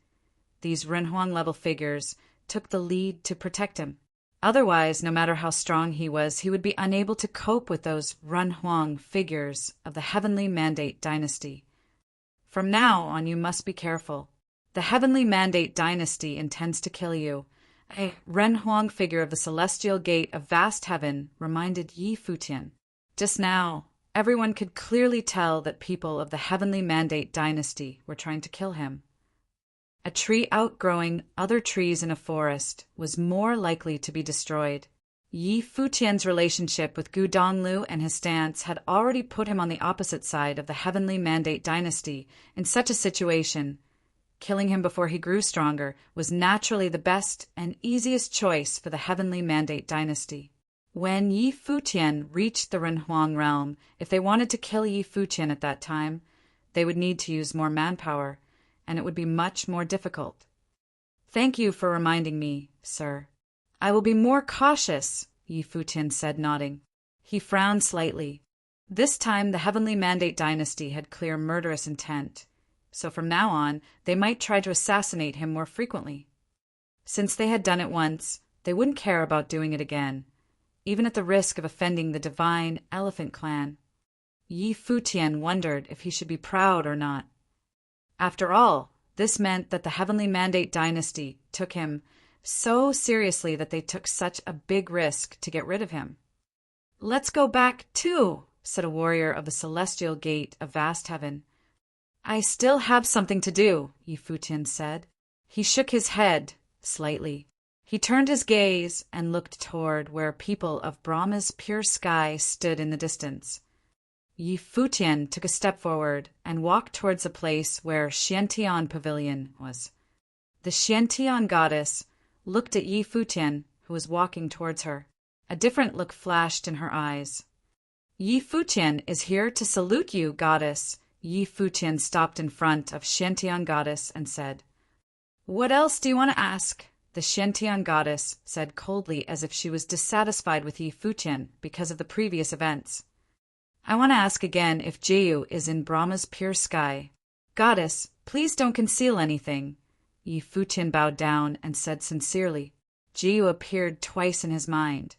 these Renhuang-level figures took the lead to protect him. Otherwise, no matter how strong he was, he would be unable to cope with those Renhuang figures of the Heavenly Mandate dynasty. From now on, you must be careful. The Heavenly Mandate dynasty intends to kill you. A Renhuang figure of the celestial gate of vast heaven reminded Yi Futian. Just now, everyone could clearly tell that people of the Heavenly Mandate dynasty were trying to kill him. A tree outgrowing other trees in a forest was more likely to be destroyed. Yi Futian's relationship with Gu Donglu and his stance had already put him on the opposite side of the Heavenly Mandate dynasty. In such a situation, killing him before he grew stronger was naturally the best and easiest choice for the Heavenly Mandate dynasty. When Yi Futian reached the Renhuang realm, if they wanted to kill Yi Futian at that time, they would need to use more manpower, and it would be much more difficult. "Thank you for reminding me, sir. I will be more cautious," Yi Futian said, nodding. He frowned slightly. This time the Heavenly Mandate dynasty had clear murderous intent, so from now on they might try to assassinate him more frequently. Since they had done it once, they wouldn't care about doing it again, even at the risk of offending the divine Elephant Clan. Yi Futian wondered if he should be proud or not. After all, this meant that the Heavenly Mandate dynasty took him so seriously that they took such a big risk to get rid of him. "Let's go back, too," said a warrior of the celestial gate of vast heaven. "I still have something to do," Yi Futian said. He shook his head slightly. He turned his gaze and looked toward where people of Brahma's pure sky stood in the distance. Yi Futian took a step forward and walked towards a place where Xiantian Pavilion was. The Xiantian goddess looked at Yi Futian, who was walking towards her. A different look flashed in her eyes. "Yi Futian is here to salute you, goddess." Yi Futian stopped in front of Xiantian goddess and said, "What else do you want to ask?" The Xiantian goddess said coldly, as if she was dissatisfied with Yi Futian because of the previous events. "I want to ask again if Jiyu is in Brahma's pure sky." "Goddess, please don't conceal anything." Yi Futian bowed down and said sincerely. Jiyu appeared twice in his mind,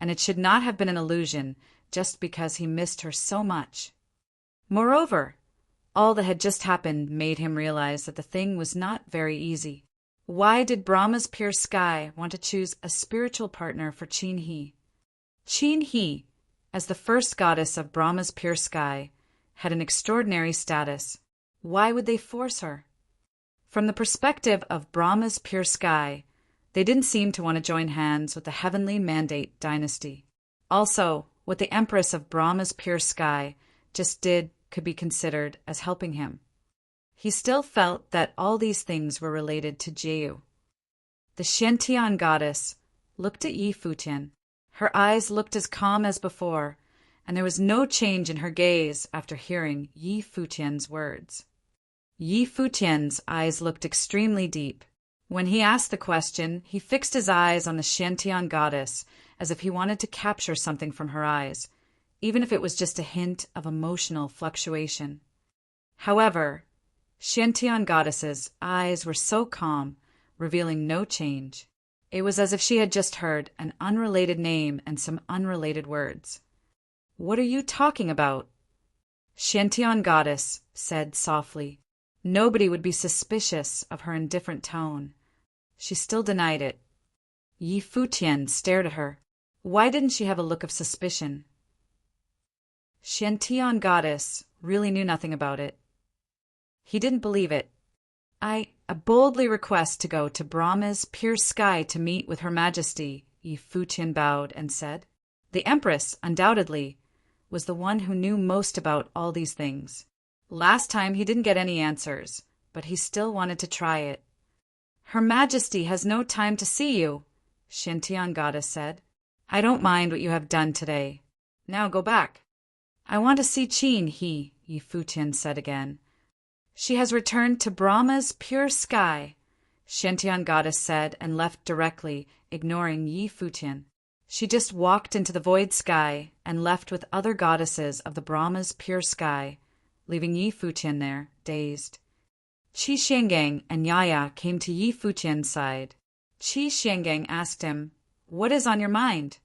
and it should not have been an illusion just because he missed her so much. Moreover, all that had just happened made him realize that the thing was not very easy. Why did Brahma's pure sky want to choose a spiritual partner for Chin-He? Chin-He, as the first goddess of Brahma's pure sky, had an extraordinary status. Why would they force her? From the perspective of Brahma's pure sky, they didn't seem to want to join hands with the heavenly mandate dynasty. Also, what the Empress of Brahma's pure sky just did could be considered as helping him. He still felt that all these things were related to Jehu. The Futian goddess looked at Yi Futian. Her eyes looked as calm as before, and there was no change in her gaze after hearing Yi Futian's words. Yi Futian's eyes looked extremely deep. When he asked the question, he fixed his eyes on the Futian goddess as if he wanted to capture something from her eyes, even if it was just a hint of emotional fluctuation. However, Futian goddess's eyes were so calm, revealing no change. It was as if she had just heard an unrelated name and some unrelated words. "What are you talking about?" Futian goddess said softly. Nobody would be suspicious of her indifferent tone. She still denied it. Yi Futian stared at her. Why didn't she have a look of suspicion? Futian goddess really knew nothing about it. He didn't believe it. I boldly request to go to Brahma's pure sky to meet with Her Majesty, Yi Futian bowed and said. The Empress, undoubtedly, was the one who knew most about all these things. Last time he didn't get any answers, but he still wanted to try it. Her Majesty has no time to see you, Futian goddess said. I don't mind what you have done today. Now go back. I want to see Chin-He, Yi Futian said again. She has returned to Brahma's pure sky, Futian goddess said and left directly, ignoring Yi Futian. She just walked into the void sky and left with other goddesses of the Brahma's pure sky, leaving Yi Futian there, dazed. Qi Xiangang and Yaya came to Yi Futian's side. Qi Xiangang asked him, What is on your mind?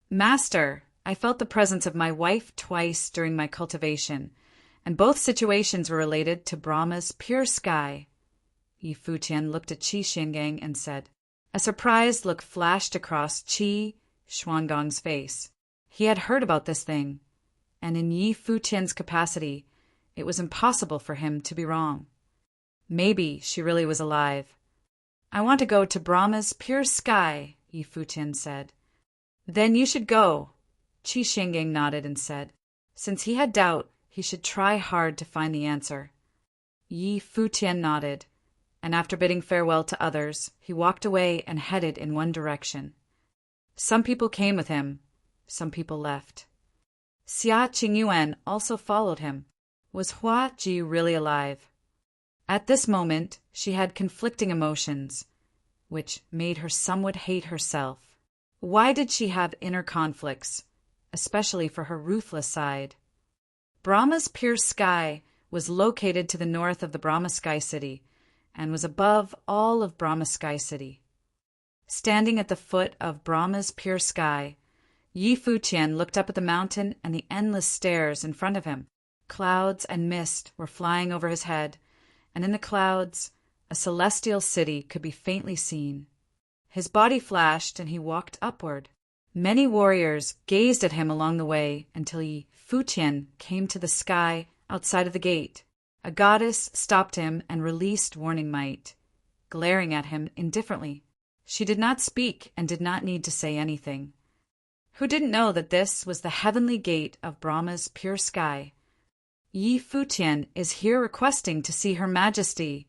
Master, I felt the presence of my wife twice during my cultivation, and both situations were related to Brahma's pure sky. Yi Futian looked at Qi Xiangang and said. A surprised look flashed across Qi Xuangang's face. He had heard about this thing, and in Yi Futian's capacity, it was impossible for him to be wrong. Maybe she really was alive. I want to go to Brahma's pure sky, Yi Futian said. Then you should go, Qi Xiangang nodded and said. Since he had doubt, he should try hard to find the answer. Yi Futian nodded, and after bidding farewell to others, he walked away and headed in one direction. Some people came with him, some people left. Xia Qingyuan also followed him. Was Hua Ji really alive? At this moment, she had conflicting emotions, which made her somewhat hate herself. Why did she have inner conflicts, especially for her ruthless side? Brahma's pure sky was located to the north of the Brahma Sky City and was above all of Brahma Sky City. Standing at the foot of Brahma's pure sky, Yi Futian looked up at the mountain and the endless stairs in front of him. Clouds and mist were flying over his head, and in the clouds, a celestial city could be faintly seen. His body flashed and he walked upward. Many warriors gazed at him along the way until Yi Futian came to the sky outside of the gate. A goddess stopped him and released warning might, glaring at him indifferently. She did not speak and did not need to say anything. Who didn't know that this was the heavenly gate of Brahma's pure sky? Yi Futian is here requesting to see Her Majesty.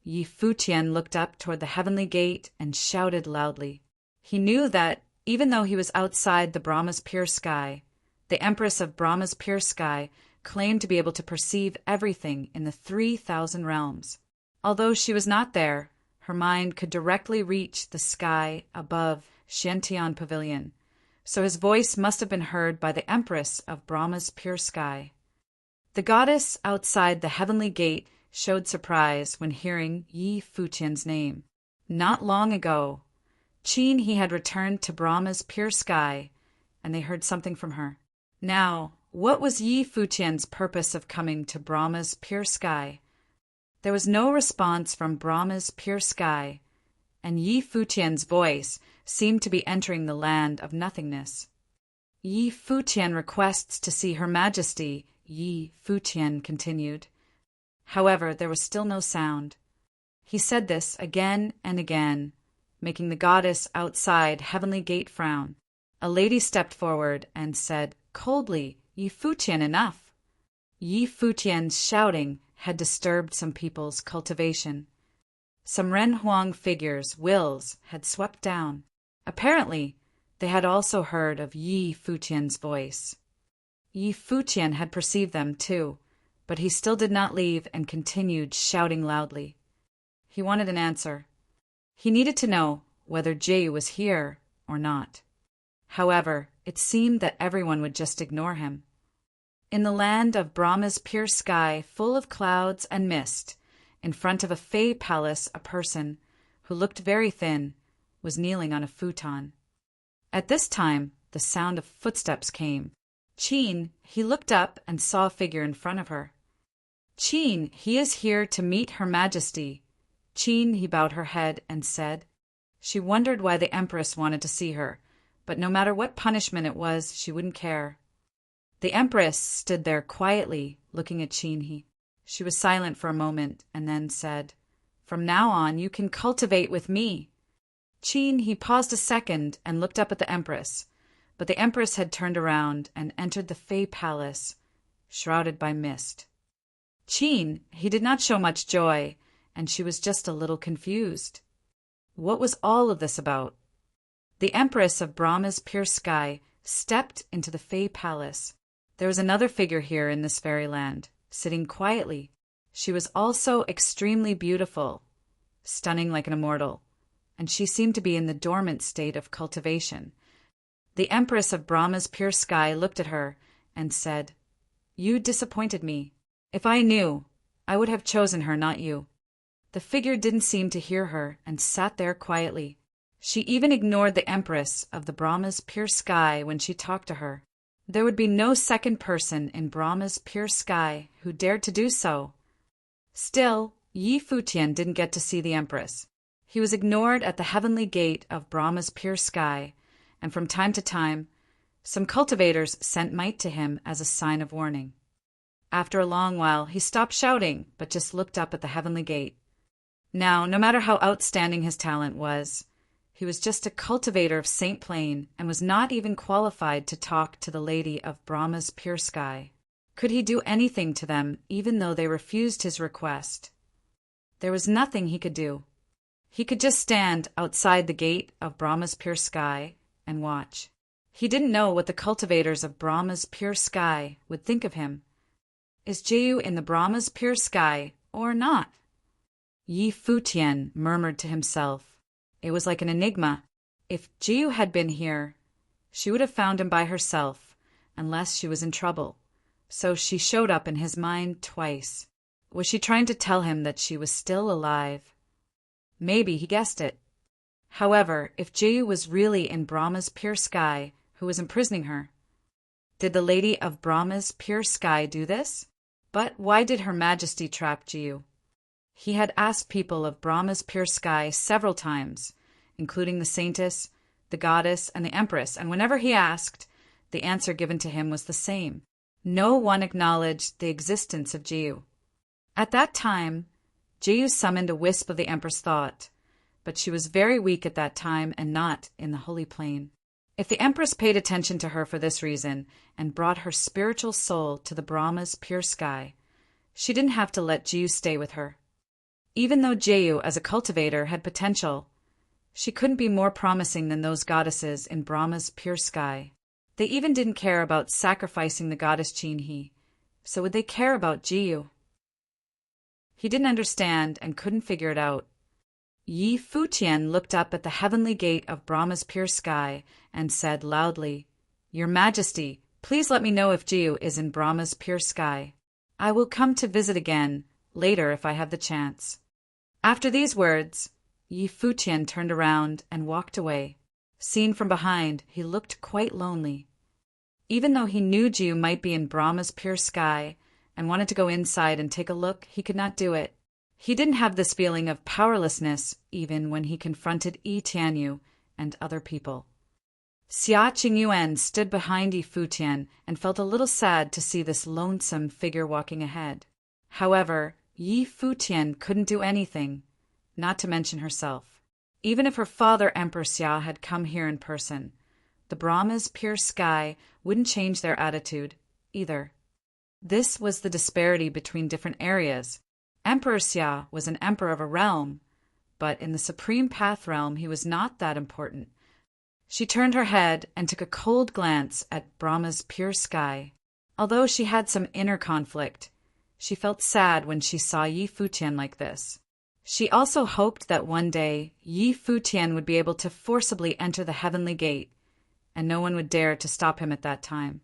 Yi Futian looked up toward the heavenly gate and shouted loudly. He knew that, even though he was outside the Brahma's pure sky, the Empress of Brahma's pure sky claimed to be able to perceive everything in the 3,000 realms. Although she was not there, her mind could directly reach the sky above Futian Pavilion, so his voice must have been heard by the Empress of Brahma's pure sky. The goddess outside the heavenly gate showed surprise when hearing Yi Futian's name. Not long ago, Chin-He had returned to Brahma's pure sky, and they heard something from her. Now, what was Yi Futian's purpose of coming to Brahma's pure sky? There was no response from Brahma's pure sky, and Yi Futian's voice seemed to be entering the land of nothingness. Yi Futian requests to see Her Majesty, Yi Futian continued. However, there was still no sound. He said this again and again, making the goddess outside Heavenly Gate frown. A lady stepped forward and said coldly, "Yi Futian, enough." Yi Futian's shouting had disturbed some people's cultivation. Some Ren Huang figures' wills had swept down. Apparently, they had also heard of Yi Futian's voice. Yi Futian had perceived them too, but he still did not leave and continued shouting loudly. He wanted an answer. He needed to know whether Jeyu was here or not. However, it seemed that everyone would just ignore him. In the land of Brahma's pure sky, full of clouds and mist, in front of a fey palace, a person, who looked very thin, was kneeling on a futon. At this time, the sound of footsteps came. "Qin," he looked up and saw a figure in front of her. "Qin, he is here to meet Her Majesty." Qin, he bowed her head and said. She wondered why the Empress wanted to see her, but no matter what punishment it was, she wouldn't care. The Empress stood there quietly, looking at Qin. She was silent for a moment and then said, "From now on, you can cultivate with me." Qin, he paused a second and looked up at the Empress, but the Empress had turned around and entered the Fey Palace, shrouded by mist. Qin, he did not show much joy, and she was just a little confused. What was all of this about? The Empress of Brahma's pure sky stepped into the Fey Palace. There was another figure here in this fairyland, sitting quietly. She was also extremely beautiful, stunning like an immortal, and she seemed to be in the dormant state of cultivation. The Empress of Brahma's pure sky looked at her and said, "You disappointed me. If I knew, I would have chosen her, not you." The figure didn't seem to hear her and sat there quietly. She even ignored the Empress of the Brahma's pure sky when she talked to her. There would be no second person in Brahma's pure sky who dared to do so. Still, Yi Futian didn't get to see the Empress. He was ignored at the Heavenly Gate of Brahma's pure sky, and from time to time, some cultivators sent might to him as a sign of warning. After a long while, he stopped shouting, but just looked up at the Heavenly Gate. Now, no matter how outstanding his talent was, he was just a cultivator of Saint Plain and was not even qualified to talk to the Lady of Brahma's pure sky. Could he do anything to them, even though they refused his request? There was nothing he could do. He could just stand outside the gate of Brahma's pure sky and watch. He didn't know what the cultivators of Brahma's pure sky would think of him. Is Jeyu in the Brahma's pure sky or not? Yi Futian murmured to himself. It was like an enigma. If Jeyu had been here, she would have found him by herself, unless she was in trouble. So she showed up in his mind twice. Was she trying to tell him that she was still alive? Maybe he guessed it. However, if Jeyu was really in Brahma's pure sky, who was imprisoning her, did the Lady of Brahma's pure sky do this? But why did Her Majesty trap Jeyu? He had asked people of Brahma's pure sky several times, including the saintess, the goddess, and the empress, and whenever he asked, the answer given to him was the same. No one acknowledged the existence of Jeyu. At that time, Jeyu summoned a wisp of the empress thought, but she was very weak at that time and not in the Holy Plain. If the empress paid attention to her for this reason and brought her spiritual soul to the Brahma's pure sky, she didn't have to let Jeyu stay with her. Even though Jeyu, as a cultivator, had potential, she couldn't be more promising than those goddesses in Brahma's pure sky. They even didn't care about sacrificing the goddess Chinhi, so would they care about Jeyu? He didn't understand and couldn't figure it out. Yi Futian looked up at the heavenly gate of Brahma's pure sky and said loudly, "Your Majesty, please let me know if Jeyu is in Brahma's pure sky. I will come to visit again, later if I have the chance." After these words, Yi Futian turned around and walked away. Seen from behind, he looked quite lonely. Even though he knew Jeyu might be in Brahma's pure sky and wanted to go inside and take a look, he could not do it. He didn't have this feeling of powerlessness even when he confronted Yi Tianyu and other people. Xia Qingyuan stood behind Yi Futian and felt a little sad to see this lonesome figure walking ahead. However, Yi Futian couldn't do anything, not to mention herself. Even if her father, Emperor Xia, had come here in person, the Brahma's pure sky wouldn't change their attitude either. This was the disparity between different areas. Emperor Xia was an emperor of a realm, but in the Supreme Path realm he was not that important. She turned her head and took a cold glance at Brahma's pure sky. Although she had some inner conflict, she felt sad when she saw Yi Futian like this. She also hoped that one day Yi Futian would be able to forcibly enter the heavenly gate, and no one would dare to stop him at that time.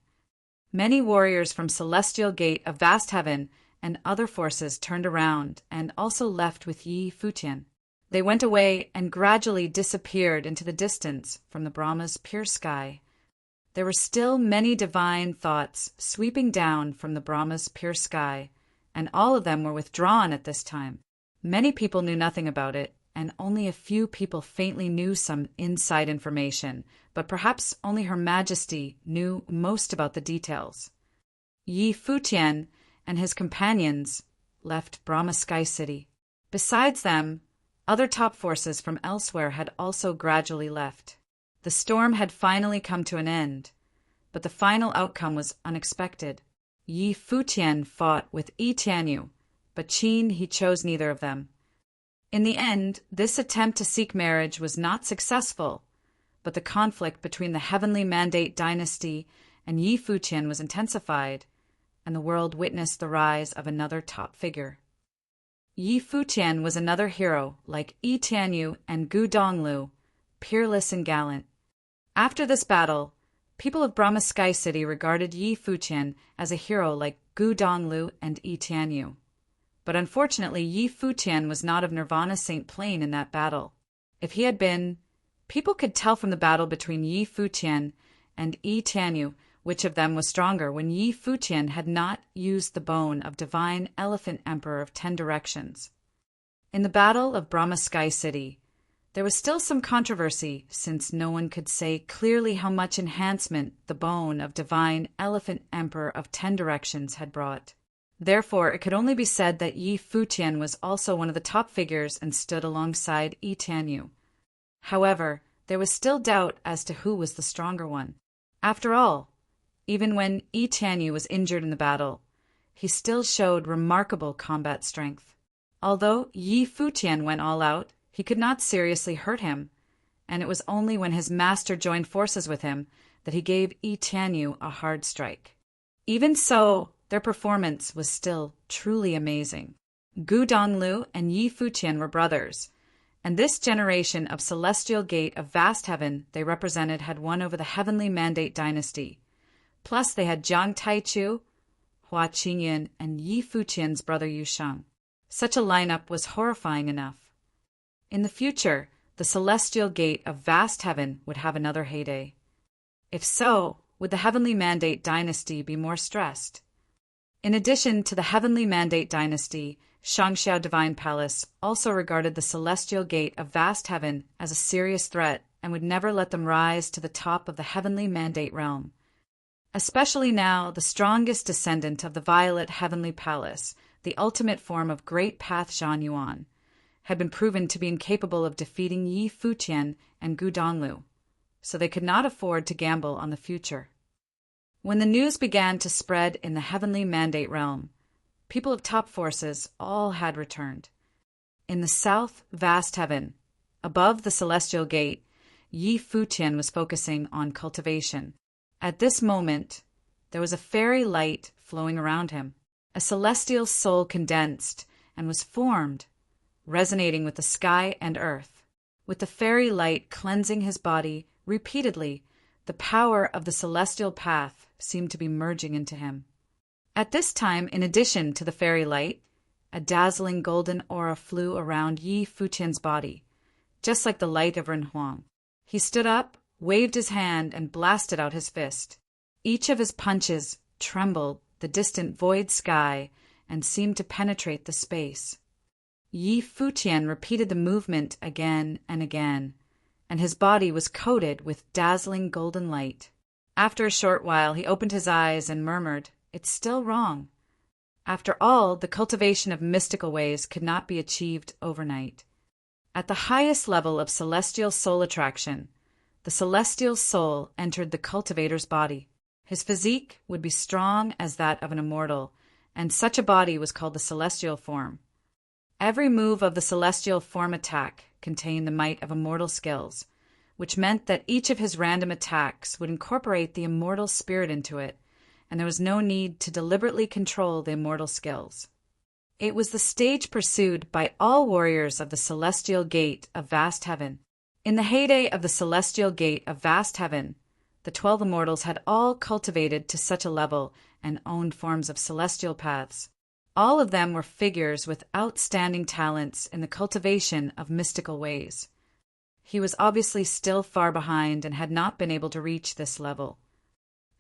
Many warriors from Celestial Gate of Vast Heaven and other forces turned around and also left with Yi Futian. They went away and gradually disappeared into the distance from the Brahma's pure sky. There were still many divine thoughts sweeping down from the Brahma's pure sky, and all of them were withdrawn at this time. Many people knew nothing about it, and only a few people faintly knew some inside information, but perhaps only Her Majesty knew most about the details. Yi Futian and his companions left Brahma Sky City. Besides them, other top forces from elsewhere had also gradually left. The storm had finally come to an end, but the final outcome was unexpected. Yi Futian fought with Yi Tianyu, but Qin he chose neither of them. In the end, this attempt to seek marriage was not successful, but the conflict between the Heavenly Mandate dynasty and Yi Futian was intensified, and the world witnessed the rise of another top figure. Yi Futian was another hero like Yi Tianyu and Gu Donglu, peerless and gallant. After this battle, people of Brahma Sky City regarded Yi Futian as a hero like Gu Donglu and Yi Tianyu. But unfortunately, Yi Futian was not of Nirvana Saint Plane in that battle. If he had been, people could tell from the battle between Yi Futian and Yi Tianyu which of them was stronger when Yi Futian had not used the bone of Divine Elephant Emperor of 10 Directions. In the Battle of Brahma Sky City, there was still some controversy since no one could say clearly how much enhancement the bone of Divine Elephant Emperor of 10 Directions had brought. Therefore, it could only be said that Yi Futian was also one of the top figures and stood alongside Yi Tianyu. However, there was still doubt as to who was the stronger one. After all, even when Yi Tianyu was injured in the battle, he still showed remarkable combat strength. Although Yi Futian went all out, he could not seriously hurt him, and it was only when his master joined forces with him that he gave Yi Tianyu a hard strike. Even so, their performance was still truly amazing. Gu Donglu and Yi Futian were brothers, and this generation of Celestial Gate of Vast Heaven they represented had won over the Heavenly Mandate dynasty. Plus they had Jiang Taichu, Hua Qingyun, and Yi Futian's brother Yusheng. Such a lineup was horrifying enough. In the future, the Celestial Gate of Vast Heaven would have another heyday. If so, would the Heavenly Mandate dynasty be more stressed? In addition to the Heavenly Mandate dynasty, Shangxiao Divine Palace also regarded the Celestial Gate of Vast Heaven as a serious threat and would never let them rise to the top of the Heavenly Mandate realm. Especially now, the strongest descendant of the Violet Heavenly Palace, the ultimate form of Great Path Zhan Yuan, had been proven to be incapable of defeating Yi Futian and Gu Donglu, so they could not afford to gamble on the future. When the news began to spread in the Heavenly Mandate realm, people of top forces all had returned. In the south vast heaven, above the Celestial Gate, Yi Futian was focusing on cultivation. At this moment, there was a fairy light flowing around him. A celestial soul condensed and was formed, resonating with the sky and earth. With the fairy light cleansing his body repeatedly, the power of the celestial path seemed to be merging into him. At this time, in addition to the fairy light, a dazzling golden aura flew around Yi Futian's body, just like the light of Renhuang. He stood up, waved his hand, and blasted out his fist. Each of his punches trembled the distant void sky and seemed to penetrate the space. Yi Futian repeated the movement again and again, and his body was coated with dazzling golden light. After a short while, he opened his eyes and murmured, "It's still wrong." After all, the cultivation of mystical ways could not be achieved overnight. At the highest level of celestial soul attraction, the celestial soul entered the cultivator's body. His physique would be strong as that of an immortal, and such a body was called the celestial form. Every move of the celestial form attack contained the might of immortal skills, which meant that each of his random attacks would incorporate the immortal spirit into it, and there was no need to deliberately control the immortal skills. It was the stage pursued by all warriors of the celestial gate of vast heaven. In the heyday of the celestial gate of vast heaven, the 12 immortals had all cultivated to such a level and owned forms of celestial paths. All of them were figures with outstanding talents in the cultivation of mystical ways. He was obviously still far behind and had not been able to reach this level.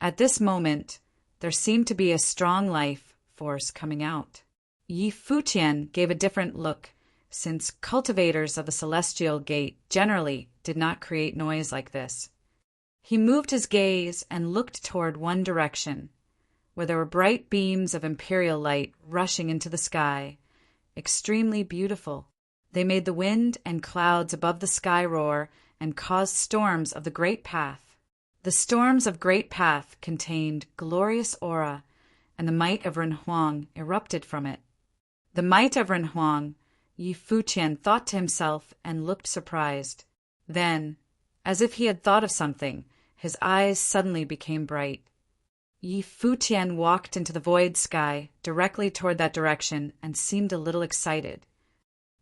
At this moment, there seemed to be a strong life force coming out. Yi Futian gave a different look, since cultivators of the celestial gate generally did not create noise like this. He moved his gaze and looked toward one direction, where there were bright beams of imperial light rushing into the sky, extremely beautiful. They made the wind and clouds above the sky roar and caused storms of the great path. The storms of great path contained glorious aura, and the might of Renhuang erupted from it. The might of Renhuang, Yi Futian thought to himself and looked surprised. Then, as if he had thought of something, his eyes suddenly became bright. Yi Futian walked into the void sky directly toward that direction and seemed a little excited.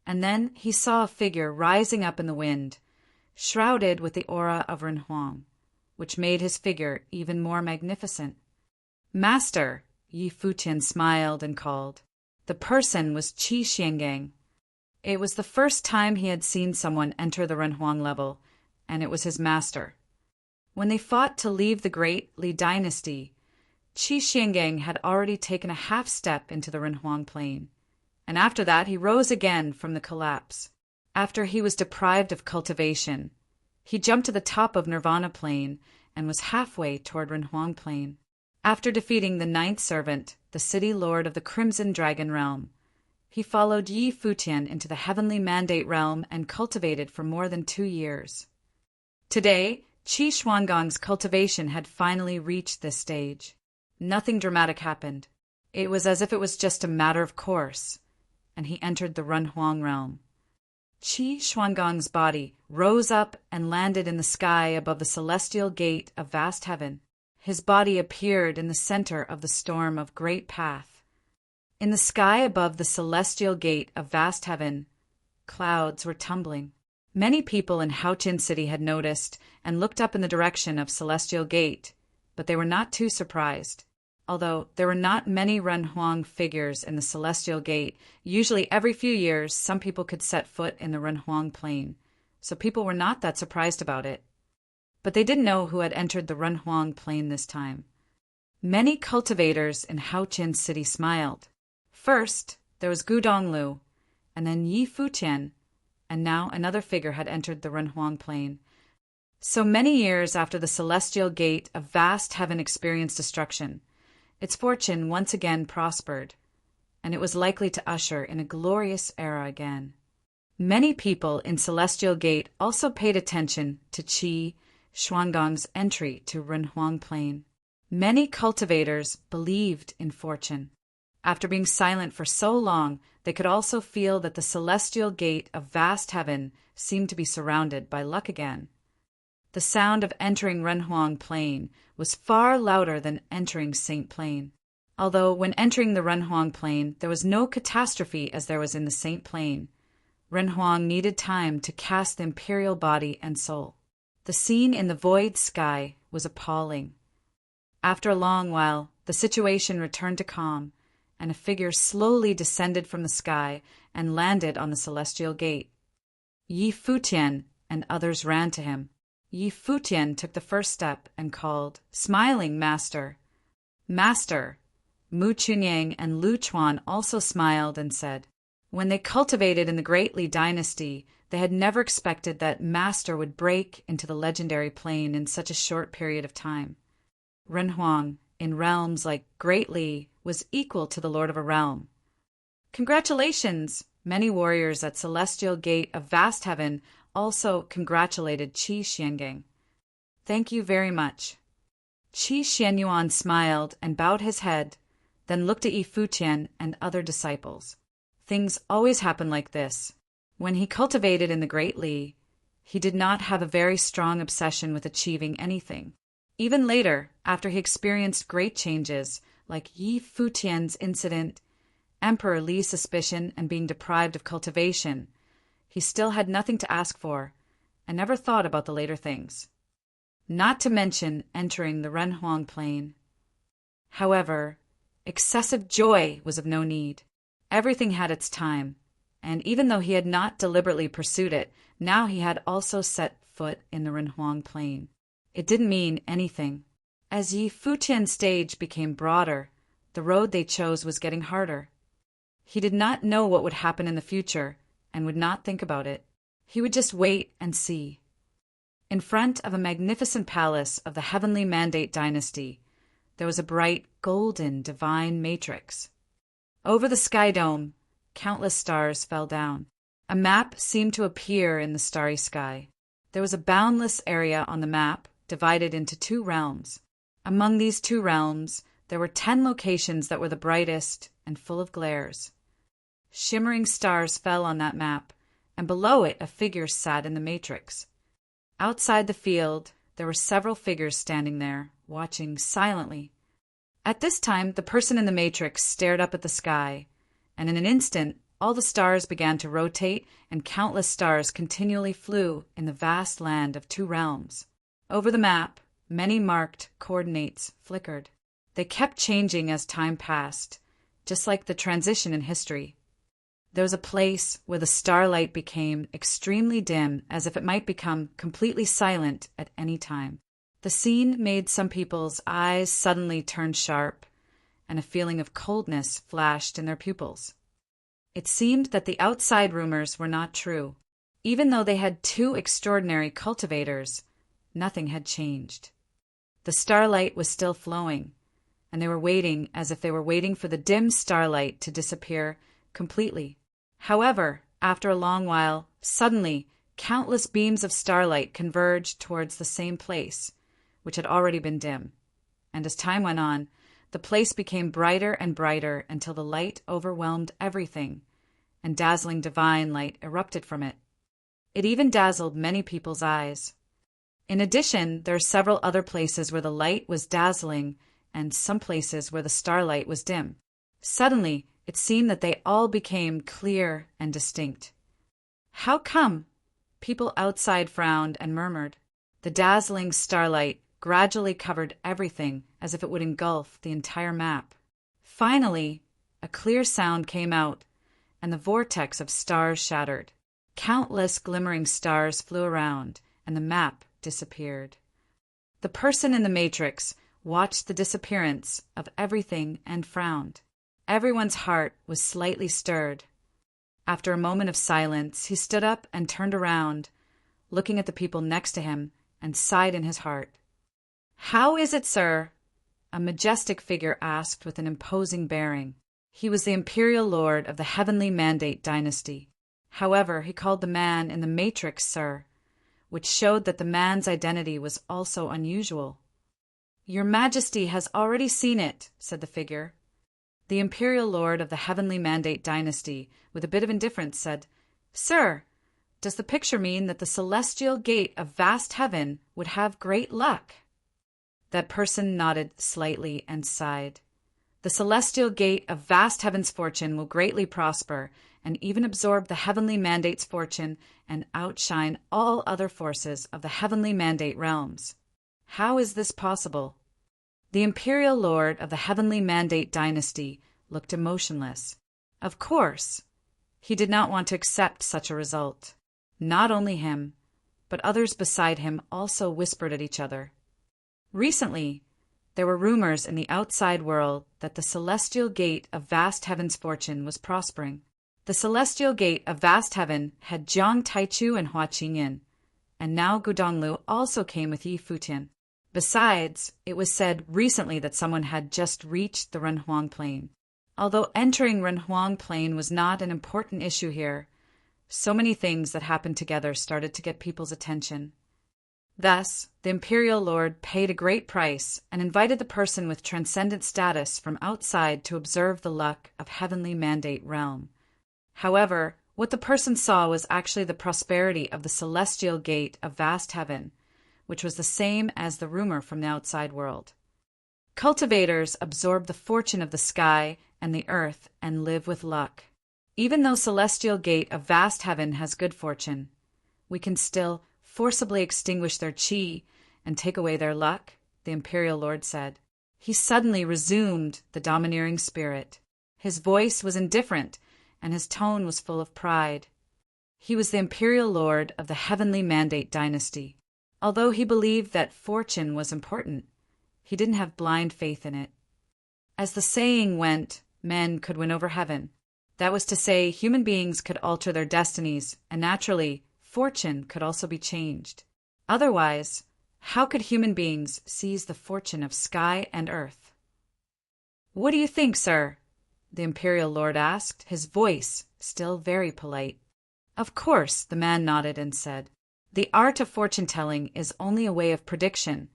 And then he saw a figure rising up in the wind, shrouded with the aura of Renhuang, which made his figure even more magnificent. "Master," Yi Futian smiled and called. The person was Qi Xiangang. It was the first time he had seen someone enter the Renhuang level, and it was his master. When they fought to leave the great Li dynasty, Qi Xiangang had already taken a half step into the Renhuang plane, and after that he rose again from the collapse. After he was deprived of cultivation, he jumped to the top of Nirvana plane and was halfway toward Renhuang plane. After defeating the 9th servant, the city lord of the Crimson Dragon realm, he followed Yi Futian into the heavenly mandate realm and cultivated for more than 2 years. Today, Qi Xuangang's cultivation had finally reached this stage. Nothing dramatic happened. It was as if it was just a matter of course, and he entered the Renhuang realm. Qi Xuangang's body rose up and landed in the sky above the celestial gate of vast heaven. His body appeared in the center of the storm of great path. In the sky above the celestial gate of vast heaven, clouds were tumbling. Many people in Futian City had noticed and looked up in the direction of celestial gate, but they were not too surprised. Although there were not many Renhuang figures in the celestial gate, usually every few years some people could set foot in the Renhuang plane, so people were not that surprised about it. But they didn't know who had entered the Renhuang plane this time. Many cultivators in Futian City smiled. First, there was Gudong Lu, and then Yi Futian, and now another figure had entered the Renhuang plane. So many years after the celestial gate of vast heaven experienced destruction, its fortune once again prospered, and it was likely to usher in a glorious era again. Many people in Celestial Gate also paid attention to Qi Xuangang's entry to Renhuang Plain. Many cultivators believed in fortune. After being silent for so long, they could also feel that the Celestial Gate of vast heaven seemed to be surrounded by luck again. The sound of entering Renhuang Plain was far louder than entering Saint Plain. Although when entering the Renhuang Plain, there was no catastrophe as there was in the Saint Plain, Renhuang needed time to cast the imperial body and soul. The scene in the void sky was appalling. After a long while, the situation returned to calm, and a figure slowly descended from the sky and landed on the celestial gate. Yi Futian and others ran to him. Yi Futian took the first step and called, "Smiling, Master!" "Master!" Mu Chunyang and Lu Chuan also smiled and said, When they cultivated in the Great Li dynasty, they had never expected that Master would break into the legendary plane in such a short period of time. Renhuang, in realms like Great Li, was equal to the Lord of a realm. Congratulations! Many warriors at Celestial Gate of Vast Heaven also congratulated Qi Xiangang. Thank you very much. Qi Xianyuan smiled and bowed his head, then looked at Yi Futian and other disciples. Things always happen like this. When he cultivated in the Great Li, he did not have a very strong obsession with achieving anything. Even later, after he experienced great changes, like Yi Futian's incident, Emperor Li's suspicion, and being deprived of cultivation, he still had nothing to ask for, and never thought about the later things. Not to mention entering the Renhuang plane. However, excessive joy was of no need. Everything had its time, and even though he had not deliberately pursued it, now he had also set foot in the Renhuang plane. It didn't mean anything. As Yi Futian's stage became broader, the road they chose was getting harder. He did not know what would happen in the future, and would not think about it. He would just wait and see. In front of a magnificent palace of the Heavenly Mandate dynasty, there was a bright, golden, divine matrix. Over the sky dome, countless stars fell down. A map seemed to appear in the starry sky. There was a boundless area on the map, divided into 2 realms. Among these 2 realms, there were 10 locations that were the brightest and full of glares. Shimmering stars fell on that map, and below it a figure sat in the matrix. Outside the field, there were several figures standing there, watching silently. At this time, the person in the matrix stared up at the sky, and in an instant, all the stars began to rotate, and countless stars continually flew in the vast land of 2 realms. Over the map, many marked coordinates flickered. They kept changing as time passed, just like the transition in history. There was a place where the starlight became extremely dim, as if it might become completely silent at any time. The scene made some people's eyes suddenly turn sharp, and a feeling of coldness flashed in their pupils. It seemed that the outside rumors were not true. Even though they had 2 extraordinary cultivators, nothing had changed. The starlight was still flowing, and they were waiting as if they were waiting for the dim starlight to disappear completely. However, after a long while, suddenly, countless beams of starlight converged towards the same place, which had already been dim. And as time went on, the place became brighter and brighter until the light overwhelmed everything, and dazzling divine light erupted from it. It even dazzled many people's eyes. In addition, there are several other places where the light was dazzling, and some places where the starlight was dim. Suddenly, it seemed that they all became clear and distinct. How come? People outside frowned and murmured. The dazzling starlight gradually covered everything as if it would engulf the entire map. Finally, a clear sound came out, and the vortex of stars shattered. Countless glimmering stars flew around, and the map disappeared. The person in the matrix watched the disappearance of everything and frowned. Everyone's heart was slightly stirred. After a moment of silence, he stood up and turned around, looking at the people next to him, and sighed in his heart. "How is it, sir?" a majestic figure asked with an imposing bearing. He was the imperial lord of the Heavenly Mandate dynasty. However, he called the man in the matrix sir, which showed that the man's identity was also unusual. "Your Majesty has already seen it," said the figure. The imperial lord of the Heavenly Mandate dynasty, with a bit of indifference, said, "Sir, does the picture mean that the celestial gate of vast heaven would have great luck?" That person nodded slightly and sighed. "The celestial gate of vast heaven's fortune will greatly prosper, and even absorb the Heavenly Mandate's fortune and outshine all other forces of the Heavenly Mandate realms." How is this possible? The imperial lord of the Heavenly Mandate dynasty looked emotionless. Of course, he did not want to accept such a result. Not only him, but others beside him also whispered at each other. Recently, there were rumors in the outside world that the celestial gate of vast heaven's fortune was prospering. The celestial gate of vast heaven had Jiang Taichu and Hua Qingyin, and now Gudonglu also came with Yi Futian. Besides, it was said recently that someone had just reached the Renhuang Plain. Although entering Renhuang Plain was not an important issue here, so many things that happened together started to get people's attention. Thus, the imperial lord paid a great price and invited the person with transcendent status from outside to observe the luck of heavenly mandate realm. However, what the person saw was actually the prosperity of the celestial gate of vast heaven, which was the same as the rumor from the outside world. Cultivators absorb the fortune of the sky and the earth and live with luck. Even though celestial gate of vast heaven has good fortune, we can still forcibly extinguish their qi and take away their luck, the imperial lord said. He suddenly resumed the domineering spirit. His voice was indifferent, and his tone was full of pride. He was the imperial lord of the heavenly mandate dynasty. Although he believed that fortune was important, he didn't have blind faith in it. As the saying went, men could win over heaven. That was to say, human beings could alter their destinies, and naturally, fortune could also be changed. Otherwise, how could human beings seize the fortune of sky and earth? "What do you think, sir?" the imperial lord asked, his voice still very polite. Of course, the man nodded and said, "The art of fortune-telling is only a way of prediction,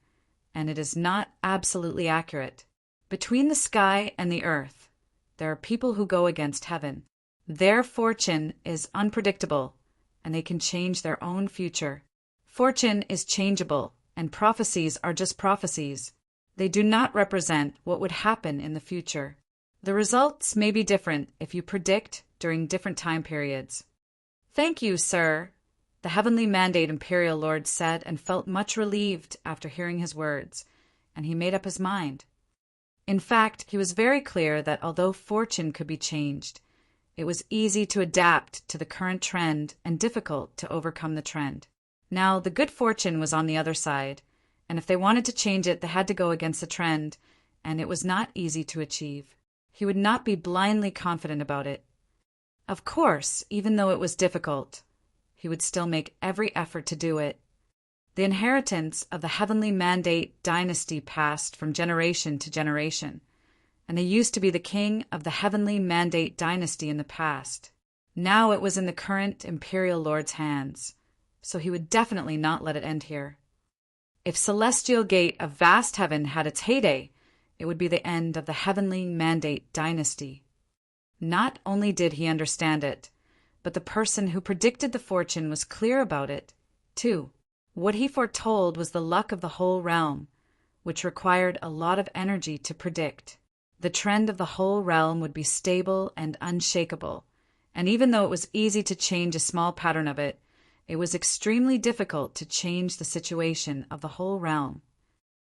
and it is not absolutely accurate. Between the sky and the earth, there are people who go against heaven. Their fortune is unpredictable, and they can change their own future. Fortune is changeable, and prophecies are just prophecies. They do not represent what would happen in the future. The results may be different if you predict during different time periods." "Thank you, sir," the heavenly mandate imperial lord said, and felt much relieved after hearing his words, and he made up his mind. In fact, he was very clear that although fortune could be changed, it was easy to adapt to the current trend and difficult to overcome the trend. Now, the good fortune was on the other side, and if they wanted to change it, they had to go against the trend, and it was not easy to achieve. He would not be blindly confident about it. Of course, even though it was difficult, he would still make every effort to do it. The inheritance of the heavenly mandate dynasty passed from generation to generation, and they used to be the king of the heavenly mandate dynasty in the past. Now it was in the current imperial lord's hands, so he would definitely not let it end here. If celestial gate of vast heaven had its heyday, it would be the end of the heavenly mandate dynasty. Not only did he understand it, but the person who predicted the fortune was clear about it, too. What he foretold was the luck of the whole realm, which required a lot of energy to predict. The trend of the whole realm would be stable and unshakable, and even though it was easy to change a small pattern of it, it was extremely difficult to change the situation of the whole realm.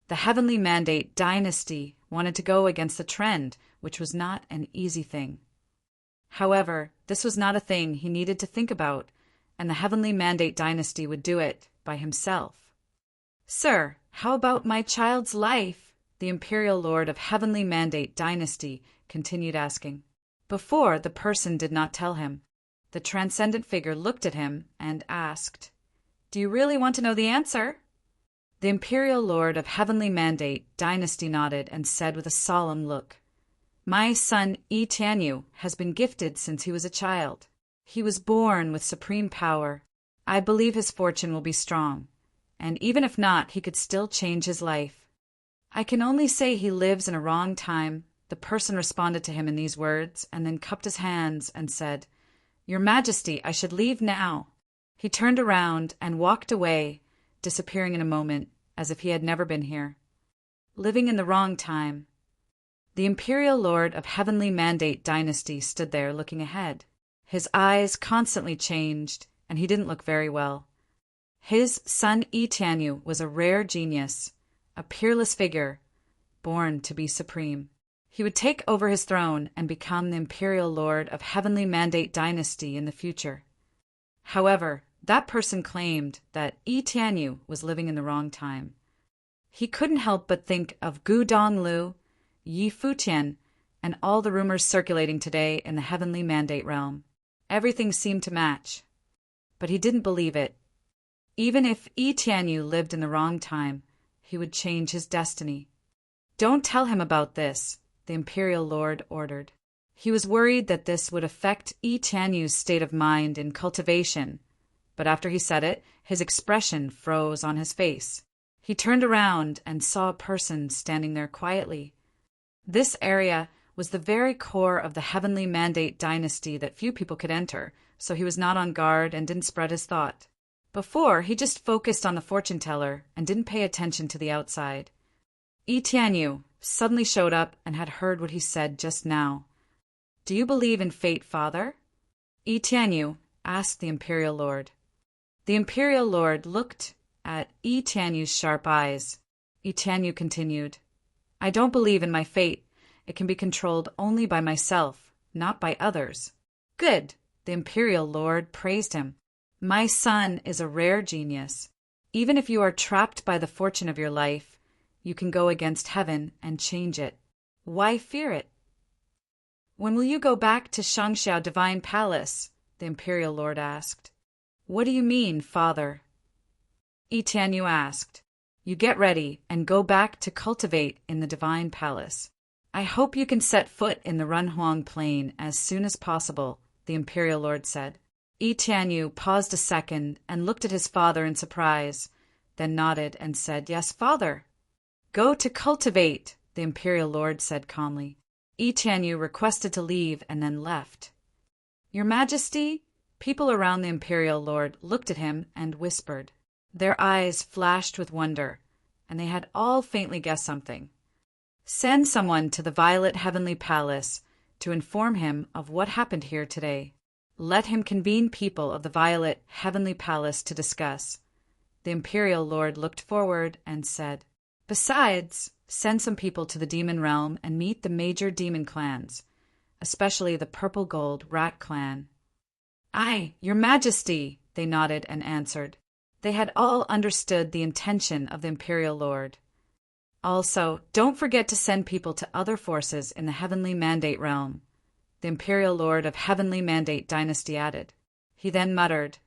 The heavenly mandate dynasty wanted to go against the trend, which was not an easy thing. However, this was not a thing he needed to think about, and the heavenly mandate dynasty would do it by himself. "Sir, how about my child's life?" the imperial lord of heavenly mandate dynasty continued asking. Before, the person did not tell him. The transcendent figure looked at him and asked, "Do you really want to know the answer?" The imperial lord of heavenly mandate dynasty nodded and said with a solemn look, "My son Yi Tianyu has been gifted since he was a child. He was born with supreme power. I believe his fortune will be strong, and even if not, he could still change his life." "I can only say he lives in a wrong time," the person responded to him in these words, and then cupped his hands and said, "Your Majesty, I should leave now." He turned around and walked away, disappearing in a moment, as if he had never been here. Living in the wrong time. The imperial lord of heavenly mandate dynasty stood there looking ahead. His eyes constantly changed, and he didn't look very well. His son Yi Tianyu was a rare genius, a peerless figure, born to be supreme. He would take over his throne and become the imperial lord of heavenly mandate dynasty in the future. However, that person claimed that Yi Tianyu was living in the wrong time. He couldn't help but think of Gu Donglu, Yi Futian, and all the rumors circulating today in the heavenly mandate realm. Everything seemed to match. But he didn't believe it. Even if Yi Tianyu lived in the wrong time, he would change his destiny. Don't tell him about this, the imperial lord ordered. He was worried that this would affect Yi Tianyu's state of mind in cultivation, but after he said it, his expression froze on his face. He turned around and saw a person standing there quietly. This area was the very core of the Heavenly Mandate dynasty that few people could enter, so he was not on guard and didn't spread his thought. Before, he just focused on the fortune teller and didn't pay attention to the outside. Yi Tianyu suddenly showed up and had heard what he said just now. Do you believe in fate, father? Yi Tianyu asked the imperial lord. The imperial lord looked at Yi Tianyu's sharp eyes. Yi Tianyu continued, I don't believe in my fate. It can be controlled only by myself, not by others. Good, the imperial lord praised him. My son is a rare genius. Even if you are trapped by the fortune of your life, you can go against heaven and change it. Why fear it? When will you go back to Shangxiao Divine Palace? The imperial lord asked. What do you mean, father? Yi Tianyu asked. You get ready and go back to cultivate in the Divine Palace. I hope you can set foot in the Runhuang Plain as soon as possible, the imperial lord said. Yi Tianyu paused a second and looked at his father in surprise, then nodded and said, Yes, father. Go to cultivate, the imperial lord said calmly. Yi Tianyu requested to leave and then left. Your Majesty? People around the imperial lord looked at him and whispered. Their eyes flashed with wonder, and they had all faintly guessed something. Send someone to the Violet Heavenly Palace to inform him of what happened here today. Let him convene people of the Violet Heavenly Palace to discuss. The imperial lord looked forward and said, Besides, send some people to the demon realm and meet the major demon clans, especially the Purple Gold Rat Clan. Aye, Your Majesty, they nodded and answered. They had all understood the intention of the imperial lord. Also, don't forget to send people to other forces in the Heavenly Mandate realm, the imperial lord of Heavenly Mandate dynasty added. He then muttered,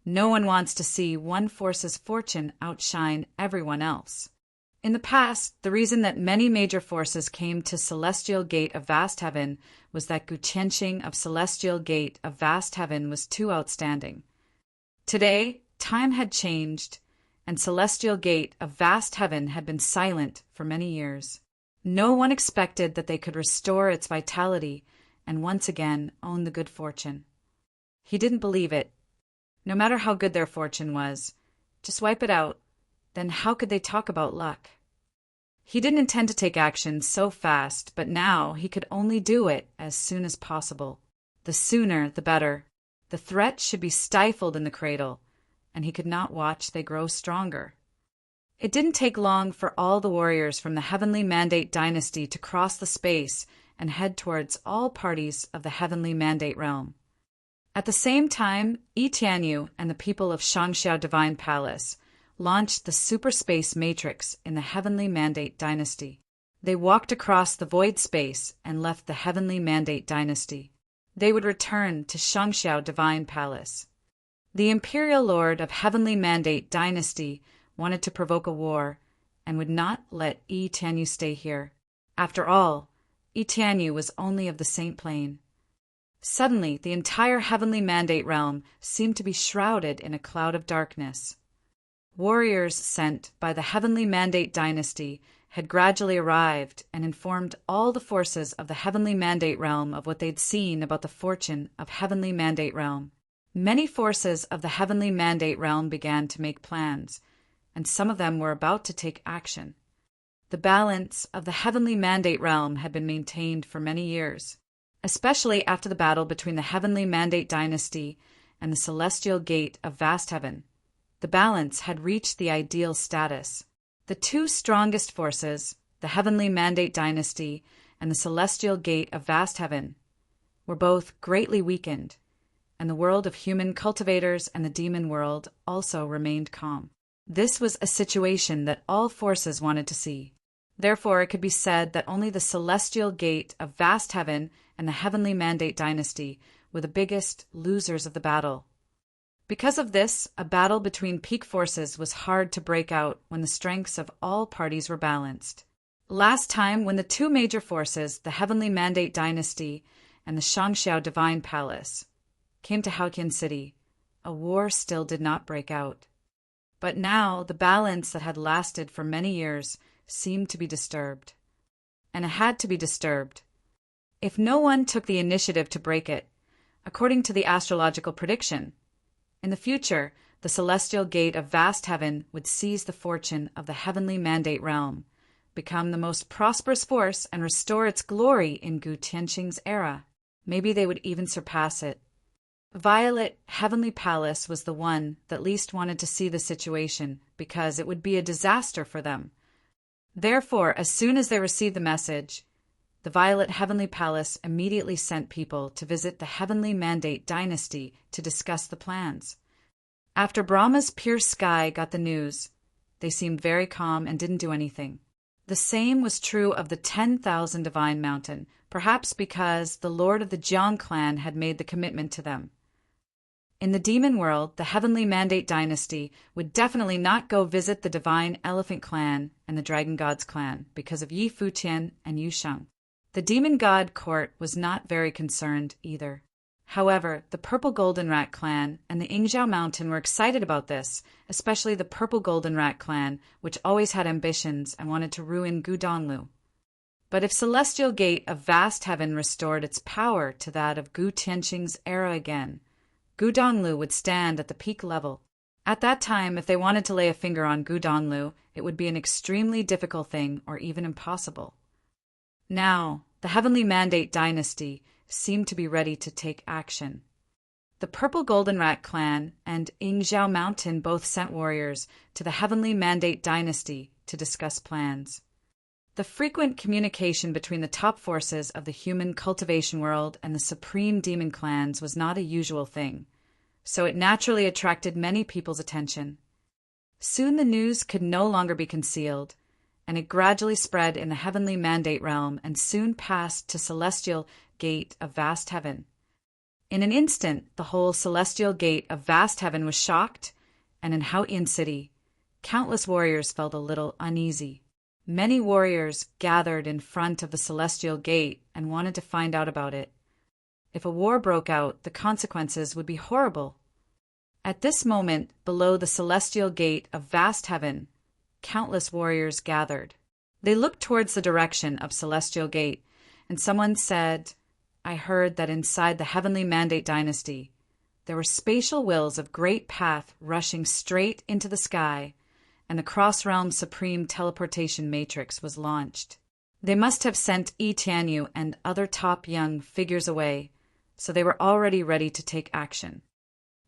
No one wants to see one force's fortune outshine everyone else. In the past, the reason that many major forces came to Celestial Gate of Vast Heaven was that Guqianxing of Celestial Gate of Vast Heaven was too outstanding. Today, time had changed, and Celestial Gate of Vast Heaven had been silent for many years. No one expected that they could restore its vitality and once again own the good fortune. He didn't believe it. No matter how good their fortune was, just wipe it out. Then how could they talk about luck? He didn't intend to take action so fast, but now he could only do it as soon as possible. The sooner, the better. The threat should be stifled in the cradle, and he could not watch they grow stronger. It didn't take long for all the warriors from the Heavenly Mandate dynasty to cross the space and head towards all parties of the Heavenly Mandate realm. At the same time, Yi Tianyu and the people of Shangxiao Divine Palace launched the Superspace Matrix in the Heavenly Mandate dynasty. They walked across the void space and left the Heavenly Mandate dynasty. They would return to Shangxiao Divine Palace. The Imperial Lord of Heavenly Mandate dynasty wanted to provoke a war and would not let Yi Tianyu stay here. After all, Yi Tianyu was only of the Saint Plane. Suddenly, the entire Heavenly Mandate realm seemed to be shrouded in a cloud of darkness. Warriors sent by the Heavenly Mandate dynasty had gradually arrived and informed all the forces of the Heavenly Mandate realm of what they'd seen about the fortune of Heavenly Mandate realm. Many forces of the Heavenly Mandate realm began to make plans, and some of them were about to take action. The balance of the Heavenly Mandate realm had been maintained for many years, especially after the battle between the Heavenly Mandate dynasty and the Celestial Gate of Vast Heaven. The balance had reached the ideal status. The two strongest forces, the Heavenly Mandate dynasty and the Celestial Gate of Vast Heaven, were both greatly weakened, and the world of human cultivators and the demon world also remained calm. This was a situation that all forces wanted to see. Therefore, it could be said that only the Celestial Gate of Vast Heaven and the Heavenly Mandate dynasty were the biggest losers of the battle. Because of this, a battle between peak forces was hard to break out when the strengths of all parties were balanced. Last time, when the two major forces, the Heavenly Mandate Dynasty and the Shangxiao Divine Palace, came to Haotian City, a war still did not break out. But now, the balance that had lasted for many years seemed to be disturbed. And it had to be disturbed. If no one took the initiative to break it, according to the astrological prediction, in the future, the celestial gate of vast heaven would seize the fortune of the heavenly mandate realm, become the most prosperous force, and restore its glory in Gu Tianqing's era. Maybe they would even surpass it. Violet Heavenly Palace was the one that least wanted to see the situation because it would be a disaster for them. Therefore, as soon as they received the message, the Violet Heavenly Palace immediately sent people to visit the Heavenly Mandate Dynasty to discuss the plans. After Brahma's pure sky got the news, they seemed very calm and didn't do anything. The same was true of the 10,000 Divine Mountain, perhaps because the Lord of the Jiang clan had made the commitment to them. In the demon world, the Heavenly Mandate Dynasty would definitely not go visit the Divine Elephant clan and the Dragon God's clan because of Yi Futian and Yu Sheng. The demon god court was not very concerned either. However, the Purple Goldenrat clan and the Yingzhou Mountain were excited about this, especially the Purple Goldenrat clan, which always had ambitions and wanted to ruin Gu Donglu. But if Celestial Gate of Vast Heaven restored its power to that of Gu Tianqing's era again, Gu Donglu would stand at the peak level. At that time, if they wanted to lay a finger on Gu Donglu, it would be an extremely difficult thing or even impossible. Now, the Heavenly Mandate Dynasty seemed to be ready to take action. The Purple Goldenrat clan and Yingzhou Mountain both sent warriors to the Heavenly Mandate Dynasty to discuss plans. The frequent communication between the top forces of the human cultivation world and the supreme demon clans was not a usual thing, so it naturally attracted many people's attention. Soon the news could no longer be concealed, and it gradually spread in the Heavenly Mandate realm and soon passed to Celestial Gate of Vast Heaven. In an instant, the whole Celestial Gate of Vast Heaven was shocked, and in Haotian City, countless warriors felt a little uneasy. Many warriors gathered in front of the Celestial Gate and wanted to find out about it. If a war broke out, the consequences would be horrible. At this moment, below the Celestial Gate of Vast Heaven, countless warriors gathered. They looked towards the direction of Celestial Gate, and someone said, "I heard that inside the Heavenly Mandate Dynasty, there were spatial wills of great path rushing straight into the sky, and the Cross-Realm Supreme Teleportation Matrix was launched. They must have sent Yi Tianyu and other top young figures away, so they were already ready to take action."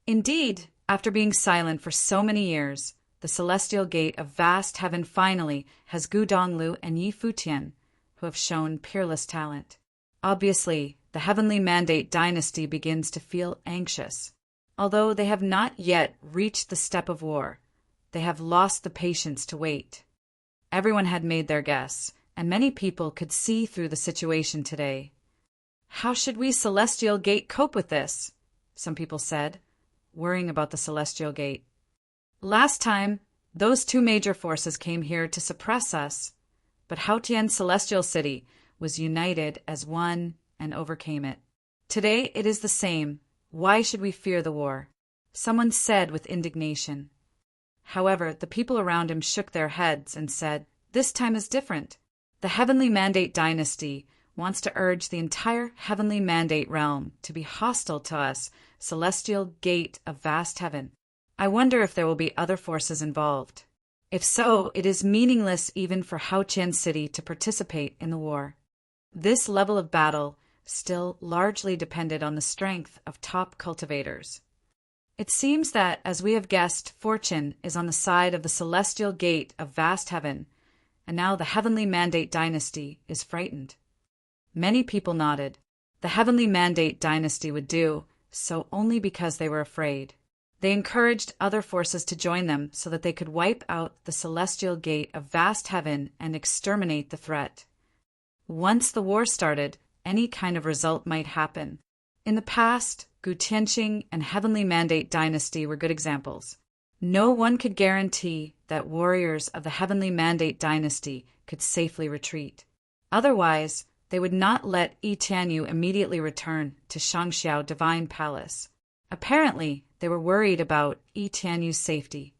Indeed, after being silent for so many years, the Celestial Gate of Vast Heaven finally has Gu Donglu and Yi Futian, who have shown peerless talent. Obviously, the Heavenly Mandate Dynasty begins to feel anxious. Although they have not yet reached the step of war, they have lost the patience to wait. Everyone had made their guess, and many people could see through the situation today. "How should we Celestial Gate cope with this?" some people said, worrying about the Celestial Gate. "Last time, those two major forces came here to suppress us, but Haotian Celestial City was united as one and overcame it. Today it is the same. Why should we fear the war?" someone said with indignation. However, the people around him shook their heads and said, "This time is different. The Heavenly Mandate Dynasty wants to urge the entire Heavenly Mandate realm to be hostile to us, Celestial Gate of Vast Heaven. I wonder if there will be other forces involved. If so, it is meaningless even for Haotian City to participate in the war." This level of battle still largely depended on the strength of top cultivators. It seems that, as we have guessed, fortune is on the side of the Celestial Gate of Vast Heaven, and now the Heavenly Mandate Dynasty is frightened. Many people nodded. The Heavenly Mandate Dynasty would do so only because they were afraid. They encouraged other forces to join them so that they could wipe out the Celestial Gate of Vast Heaven and exterminate the threat. Once the war started, any kind of result might happen. In the past, Gu Tianqing and Heavenly Mandate Dynasty were good examples. No one could guarantee that warriors of the Heavenly Mandate Dynasty could safely retreat. Otherwise, they would not let Yi Tianyu immediately return to Shangxiao Divine Palace. Apparently, they were worried about Yi Tianyu's safety.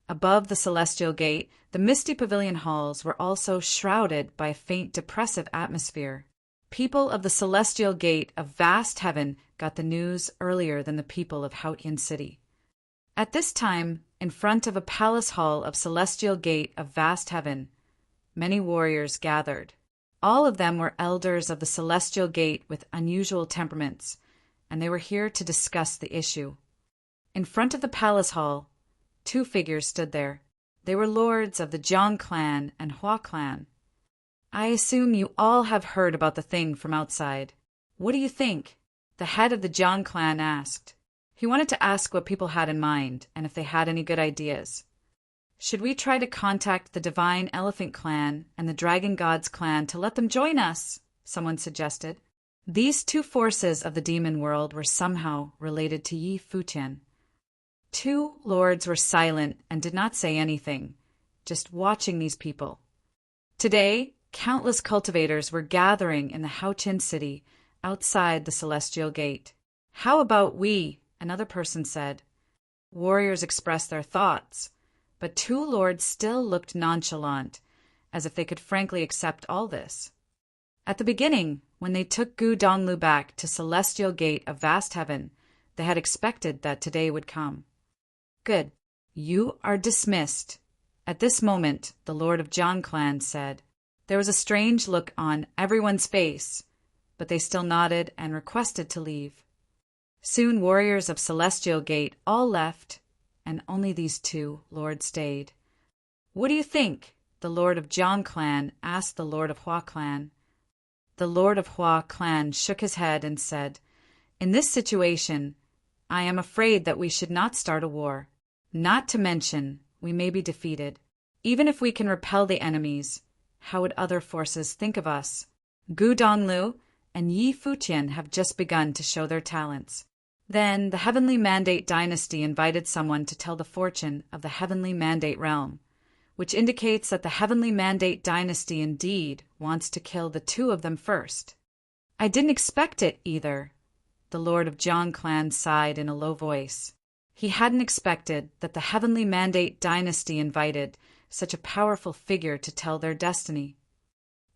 Above the Celestial Gate, the misty pavilion halls were also shrouded by a faint depressive atmosphere. People of the Celestial Gate of vast heaven got the news earlier than the people of Futian City. At this time, in front of a palace hall of Celestial Gate of vast heaven, many warriors gathered. All of them were elders of the Celestial Gate with unusual temperaments, and they were here to discuss the issue. In front of the palace hall, two figures stood there. They were lords of the Jiang clan and Hua clan. I assume you all have heard about the thing from outside. What do you think? The head of the Jiang clan asked. He wanted to ask what people had in mind and if they had any good ideas. Should we try to contact the Divine Elephant clan and the Dragon Gods clan to let them join us? Someone suggested. These two forces of the demon world were somehow related to Yi Futian. Two lords were silent and did not say anything, just watching these people. Today, countless cultivators were gathering in the Futian city outside the Celestial Gate. How about we? Another person said. Warriors expressed their thoughts, but two lords still looked nonchalant, as if they could frankly accept all this. At the beginning, when they took Gu Donglu back to Celestial Gate of vast heaven, they had expected that today would come. Good. You are dismissed. At this moment, the Lord of Jiang clan said. There was a strange look on everyone's face, but they still nodded and requested to leave. Soon warriors of Celestial Gate all left, and only these two lords stayed. What do you think? The Lord of Jiang clan asked the Lord of Hua clan. The Lord of Hua clan shook his head and said, In this situation, I am afraid that we should not start a war. Not to mention, we may be defeated. Even if we can repel the enemies, how would other forces think of us? Gu Donglu and Yi Futian have just begun to show their talents. Then the Heavenly Mandate Dynasty invited someone to tell the fortune of the Heavenly Mandate realm, which indicates that the Heavenly Mandate Dynasty indeed wants to kill the two of them first. I didn't expect it either. The Lord of Jiang clan sighed in a low voice. He hadn't expected that the Heavenly Mandate Dynasty invited such a powerful figure to tell their destiny.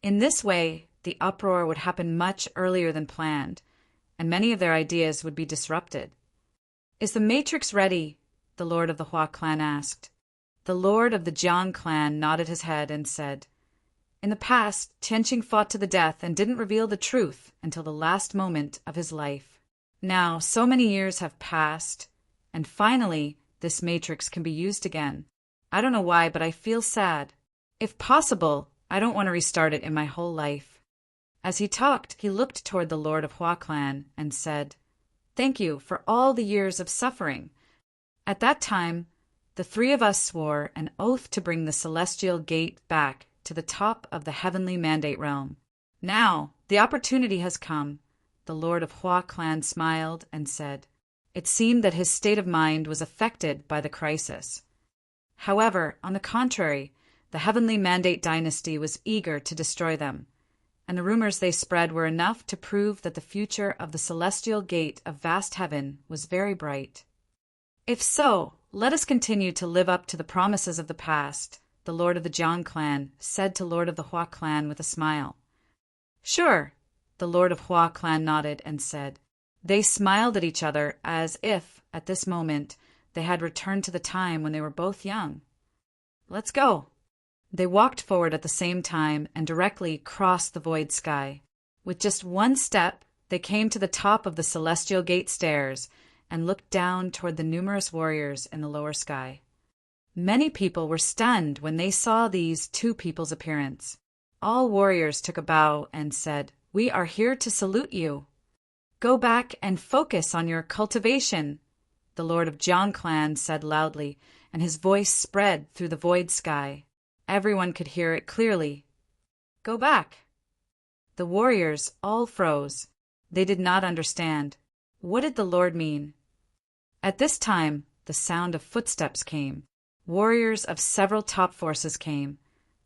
In this way, the uproar would happen much earlier than planned, and many of their ideas would be disrupted. Is the Matrix ready? The Lord of the Hua clan asked. The Lord of the Jiang clan nodded his head and said, In the past, Tianqing fought to the death and didn't reveal the truth until the last moment of his life. Now, so many years have passed, and finally, this matrix can be used again. I don't know why, but I feel sad. If possible, I don't want to restart it in my whole life. As he talked, he looked toward the Lord of Hua clan and said, Thank you for all the years of suffering. At that time, the three of us swore an oath to bring the Celestial Gate back to the top of the Heavenly Mandate realm. Now, the opportunity has come. The Lord of Hua clan smiled and said, It seemed that his state of mind was affected by the crisis. However, on the contrary, the Heavenly Mandate Dynasty was eager to destroy them, and the rumors they spread were enough to prove that the future of the Celestial Gate of vast heaven was very bright. If so, let us continue to live up to the promises of the past, the Lord of the Jiang clan said to Lord of the Hua clan with a smile. Sure, the Lord of Hua clan nodded and said. They smiled at each other as if, at this moment, they had returned to the time when they were both young. Let's go. They walked forward at the same time and directly crossed the void sky. With just one step, they came to the top of the Celestial Gate stairs and looked down toward the numerous warriors in the lower sky. Many people were stunned when they saw these two people's appearance. All warriors took a bow and said, We are here to salute you. Go back and focus on your cultivation, the Lord of Jiang clan said loudly, and his voice spread through the void sky. Everyone could hear it clearly. Go back. The warriors all froze. They did not understand. What did the Lord mean? At this time, the sound of footsteps came. Warriors of several top forces came,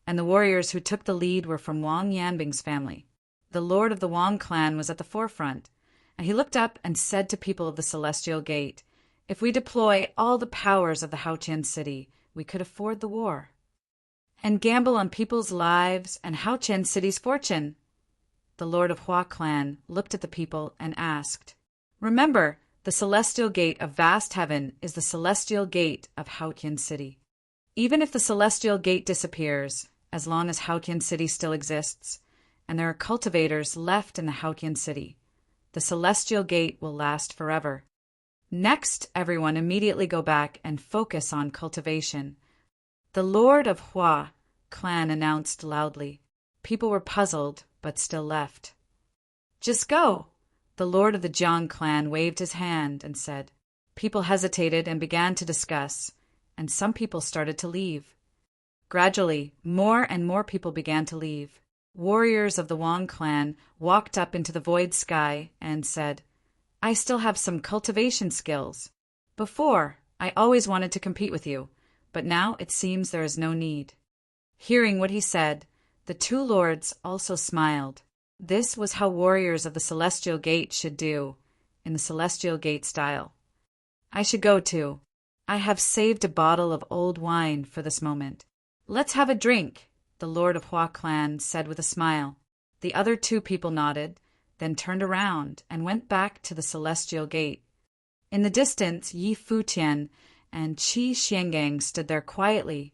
and the warriors who took the lead were from Wang Yanbing's family. The lord of the Wang clan was at the forefront, and he looked up and said to people of the Celestial Gate, "If we deploy all the powers of the Haotian city, we could afford the war and gamble on people's lives and Haotian city's fortune." The lord of Hua clan looked at the people and asked, "Remember, the Celestial Gate of vast heaven is the Celestial Gate of Haotian city. Even if the Celestial Gate disappears, as long as Haotian city still exists, and there are cultivators left in the Haotian city, the Celestial Gate will last forever. Next, everyone immediately go back and focus on cultivation." The Lord of Hua clan announced loudly. People were puzzled, but still left. "Just go." The Lord of the Jiang clan waved his hand and said. People hesitated and began to discuss, and some people started to leave. Gradually, more and more people began to leave. Warriors of the Wang clan walked up into the void sky and said, "I still have some cultivation skills. Before, I always wanted to compete with you, but now it seems there is no need." Hearing what he said, the two lords also smiled. This was how warriors of the Celestial Gate should do, in the Celestial Gate style. "I should go too. I have saved a bottle of old wine for this moment. Let's have a drink," the Lord of Hua clan said with a smile. The other two people nodded, then turned around and went back to the Celestial Gate. In the distance, Yi Futian and Qi Xiangang stood there quietly,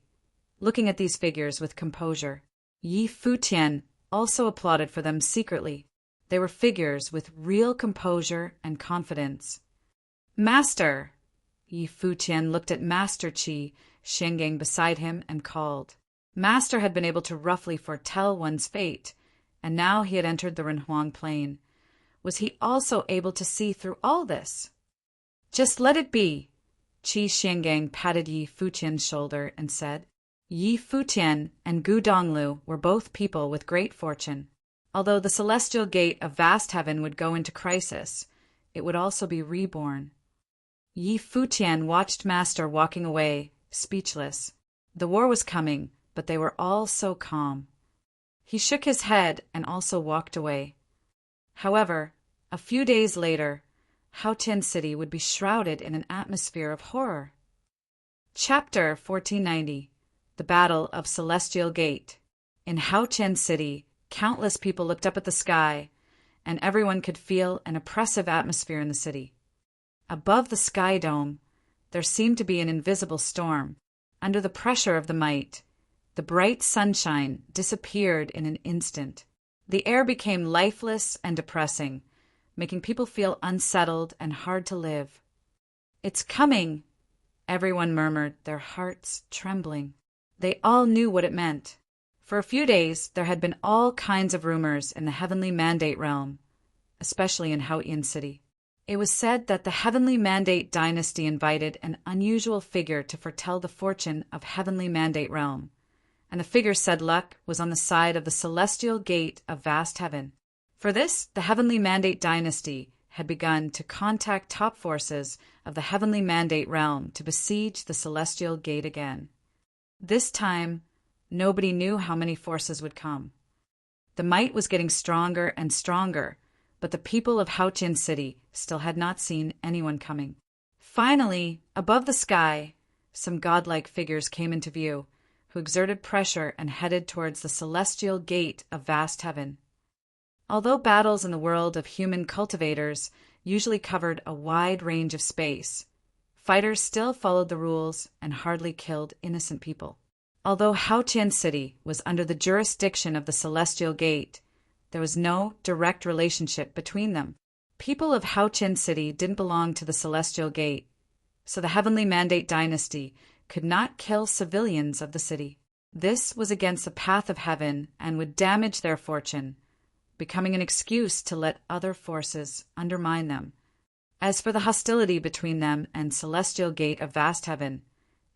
looking at these figures with composure. Yi Futian also applauded for them secretly. They were figures with real composure and confidence. "Master!" Yi Futian looked at Master Qi Xiangang beside him and called. Master had been able to roughly foretell one's fate, and now he had entered the Renhuang Plain. Was he also able to see through all this? "Just let it be." Qi Xiangang patted Yi Futian's shoulder and said. Yi Futian and Gu Donglu were both people with great fortune. Although the Celestial Gate of vast heaven would go into crisis, it would also be reborn. Yi Futian watched Master walking away, speechless. The war was coming, but they were all so calm. He shook his head and also walked away. However, a few days later, Haotian City would be shrouded in an atmosphere of horror. Chapter 1490. The Battle of Celestial Gate. In Haotian City, countless people looked up at the sky, and everyone could feel an oppressive atmosphere in the city. Above the sky dome, there seemed to be an invisible storm. Under the pressure of the might, the bright sunshine disappeared in an instant. The air became lifeless and depressing, making people feel unsettled and hard to live. "It's coming," everyone murmured, their hearts trembling. They all knew what it meant. For a few days, there had been all kinds of rumors in the Heavenly Mandate realm, especially in Haotian City. It was said that the Heavenly Mandate dynasty invited an unusual figure to foretell the fortune of Heavenly Mandate realm, and the figure said luck was on the side of the Celestial Gate of vast heaven. For this, the Heavenly Mandate dynasty had begun to contact top forces of the Heavenly Mandate realm to besiege the Celestial Gate again. This time, nobody knew how many forces would come. The might was getting stronger and stronger, but the people of Haotian City still had not seen anyone coming. Finally, above the sky, some godlike figures came into view, who exerted pressure and headed towards the Celestial Gate of vast heaven. Although battles in the world of human cultivators usually covered a wide range of space, fighters still followed the rules and hardly killed innocent people. Although Haotian City was under the jurisdiction of the Celestial Gate, there was no direct relationship between them. People of Haotian City didn't belong to the Celestial Gate, so the Heavenly Mandate dynasty could not kill civilians of the city. This was against the path of heaven and would damage their fortune, becoming an excuse to let other forces undermine them. As for the hostility between them and Celestial Gate of vast heaven,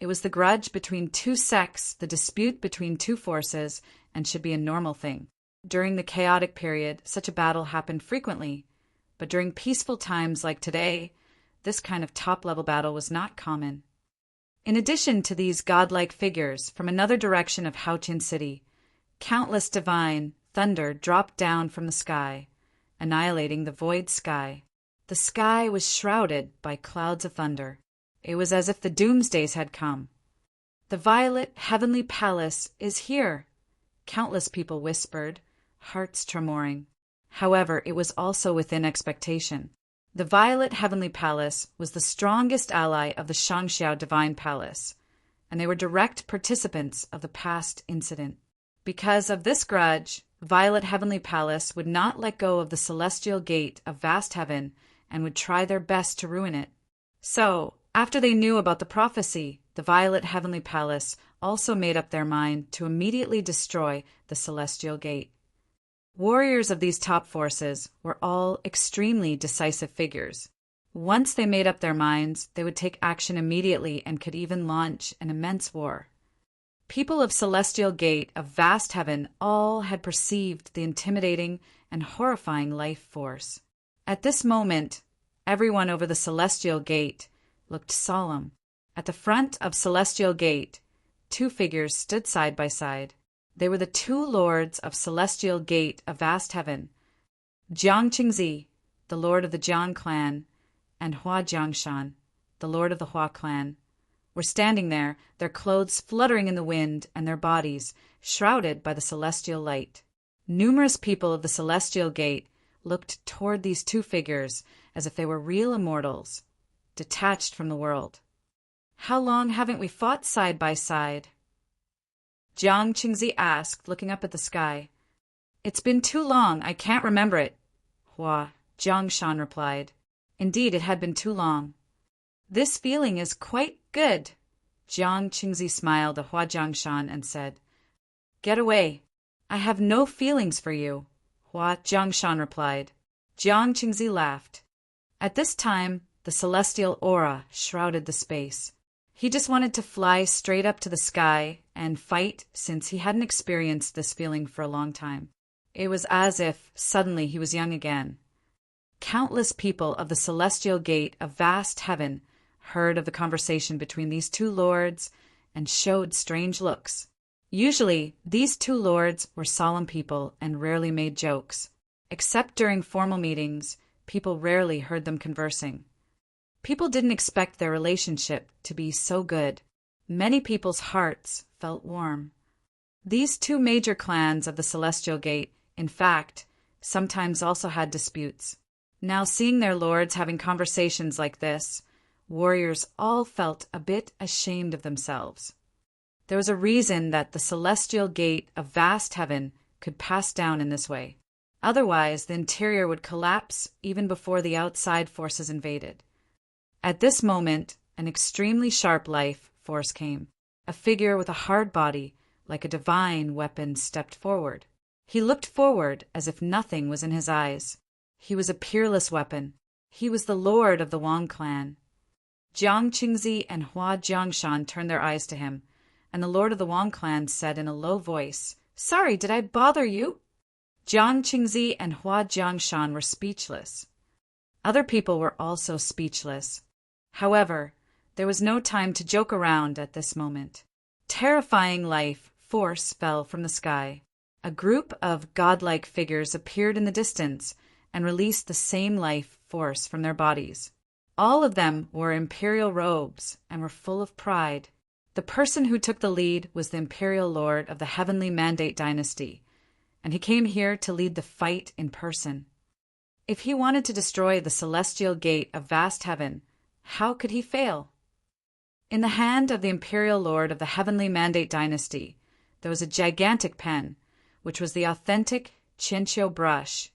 it was the grudge between two sects, the dispute between two forces, and should be a normal thing. During the chaotic period, such a battle happened frequently, but during peaceful times like today, this kind of top-level battle was not common. In addition to these godlike figures, from another direction of Futian City, countless divine thunder dropped down from the sky, annihilating the void sky. The sky was shrouded by clouds of thunder. It was as if the doomsdays had come. "The violet heavenly palace is here," countless people whispered, hearts tremoring. However, it was also within expectation. The violet heavenly palace was the strongest ally of the Shangxiao divine palace, and they were direct participants of the past incident. Because of this grudge, Violet Heavenly Palace would not let go of the celestial gate of vast heaven and would try their best to ruin it. So, after they knew about the prophecy, the Violet Heavenly Palace also made up their mind to immediately destroy the celestial gate. Warriors of these top forces were all extremely decisive figures. Once they made up their minds, they would take action immediately and could even launch an immense war. People of Celestial Gate of vast heaven all had perceived the intimidating and horrifying life force. At this moment, everyone over the Celestial Gate looked solemn. At the front of Celestial Gate, two figures stood side by side. They were the two lords of Celestial Gate of vast heaven, Jiang Qingzi, the lord of the Jiang clan, and Hua Jiangshan, the lord of the Hua clan, were standing there, their clothes fluttering in the wind and their bodies shrouded by the celestial light. Numerous people of the Celestial Gate looked toward these two figures as if they were real immortals, detached from the world. "How long haven't we fought side by side?" Jiang Qingzi asked, looking up at the sky. "It's been too long, I can't remember it," Hua Jiangshan replied. Indeed, it had been too long. "This feeling is quite good." Jiang Qingzi smiled at Hua Jiangshan and said, "Get away. I have no feelings for you," Hua Jiangshan replied. Jiang Qingzi laughed. At this time, the celestial aura shrouded the space. He just wanted to fly straight up to the sky and fight since he hadn't experienced this feeling for a long time. It was as if suddenly he was young again. Countless people of the Celestial Gate of vast heaven heard of the conversation between these two lords and showed strange looks. Usually, these two lords were solemn people and rarely made jokes. Except during formal meetings, people rarely heard them conversing. People didn't expect their relationship to be so good. Many people's hearts felt warm. These two major clans of the Celestial Gate, in fact, sometimes also had disputes. Now, seeing their lords having conversations like this, warriors all felt a bit ashamed of themselves. There was a reason that the Celestial Gate of vast heaven could pass down in this way. Otherwise, the interior would collapse even before the outside forces invaded. At this moment, an extremely sharp life force came. A figure with a hard body, like a divine weapon, stepped forward. He looked forward as if nothing was in his eyes. He was a peerless weapon. He was the lord of the Wang clan. Jiang Qingzi and Hua Jiangshan turned their eyes to him, and the lord of the Wang clan said in a low voice, "Sorry, did I bother you?" Jiang Qingzi and Hua Jiangshan were speechless. Other people were also speechless. However, there was no time to joke around at this moment. Terrifying life force fell from the sky. A group of godlike figures appeared in the distance and released the same life force from their bodies. All of them wore imperial robes and were full of pride. The person who took the lead was the imperial lord of the Heavenly Mandate dynasty, and he came here to lead the fight in person. If he wanted to destroy the Celestial Gate of vast heaven, how could he fail? In the hand of the imperial lord of the Heavenly Mandate dynasty, there was a gigantic pen, which was the authentic Qianqiu brush,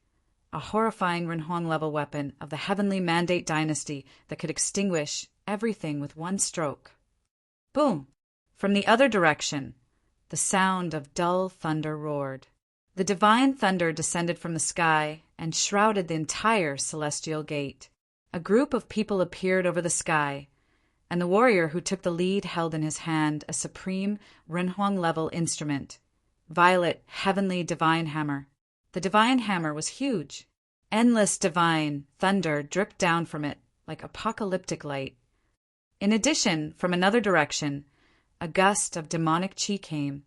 a horrifying Renhuang-level weapon of the Heavenly Mandate dynasty that could extinguish everything with one stroke. Boom! From the other direction, the sound of dull thunder roared. The divine thunder descended from the sky and shrouded the entire Celestial Gate. A group of people appeared over the sky, and the warrior who took the lead held in his hand a supreme Renhuang-level instrument, Violet Heavenly Divine Hammer. The divine hammer was huge. Endless divine thunder dripped down from it like apocalyptic light. In addition, from another direction, a gust of demonic chi came,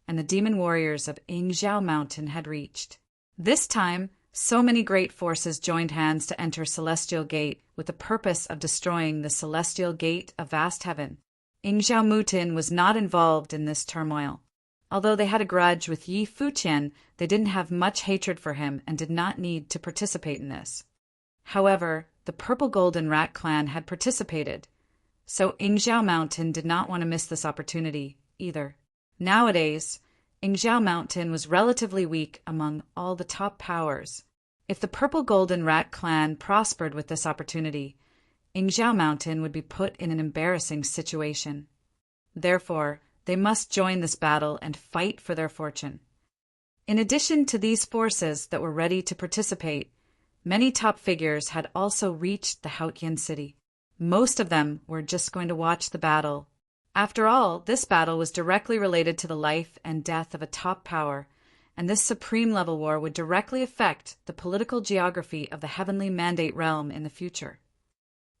and the demon warriors of Yingzhou Mountain had reached. This time, so many great forces joined hands to enter Celestial Gate with the purpose of destroying the Celestial Gate of Vast Heaven. Yingzhou Mountain was not involved in this turmoil. Although they had a grudge with Yi Futian, they didn't have much hatred for him and did not need to participate in this. However, the Purple Golden Rat clan had participated, so Yingzhou Mountain did not want to miss this opportunity either. Nowadays, Yingzhou Mountain was relatively weak among all the top powers. If the Purple Golden Rat clan prospered with this opportunity, Yingzhou Mountain would be put in an embarrassing situation. Therefore, they must join this battle and fight for their fortune. In addition to these forces that were ready to participate, many top figures had also reached the Haotian city. Most of them were just going to watch the battle. After all, this battle was directly related to the life and death of a top power, and this supreme level war would directly affect the political geography of the heavenly mandate realm in the future.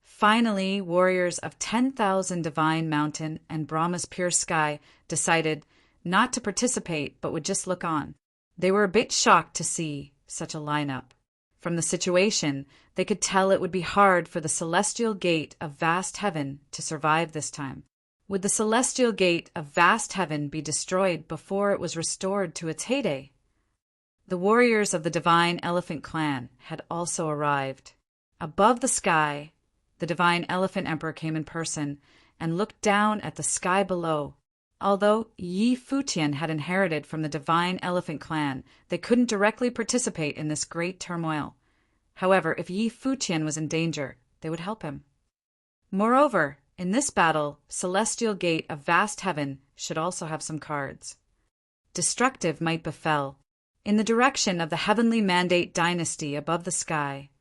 Finally, warriors of 10,000 Divine Mountain and Brahma's Pure Sky decided not to participate but would just look on. They were a bit shocked to see such a lineup. From the situation, they could tell it would be hard for the Celestial Gate of Vast Heaven to survive this time. Would the Celestial Gate of Vast Heaven be destroyed before it was restored to its heyday? The warriors of the Divine Elephant Clan had also arrived. Above the sky, the Divine Elephant Emperor came in person and looked down at the sky below. Although Yi Futian had inherited from the Divine Elephant Clan, they couldn't directly participate in this great turmoil. However, if Yi Futian was in danger, they would help him. Moreover, in this battle, Celestial Gate of Vast Heaven should also have some cards. Destructive might befell. In the direction of the Heavenly Mandate Dynasty above the sky,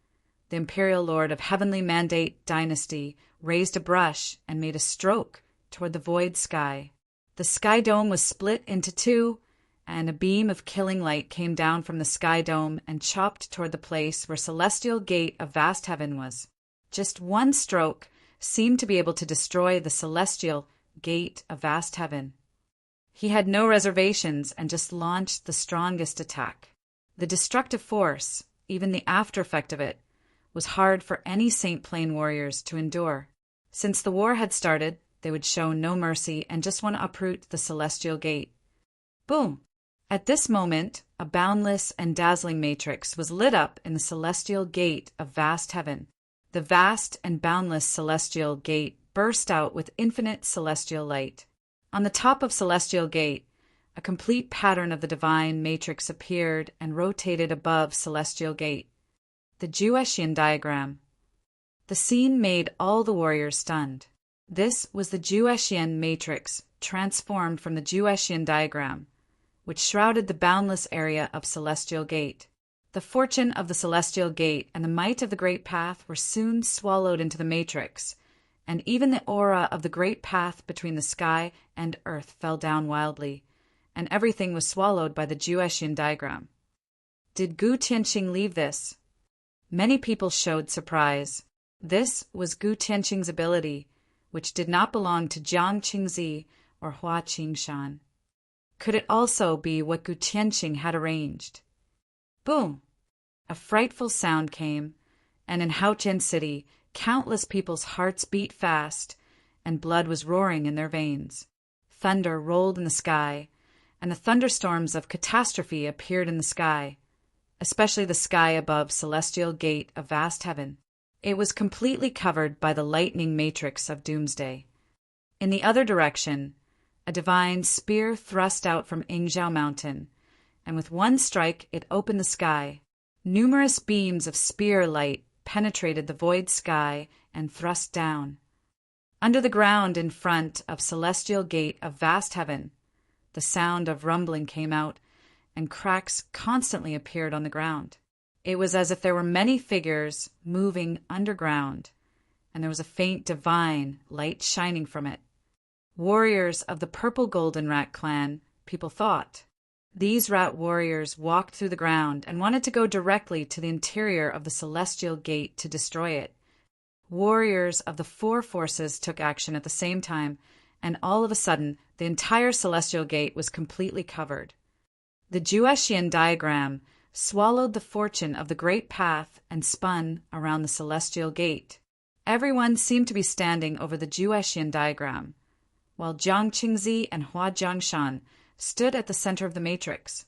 the Imperial Lord of Heavenly Mandate Dynasty raised a brush and made a stroke toward the void sky. The sky dome was split into two, and a beam of killing light came down from the sky dome and chopped toward the place where Celestial Gate of Vast Heaven was. Just one stroke seemed to be able to destroy the Celestial Gate of Vast Heaven. He had no reservations and just launched the strongest attack. The destructive force, even the after effect of it, was hard for any Saint Plain warriors to endure. Since the war had started, they would show no mercy and just want to uproot the Celestial Gate. Boom! At this moment, a boundless and dazzling matrix was lit up in the Celestial Gate of Vast Heaven. The vast and boundless Celestial Gate burst out with infinite celestial light. On the top of Celestial Gate, a complete pattern of the divine matrix appeared and rotated above Celestial Gate. The Jueshian diagram. The scene made all the warriors stunned. This was the Jueshian matrix transformed from the Jueshian diagram, which shrouded the boundless area of Celestial Gate. The fortune of the Celestial Gate and the might of the Great Path were soon swallowed into the matrix, and even the aura of the Great Path between the sky and earth fell down wildly, and everything was swallowed by the Jueshian diagram. Did Gu Tianqing leave this? Many people showed surprise. This was Gu Tianqing's ability, which did not belong to Jiang Qingzi or Hua Qingshan. Could it also be what Gu Tianqing had arranged? Boom! A frightful sound came, and in Haotian City, countless people's hearts beat fast, and blood was roaring in their veins. Thunder rolled in the sky, and the thunderstorms of catastrophe appeared in the sky, especially the sky above Celestial Gate of Vast Heaven. It was completely covered by the lightning matrix of doomsday. In the other direction, a divine spear thrust out from Yingzhou Mountain, and with one strike it opened the sky. Numerous beams of spear light penetrated the void sky and thrust down. Under the ground in front of Celestial Gate of Vast Heaven, the sound of rumbling came out, and cracks constantly appeared on the ground. It was as if there were many figures moving underground, and there was a faint divine light shining from it. Warriors of the Purple Golden Rat clan, people thought. These rat warriors walked through the ground and wanted to go directly to the interior of the celestial gate to destroy it. Warriors of the four forces took action at the same time, and all of a sudden, the entire celestial gate was completely covered. The Futian diagram swallowed the fortune of the great path and spun around the celestial gate. Everyone seemed to be standing over the Futian diagram, while Jiang Qingzi and Hua Jiangshan stood at the center of the matrix.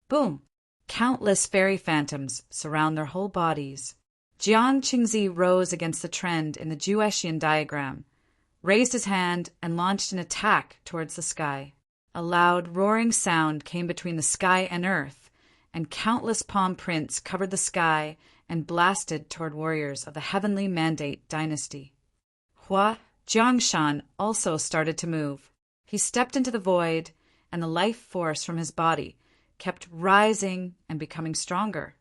Boom! Countless fairy phantoms surround their whole bodies. Jiang Qingzi rose against the trend in the Futian diagram, raised his hand, and launched an attack towards the sky. A loud, roaring sound came between the sky and earth, and countless palm prints covered the sky and blasted toward warriors of the Heavenly Mandate dynasty. Hua Jiangshan also started to move. He stepped into the void, and the life force from his body kept rising and becoming stronger.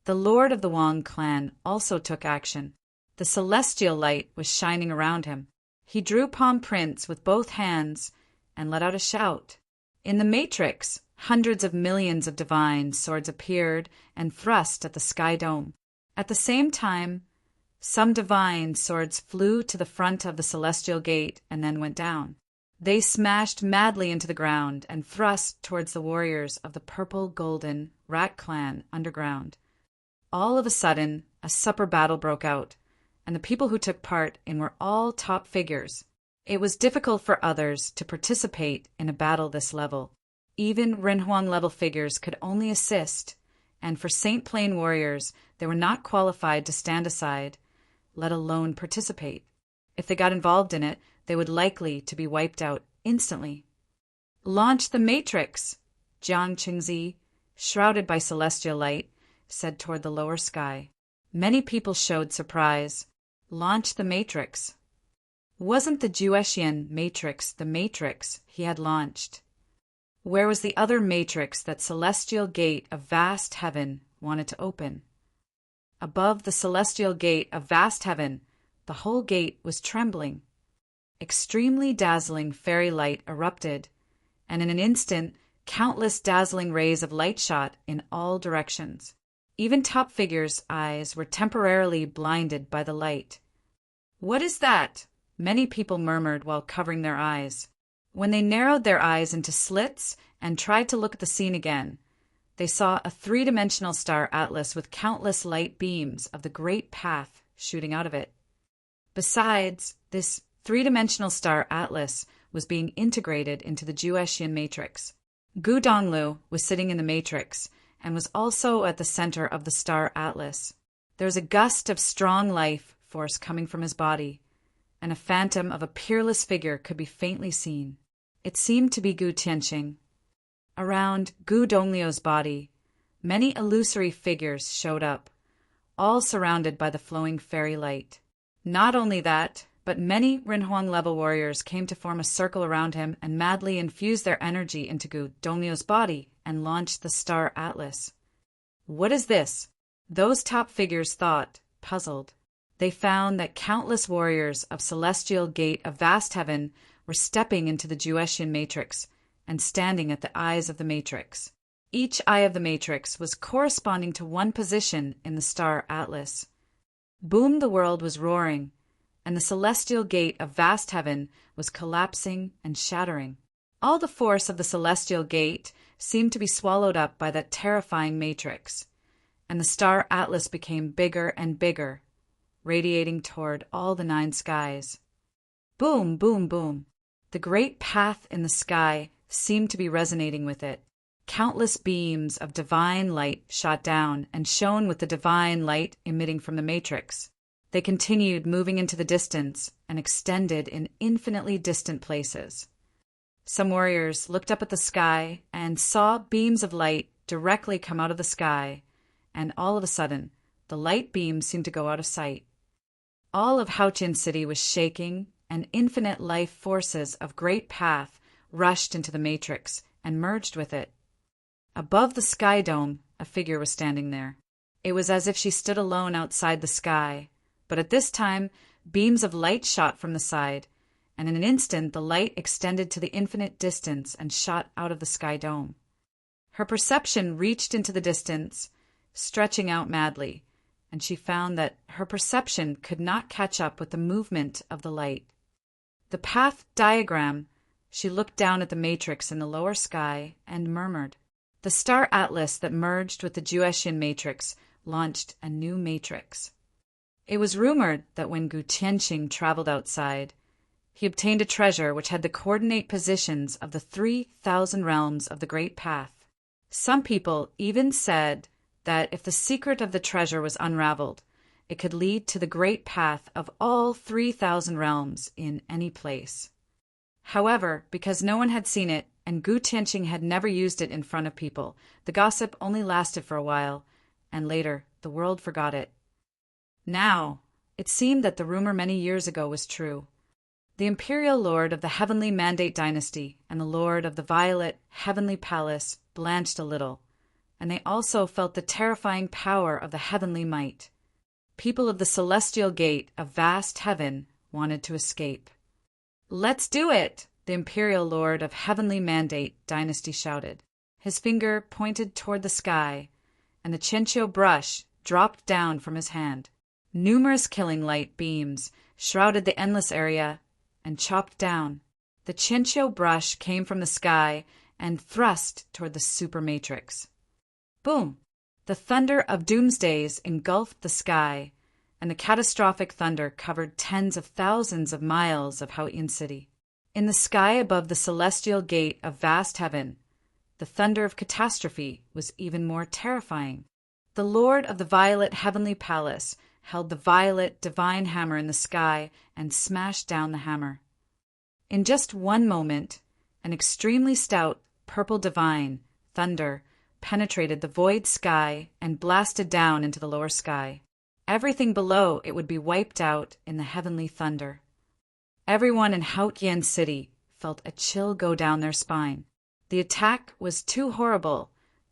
The Lord of the Wang clan also took action. The celestial light was shining around him. He drew palm prints with both hands and let out a shout. In the matrix, hundreds of millions of divine swords appeared and thrust at the sky dome. At the same time, some divine swords flew to the front of the celestial gate and then went down. They smashed madly into the ground and thrust towards the warriors of the purple-golden rat clan underground. All of a sudden, a super battle broke out, and the people who took part in were all top figures. It was difficult for others to participate in a battle this level. Even Renhuang-level figures could only assist, and for Saint Plain warriors, they were not qualified to stand aside, let alone participate. If they got involved in it, they would likely to be wiped out instantly. "Launch the Matrix!" Jiang Qingzi, shrouded by celestial light, said toward the lower sky. Many people showed surprise. Launch the Matrix. Wasn't the Futian Matrix the Matrix he had launched? Where was the other Matrix that celestial gate of vast heaven wanted to open? Above the celestial gate of vast heaven, the whole gate was trembling. Extremely dazzling fairy light erupted, and in an instant, countless dazzling rays of light shot in all directions. Even top figures' eyes were temporarily blinded by the light. "What is that?" many people murmured while covering their eyes. When they narrowed their eyes into slits and tried to look at the scene again, they saw a three-dimensional star atlas with countless light beams of the great path shooting out of it. Besides, this three-dimensional star atlas was being integrated into the Futian matrix. Gu Donglu was sitting in the matrix and was also at the center of the star atlas. There was a gust of strong life force coming from his body, and a phantom of a peerless figure could be faintly seen. It seemed to be Gu Tianqing. Around Gu Dongliu's body, many illusory figures showed up, all surrounded by the flowing fairy light. Not only that, but many Renhuang-level warriors came to form a circle around him and madly infused their energy into Gu Dongliu's body and launched the star atlas. What is this? Those top figures thought, puzzled. They found that countless warriors of celestial gate of vast heaven were stepping into the Futian matrix and standing at the eyes of the matrix. Each eye of the matrix was corresponding to one position in the star atlas. Boom, the world was roaring, and the celestial gate of vast heaven was collapsing and shattering. All the force of the celestial gate seemed to be swallowed up by that terrifying matrix, and the star atlas became bigger and bigger, radiating toward all the 9 skies. Boom, boom, boom. The great path in the sky seemed to be resonating with it. Countless beams of divine light shot down and shone with the divine light emitting from the matrix. They continued moving into the distance and extended in infinitely distant places. Some warriors looked up at the sky and saw beams of light directly come out of the sky, and all of a sudden, the light beams seemed to go out of sight. All of Haotian City was shaking, and infinite life forces of great path rushed into the matrix and merged with it. Above the sky dome, a figure was standing there. It was as if she stood alone outside the sky, but at this time, beams of light shot from the side, and in an instant the light extended to the infinite distance and shot out of the sky dome. Her perception reached into the distance, stretching out madly, and she found that her perception could not catch up with the movement of the light. The path diagram, she looked down at the matrix in the lower sky and murmured. The star atlas that merged with the Jewessian matrix launched a new matrix. It was rumored that when Gu Tianqing traveled outside, he obtained a treasure which had the coordinate positions of the 3,000 realms of the Great Path. Some people even said that if the secret of the treasure was unraveled, it could lead to the Great Path of all 3,000 realms in any place. However, because no one had seen it and Gu Tianqing had never used it in front of people, the gossip only lasted for a while, and later the world forgot it. Now, it seemed that the rumor many years ago was true. The imperial lord of the Heavenly Mandate dynasty and the lord of the Violet Heavenly Palace blanched a little, and they also felt the terrifying power of the heavenly might. People of the Celestial Gate of vast heaven wanted to escape. "Let's do it!" the imperial lord of Heavenly Mandate dynasty shouted. His finger pointed toward the sky, and the Qianqiu brush dropped down from his hand. Numerous killing light beams shrouded the endless area and chopped down. The Qianqiu brush came from the sky and thrust toward the super matrix. Boom! The thunder of doomsdays engulfed the sky, and the catastrophic thunder covered tens of thousands of miles of Futian city. In the sky above the celestial gate of vast heaven, the thunder of catastrophe was even more terrifying. The Lord of the Violet Heavenly Palace held the violet divine hammer in the sky and smashed down the hammer. In just one moment, an extremely stout purple divine thunder penetrated the void sky and blasted down into the lower sky. Everything below it would be wiped out in the heavenly thunder. Everyone in Futian city felt a chill go down their spine. The attack was too horrible,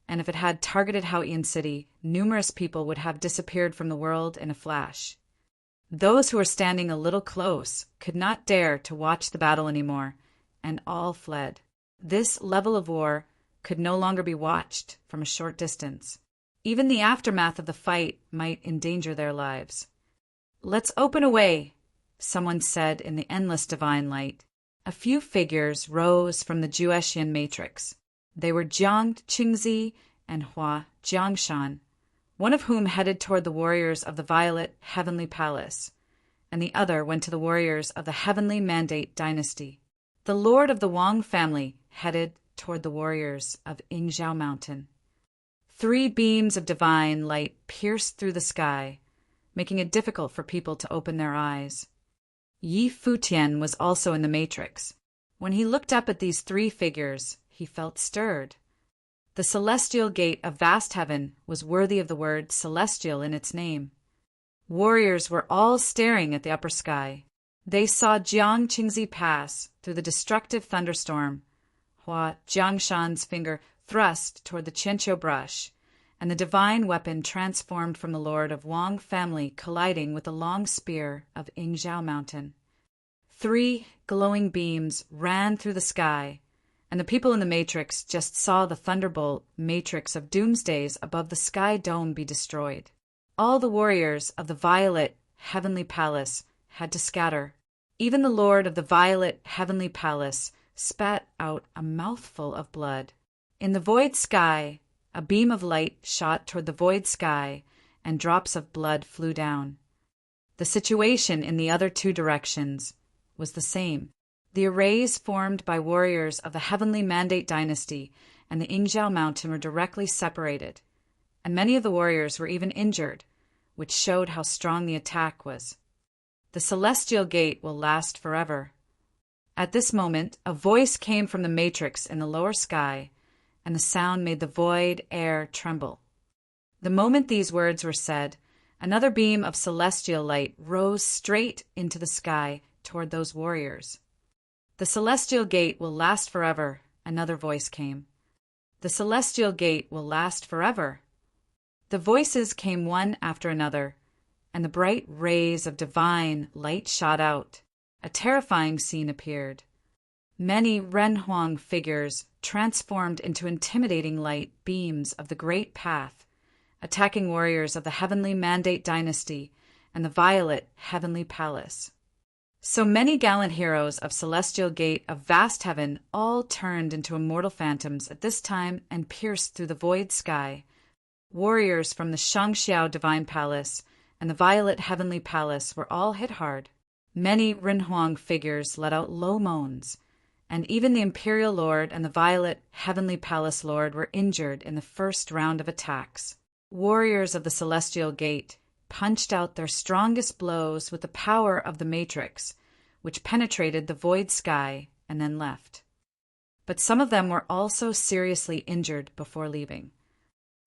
and if it had targeted Futian city, numerous people would have disappeared from the world in a flash. Those who were standing a little close could not dare to watch the battle anymore, and all fled. This level of war could no longer be watched from a short distance. Even the aftermath of the fight might endanger their lives. "Let's open a way," someone said in the endless divine light. A few figures rose from the Jewessian matrix. They were Jiang Qingzi and Hua Jiangshan, one of whom headed toward the warriors of the Violet Heavenly Palace, and the other went to the warriors of the Heavenly Mandate dynasty. The lord of the Wang family headed toward the warriors of Yingzhou Mountain. 3 beams of divine light pierced through the sky, making it difficult for people to open their eyes. Yi Futian was also in the matrix. When he looked up at these 3 figures, he felt stirred. The celestial gate of vast heaven was worthy of the word celestial in its name. Warriors were all staring at the upper sky. They saw Jiang Qingzi pass through the destructive thunderstorm, Hua Jiangshan's finger thrust toward the Qianqiu brush, and the divine weapon transformed from the lord of Wang family colliding with the long spear of Yingzhou Mountain. 3 glowing beams ran through the sky, and the people in the matrix just saw the thunderbolt matrix of doomsdays above the sky dome be destroyed. All the warriors of the Violet Heavenly Palace had to scatter. Even the lord of the Violet Heavenly Palace spat out a mouthful of blood. In the void sky, a beam of light shot toward the void sky, and drops of blood flew down. The situation in the other 2 directions was the same. The arrays formed by warriors of the Heavenly Mandate dynasty and the Yingzhou Mountain were directly separated, and many of the warriors were even injured, which showed how strong the attack was. The celestial gate will last forever. At this moment, a voice came from the matrix in the lower sky, and the sound made the void air tremble. The moment these words were said, another beam of celestial light rose straight into the sky toward those warriors. "The celestial gate will last forever," another voice came. "The celestial gate will last forever." The voices came one after another, and the bright rays of divine light shot out. A terrifying scene appeared. Many Renhuang figures transformed into intimidating light beams of the Great Path, attacking warriors of the Heavenly Mandate Dynasty and the Violet Heavenly Palace. So many gallant heroes of Celestial Gate of Vast Heaven all turned into immortal phantoms at this time and pierced through the void sky. Warriors from the Shangxiao Divine Palace and the Violet Heavenly Palace were all hit hard. Many Renhuang figures let out low moans, and even the Imperial Lord and the Violet Heavenly Palace Lord were injured in the first round of attacks. Warriors of the Celestial Gate punched out their strongest blows with the power of the Matrix, which penetrated the void sky and then left. But some of them were also seriously injured before leaving.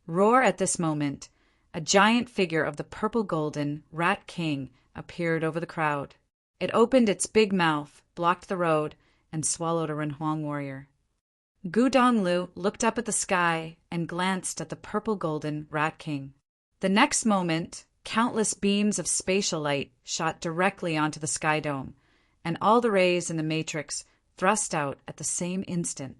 Roar at this moment, a giant figure of the purple-golden Rat King appeared over the crowd. It opened its big mouth, blocked the road, and swallowed a Renhuang warrior. Gu Donglu looked up at the sky and glanced at the purple-golden Rat King. The next moment, countless beams of spatial light shot directly onto the sky dome, and all the rays in the matrix thrust out at the same instant.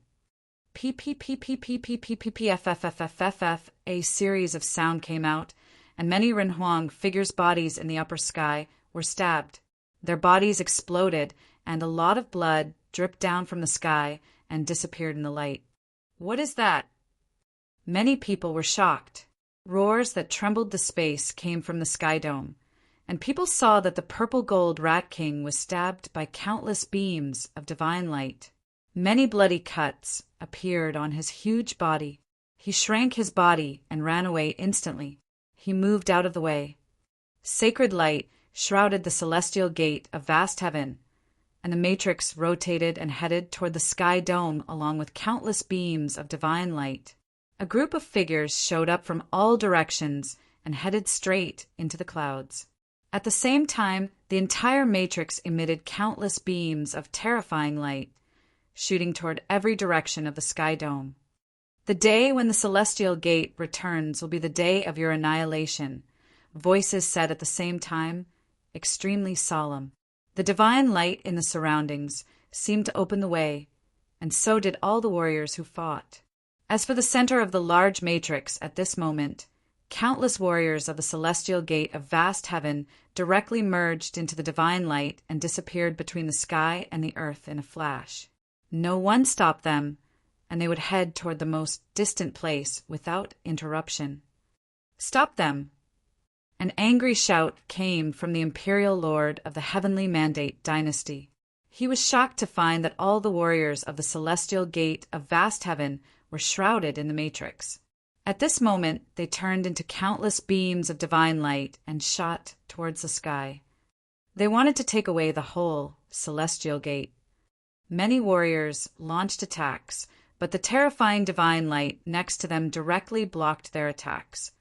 P-P-P-P-P-P-P-P-P-F-F-F-F-F, a series of sound came out, and many Renhuang figures' bodies in the upper sky were stabbed. Their bodies exploded, and a lot of blood dripped down from the sky and disappeared in the light. What is that? Many people were shocked. Roars that trembled the space came from the sky dome, and people saw that the purple-gold Rat King was stabbed by countless beams of divine light. Many bloody cuts appeared on his huge body. He shrank his body and ran away instantly. He moved out of the way. Sacred light shrouded the Celestial Gate of Vast Heaven, and the Matrix rotated and headed toward the sky dome along with countless beams of divine light. A group of figures showed up from all directions and headed straight into the clouds. At the same time, the entire matrix emitted countless beams of terrifying light, shooting toward every direction of the sky dome. The day when the Celestial Gate returns will be the day of your annihilation, voices said at the same time, extremely solemn. The divine light in the surroundings seemed to open the way, and so did all the warriors who fought. As for the center of the large matrix at this moment, countless warriors of the Celestial Gate of Vast Heaven directly merged into the divine light and disappeared between the sky and the earth in a flash. No one stopped them, and they would head toward the most distant place without interruption. Stop them! An angry shout came from the Imperial Lord of the Heavenly Mandate Dynasty. He was shocked to find that all the warriors of the Celestial Gate of Vast Heaven were shrouded in the matrix. At this moment, they turned into countless beams of divine light and shot towards the sky. They wanted to take away the whole Celestial Gate. Many warriors launched attacks, but the terrifying divine light next to them directly blocked their attacks,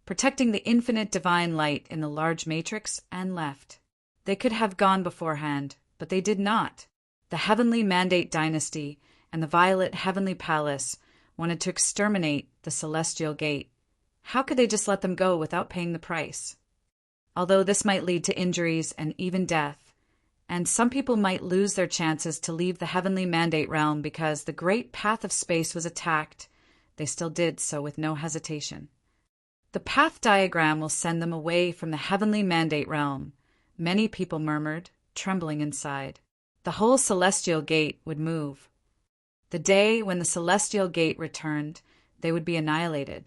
protecting the infinite divine light in the large matrix, and left. They could have gone beforehand, but they did not. The Heavenly Mandate Dynasty and the Violet Heavenly Palace wanted to exterminate the Celestial Gate. How could they just let them go without paying the price? Although this might lead to injuries and even death, and some people might lose their chances to leave the Heavenly Mandate realm because the great path of space was attacked, they still did so with no hesitation. The path diagram will send them away from the Heavenly Mandate realm, many people murmured, trembling inside. The whole Celestial Gate would move. The day when the Celestial Gate returned, they would be annihilated.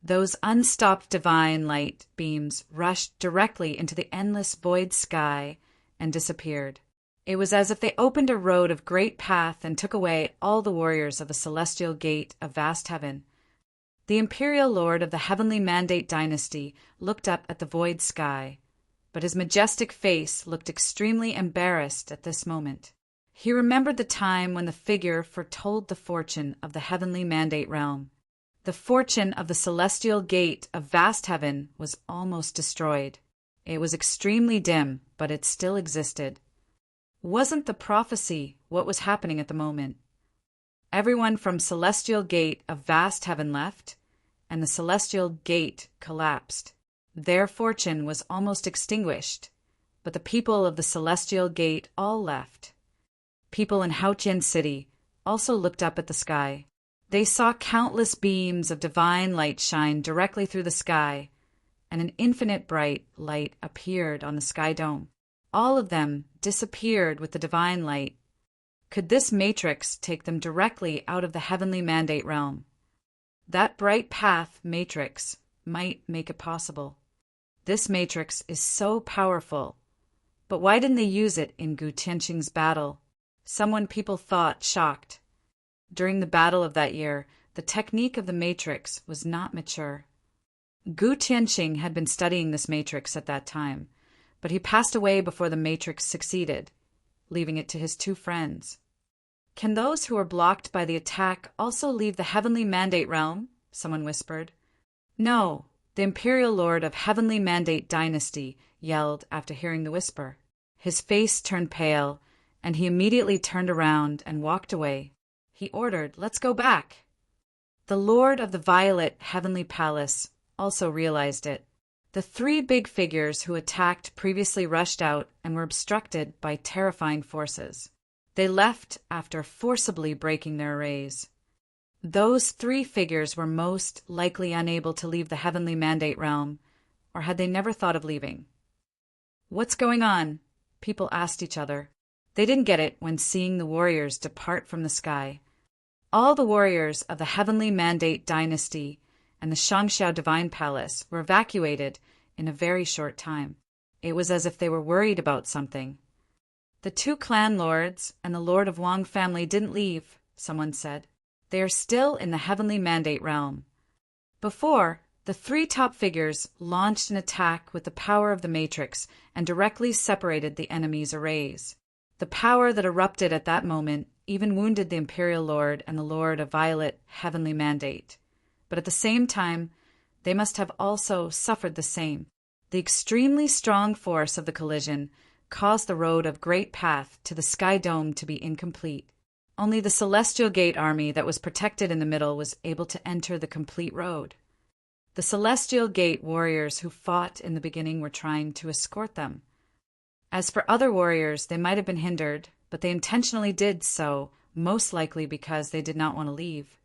Those unstopped divine light beams rushed directly into the endless void sky and disappeared. It was as if they opened a road of great path and took away all the warriors of the Celestial Gate of Vast Heaven. The Imperial Lord of the Heavenly Mandate Dynasty looked up at the void sky, but his majestic face looked extremely embarrassed at this moment. He remembered the time when the figure foretold the fortune of the Heavenly Mandate realm. The fortune of the Celestial Gate of Vast Heaven was almost destroyed. It was extremely dim, but it still existed. Wasn't the prophecy what was happening at the moment? Everyone from Celestial Gate of Vast Heaven left, and the Celestial Gate collapsed. Their fortune was almost extinguished, but the people of the Celestial Gate all left. People in Futian city also looked up at the sky. They saw countless beams of divine light shine directly through the sky, and an infinite bright light appeared on the sky dome. All of them disappeared with the divine light. Could this matrix take them directly out of the heavenly mandate realm? That bright path matrix might make it possible. This matrix is so powerful. But why didn't they use it in Gu Tianqing's battle? Someone people thought shocked. During the battle of that year, the technique of the matrix was not mature. Gu Tianqing had been studying this matrix at that time, but he passed away before the matrix succeeded, leaving it to his two friends. Can those who are blocked by the attack also leave the heavenly mandate realm? Someone whispered. No, the Imperial Lord of Heavenly Mandate Dynasty yelled after hearing the whisper. His face turned pale, and he immediately turned around and walked away. He ordered, "Let's go back." The Lord of the Violet Heavenly Palace also realized it. The three big figures who attacked previously rushed out and were obstructed by terrifying forces. They left after forcibly breaking their arrays. Those three figures were most likely unable to leave the heavenly mandate realm, or had they never thought of leaving. What's going on? People asked each other. They didn't get it when seeing the warriors depart from the sky. All the warriors of the Heavenly Mandate Dynasty and the Shangxiao Divine Palace were evacuated in a very short time. It was as if they were worried about something. The two clan lords and the Lord of Wang family didn't leave, someone said. They are still in the Heavenly Mandate realm. Before, the three top figures launched an attack with the power of the Matrix and directly separated the enemy's arrays. The power that erupted at that moment even wounded the Imperial Lord and the Lord of Violet Heavenly Mandate. But at the same time, they must have also suffered the same. The extremely strong force of the collision caused the road of Great Path to the Sky Dome to be incomplete. Only the Celestial Gate army that was protected in the middle was able to enter the complete road. The Celestial Gate warriors who fought in the beginning were trying to escort them. As for other warriors, they might have been hindered, but they intentionally did so, most likely because they did not want to leave.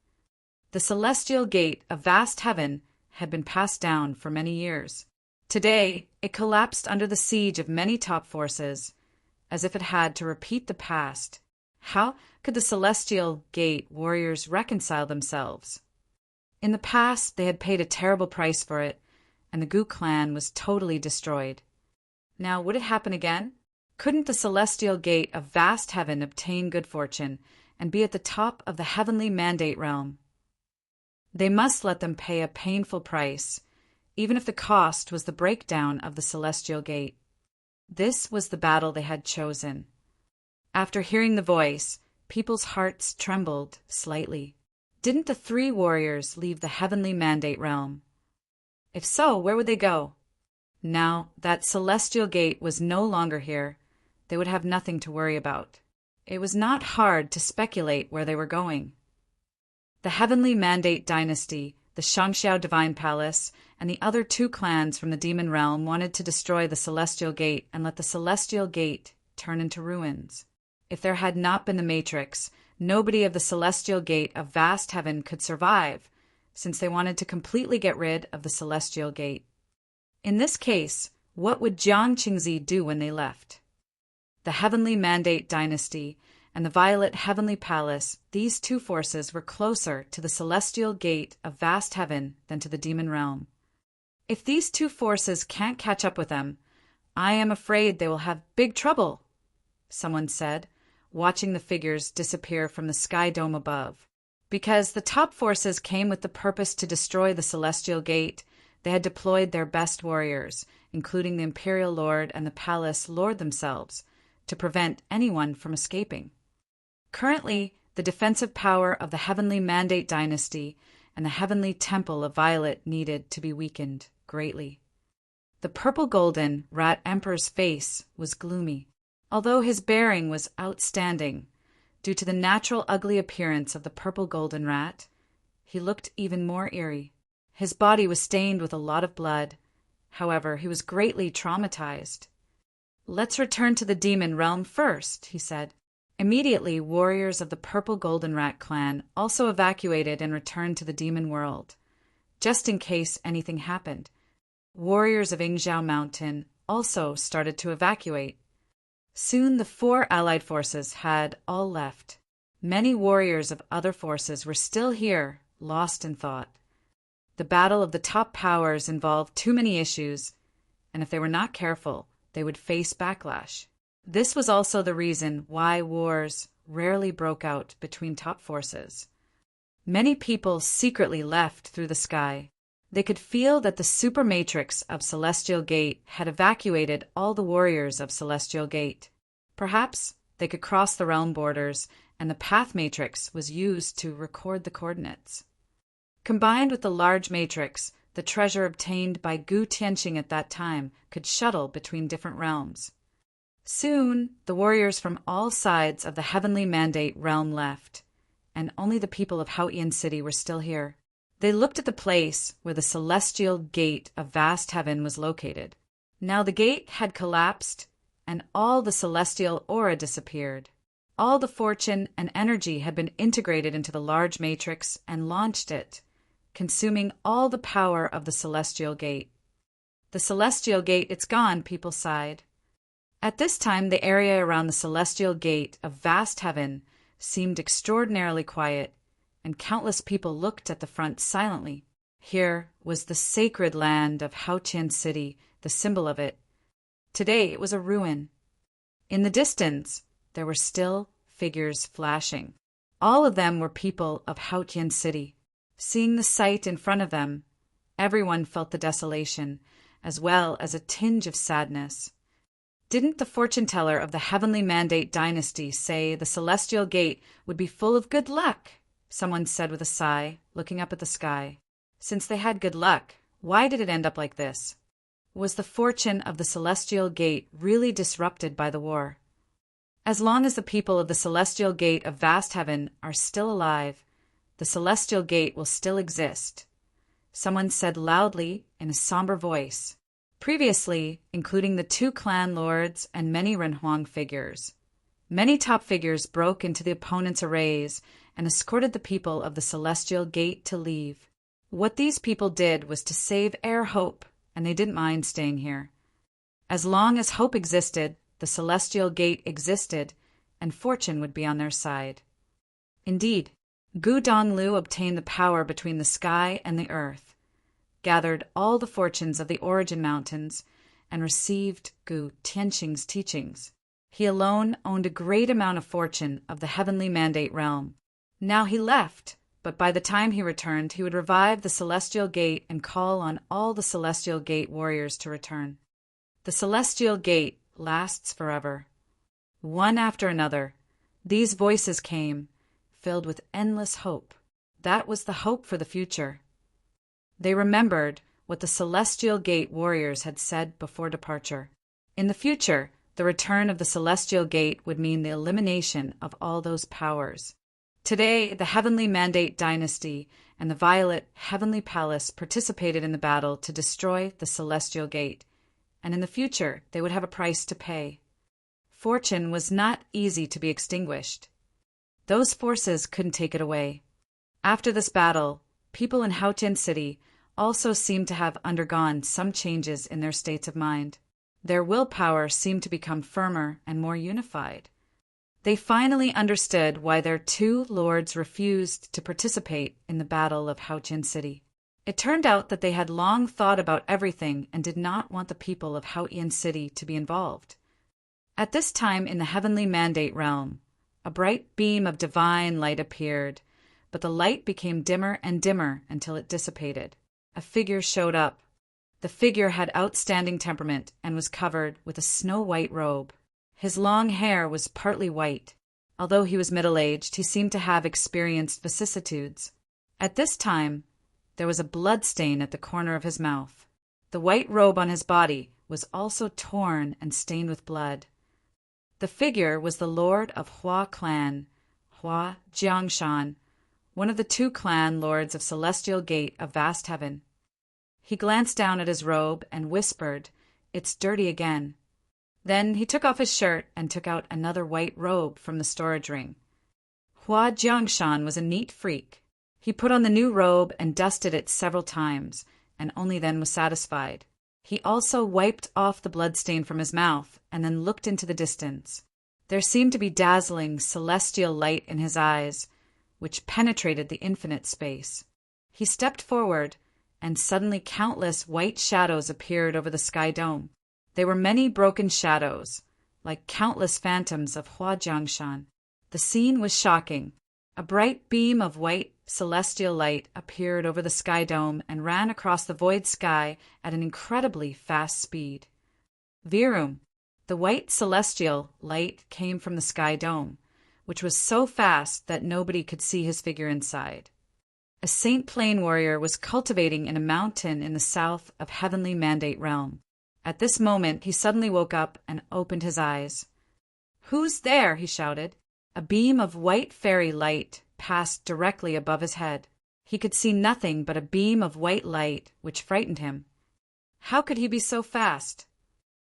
The Celestial Gate of vast heaven had been passed down for many years. Today, it collapsed under the siege of many top forces, as if it had to repeat the past. How could the Celestial Gate warriors reconcile themselves? In the past, they had paid a terrible price for it, and the Gu clan was totally destroyed. Now, would it happen again? Couldn't the Celestial Gate of vast heaven obtain good fortune and be at the top of the heavenly mandate realm? They must let them pay a painful price, even if the cost was the breakdown of the Celestial Gate. This was the battle they had chosen. After hearing the voice, people's hearts trembled slightly. Didn't the three warriors leave the heavenly mandate realm? If so, where would they go? Now that Celestial Gate was no longer here, they would have nothing to worry about. It was not hard to speculate where they were going. The Heavenly Mandate Dynasty, the Shangxiao Divine Palace, and the other two clans from the Demon Realm wanted to destroy the Celestial Gate and let the Celestial Gate turn into ruins. If there had not been the Matrix, nobody of the Celestial Gate of vast heaven could survive, since they wanted to completely get rid of the Celestial Gate. In this case, what would Jiang Qingzi do when they left? The Heavenly Mandate Dynasty and the Violet Heavenly Palace, these two forces were closer to the Celestial Gate of vast heaven than to the Demon Realm. If these two forces can't catch up with them, I am afraid they will have big trouble, someone said, watching the figures disappear from the sky dome above. Because the top forces came with the purpose to destroy the Celestial Gate, they had deployed their best warriors, including the Imperial Lord and the Palace Lord themselves, to prevent anyone from escaping. Currently, the defensive power of the Heavenly Mandate Dynasty and the Heavenly Temple of Violet needed to be weakened greatly. The purple-golden Rat Emperor's face was gloomy, although his bearing was outstanding. Due to the natural ugly appearance of the purple-golden rat, he looked even more eerie. His body was stained with a lot of blood. However, he was greatly traumatized. "Let's return to the demon realm first," he said. Immediately, warriors of the Purple Goldenrat clan also evacuated and returned to the demon world, just in case anything happened. Warriors of Ingzhou Mountain also started to evacuate. Soon the 4 allied forces had all left. Many warriors of other forces were still here, lost in thought. The battle of the top powers involved too many issues, and if they were not careful, they would face backlash. This was also the reason why wars rarely broke out between top forces. Many people secretly left through the sky. They could feel that the super matrix of Celestial Gate had evacuated all the warriors of Celestial Gate. Perhaps they could cross the realm borders, and the path matrix was used to record the coordinates. Combined with the large matrix, the treasure obtained by Gu Tianqing at that time could shuttle between different realms. Soon, the warriors from all sides of the Heavenly Mandate realm left, and only the people of Futian City were still here. They looked at the place where the Celestial Gate of Vast Heaven was located. Now the gate had collapsed, and all the celestial aura disappeared. All the fortune and energy had been integrated into the large matrix and launched it, consuming all the power of the Celestial Gate. The Celestial Gate, it's gone, people sighed. At this time, the area around the Celestial Gate of Vast Heaven seemed extraordinarily quiet, and countless people looked at the front silently. Here was the sacred land of Futian City, the symbol of it. Today it was a ruin. In the distance, there were still figures flashing. All of them were people of Futian City. Seeing the sight in front of them, everyone felt the desolation, as well as a tinge of sadness. Didn't the fortune teller of the Heavenly Mandate dynasty say the Celestial Gate would be full of good luck? Someone said with a sigh, looking up at the sky. Since they had good luck, why did it end up like this? Was the fortune of the Celestial Gate really disrupted by the war? As long as the people of the Celestial Gate of Vast Heaven are still alive, the Celestial Gate will still exist. Someone said loudly in a somber voice. Previously, including the 2 clan lords and many Renhuang figures. Many top figures broke into the opponents' arrays and escorted the people of the Celestial Gate to leave. What these people did was to save Air Hope, and they didn't mind staying here. As long as hope existed, the Celestial Gate existed, and fortune would be on their side. Indeed, Gu Donglu obtained the power between the sky and the earth, gathered all the fortunes of the Origin Mountains, and received Gu Tianqing's teachings. He alone owned a great amount of fortune of the Heavenly Mandate realm. Now he left, but by the time he returned, he would revive the Celestial Gate and call on all the Celestial Gate warriors to return. The Celestial Gate lasts forever. One after another, these voices came, filled with endless hope. That was the hope for the future. They remembered what the Celestial Gate warriors had said before departure. In the future, the return of the Celestial Gate would mean the elimination of all those powers. Today, the Heavenly Mandate dynasty and the Violet Heavenly Palace participated in the battle to destroy the Celestial Gate, and in the future they would have a price to pay. Fortune was not easy to be extinguished. Those forces couldn't take it away. After this battle, people in Futian City also seemed to have undergone some changes in their states of mind. Their willpower seemed to become firmer and more unified. They finally understood why their 2 lords refused to participate in the Battle of Futian City. It turned out that they had long thought about everything and did not want the people of Futian City to be involved. At this time in the Heavenly Mandate realm, a bright beam of divine light appeared, but the light became dimmer and dimmer until it dissipated. A figure showed up. The figure had outstanding temperament and was covered with a snow-white robe. His long hair was partly white. Although he was middle-aged, he seemed to have experienced vicissitudes. At this time, there was a blood stain at the corner of his mouth. The white robe on his body was also torn and stained with blood. The figure was the lord of Hua clan, Hua Jiangshan, one of the 2 clan lords of Celestial Gate of Vast Heaven. He glanced down at his robe and whispered, "It's dirty again." Then he took off his shirt and took out another white robe from the storage ring. Hua Jiangshan was a neat freak. He put on the new robe and dusted it several times, and only then was satisfied. He also wiped off the bloodstain from his mouth and then looked into the distance. There seemed to be dazzling, celestial light in his eyes, which penetrated the infinite space. He stepped forward, and suddenly countless white shadows appeared over the sky dome. They were many broken shadows, like countless phantoms of Hua Jiangshan. The scene was shocking. A bright beam of white celestial light appeared over the sky dome and ran across the void sky at an incredibly fast speed. Virum, the white celestial light came from the sky dome, which was so fast that nobody could see his figure inside. A Saint Plain warrior was cultivating in a mountain in the south of Heavenly Mandate Realm. At this moment, he suddenly woke up and opened his eyes. "Who's there?" he shouted. A beam of white fairy light passed directly above his head. He could see nothing but a beam of white light, which frightened him. How could he be so fast?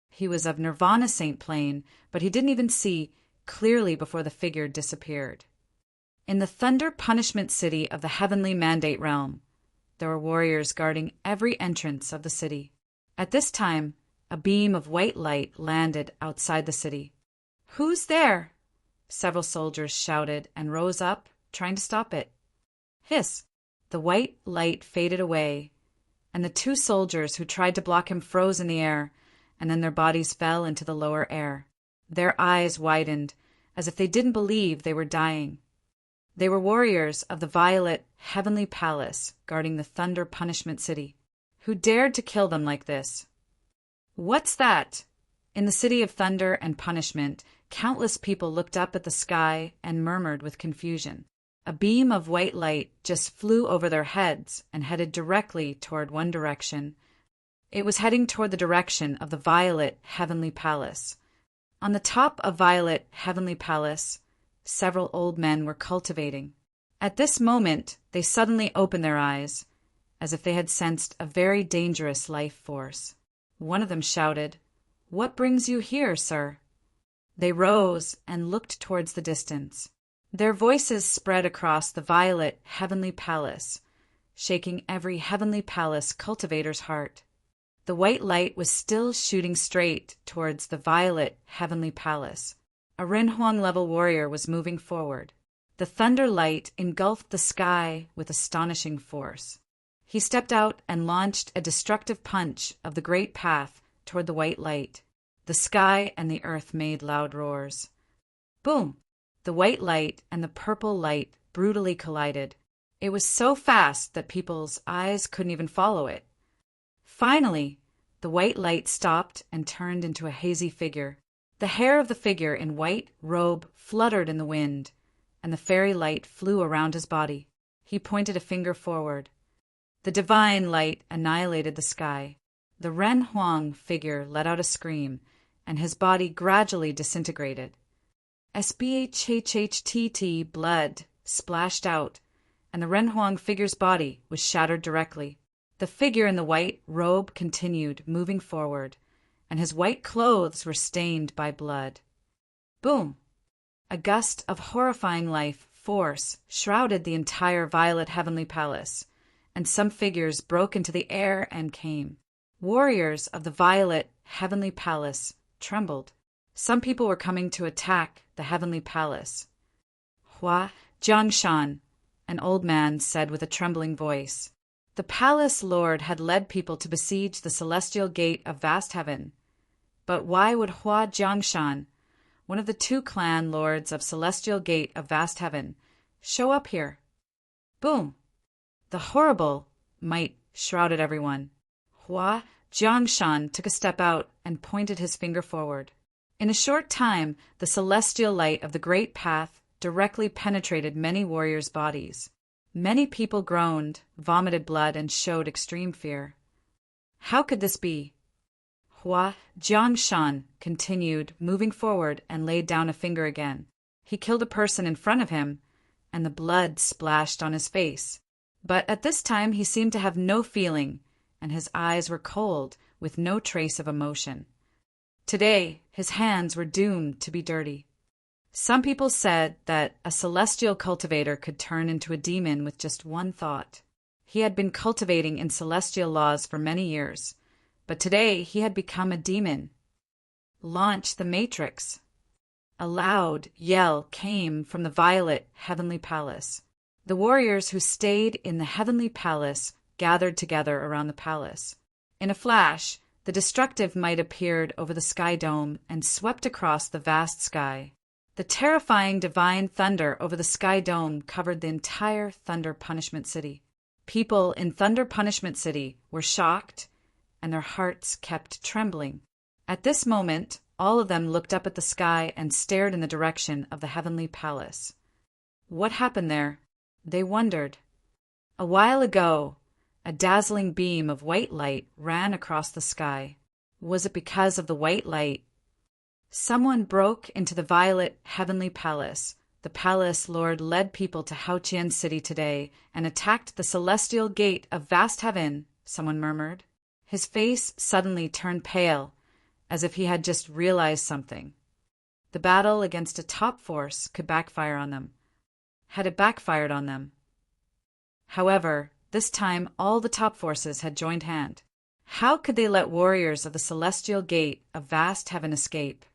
He was of Nirvana Saint Plain, but he didn't even see clearly before the figure disappeared. In the Thunder Punishment City of the Heavenly Mandate Realm, there were warriors guarding every entrance of the city. At this time, a beam of white light landed outside the city. "Who's there?" Several soldiers shouted and rose up, trying to stop it. Hiss! The white light faded away, and the two soldiers who tried to block him froze in the air, and then their bodies fell into the lower air. Their eyes widened, as if they didn't believe they were dying. They were warriors of the Violet Heavenly Palace, guarding the Thunder Punishment City. Who dared to kill them like this? "What's that?" In the City of Thunder and Punishment, countless people looked up at the sky and murmured with confusion. A beam of white light just flew over their heads and headed directly toward one direction. It was heading toward the direction of the Violet Heavenly Palace. On the top of Violet Heavenly Palace, several old men were cultivating. At this moment, they suddenly opened their eyes, as if they had sensed a very dangerous life force. One of them shouted, "What brings you here, sir?" They rose and looked towards the distance. Their voices spread across the Violet Heavenly Palace, shaking every Heavenly Palace cultivator's heart. The white light was still shooting straight towards the Violet Heavenly Palace. A Rinhuang-level warrior was moving forward. The thunder light engulfed the sky with astonishing force. He stepped out and launched a destructive punch of the great path toward the white light. The sky and the earth made loud roars. Boom! The white light and the purple light brutally collided. It was so fast that people's eyes couldn't even follow it. Finally, the white light stopped and turned into a hazy figure. The hair of the figure in white robe fluttered in the wind, and the fairy light flew around his body. He pointed a finger forward. The divine light annihilated the sky. The Ren Huang figure let out a scream, and his body gradually disintegrated. SBHHHTT blood splashed out, and the Ren Huang figure's body was shattered directly. The figure in the white robe continued moving forward, and his white clothes were stained by blood. Boom! A gust of horrifying life force shrouded the entire Violet Heavenly Palace, and some figures broke into the air and came. Warriors of the Violet Heavenly Palace trembled. Some people were coming to attack the Heavenly Palace. Hua Jiangshan, an old man, said with a trembling voice. The palace lord had led people to besiege the celestial gate of vast heaven. But why would Hua Jiangshan, one of the two clan lords of celestial gate of vast heaven, show up here? Boom! The horrible might shrouded everyone. Hua Jiangshan took a step out and pointed his finger forward. In a short time, the celestial light of the great path directly penetrated many warriors' bodies. Many people groaned, vomited blood, and showed extreme fear. How could this be? Hua Jiangshan continued, moving forward, and laid down a finger again. He killed a person in front of him, and the blood splashed on his face. But at this time he seemed to have no feeling, and his eyes were cold, with no trace of emotion. Today, his hands were doomed to be dirty. Some people said that a celestial cultivator could turn into a demon with just one thought. He had been cultivating in celestial laws for many years, but today he had become a demon. Launch the Matrix. A loud yell came from the violet heavenly palace. The warriors who stayed in the heavenly palace gathered together around the palace. In a flash, the destructive might appeared over the sky dome and swept across the vast sky. The terrifying divine thunder over the sky dome covered the entire Thunder Punishment City. People in Thunder Punishment City were shocked, and their hearts kept trembling. At this moment, all of them looked up at the sky and stared in the direction of the heavenly palace. What happened there? They wondered. A while ago, a dazzling beam of white light ran across the sky. Was it because of the white light? Someone broke into the violet heavenly palace. The palace lord led people to Futian City today and attacked the celestial gate of vast heaven, someone murmured. His face suddenly turned pale, as if he had just realized something. The battle against a top force could backfire on them. Had it backfired on them? However, this time all the top forces had joined hand. How could they let warriors of the celestial gate of vast heaven escape?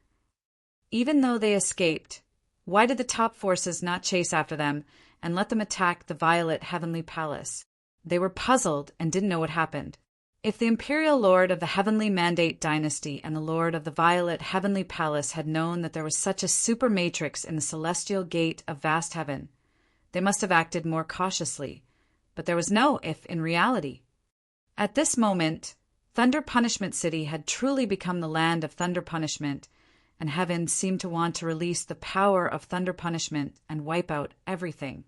Even though they escaped, why did the top forces not chase after them and let them attack the violet heavenly palace? They were puzzled and didn't know what happened. If the imperial lord of the heavenly mandate dynasty and the lord of the violet heavenly palace had known that there was such a super matrix in the celestial gate of vast heaven, they must have acted more cautiously. But there was no if in reality. At this moment, Thunder Punishment City had truly become the land of thunder punishment, and heaven seemed to want to release the power of thunder punishment and wipe out everything.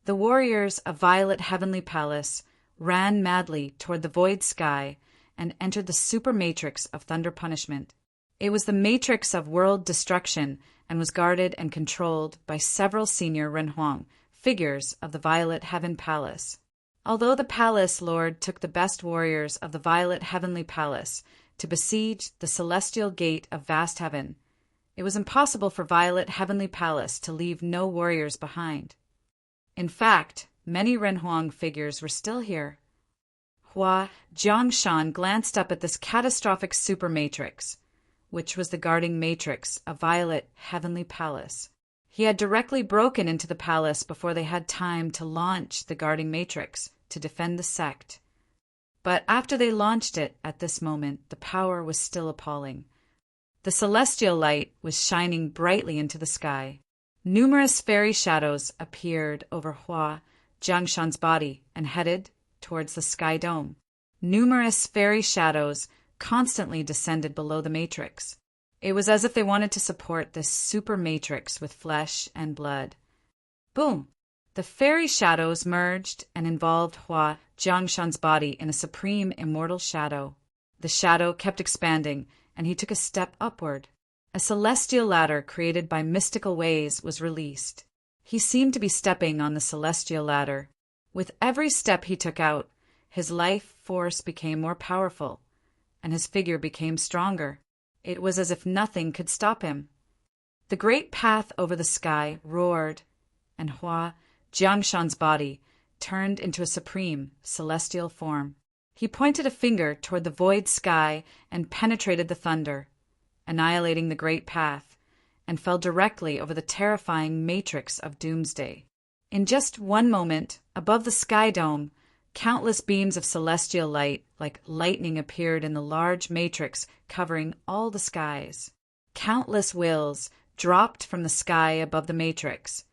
The warriors of Violet Heavenly Palace ran madly toward the void sky and entered the super matrix of thunder punishment. It was the matrix of world destruction and was guarded and controlled by several senior Renhuang figures of the Violet Heaven Palace. Although the palace lord took the best warriors of the Violet Heavenly Palace to besiege the celestial gate of vast heaven, it was impossible for Violet Heavenly Palace to leave no warriors behind. In fact, many Renhuang figures were still here. Hua Jiangshan glanced up at this catastrophic super matrix, which was the guarding matrix of Violet Heavenly Palace. He had directly broken into the palace before they had time to launch the guarding matrix to defend the sect. But after they launched it at this moment, the power was still appalling. The celestial light was shining brightly into the sky. Numerous fairy shadows appeared over Hua Jiangshan's body and headed towards the sky dome. Numerous fairy shadows constantly descended below the matrix. It was as if they wanted to support this super matrix with flesh and blood. Boom! The fairy shadows merged and involved Hua Jiangshan's body in a supreme immortal shadow. The shadow kept expanding, and he took a step upward. A celestial ladder created by mystical ways was released. He seemed to be stepping on the celestial ladder. With every step he took out, his life force became more powerful, and his figure became stronger. It was as if nothing could stop him. The great path over the sky roared, and Hua Jiangshan's body turned into a supreme celestial form. He pointed a finger toward the void sky and penetrated the thunder, annihilating the great path, and fell directly over the terrifying matrix of doomsday. In just one moment, above the sky dome, countless beams of celestial light, like lightning, appeared in the large matrix covering all the skies. Countless wills dropped from the sky above the matrix,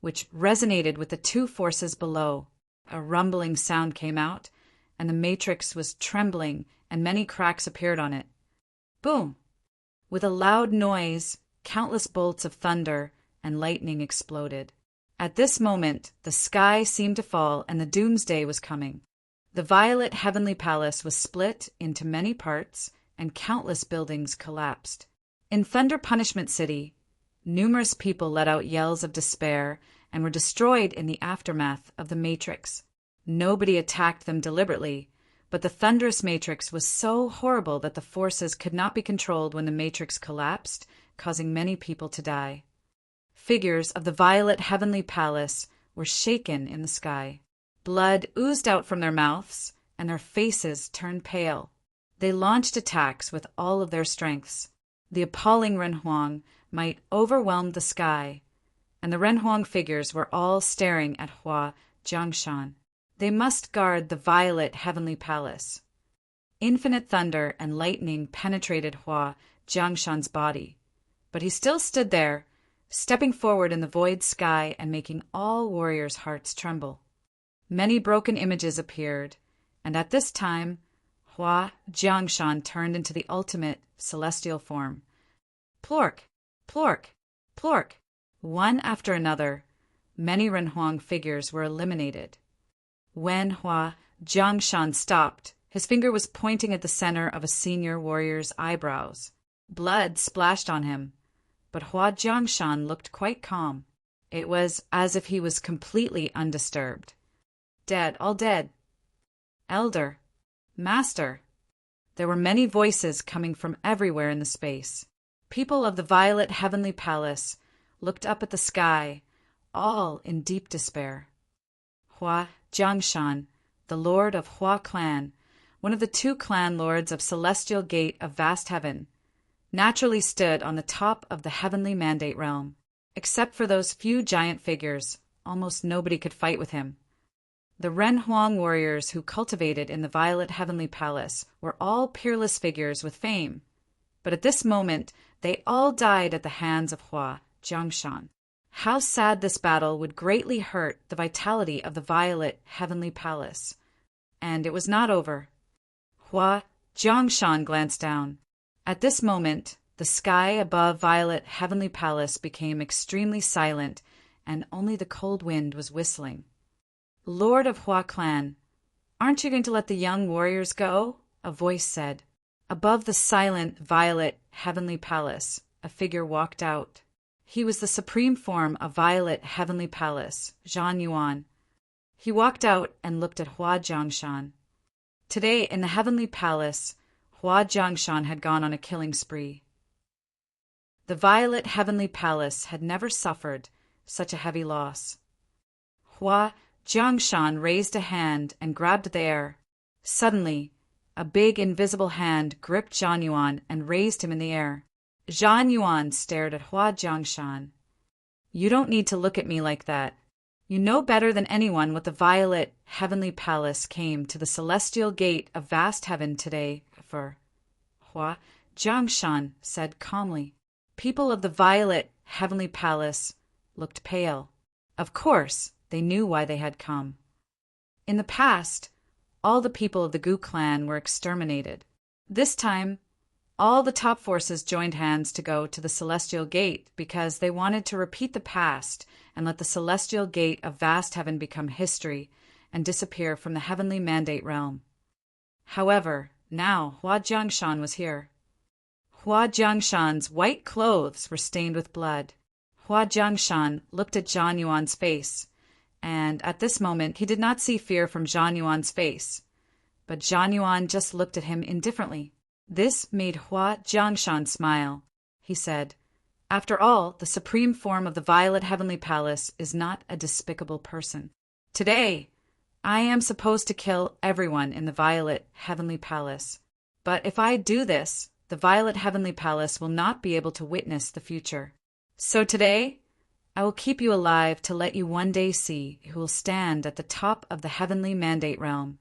which resonated with the two forces below. A rumbling sound came out, and the matrix was trembling, and many cracks appeared on it. Boom! With a loud noise, countless bolts of thunder and lightning exploded. At this moment, the sky seemed to fall, and the doomsday was coming. The Violet Heavenly Palace was split into many parts, and countless buildings collapsed. In Thunder Punishment City, numerous people let out yells of despair and were destroyed in the aftermath of the Matrix. Nobody attacked them deliberately, but the thunderous matrix was so horrible that the forces could not be controlled when the matrix collapsed, causing many people to die. Figures of the violet heavenly palace were shaken in the sky. Blood oozed out from their mouths, and their faces turned pale. They launched attacks with all of their strengths. The appalling Renhuang might overwhelmed the sky, and the Renhuang figures were all staring at Hua Jiangshan. They must guard the violet heavenly palace. Infinite thunder and lightning penetrated Hua Jiangshan's body, but he still stood there, stepping forward in the void sky and making all warriors' hearts tremble. Many broken images appeared, and at this time, Hua Jiangshan turned into the ultimate celestial form. Plork, plork, plork. One after another, many Renhuang figures were eliminated. When Hua Jiangshan stopped, his finger was pointing at the center of a senior warrior's eyebrows. Blood splashed on him, but Hua Jiangshan looked quite calm. It was as if he was completely undisturbed. Dead, all dead. Elder, Master. There were many voices coming from everywhere in the space. People of the violet heavenly palace looked up at the sky, all in deep despair. Hua Jiangshan, the lord of Hua clan, one of the 2 clan lords of Celestial Gate of Vast Heaven, naturally stood on the top of the heavenly mandate realm. Except for those few giant figures, almost nobody could fight with him. The Renhuang warriors who cultivated in the violet heavenly palace were all peerless figures with fame, but at this moment they all died at the hands of Hua Jiangshan. How sad this battle would greatly hurt the vitality of the violet heavenly palace. And it was not over. Hua Jiangshan glanced down. At this moment, the sky above violet heavenly palace became extremely silent, and only the cold wind was whistling. Lord of Hua clan, aren't you going to let the young warriors go? A voice said. Above the silent violet heavenly palace, a figure walked out. He was the supreme form of violet heavenly palace, Zhan Yuan. He walked out and looked at Hua Jiangshan. Today, in the heavenly palace, Hua Jiangshan had gone on a killing spree. The violet heavenly palace had never suffered such a heavy loss. Hua Jiangshan raised a hand and grabbed the air. Suddenly, a big invisible hand gripped Zhan Yuan and raised him in the air. Zhan Yuan stared at Hua Jiangshan. You don't need to look at me like that. You know better than anyone what the violet heavenly palace came to the celestial gate of vast heaven today for. Hua Jiangshan said calmly. People of the violet heavenly palace looked pale. Of course, they knew why they had come. In the past, all the people of the Gu clan were exterminated. This time, all the top forces joined hands to go to the Celestial Gate because they wanted to repeat the past and let the Celestial Gate of vast heaven become history and disappear from the heavenly mandate realm. However, now Hua Jiangshan was here. Hua Jiangshan's white clothes were stained with blood. Hua Jiangshan looked at Zhan Yuan's face, and at this moment he did not see fear from Zhan Yuan's face, but Zhan Yuan just looked at him indifferently. This made Hua Jiangshan smile. He said, "After all, the supreme form of the violet heavenly palace is not a despicable person. Today, I am supposed to kill everyone in the violet heavenly palace. But if I do this, the violet heavenly palace will not be able to witness the future. So today, I will keep you alive to let you one day see who will stand at the top of the heavenly mandate realm."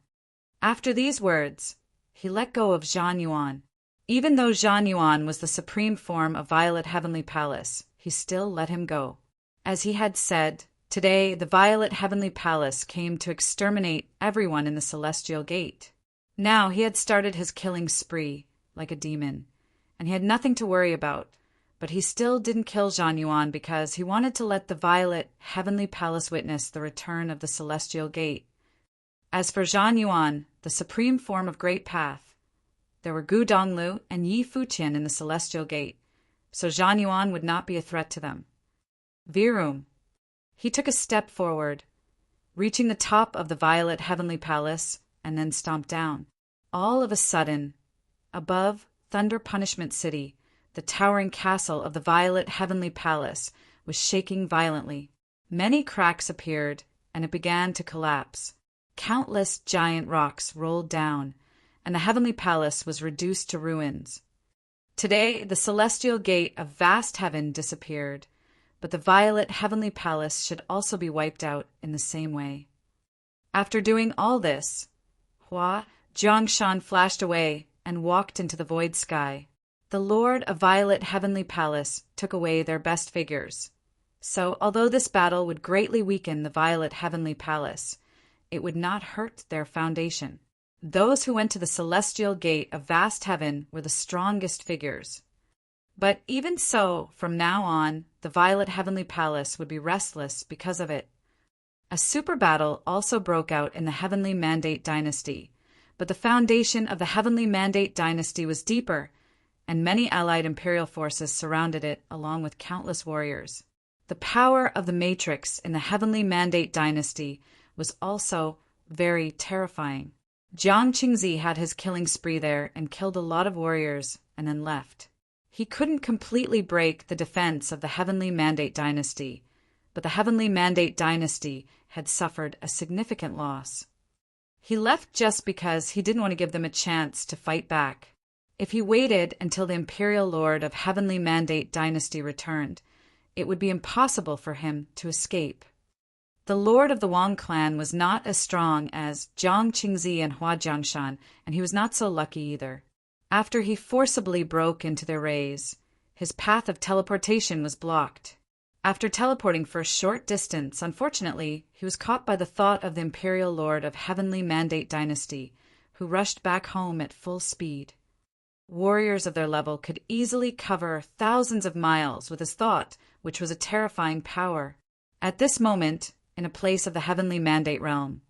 After these words, he let go of Zhan Yuan. Even though Zhan Yuan was the supreme form of violet heavenly palace, he still let him go. As he had said, today the violet heavenly palace came to exterminate everyone in the celestial gate. Now he had started his killing spree like a demon, and he had nothing to worry about. But he still didn't kill Zhan Yuan because he wanted to let the violet heavenly palace witness the return of the celestial gate. As for Zhan Yuan, the supreme form of Great Path, there were Gu Donglu and Yi Futian in the celestial gate, so Zhan Yuan would not be a threat to them. Virum. He took a step forward, reaching the top of the violet heavenly palace, and then stomped down. All of a sudden, above Thunder Punishment City, the towering castle of the Violet Heavenly Palace was shaking violently. Many cracks appeared, and it began to collapse. Countless giant rocks rolled down, and the Heavenly Palace was reduced to ruins. Today, the celestial gate of vast heaven disappeared, but the Violet Heavenly Palace should also be wiped out in the same way. After doing all this, Hua Jiangshan flashed away and walked into the void sky. The Lord of Violet Heavenly Palace took away their best figures. So, although this battle would greatly weaken the Violet Heavenly Palace, it would not hurt their foundation. Those who went to the celestial gate of vast heaven were the strongest figures. But even so, from now on, the Violet Heavenly Palace would be restless because of it. A super battle also broke out in the Heavenly Mandate Dynasty, but the foundation of the Heavenly Mandate Dynasty was deeper, and many allied imperial forces surrounded it along with countless warriors. The power of the Matrix in the Heavenly Mandate Dynasty was also very terrifying. Jiang Qingzi had his killing spree there and killed a lot of warriors and then left. He couldn't completely break the defense of the Heavenly Mandate Dynasty, but the Heavenly Mandate Dynasty had suffered a significant loss. He left just because he didn't want to give them a chance to fight back. If he waited until the Imperial Lord of Heavenly Mandate Dynasty returned, it would be impossible for him to escape. The Lord of the Wang clan was not as strong as Jiang Qingzi and Hua Jiangshan, and he was not so lucky either. After he forcibly broke into their rays, his path of teleportation was blocked. After teleporting for a short distance, unfortunately, he was caught by the thought of the Imperial Lord of Heavenly Mandate Dynasty, who rushed back home at full speed. Warriors of their level could easily cover thousands of miles with his thought, which was a terrifying power. At this moment, in a place of the Heavenly Mandate realm,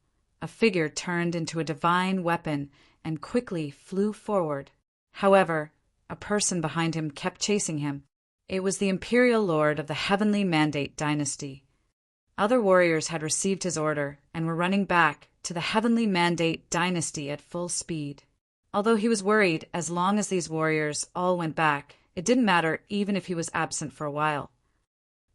a figure turned into a divine weapon and quickly flew forward. However, a person behind him kept chasing him. It was the Imperial Lord of the Heavenly Mandate Dynasty. Other warriors had received his order and were running back to the Heavenly Mandate Dynasty at full speed. Although he was worried, as long as these warriors all went back, it didn't matter even if he was absent for a while.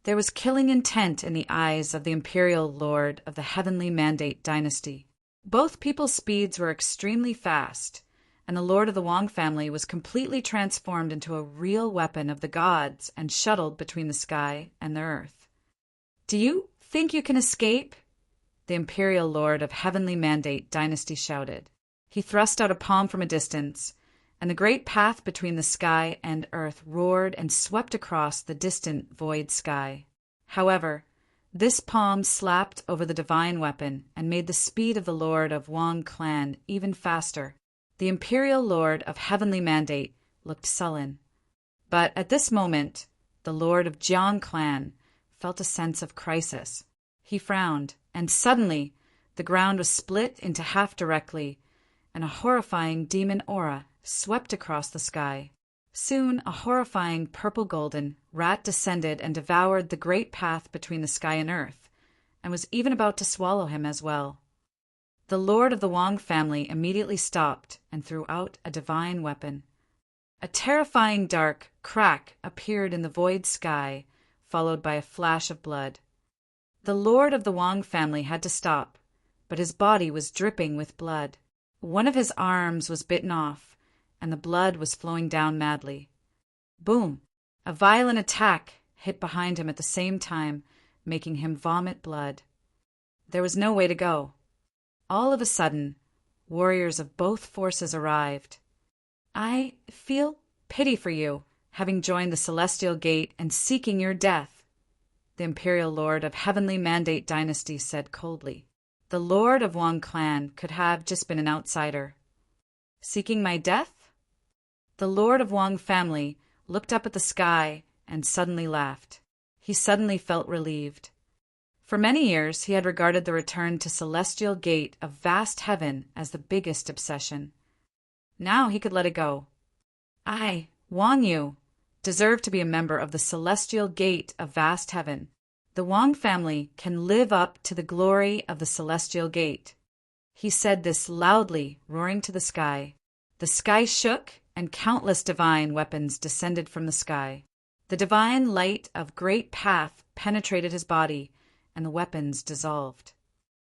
There was killing intent in the eyes of the Imperial Lord of the Heavenly Mandate Dynasty. Both people's speeds were extremely fast, and the Lord of the Wang family was completely transformed into a real weapon of the gods and shuttled between the sky and the earth. "Do you think you can escape?" the Imperial Lord of Heavenly Mandate Dynasty shouted. He thrust out a palm from a distance, and the great path between the sky and earth roared and swept across the distant void sky. However, this palm slapped over the divine weapon and made the speed of the Lord of Wang clan even faster. The Imperial Lord of Heavenly Mandate looked sullen. But at this moment, the Lord of Jiang clan felt a sense of crisis. He frowned, and suddenly the ground was split into half directly, and a horrifying demon aura swept across the sky. Soon a horrifying purple-golden rat descended and devoured the great path between the sky and earth, and was even about to swallow him as well. The Lord of the Wang family immediately stopped and threw out a divine weapon. A terrifying dark crack appeared in the void sky, followed by a flash of blood. The Lord of the Wang family had to stop, but his body was dripping with blood. One of his arms was bitten off, and the blood was flowing down madly. Boom! A violent attack hit behind him at the same time, making him vomit blood. There was no way to go. All of a sudden, warriors of both forces arrived. "I feel pity for you, having joined the Celestial Gate and seeking your death," the Imperial Lord of Heavenly Mandate Dynasty said coldly. The Lord of Wang clan could have just been an outsider. "Seeking my death?" The Lord of Wang family looked up at the sky and suddenly laughed. He suddenly felt relieved. For many years, he had regarded the return to Celestial Gate of vast heaven as the biggest obsession. Now he could let it go. "I, Wang Yu, deserve to be a member of the Celestial Gate of vast heaven. The Wang family can live up to the glory of the Celestial Gate." He said this loudly, roaring to the sky. The sky shook, and countless divine weapons descended from the sky. The divine light of great path penetrated his body, and the weapons dissolved.